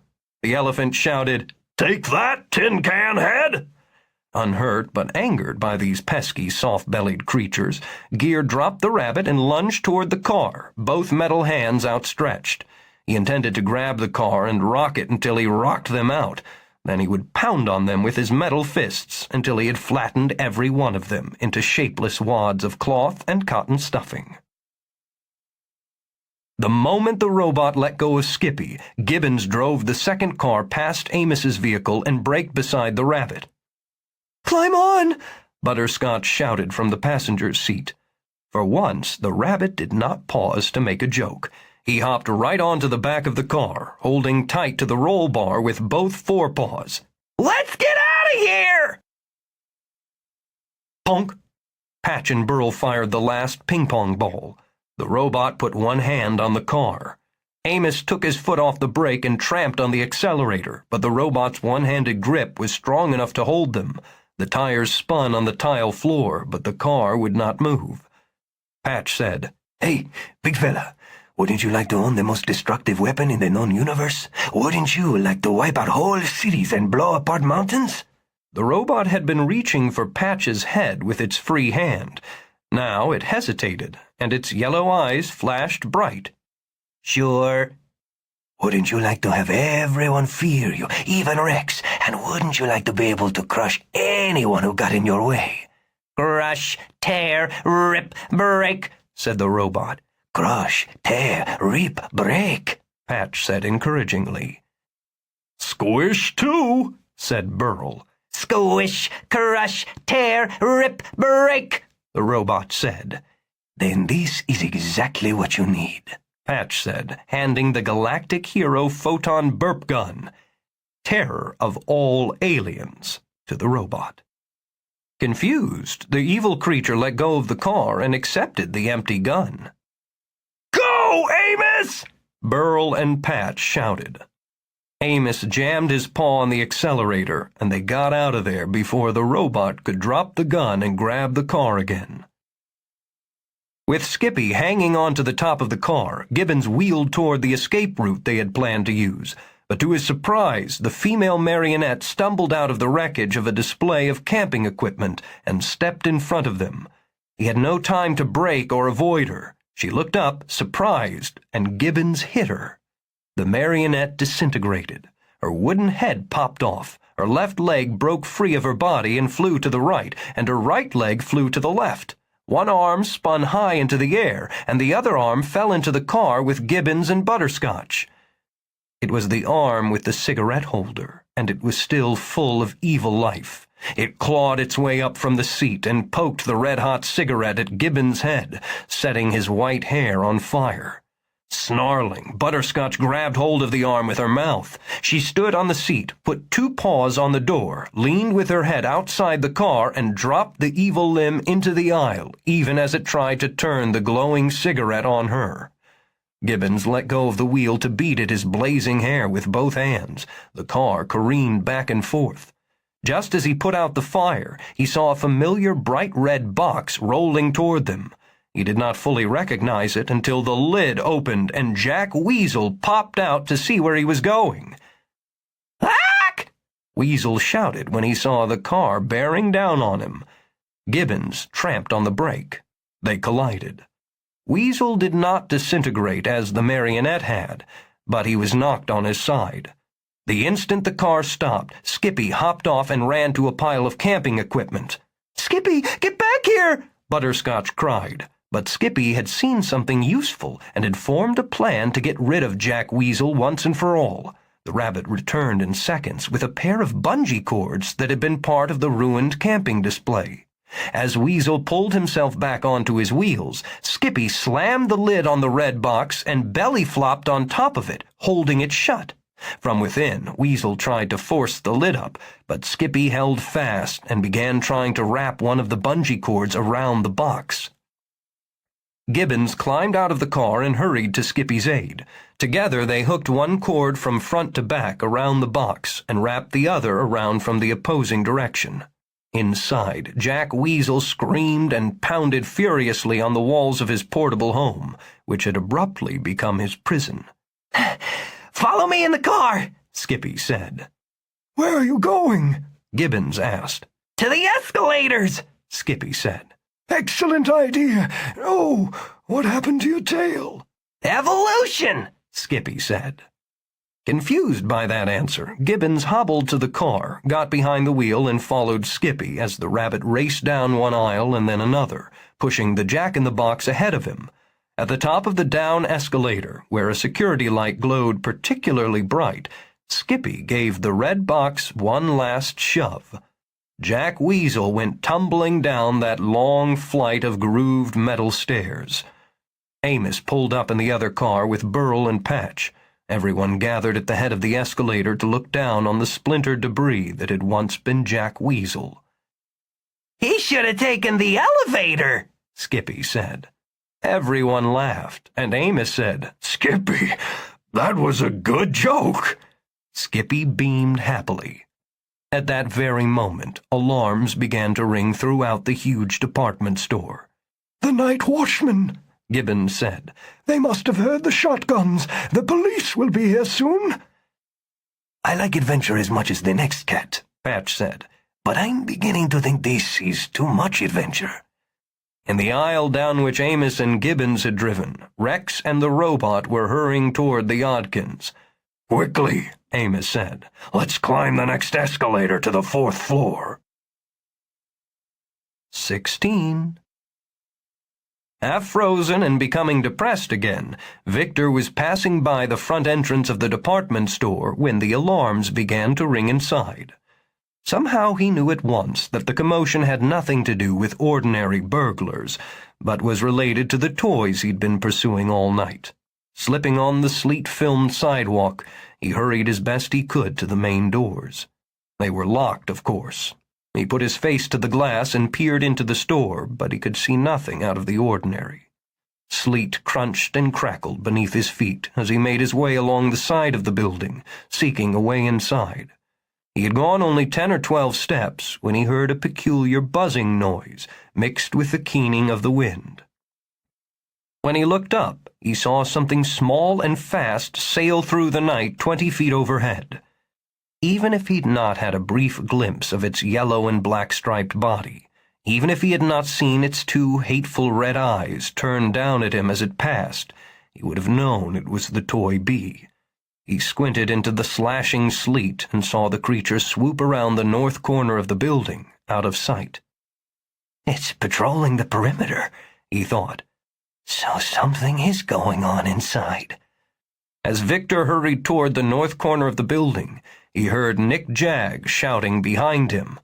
The elephant shouted, "Take that, tin can head!" Unhurt but angered by these pesky, soft-bellied creatures, Gear dropped the rabbit and lunged toward the car, both metal hands outstretched. He intended to grab the car and rock it until he rocked them out, Then he would pound on them with his metal fists until he had flattened every one of them into shapeless wads of cloth and cotton stuffing. The moment the robot let go of Skippy, Gibbons drove the second car past Amos's vehicle and braked beside the rabbit. "Climb on!" Butterscotch shouted from the passenger's seat. For once, the rabbit did not pause to make a joke. He hopped right onto the back of the car, holding tight to the roll bar with both forepaws. "Let's get out of here!" Punk! Patch and Burl fired the last ping-pong ball. The robot put one hand on the car. Amos took his foot off the brake and tramped on the accelerator, but the robot's one-handed grip was strong enough to hold them. The tires spun on the tile floor, but the car would not move. Patch said, "Hey, big fella, wouldn't you like to own the most destructive weapon in the known universe? Wouldn't you like to wipe out whole cities and blow apart mountains?" The robot had been reaching for Patch's head with its free hand. Now it hesitated, and its yellow eyes flashed bright. "Sure." "Wouldn't you like to have everyone fear you, even Rex? And wouldn't you like to be able to crush anyone who got in your way?" "Crush, tear, rip, break," said the robot. "Crush, tear, rip, break," Patch said encouragingly. "Squish, too," said Burl. "Squish, crush, tear, rip, break," the robot said. "Then this is exactly what you need," Patch said, handing the galactic hero photon burp gun, terror of all aliens, to the robot. Confused, the evil creature let go of the car and accepted the empty gun. "Go, Amos!" Burl and Patch shouted. Amos jammed his paw on the accelerator, and they got out of there before the robot could drop the gun and grab the car again. With Skippy hanging onto the top of the car, Gibbons wheeled toward the escape route they had planned to use. But to his surprise, the female marionette stumbled out of the wreckage of a display of camping equipment and stepped in front of them. He had no time to brake or avoid her. She looked up, surprised, and Gibbons hit her. The marionette disintegrated. Her wooden head popped off. Her left leg broke free of her body and flew to the right, and her right leg flew to the left. One arm spun high into the air, and the other arm fell into the car with Gibbons and Butterscotch. It was the arm with the cigarette holder, and it was still full of evil life. It clawed its way up from the seat and poked the red-hot cigarette at Gibbons' head, setting his white hair on fire. Snarling, Butterscotch grabbed hold of the arm with her mouth. She stood on the seat, put two paws on the door, leaned with her head outside the car, and dropped the evil limb into the aisle, even as it tried to turn the glowing cigarette on her. Gibbons let go of the wheel to beat at his blazing hair with both hands. The car careened back and forth. Just as he put out the fire, he saw a familiar bright red box rolling toward them. He did not fully recognize it until the lid opened and Jack Weasel popped out to see where he was going. "Ack!" Weasel shouted when he saw the car bearing down on him. Gibbons tramped on the brake. They collided. Weasel did not disintegrate as the marionette had, but he was knocked on his side. The instant the car stopped, Skippy hopped off and ran to a pile of camping equipment. "Skippy, get back here!" Butterscotch cried. But Skippy had seen something useful and had formed a plan to get rid of Jack Weasel once and for all. The rabbit returned in seconds with a pair of bungee cords that had been part of the ruined camping display. As Weasel pulled himself back onto his wheels, Skippy slammed the lid on the red box and belly-flopped on top of it, holding it shut. From within, Weasel tried to force the lid up, but Skippy held fast and began trying to wrap one of the bungee cords around the box. Gibbons climbed out of the car and hurried to Skippy's aid. Together they hooked one cord from front to back around the box and wrapped the other around from the opposing direction. Inside, Jack Weasel screamed and pounded furiously on the walls of his portable home, which had abruptly become his prison. "Follow me in the car," Skippy said. "Where are you going?" Gibbons asked. "To the escalators," Skippy said. "Excellent idea. Oh, what happened to your tail?" "Evolution," Skippy said. Confused by that answer, Gibbons hobbled to the car, got behind the wheel, and followed Skippy as the rabbit raced down one aisle and then another, pushing the jack-in-the-box ahead of him. At the top of the down escalator, where a security light glowed particularly bright, Skippy gave the red box one last shove. Jack Weasel went tumbling down that long flight of grooved metal stairs. Amos pulled up in the other car with Burl and Patch. Everyone gathered at the head of the escalator to look down on the splintered debris that had once been Jack Weasel. "He should have taken the elevator," Skippy said. Everyone laughed, and Amos said, Skippy, that was a good joke. Skippy beamed happily. At that very moment, alarms began to ring throughout the huge department store. "The night watchman," Gibbons said. "They must have heard the shotguns. The police will be here soon." "I like adventure as much as the next cat," Patch said. "but I'm beginning to think this is too much adventure." In the aisle down which Amos and Gibbons had driven, Rex and the robot were hurrying toward the Oddkins. "Quickly," Amos said. "let's climb the next escalator to the 4th floor." 16. Half frozen and becoming depressed again, Victor was passing by the front entrance of the department store when the alarms began to ring inside. Somehow he knew at once that the commotion had nothing to do with ordinary burglars, but was related to the toys he'd been pursuing all night. Slipping on the sleet-filmed sidewalk, he hurried as best he could to the main doors. They were locked, of course. He put his face to the glass and peered into the store, but he could see nothing out of the ordinary. Sleet crunched and crackled beneath his feet as he made his way along the side of the building, seeking a way inside. He had gone only 10 or 12 steps when he heard a peculiar buzzing noise mixed with the keening of the wind. When he looked up, he saw something small and fast sail through the night 20 feet overhead. Even if he'd not had a brief glimpse of its yellow and black-striped body, even if he had not seen its 2 hateful red eyes turned down at him as it passed, he would have known it was the toy bee. He squinted into the slashing sleet and saw the creature swoop around the north corner of the building, out of sight. "It's patrolling the perimeter," he thought. "So something is going on inside." As Victor hurried toward the north corner of the building, he heard Nick Jag shouting behind him.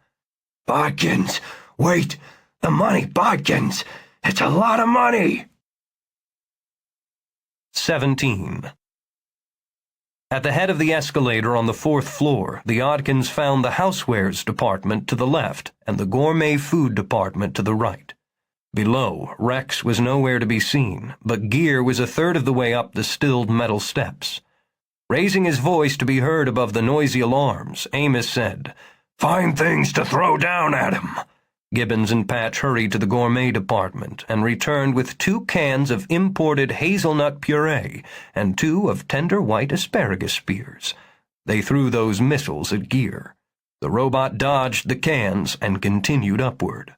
"Oddkins, wait! The money, Oddkins! It's a lot of money!" 17. At the head of the escalator on the 4th floor, the Oddkins found the housewares department to the left and the gourmet food department to the right. Below, Rex was nowhere to be seen, but Gear was a third of the way up the stilled metal steps. Raising his voice to be heard above the noisy alarms, Amos said, "Find things to throw down at him." Gibbons and Patch hurried to the gourmet department and returned with 2 cans of imported hazelnut puree and 2 of tender white asparagus spears. They threw those missiles at Gear. The robot dodged the cans and continued upward.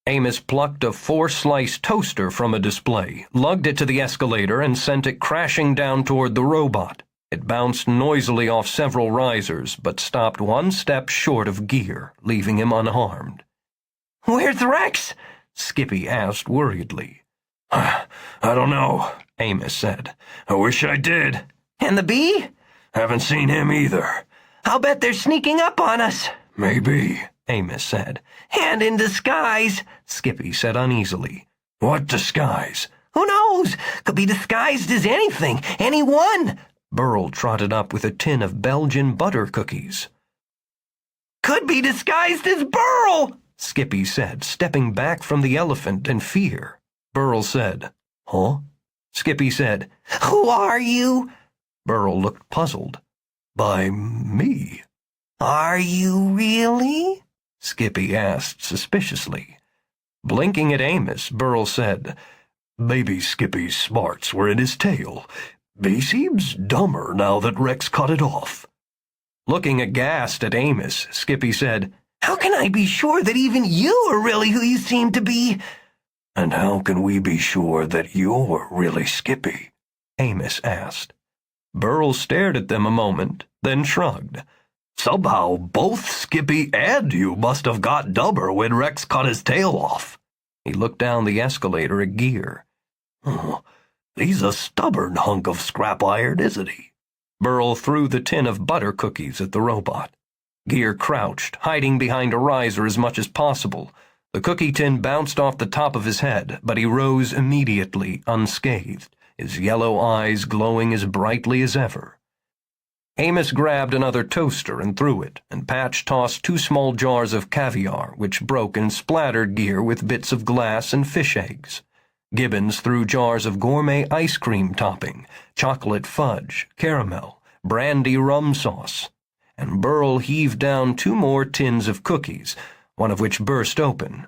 Amos plucked a 4-slice toaster from a display, lugged it to the escalator, and sent it crashing down toward the robot. It bounced noisily off several risers, but stopped 1 step short of Gear, leaving him unharmed. "Where's Rex?" Skippy asked worriedly. "I don't know," Amos said. "I wish I did." "And the bee?" "Haven't seen him either." "I'll bet they're sneaking up on us." "Maybe," Amos said. "And in disguise," Skippy said uneasily. "What disguise?" "Who knows? Could be disguised as anything, anyone." Burl trotted up with a tin of Belgian butter cookies. "Could be disguised as Burl," Skippy said, stepping back from the elephant in fear. Burl said, "Huh?" Skippy said, "Who are you?" Burl looked puzzled. "By me." "Are you really?" Skippy asked suspiciously. Blinking at Amos, Burl said, "Baby Skippy's smarts were in his tail. He seems dumber now that Rex cut it off." Looking aghast at Amos, Skippy said, "How can I be sure that even you are really who you seem to be?" "And how can we be sure that you're really Skippy?" Amos asked. Burl stared at them a moment, then shrugged. Somehow both Skippy and you must have got dumber when Rex cut his tail off. He looked down the escalator at Gear. Oh, he's a stubborn hunk of scrap iron, isn't he? Burl threw the tin of butter cookies at the robot. Gear crouched, hiding behind a riser as much as possible. The cookie tin bounced off the top of his head, but he rose immediately, unscathed, his yellow eyes glowing as brightly as ever. Amos grabbed another toaster and threw it, and Patch tossed 2 small jars of caviar, which broke and splattered Gear with bits of glass and fish eggs. Gibbons threw jars of gourmet ice cream topping, chocolate fudge, caramel, brandy rum sauce, and Burl heaved down 2 more tins of cookies, one of which burst open.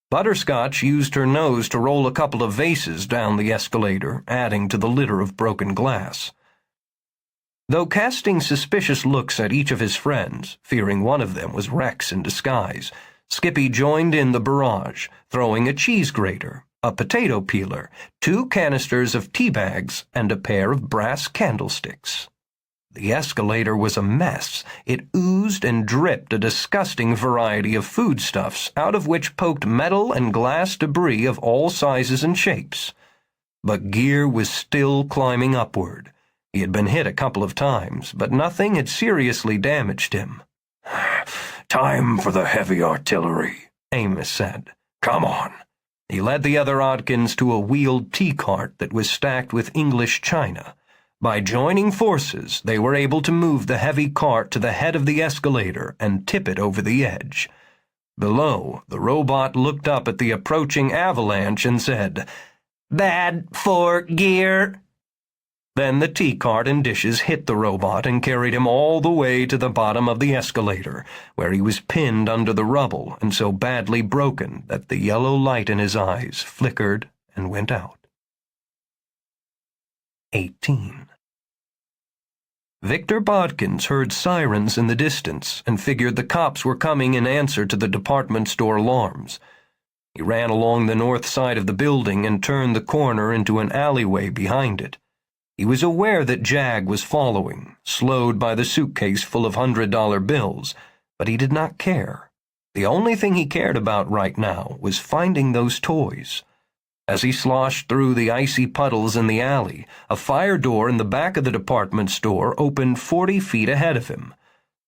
Butterscotch used her nose to roll a couple of vases down the escalator, adding to the litter of broken glass. Though casting suspicious looks at each of his friends, fearing one of them was Rex in disguise, Skippy joined in the barrage, throwing a cheese grater, a potato peeler, 2 canisters of tea bags, and a pair of brass candlesticks. The escalator was a mess. It oozed and dripped a disgusting variety of foodstuffs, out of which poked metal and glass debris of all sizes and shapes. But Gear was still climbing upward. He had been hit a couple of times, but nothing had seriously damaged him. Time for the heavy artillery, Amos said. Come on. He led the other Oddkins to a wheeled tea cart that was stacked with English china. By joining forces, they were able to move the heavy cart to the head of the escalator and tip it over the edge. Below, the robot looked up at the approaching avalanche and said, "Bad for Gear." Then the tea cart and dishes hit the robot and carried him all the way to the bottom of the escalator, where he was pinned under the rubble and so badly broken that the yellow light in his eyes flickered and went out. 18. Victor Bodkins heard sirens in the distance and figured the cops were coming in answer to the department store alarms. He ran along the north side of the building and turned the corner into an alleyway behind it. He was aware that Jag was following, slowed by the suitcase full of $100 bills, but he did not care. The only thing he cared about right now was finding those toys. As he sloshed through the icy puddles in the alley, a fire door in the back of the department store opened 40 feet ahead of him.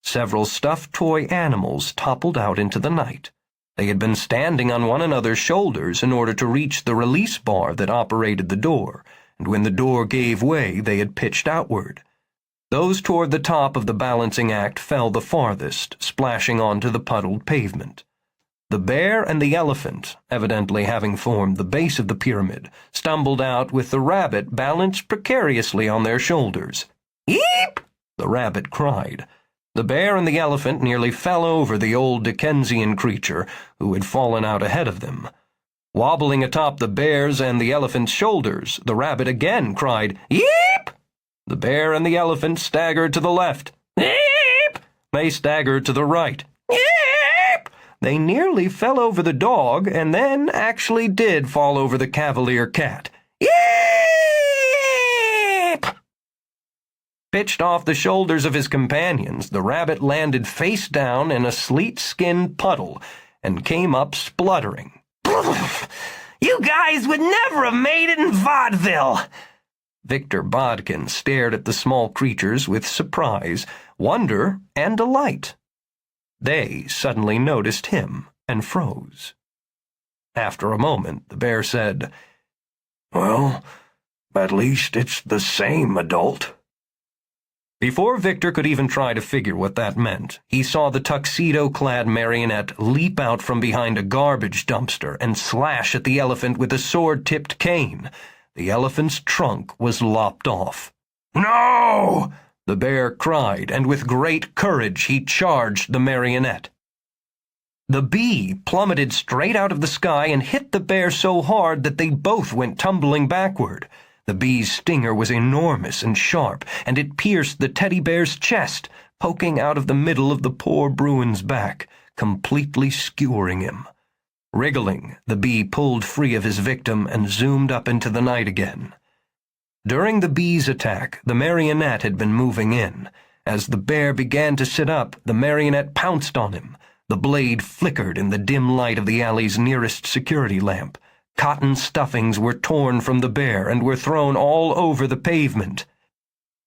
Several stuffed toy animals toppled out into the night. They had been standing on one another's shoulders in order to reach the release bar that operated the door, and when the door gave way, they had pitched outward. Those toward the top of the balancing act fell the farthest, splashing onto the puddled pavement. The bear and the elephant, evidently having formed the base of the pyramid, stumbled out with the rabbit balanced precariously on their shoulders. "Eep!" the rabbit cried. The bear and the elephant nearly fell over the old Dickensian creature, who had fallen out ahead of them. Wobbling atop the bear's and the elephant's shoulders, the rabbit again cried, "Yeep!" The bear and the elephant staggered to the left. "Yeep!" They staggered to the right. "Yeep!" They nearly fell over the dog and then actually did fall over the cavalier cat. "Yeep!" Pitched off the shoulders of his companions, the rabbit landed face down in a sleet-skinned puddle and came up spluttering. "You guys would never have made it in vaudeville!" Victor Bodkins stared at the small creatures with surprise, wonder, and delight. They suddenly noticed him and froze. After a moment, the bear said, "Well, at least it's the same adult." Before Victor could even try to figure what that meant, he saw the tuxedo-clad marionette leap out from behind a garbage dumpster and slash at the elephant with a sword-tipped cane. The elephant's trunk was lopped off. "No!" the bear cried, and with great courage he charged the marionette. The bee plummeted straight out of the sky and hit the bear so hard that they both went tumbling backward. The bee's stinger was enormous and sharp, and it pierced the teddy bear's chest, poking out of the middle of the poor Bruin's back, completely skewering him. Wriggling, the bee pulled free of his victim and zoomed up into the night again. During the bee's attack, the marionette had been moving in. As the bear began to sit up, the marionette pounced on him. The blade flickered in the dim light of the alley's nearest security lamp. Cotton stuffings were torn from the bear and were thrown all over the pavement.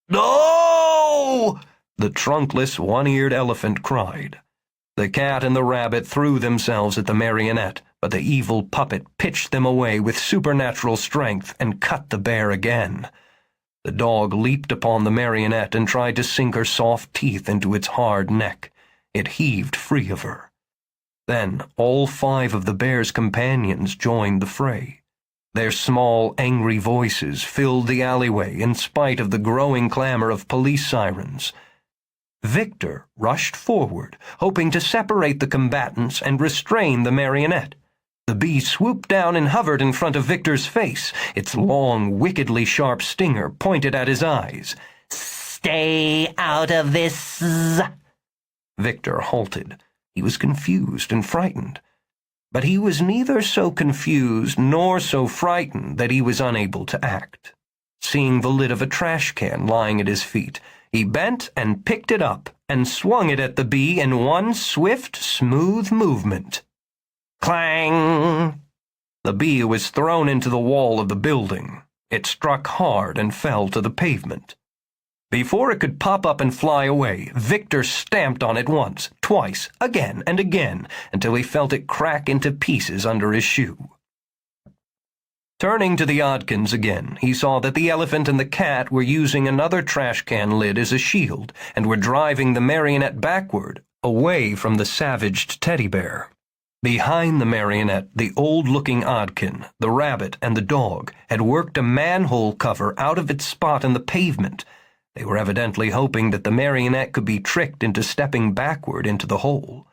"No!" the trunkless, one-eared elephant cried. The cat and the rabbit threw themselves at the marionette, but the evil puppet pitched them away with supernatural strength and cut the bear again. The dog leaped upon the marionette and tried to sink her soft teeth into its hard neck. It heaved free of her. Then all 5 of the bear's companions joined the fray. Their small, angry voices filled the alleyway in spite of the growing clamor of police sirens. Victor rushed forward, hoping to separate the combatants and restrain the marionette. The bee swooped down and hovered in front of Victor's face, its long, wickedly sharp stinger pointed at his eyes. "Stay out of this." Victor halted. He was confused and frightened. But he was neither so confused nor so frightened that he was unable to act. Seeing the lid of a trash can lying at his feet, he bent and picked it up and swung it at the bee in one swift, smooth movement. Clang! The bee was thrown into the wall of the building. It struck hard and fell to the pavement. Before it could pop up and fly away, Victor stamped on it once, twice, again and again, until he felt it crack into pieces under his shoe. Turning to the Oddkins again, he saw that the elephant and the cat were using another trash can lid as a shield and were driving the marionette backward, away from the savaged teddy bear. Behind the marionette, the old-looking Oddkin, the rabbit, and the dog had worked a manhole cover out of its spot in the pavement. They were evidently hoping that the marionette could be tricked into stepping backward into the hole.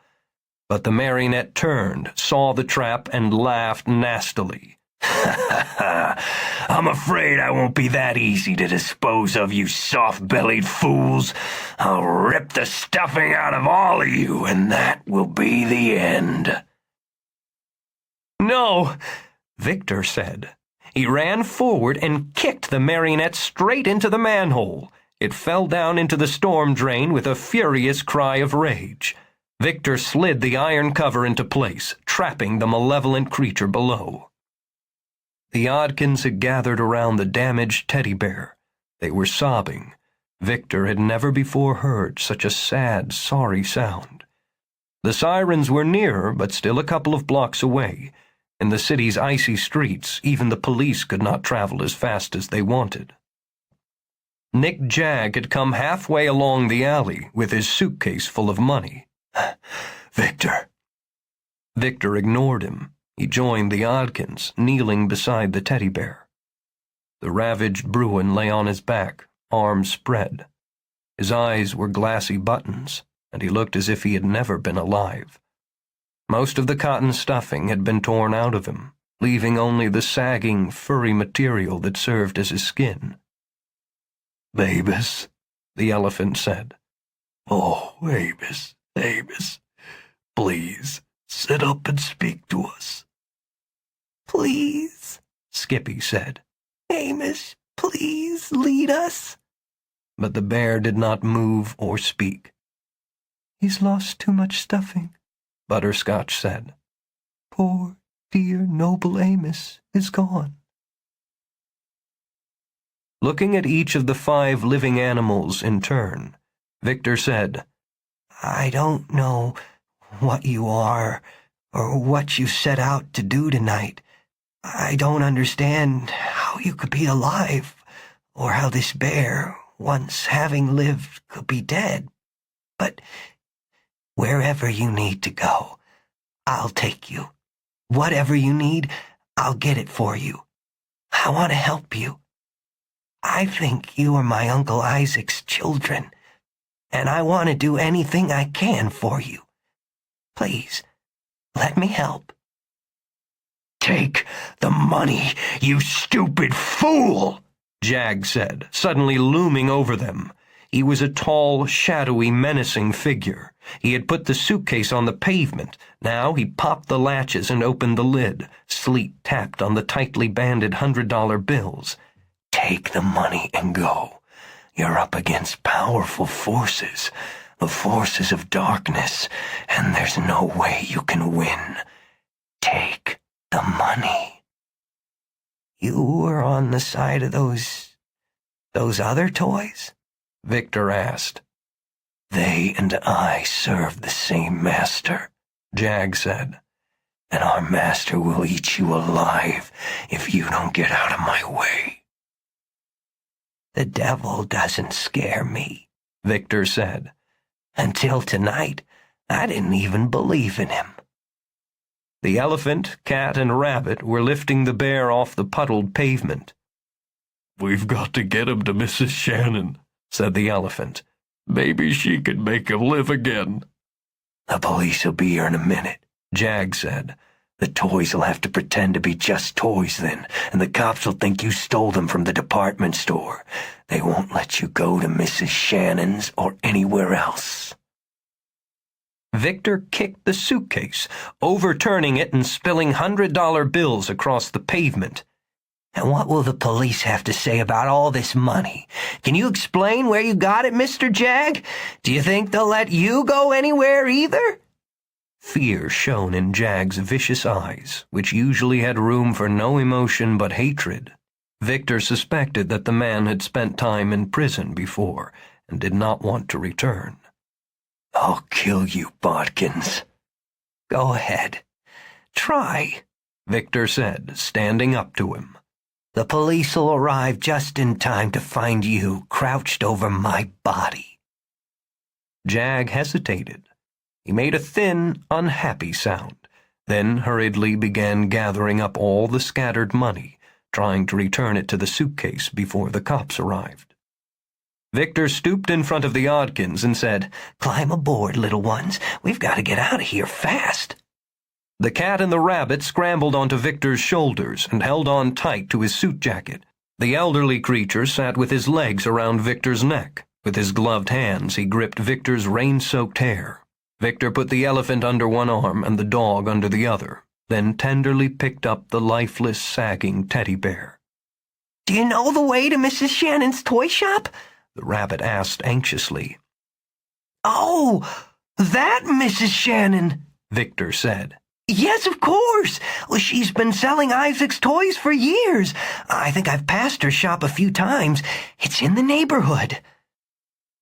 But the marionette turned, saw the trap, and laughed nastily. "I'm afraid I won't be that easy to dispose of, you soft-bellied fools. I'll rip the stuffing out of all of you, and that will be the end." "No," Victor said. He ran forward and kicked the marionette straight into the manhole. It fell down into the storm drain with a furious cry of rage. Victor slid the iron cover into place, trapping the malevolent creature below. The Oddkins had gathered around the damaged teddy bear. They were sobbing. Victor had never before heard such a sad, sorry sound. The sirens were nearer, but still a couple of blocks away. In the city's icy streets, even the police could not travel as fast as they wanted. Nick Jagg had come halfway along the alley with his suitcase full of money. "Victor." Victor ignored him. He joined the Oddkins, kneeling beside the teddy bear. The ravaged Bruin lay on his back, arms spread. His eyes were glassy buttons, and he looked as if he had never been alive. Most of the cotton stuffing had been torn out of him, leaving only the sagging, furry material that served as his skin. "Babus," the elephant said. "Oh, Babus, please, sit up and speak to us." "Please," Skippy said. "Amos, please lead us." But the bear did not move or speak. "He's lost too much stuffing," Butterscotch said. "Poor, dear, noble Amos is gone." Looking at each of the 5 living animals in turn, Victor said, "I don't know what you are or what you set out to do tonight. I don't understand how you could be alive, or how this bear, once having lived, could be dead. But wherever you need to go, I'll take you. Whatever you need, I'll get it for you. I want to help you. I think you are my Uncle Isaac's children, and I want to do anything I can for you. Please, let me help." "Take the money, you stupid fool!" Jagg said, suddenly looming over them. He was a tall, shadowy, menacing figure. He had put the suitcase on the pavement. Now he popped the latches and opened the lid. Sleet tapped on the tightly banded $100 bills. Take the money and go. You're up against powerful forces, the forces of darkness, and there's no way you can win. Take the money." "You were on the side of those other toys?" Victor asked. "They and I serve the same master," Jag said. "And our master will eat you alive if you don't get out of my way." "The devil doesn't scare me," Victor said. "Until tonight, I didn't even believe in him." The elephant, cat, and rabbit were lifting the bear off the puddled pavement. "We've got to get him to Mrs. Shannon," said the elephant. "Maybe she can make him live again." "The police will be here in a minute," Jag said. "The toys will have to pretend to be just toys then, and the cops will think you stole them from the department store. They won't let you go to Mrs. Shannon's or anywhere else." Victor kicked the suitcase, overturning it and spilling $100 bills across the pavement. "And what will the police have to say about all this money? Can you explain where you got it, Mr. Jag? Do you think they'll let you go anywhere either?" Fear shone in Jag's vicious eyes, which usually had room for no emotion but hatred. Victor suspected that the man had spent time in prison before and did not want to return. "I'll kill you, Oddkins." "Go ahead. Try," Victor said, standing up to him. "The police will arrive just in time to find you crouched over my body." Jag hesitated. He made a thin, unhappy sound, then hurriedly began gathering up all the scattered money, trying to return it to the suitcase before the cops arrived. Victor stooped in front of the Oddkins and said, "Climb aboard, little ones. We've got to get out of here fast." The cat and the rabbit scrambled onto Victor's shoulders and held on tight to his suit jacket. The elderly creature sat with his legs around Victor's neck. With his gloved hands, he gripped Victor's rain-soaked hair. Victor put the elephant under one arm and the dog under the other, then tenderly picked up the lifeless, sagging teddy bear. "Do you know the way to Mrs. Shannon's toy shop?" the rabbit asked anxiously. "Oh, that Mrs. Shannon," Victor said. "Yes, of course. Well, she's been selling Isaac's toys for years. I think I've passed her shop a few times. It's in the neighborhood."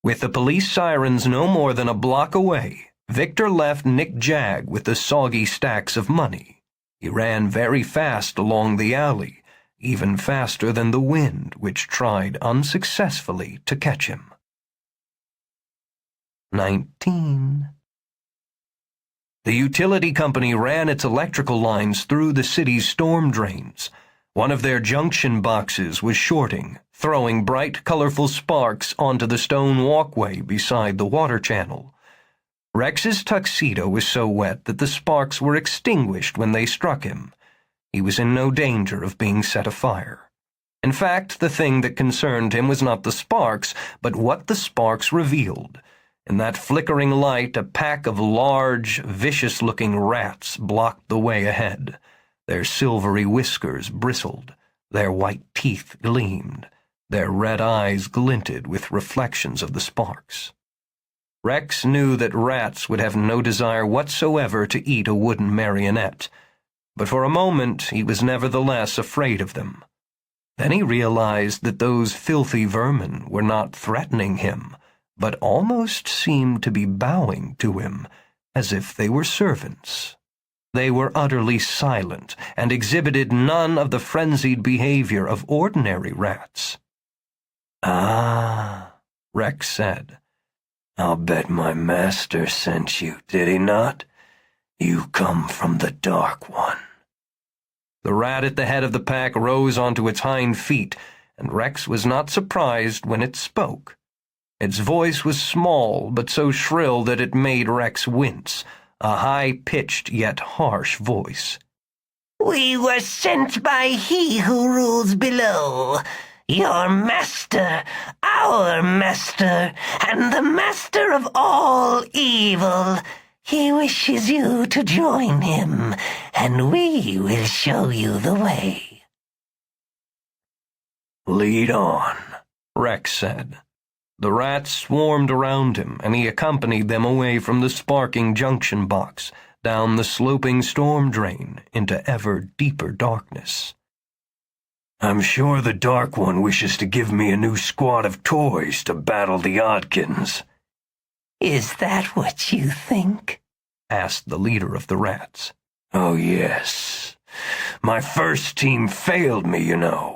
With the police sirens no more than a block away, Victor left Nick Jag with the soggy stacks of money. He ran very fast along the alley, even faster than the wind, which tried unsuccessfully to catch him. 19. The utility company ran its electrical lines through the city's storm drains. One of their junction boxes was shorting, throwing bright, colorful sparks onto the stone walkway beside the water channel. Rex's tuxedo was so wet that the sparks were extinguished when they struck him. He was in no danger of being set afire. In fact, the thing that concerned him was not the sparks, but what the sparks revealed. In that flickering light, a pack of large, vicious-looking rats blocked the way ahead. Their silvery whiskers bristled, their white teeth gleamed, their red eyes glinted with reflections of the sparks. Rex knew that rats would have no desire whatsoever to eat a wooden marionette, but for a moment he was nevertheless afraid of them. Then he realized that those filthy vermin were not threatening him, but almost seemed to be bowing to him, as if they were servants. They were utterly silent and exhibited none of the frenzied behavior of ordinary rats. "Ah," Rex said. "I'll bet my master sent you, did he not? You come from the Dark One." The rat at the head of the pack rose onto its hind feet, and Rex was not surprised when it spoke. Its voice was small, but so shrill that it made Rex wince, a high-pitched yet harsh voice. "We were sent by He who rules below. Your master, our master, and the master of all evil. He wishes you to join him, and we will show you the way." Lead on, Rex said. The rats swarmed around him, and he accompanied them away from the sparking junction box, down the sloping storm drain, into ever deeper darkness. I'm sure the Dark One wishes to give me a new squad of toys to battle the Oddkins. Is that what you think? Asked the leader of the rats. Oh, yes. My first team failed me, you know.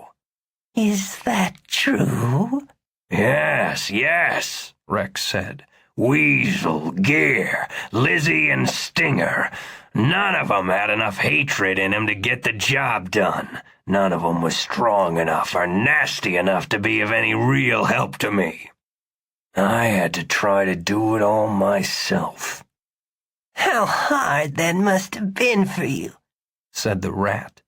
Is that true? Yes, Rex said. Weasel, Gear, Lizzie, and Stinger. None of 'em had enough hatred in 'em to get the job done. None of 'em was strong enough or nasty enough to be of any real help to me. I had to try to do it all myself. How hard that must have been for you, said the rat.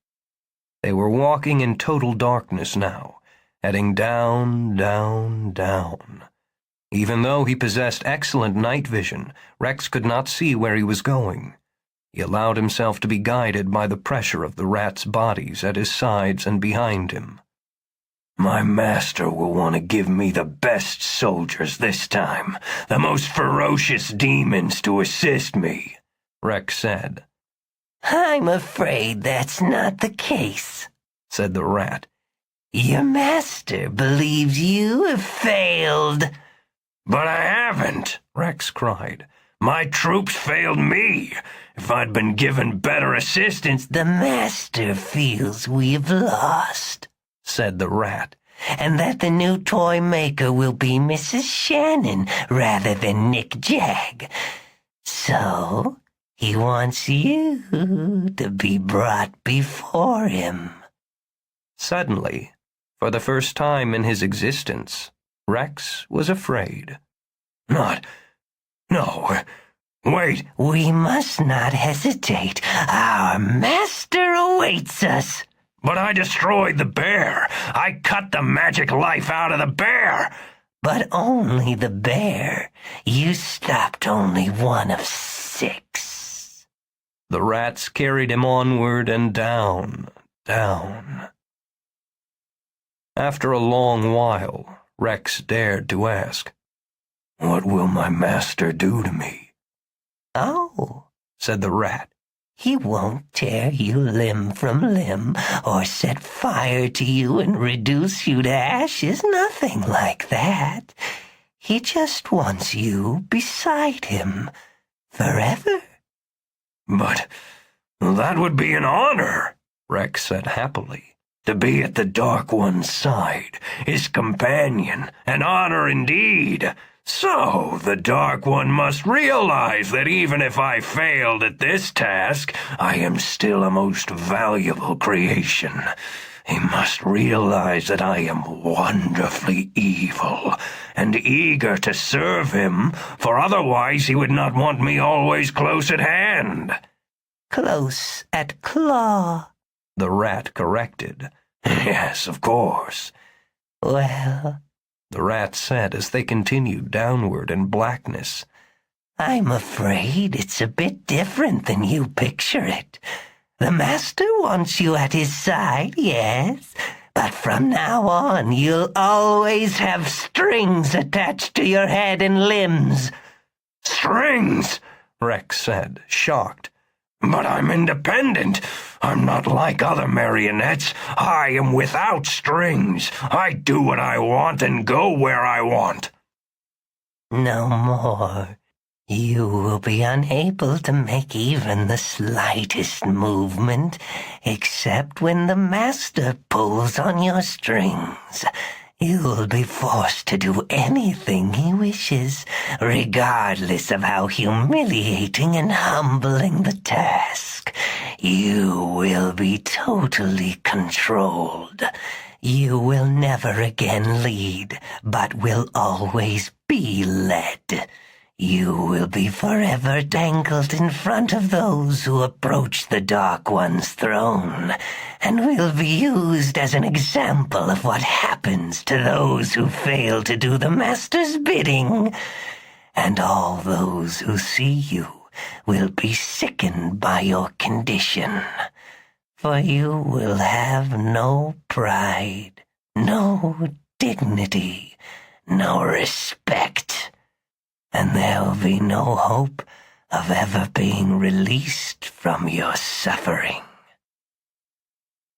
They were walking in total darkness now, heading down, down, down. Even though he possessed excellent night vision, Rex could not see where he was going. He allowed himself to be guided by the pressure of the rats' bodies at his sides and behind him. My master will want to give me the best soldiers this time, the most ferocious demons to assist me, Rex said. I'm afraid that's not the case, said the rat. Your master believes you have failed. But I haven't, Rex cried. My troops failed me. If I'd been given better assistance... The master feels we've lost, said the rat, and that the new toy maker will be Mrs. Shannon rather than Nick Jag. So, he wants you to be brought before him. Suddenly, for the first time in his existence, Rex was afraid. No, wait. We must not hesitate. Our master awaits us. But I destroyed the bear. I cut the magic life out of the bear. But only the bear. You stopped only one of 6. The rats carried him onward and down, down. After a long while, Rex dared to ask, What will my master do to me? Oh, said the rat. He won't tear you limb from limb or set fire to you and reduce you to ashes, nothing like that. He just wants you beside him forever. But that would be an honor, Rex said happily. To be at the Dark One's side, his companion, an honor indeed. So, the Dark One must realize that even if I failed at this task, I am still a most valuable creation. He must realize that I am wonderfully evil and eager to serve him, for otherwise he would not want me always close at hand. Close at claw, the rat corrected. Yes, of course. Well, the rat said as they continued downward in blackness. I'm afraid it's a bit different than you picture it. The master wants you at his side, yes, but from now on you'll always have strings attached to your head and limbs. Strings? Rex said, shocked. But I'm independent. I'm not like other marionettes. I am without strings. I do what I want and go where I want. No more. You will be unable to make even the slightest movement, except when the master pulls on your strings. You'll be forced to do anything he wishes, regardless of how humiliating and humbling the task. You will be totally controlled. You will never again lead, but will always be led. You will be forever dangled in front of those who approach the Dark One's throne, and will be used as an example of what happens to those who fail to do the Master's bidding. And all those who see you will be sickened by your condition, for you will have no pride no dignity, no respect, and there'll be no hope of ever being released from your suffering."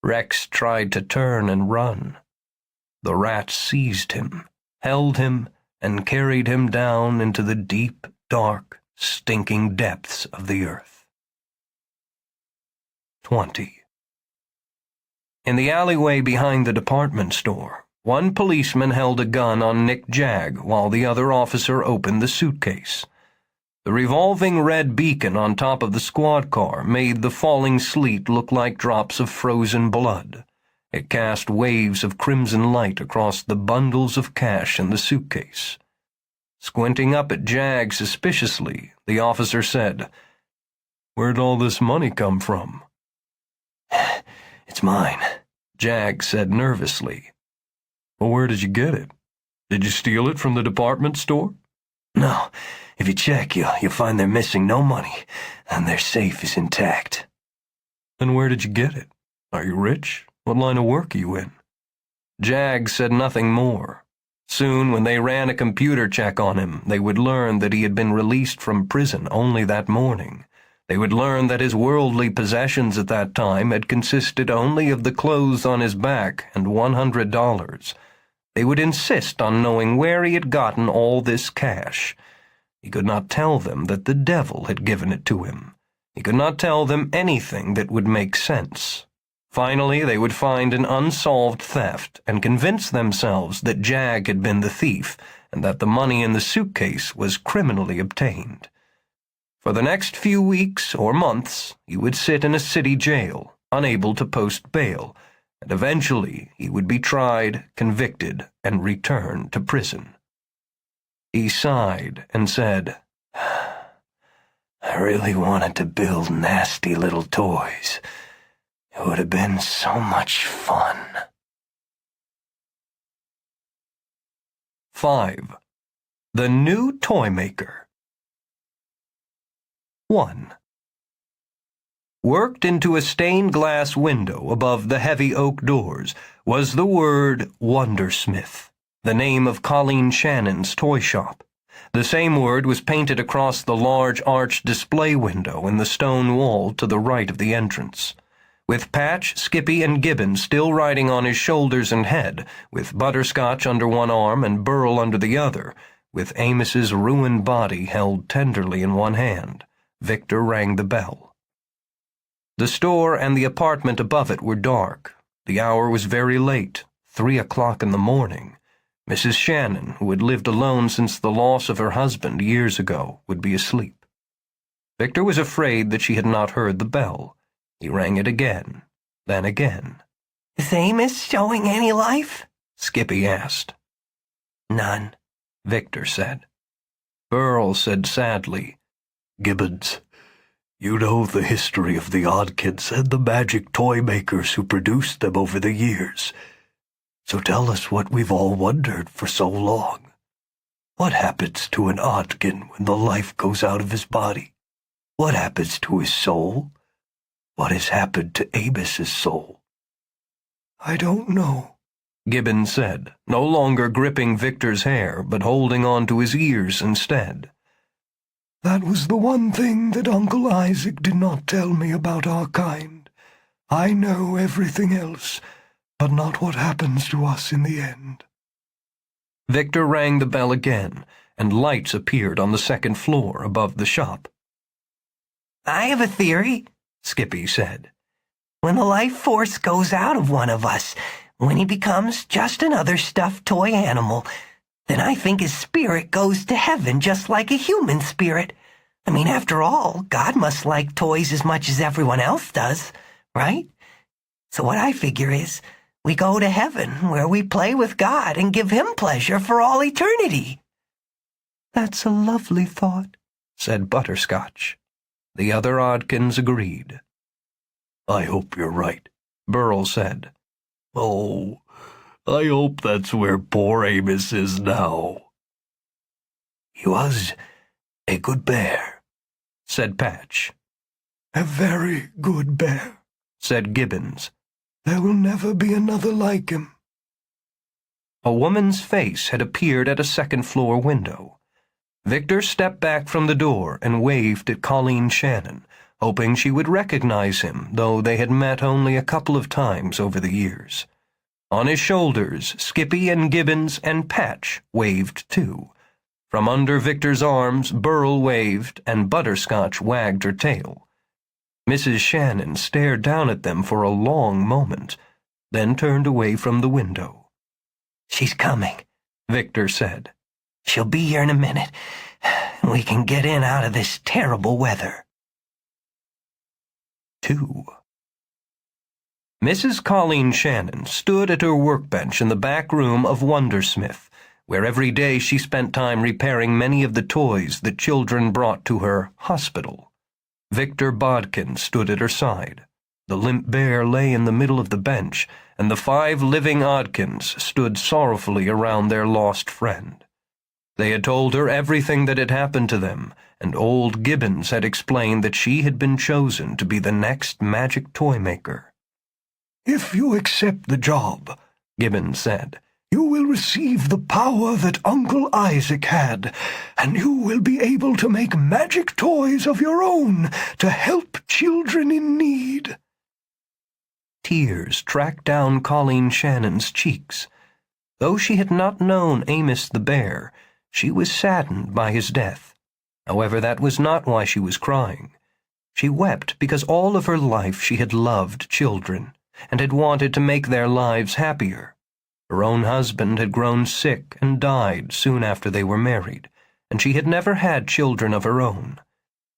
Rex tried to turn and run. The rat seized him, held him, and carried him down into the deep, dark, stinking depths of the earth. 20. In the alleyway behind the department store, one policeman held a gun on Nick Jagg while the other officer opened the suitcase. The revolving red beacon on top of the squad car made the falling sleet look like drops of frozen blood. It cast waves of crimson light across the bundles of cash in the suitcase. Squinting up at Jagg suspiciously, the officer said, "Where'd all this money come from?" "It's mine," Jagg said nervously. "Well, where did you get it? Did you steal it from the department store?" "No. If you check, you'll find they're missing no money, and their safe is intact." "Then where did you get it? Are you rich? What line of work are you in?" Jagg said nothing more. Soon, when they ran a computer check on him, they would learn that he had been released from prison only that morning. They would learn that his worldly possessions at that time had consisted only of the clothes on his back and $100. They would insist on knowing where he had gotten all this cash. He could not tell them that the devil had given it to him. He could not tell them anything that would make sense. Finally, they would find an unsolved theft and convince themselves that Jagg had been the thief and that the money in the suitcase was criminally obtained. For the next few weeks or months, he would sit in a city jail, unable to post bail, and eventually he would be tried, convicted, and returned to prison. He sighed and said, "I really wanted to build nasty little toys. It would have been so much fun." 5. The New Toymaker. 1. Worked into a stained glass window above the heavy oak doors was the word Wondersmith, the name of Colleen Shannon's toy shop. The same word was painted across the large arched display window in the stone wall to the right of the entrance. With Patch, Skippy, and Gibbon still riding on his shoulders and head, with Butterscotch under one arm and Burl under the other, with Amos's ruined body held tenderly in one hand, Victor rang the bell. The store and the apartment above it were dark. The hour was very late, 3 o'clock in the morning. Mrs. Shannon, who had lived alone since the loss of her husband years ago, would be asleep. Victor was afraid that she had not heard the bell. He rang it again, then again. "Is Amos showing any life?" Skippy asked. "None," Victor said. Burl said sadly, "Gibbons, you know the history of the Oddkins and the magic toy makers who produced them over the years. So tell us what we've all wondered for so long. What happens to an Oddkin when the life goes out of his body? What happens to his soul? What has happened to Amos's soul?" "I don't know," Gibbon said, no longer gripping Victor's hair, but holding on to his ears instead. "That was the one thing that Uncle Isaac did not tell me about our kind. I know everything else, but not what happens to us in the end." Victor rang the bell again, and lights appeared on the second floor above the shop. "I have a theory," Skippy said. "When the life force goes out of one of us, when he becomes just another stuffed toy animal, then I think his spirit goes to heaven just like a human spirit. I mean, after all, God must like toys as much as everyone else does, right? So what I figure is, we go to heaven where we play with God and give him pleasure for all eternity." "That's a lovely thought," said Butterscotch. The other Oddkins agreed. "I hope you're right," Burl said. "Oh, I hope that's where poor Amos is now." "He was a good bear," said Patch. "A very good bear," said Gibbons. "There will never be another like him." A woman's face had appeared at a second-floor window. Victor stepped back from the door and waved at Colleen Shannon, hoping she would recognize him, though they had met only a couple of times over the years. On his shoulders, Skippy and Gibbons and Patch waved too. From under Victor's arms, Burl waved, and Butterscotch wagged her tail. Mrs. Shannon stared down at them for a long moment, then turned away from the window. "She's coming," Victor said. "She'll be here in a minute. We can get in out of this terrible weather." 2. Mrs. Colleen Shannon stood at her workbench in the back room of Wondersmith, where every day she spent time repairing many of the toys that children brought to her hospital. Victor Bodkin stood at her side. The limp bear lay in the middle of the bench, and the 5 living Oddkins stood sorrowfully around their lost friend. They had told her everything that had happened to them, and old Gibbons had explained that she had been chosen to be the next magic toymaker. "If you accept the job," Gibbons said, "you will receive the power that Uncle Isaac had, and you will be able to make magic toys of your own to help children in need." Tears tracked down Colleen Shannon's cheeks. Though she had not known Amos the bear, she was saddened by his death. However, that was not why she was crying. She wept because all of her life she had loved children, and had wanted to make their lives happier. Her own husband had grown sick and died soon after they were married, and she had never had children of her own.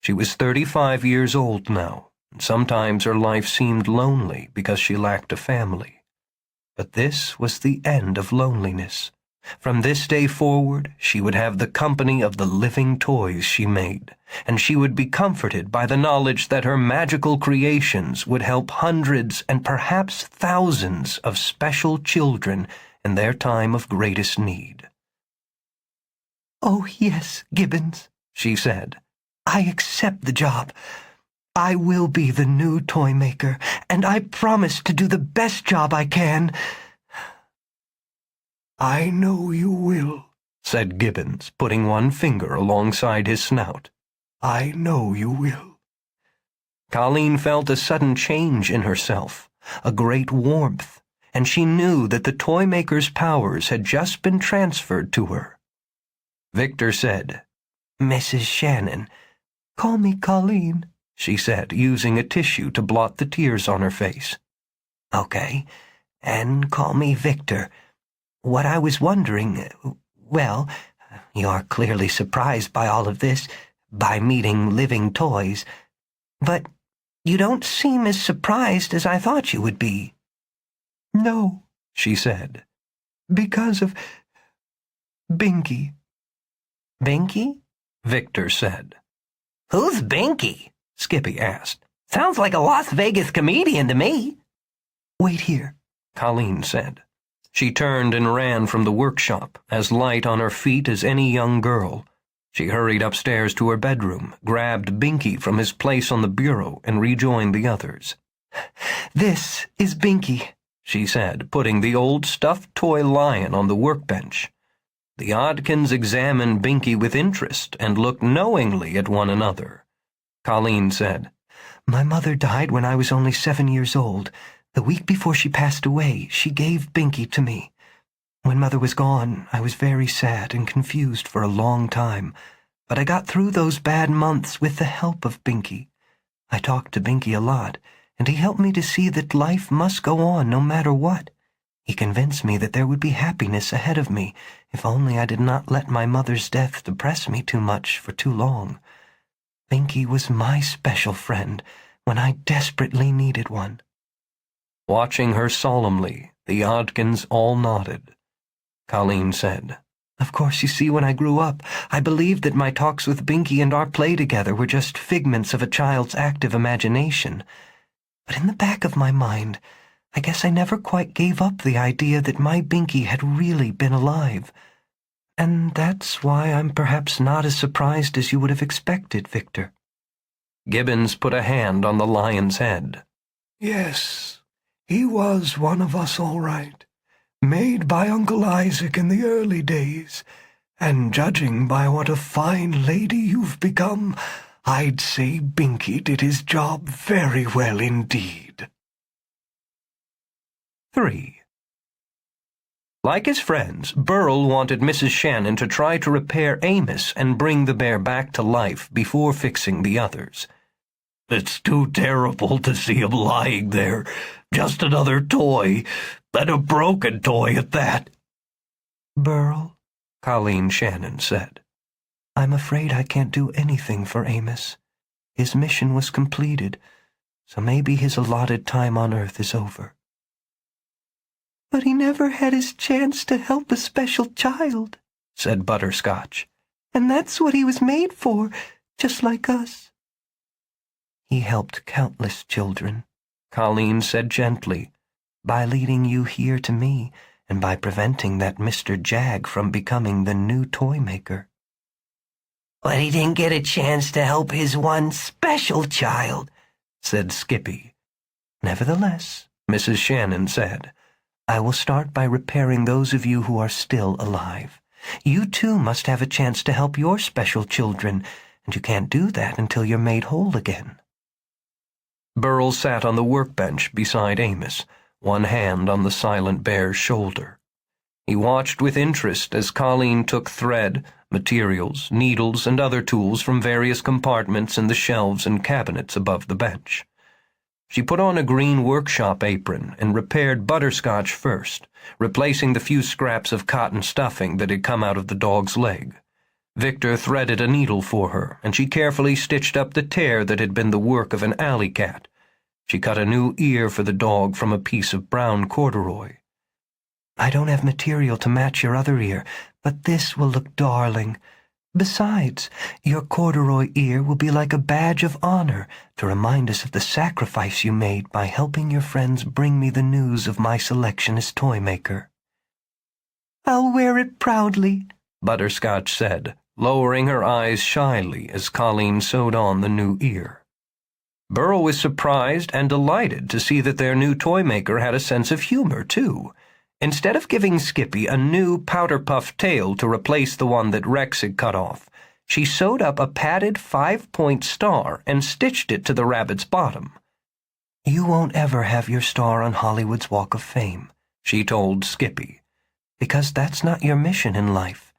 She was 35 years old now, and sometimes her life seemed lonely because she lacked a family. But this was the end of loneliness. From this day forward, she would have the company of the living toys she made, and she would be comforted by the knowledge that her magical creations would help hundreds and perhaps thousands of special children in their time of greatest need. "Oh, yes, Gibbons," she said. "I accept the job. I will be the new toymaker, and I promise to do the best job I can." "I know you will," said Gibbons, putting one finger alongside his snout. "I know you will." Colleen felt a sudden change in herself, a great warmth, and she knew that the toymaker's powers had just been transferred to her. Victor said, "Mrs. Shannon." "Call me Colleen," she said, using a tissue to blot the tears on her face. "Okay, and call me Victor. What I was wondering, well, you're clearly surprised by all of this, by meeting living toys, but you don't seem as surprised as I thought you would be." "No," she said. "Because of Binky." "Binky?" Victor said. "Who's Binky?" Skippy asked. "Sounds like a Las Vegas comedian to me." "Wait here," Colleen said. She turned and ran from the workshop, as light on her feet as any young girl. She hurried upstairs to her bedroom, grabbed Binky from his place on the bureau, and rejoined the others. "This is Binky," she said, putting the old stuffed toy lion on the workbench. The Oddkins examined Binky with interest and looked knowingly at one another. Colleen said, "My mother died when I was only 7 years old. The week before she passed away, she gave Binky to me. When Mother was gone, I was very sad and confused for a long time, but I got through those bad months with the help of Binky. I talked to Binky a lot, and he helped me to see that life must go on no matter what. He convinced me that there would be happiness ahead of me, if only I did not let my mother's death depress me too much for too long. Binky was my special friend when I desperately needed one." Watching her solemnly, the Oddkins all nodded. Colleen said, "Of course, you see, when I grew up, I believed that my talks with Binky and our play together were just figments of a child's active imagination. But in the back of my mind, I guess I never quite gave up the idea that my Binky had really been alive. And that's why I'm perhaps not as surprised as you would have expected, Victor." Gibbons put a hand on the lion's head. "Yes, he was one of us all right. made by Uncle Isaac in the early days, and judging by what a fine lady you've become, I'd say Binky did his job very well indeed. 3. Like his friends, Burl wanted Mrs. Shannon to try to repair Amos and bring the bear back to life before fixing the others. It's too terrible to see him lying there, just another toy, and a broken toy at that. Burl, Colleen Shannon said. I'm afraid I can't do anything for Amos. His mission was completed, so maybe his allotted time on Earth is over. But he never had his chance to help a special child, said Butterscotch. And that's what he was made for, just like us. He helped countless children, Colleen said gently, by leading you here to me and by preventing that Mr. Jag from becoming the new toymaker. But he didn't get a chance to help his one special child, said Skippy. Nevertheless, Mrs. Shannon said, I will start by repairing those of you who are still alive. You too must have a chance to help your special children, and you can't do that until you're made whole again. Burl sat on the workbench beside Amos, one hand on the silent bear's shoulder. He watched with interest as Colleen took thread, materials, needles, and other tools from various compartments in the shelves and cabinets above the bench. She put on a green workshop apron and repaired Butterscotch first, replacing the few scraps of cotton stuffing that had come out of the dog's leg. Victor threaded a needle for her, and she carefully stitched up the tear that had been the work of an alley cat. She cut a new ear for the dog from a piece of brown corduroy. I don't have material to match your other ear, but this will look darling. Besides, your corduroy ear will be like a badge of honor to remind us of the sacrifice you made by helping your friends bring me the news of my selection as toymaker. I'll wear it proudly, Butterscotch said, lowering her eyes shyly as Colleen sewed on the new ear. Burl was surprised and delighted to see that their new toymaker had a sense of humor, too. Instead of giving Skippy a new powder-puff tail to replace the one that Rex had cut off, she sewed up a padded 5-point star and stitched it to the rabbit's bottom. You won't ever have your star on Hollywood's Walk of Fame, she told Skippy, because that's not your mission in life.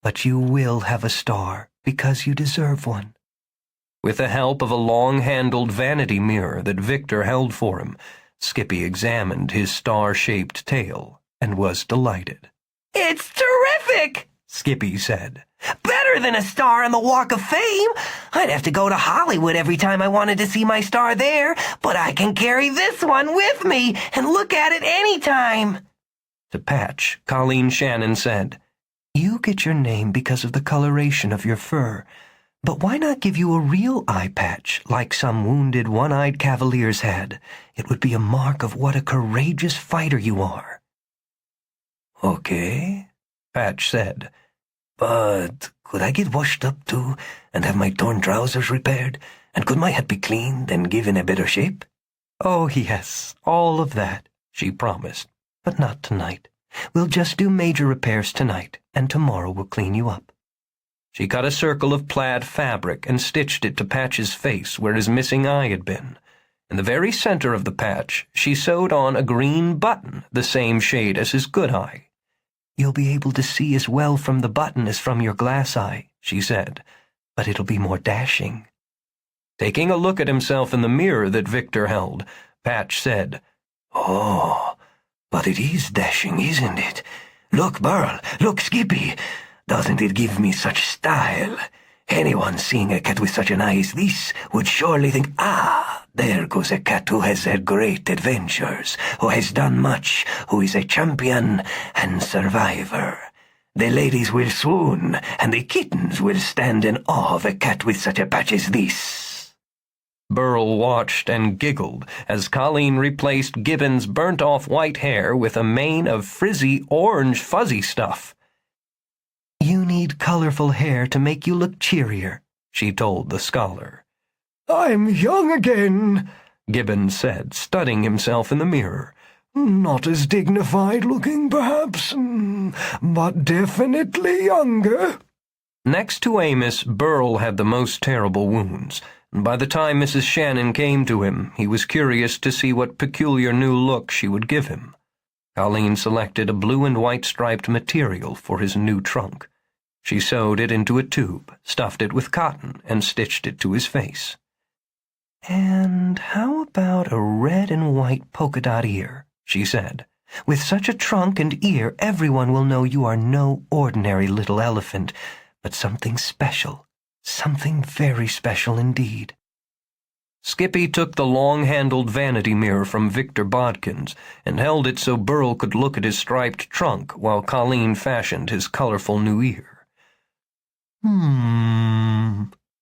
But you will have a star because you deserve one. With the help of a long-handled vanity mirror that Victor held for him, Skippy examined his star-shaped tail and was delighted. It's terrific, Skippy said. Better than a star on the Walk of Fame. I'd have to go to Hollywood every time I wanted to see my star there, but I can carry this one with me and look at it any time. To Patch, Colleen Shannon said, You get your name because of the coloration of your fur, but why not give you a real eye patch like some wounded one-eyed cavaliers had? It would be a mark of what a courageous fighter you are. Okay, Patch said. But could I get washed up too, and have my torn trousers repaired? And could my hat be cleaned and given a better shape? Oh, yes, all of that, she promised. But not tonight. We'll just do major repairs tonight, and tomorrow we'll clean you up. She cut a circle of plaid fabric and stitched it to Patch's face where his missing eye had been. In the very center of the patch, she sewed on a green button, the same shade as his good eye. You'll be able to see as well from the button as from your glass eye, she said, but it'll be more dashing. Taking a look at himself in the mirror that Victor held, Patch said, Oh, but it is dashing, isn't it? Look, Burl, look, Skippy. Doesn't it give me such style? Anyone seeing a cat with such an eye as this would surely think, there goes a cat who has had great adventures, who has done much, who is a champion and survivor. The ladies will swoon, and the kittens will stand in awe of a cat with such a patch as this. Burl watched and giggled as Colleen replaced Gibbon's burnt-off white hair with a mane of frizzy orange fuzzy stuff. You need colorful hair to make you look cheerier, she told the scholar. I'm young again, Gibbon said, studying himself in the mirror. Not as dignified looking, perhaps, but definitely younger. Next to Amos, Burl had the most terrible wounds, and by the time Mrs. Shannon came to him, he was curious to see what peculiar new look she would give him. Colleen selected a blue and white striped material for his new trunk. She sewed it into a tube, stuffed it with cotton, and stitched it to his face. "And how about a red and white polka dot ear?" she said. "With such a trunk and ear, everyone will know you are no ordinary little elephant, but something special, something very special indeed." Skippy took the long-handled vanity mirror from Victor Bodkins and held it so Burl could look at his striped trunk while Colleen fashioned his colorful new ear.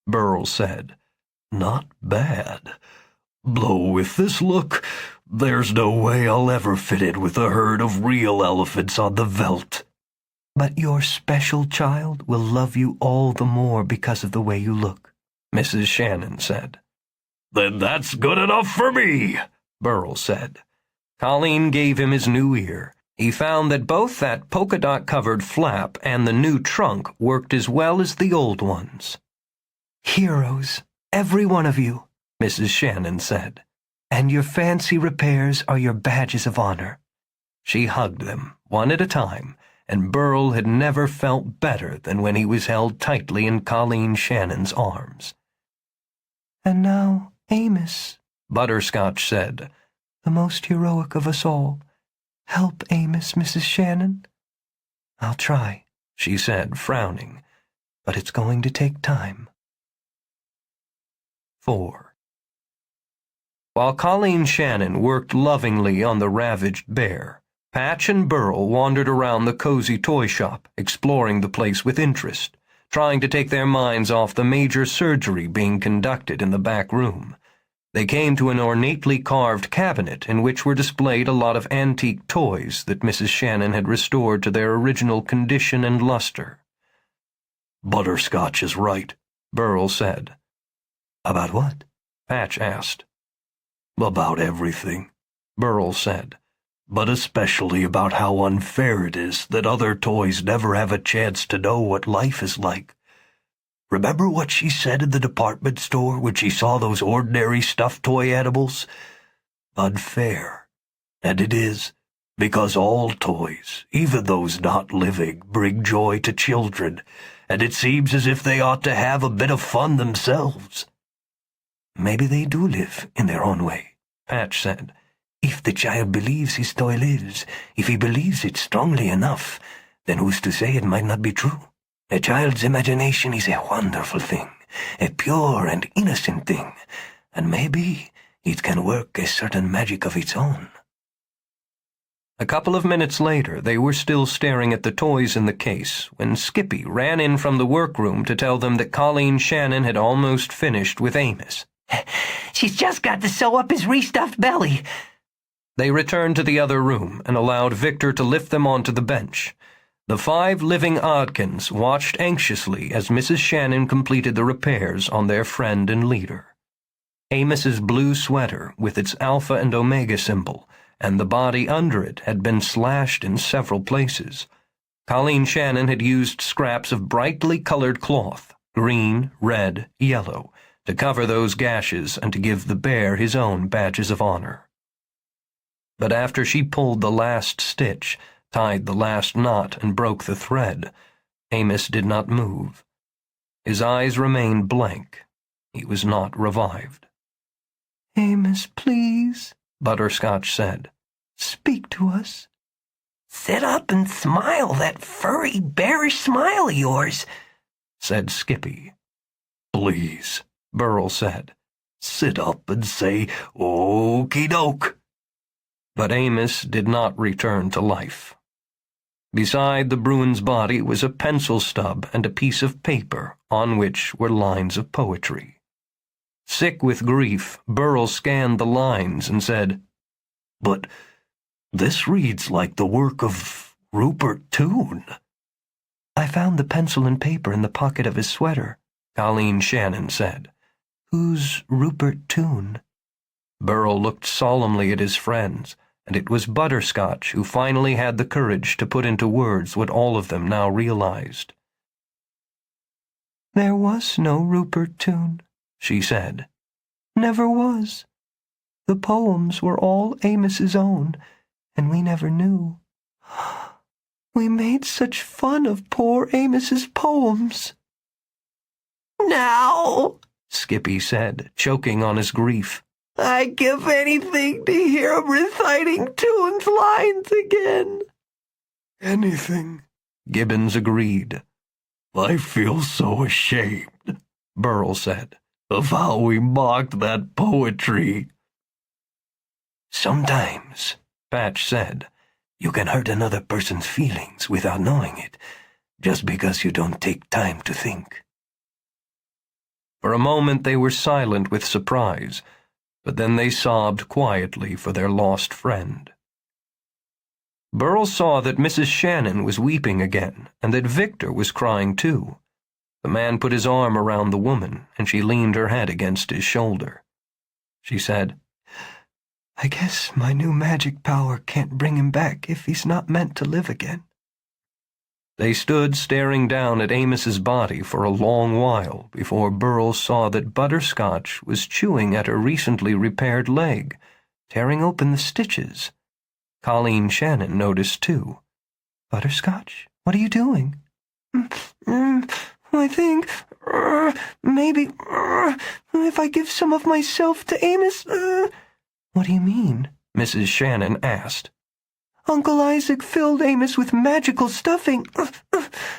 Burl said. "Not bad. Though with this look, there's no way I'll ever fit in with a herd of real elephants on the veldt." "But your special child will love you all the more because of the way you look," Mrs. Shannon said. "Then that's good enough for me," Burl said. Colleen gave him his new ear. He found that both that polka-dot-covered flap and the new trunk worked as well as the old ones. "Heroes, every one of you," Mrs. Shannon said. "and your fancy repairs are your badges of honor." She hugged them, one at a time, and Burl had never felt better than when he was held tightly in Colleen Shannon's arms. "And now, Amos," Butterscotch said. "the most heroic of us all. Help Amos, Mrs. Shannon." "I'll try," she said, frowning, "but it's going to take time." 4. While Colleen Shannon worked lovingly on the ravaged bear, Patch and Burl wandered around the cozy toy shop, exploring the place with interest, trying to take their minds off the major surgery being conducted in the back room. They came to an ornately carved cabinet in which were displayed a lot of antique toys that Mrs. Shannon had restored to their original condition and luster. "Butterscotch is right," Burl said. "About what?" Patch asked. "About everything," Burl said, "but especially about how unfair it is that other toys never have a chance to know what life is like. Remember what she said in the department store when she saw those ordinary stuffed toy animals? Unfair. And it is, because all toys, even those not living, bring joy to children, and it seems as if they ought to have a bit of fun themselves." "Maybe they do live in their own way," Patch said. "If the child believes his toy lives, if he believes it strongly enough, then who's to say it might not be true? A child's imagination is a wonderful thing, a pure and innocent thing, and maybe it can work a certain magic of its own." A couple of minutes later, they were still staring at the toys in the case when Skippy ran in from the workroom to tell them that Colleen Shannon had almost finished with Amos. "She's just got to sew up his restuffed belly." They returned to the other room and allowed Victor to lift them onto the bench. The 5 living Oddkins watched anxiously as Mrs. Shannon completed the repairs on their friend and leader. Amos's blue sweater, with its Alpha and Omega symbol, and the body under it had been slashed in several places. Colleen Shannon had used scraps of brightly colored cloth, green, red, yellow, to cover those gashes and to give the bear his own badges of honor. But after she pulled the last stitch, tied the last knot, and broke the thread, Amos did not move. His eyes remained blank. He was not revived. "Amos, please," Butterscotch said. "Speak to us." "Sit up and smile that furry, bearish smile of yours," said Skippy. "Please," Burl said. "sit up and say, 'Okie doke.'" But Amos did not return to life. Beside the Bruin's body was a pencil stub and a piece of paper on which were lines of poetry. Sick with grief, Burl scanned the lines and said, "But this reads like the work of Rupert Toone." "I found the pencil and paper in the pocket of his sweater," Colleen Shannon said. "Who's Rupert Toone?" Burl looked solemnly at his friends, and it was Butterscotch who finally had the courage to put into words what all of them now realized. "There was no Rupert Toone," she said. "Never was. The poems were all Amos's own, and we never knew. We made such fun of poor Amos's poems." "Now," Skippy said, choking on his grief, "I'd give anything to hear him reciting Toone's lines again." "Anything," Gibbons agreed. "I feel so ashamed," Burl said, "of how we mocked that poetry." "Sometimes," Patch said, "you can hurt another person's feelings without knowing it, just because you don't take time to think." For a moment they were silent with surprise, but then they sobbed quietly for their lost friend. Burl saw that Mrs. Shannon was weeping again, and that Victor was crying too. The man put his arm around the woman, and she leaned her head against his shoulder. She said, "I guess my new magic power can't bring him back if he's not meant to live again." They stood staring down at Amos's body for a long while before Burl saw that Butterscotch was chewing at her recently repaired leg, tearing open the stitches. Colleen Shannon noticed too. "Butterscotch, what are you doing?" I think, maybe, if I give some of myself to Amos." "What do you mean?" Mrs. Shannon asked. "Uncle Isaac filled Amos with magical stuffing,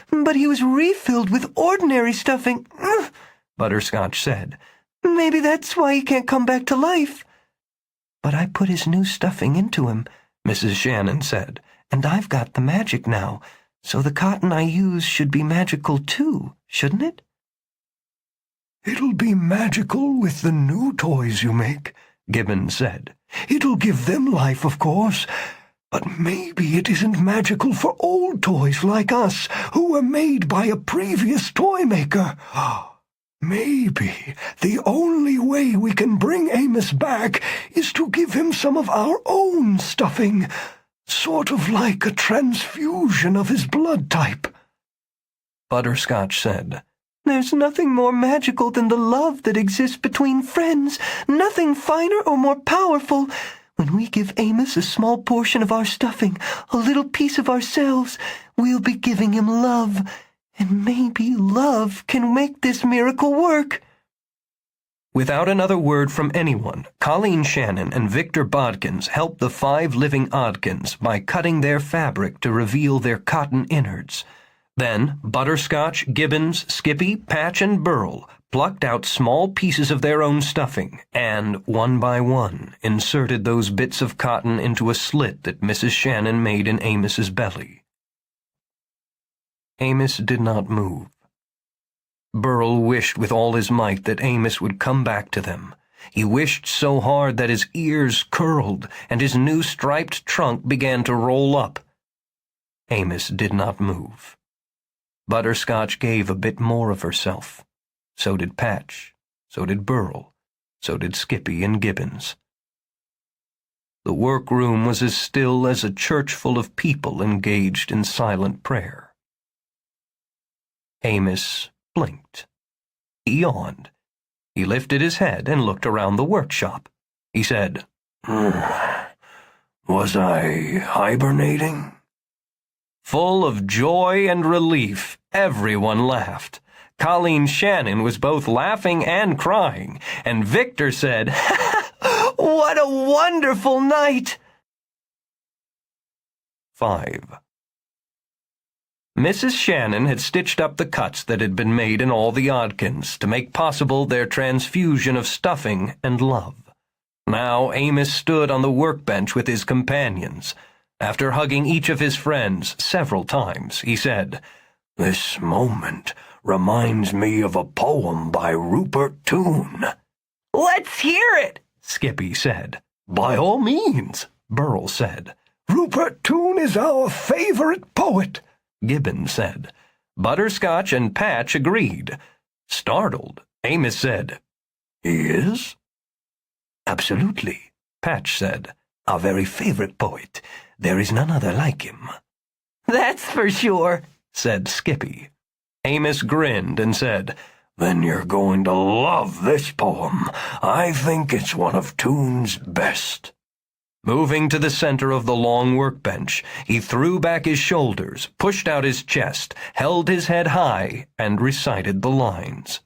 but he was refilled with ordinary stuffing," Butterscotch said. "Maybe that's why he can't come back to life." "But I put his new stuffing into him," Mrs. Shannon said, "and I've got the magic now, so the cotton I use should be magical too, shouldn't it?" "It'll be magical with the new toys you make," Gibbons said. "It'll give them life, of course. But maybe it isn't magical for old toys like us, who were made by a previous toymaker. Maybe the only way we can bring Amos back is to give him some of our own stuffing, sort of like a transfusion of his blood type." Butterscotch said, "There's nothing more magical than the love that exists between friends, nothing finer or more powerful. When we give Amos a small portion of our stuffing, a little piece of ourselves, we'll be giving him love, and maybe love can make this miracle work." Without another word from anyone, Colleen Shannon and Victor Bodkins helped the 5 living Oddkins by cutting their fabric to reveal their cotton innards. Then Butterscotch, Gibbons, Skippy, Patch, and Burl plucked out small pieces of their own stuffing and, one by one, inserted those bits of cotton into a slit that Mrs. Shannon made in Amos's belly. Amos did not move. Burl wished with all his might that Amos would come back to them. He wished so hard that his ears curled and his new striped trunk began to roll up. Amos did not move. Butterscotch gave a bit more of herself. So did Patch. So did Burl. So did Skippy and Gibbons. The workroom was as still as a church full of people engaged in silent prayer. Amos blinked. He yawned. He lifted his head and looked around the workshop. He said, Was I hibernating? Full of joy and relief, everyone laughed. Colleen Shannon was both laughing and crying, and Victor said, "What a wonderful night!" 5. Mrs. Shannon had stitched up the cuts that had been made in all the Oddkins to make possible their transfusion of stuffing and love. Now Amos stood on the workbench with his companions. After hugging each of his friends several times, he said, This moment reminds me of a poem by Rupert Toone. "Let's hear it," Skippy said. By all means, Burl said. "Rupert Toone is our favorite poet," Gibbons said. Butterscotch and Patch agreed. Startled, Amos said, He is? Absolutely, Patch said. Our very favorite poet. There is none other like him." "That's for sure," said Skippy. Amos grinned and said, "Then you're going to love this poem. I think it's one of Toon's best." Moving to the center of the long workbench, he threw back his shoulders, pushed out his chest, held his head high, and recited the lines.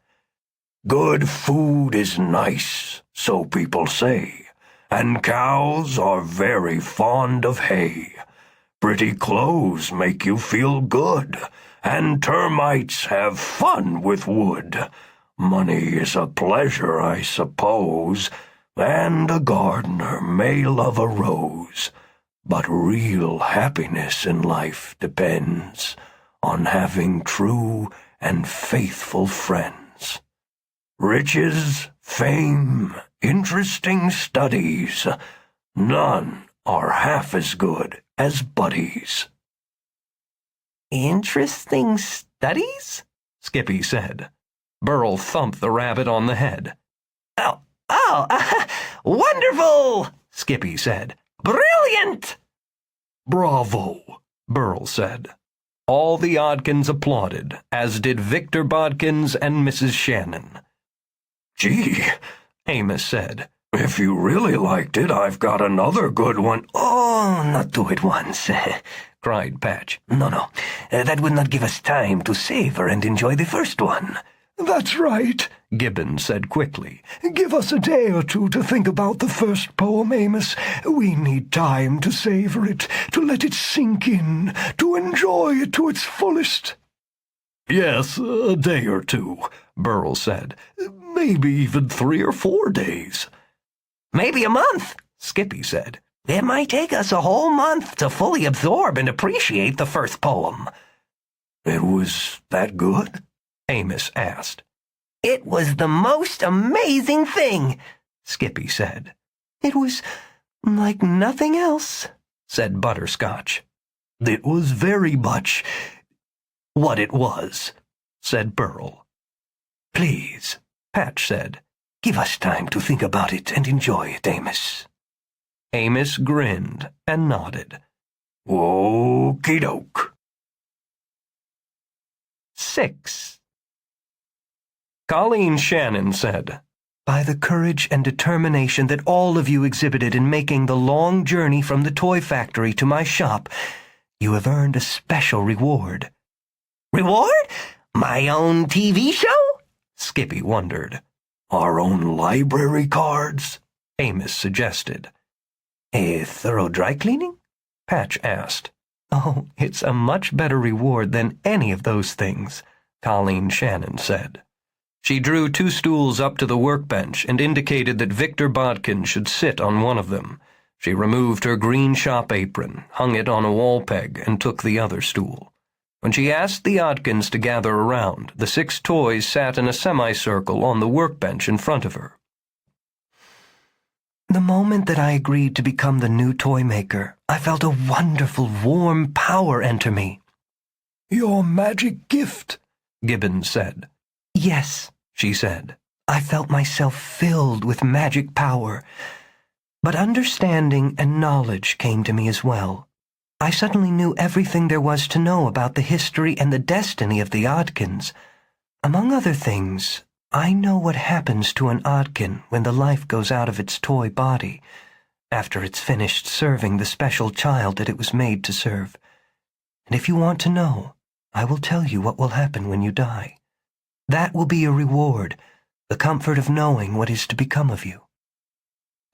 "Good food is nice, so people say, and cows are very fond of hay. Pretty clothes make you feel good, and termites have fun with wood. Money is a pleasure, I suppose, and a gardener may love a rose. But real happiness in life depends on having true and faithful friends. Riches, fame, interesting studies, none are half as good as buddies." "Interesting studies?" Skippy said. Burl thumped the rabbit on the head. Wonderful!" Skippy said. "Brilliant!" "Bravo!" Burl said. All the Oddkins applauded, as did Victor Bodkins and Mrs. Shannon. "Gee," Amos said. "if you really liked it, I've got another good one." "Oh, not two at once," cried Patch. No, that would not give us time to savor and enjoy the first one." "That's right," Gibbons said quickly. "Give us a day or two to think about the first poem, Amos. We need time to savor it, to let it sink in, to enjoy it to its fullest." "Yes, a day or two," Burl said. "Maybe even 3 or 4 days." "Maybe a month," Skippy said. "It might take us a whole month to fully absorb and appreciate the first poem." "It was that good?" Amos asked. "It was the most amazing thing," Skippy said. "It was like nothing else," said Butterscotch. "It was very much what it was," said Burl. "Please," Patch said, "give us time to think about it and enjoy it, Amos." Amos grinned and nodded. Okie doke. 6. Colleen Shannon said, "By the courage and determination that all of you exhibited in making the long journey from the toy factory to my shop, you have earned a special reward." "Reward? My own TV show?" Skippy wondered. Our own library cards? Amos suggested. "A thorough dry cleaning?" Patch asked. "Oh, it's a much better reward than any of those things," Colleen Shannon said. She drew 2 stools up to the workbench and indicated that Victor Bodkin should sit on one of them. She removed her green shop apron, hung it on a wall peg, and took the other stool. When she asked the Oddkins to gather around, the 6 toys sat in a semicircle on the workbench in front of her. The moment that I agreed to become the new toymaker, I felt a wonderful, warm power enter me. "Your magic gift," Gibbons said. "Yes," she said. "I felt myself filled with magic power. But understanding and knowledge came to me as well. I suddenly knew everything there was to know about the history and the destiny of the Oddkins. Among other things, I know what happens to an Oddkin when the life goes out of its toy body, after it's finished serving the special child that it was made to serve. And if you want to know, I will tell you what will happen when you die. That will be your reward, the comfort of knowing what is to become of you."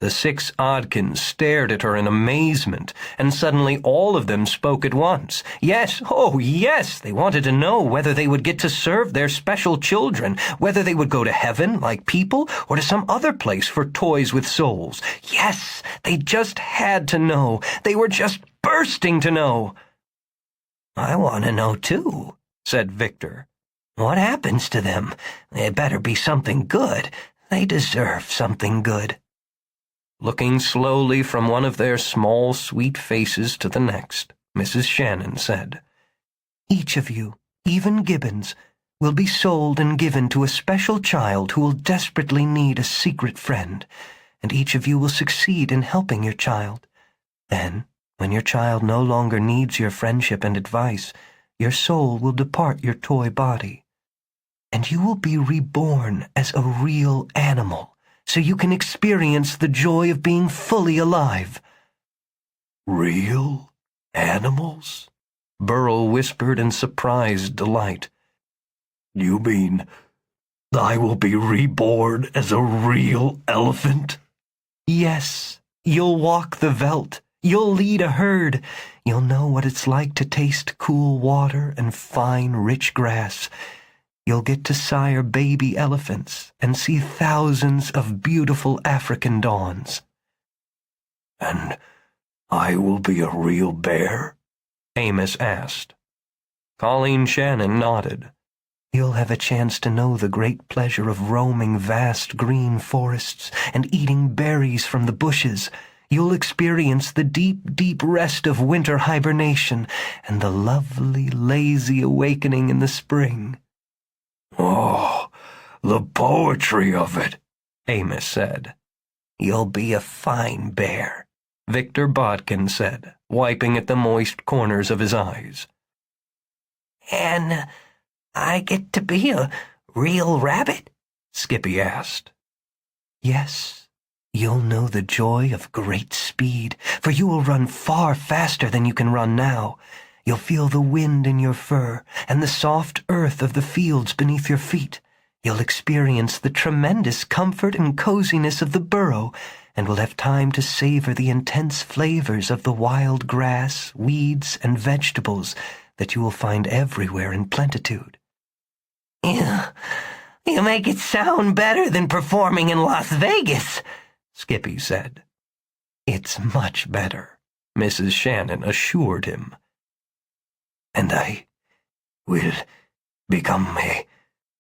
The 6 Oddkins stared at her in amazement, and suddenly all of them spoke at once. Yes, oh yes, they wanted to know whether they would get to serve their special children, whether they would go to heaven like people, or to some other place for toys with souls. Yes, they just had to know. They were just bursting to know. "I want to know too," said Victor. "What happens to them? It better be something good. They deserve something good." Looking slowly from one of their small, sweet faces to the next, Mrs. Shannon said, "Each of you, even Gibbons, will be sold and given to a special child who will desperately need a secret friend, and each of you will succeed in helping your child, Then, when your child no longer needs your friendship and advice, your soul will depart your toy body, and you will be reborn as a real animal, so you can experience the joy of being fully alive. Real animals? Burl whispered in surprised delight. You mean I will be reborn as a real elephant? Yes, you'll walk the veldt. You'll lead a herd. You'll know what it's like to taste cool water and fine, rich grass. You'll get to sire baby elephants and see thousands of beautiful African dawns. And I will be a real bear? Amos asked. Colleen Shannon nodded. You'll have a chance to know the great pleasure of roaming vast green forests and eating berries from the bushes. You'll experience the deep, deep rest of winter hibernation and the lovely, lazy awakening in the spring. Oh, the poetry of it, Amos said. You'll be a fine bear, Victor Bodkin said, wiping at the moist corners of his eyes. And I get to be a real rabbit? Skippy asked. Yes. You'll know the joy of great speed, for you will run far faster than you can run now. You'll feel the wind in your fur and the soft earth of the fields beneath your feet. You'll experience the tremendous comfort and coziness of the burrow, and will have time to savor the intense flavors of the wild grass, weeds, and vegetables that you will find everywhere in plenitude. You make it sound better than performing in Las Vegas, Skippy said. It's much better, Mrs. Shannon assured him. And I will become a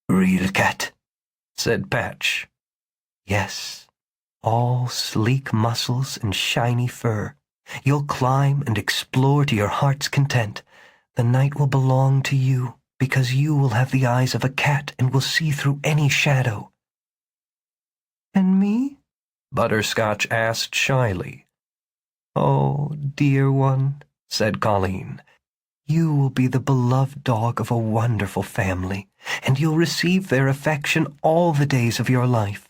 real cat, said Patch. Yes, all sleek muscles and shiny fur. You'll climb and explore to your heart's content. The night will belong to you, because you will have the eyes of a cat and will see through any shadow. And me? Butterscotch asked shyly. Oh, dear one, said Colleen, you will be the beloved dog of a wonderful family, and you'll receive their affection all the days of your life.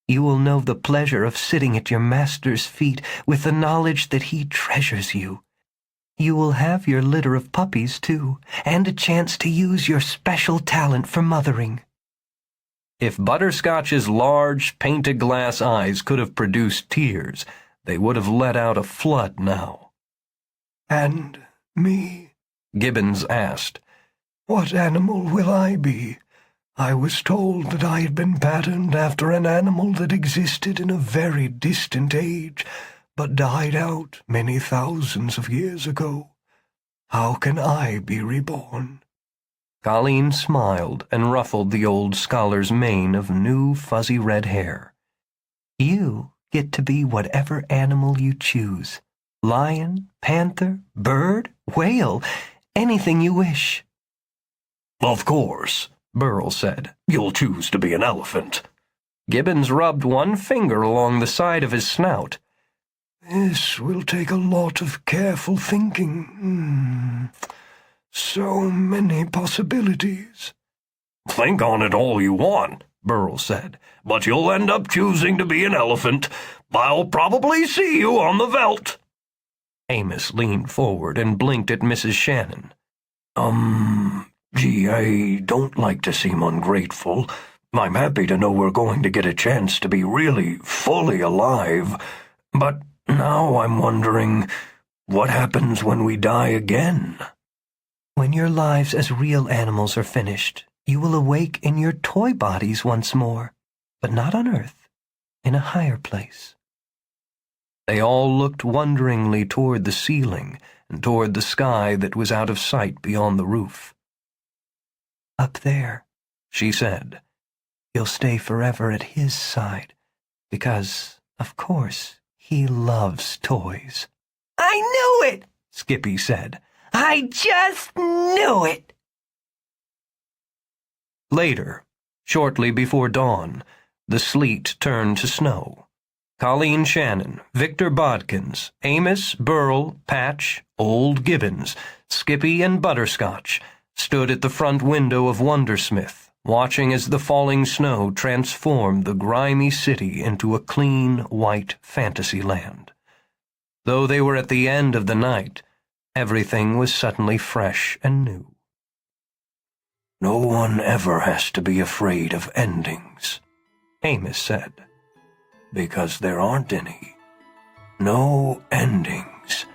You will know the pleasure of sitting at your master's feet with the knowledge that he treasures you. You will have your litter of puppies, too, and a chance to use your special talent for mothering. If Butterscotch's large, painted glass eyes could have produced tears, they would have let out a flood now. And me? Gibbons asked. What animal will I be? I was told that I had been patterned after an animal that existed in a very distant age, but died out many thousands of years ago. How can I be reborn? Colleen smiled and ruffled the old scholar's mane of new fuzzy red hair. You get to be whatever animal you choose. Lion, panther, bird, whale, anything you wish. Of course, Burl said. You'll choose to be an elephant. Gibbons rubbed one finger along the side of his snout. This will take a lot of careful thinking. So many possibilities. Think on it all you want, Burl said, but you'll end up choosing to be an elephant. I'll probably see you on the veldt. Amos leaned forward and blinked at Mrs. Shannon. Gee, I don't like to seem ungrateful. I'm happy to know we're going to get a chance to be really fully alive. But now I'm wondering, what happens when we die again? When your lives as real animals are finished, you will awake in your toy bodies once more, but not on Earth, in a higher place. They all looked wonderingly toward the ceiling and toward the sky that was out of sight beyond the roof. Up there, she said, you'll stay forever at his side, because, of course, he loves toys. I knew it, Skippy said. I just knew it. Later, shortly before dawn, the sleet turned to snow. Colleen Shannon, Victor Bodkins, Amos, Burl, Patch, Old Gibbons, Skippy, and Butterscotch stood at the front window of Wondersmith, watching as the falling snow transformed the grimy city into a clean, white fantasy land. Though they were at the end of the night, everything was suddenly fresh and new. No one ever has to be afraid of endings, Amos said. because there aren't any. No endings,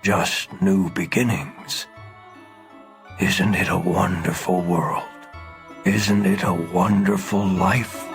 just new beginnings. Isn't it a wonderful world? Isn't it a wonderful life?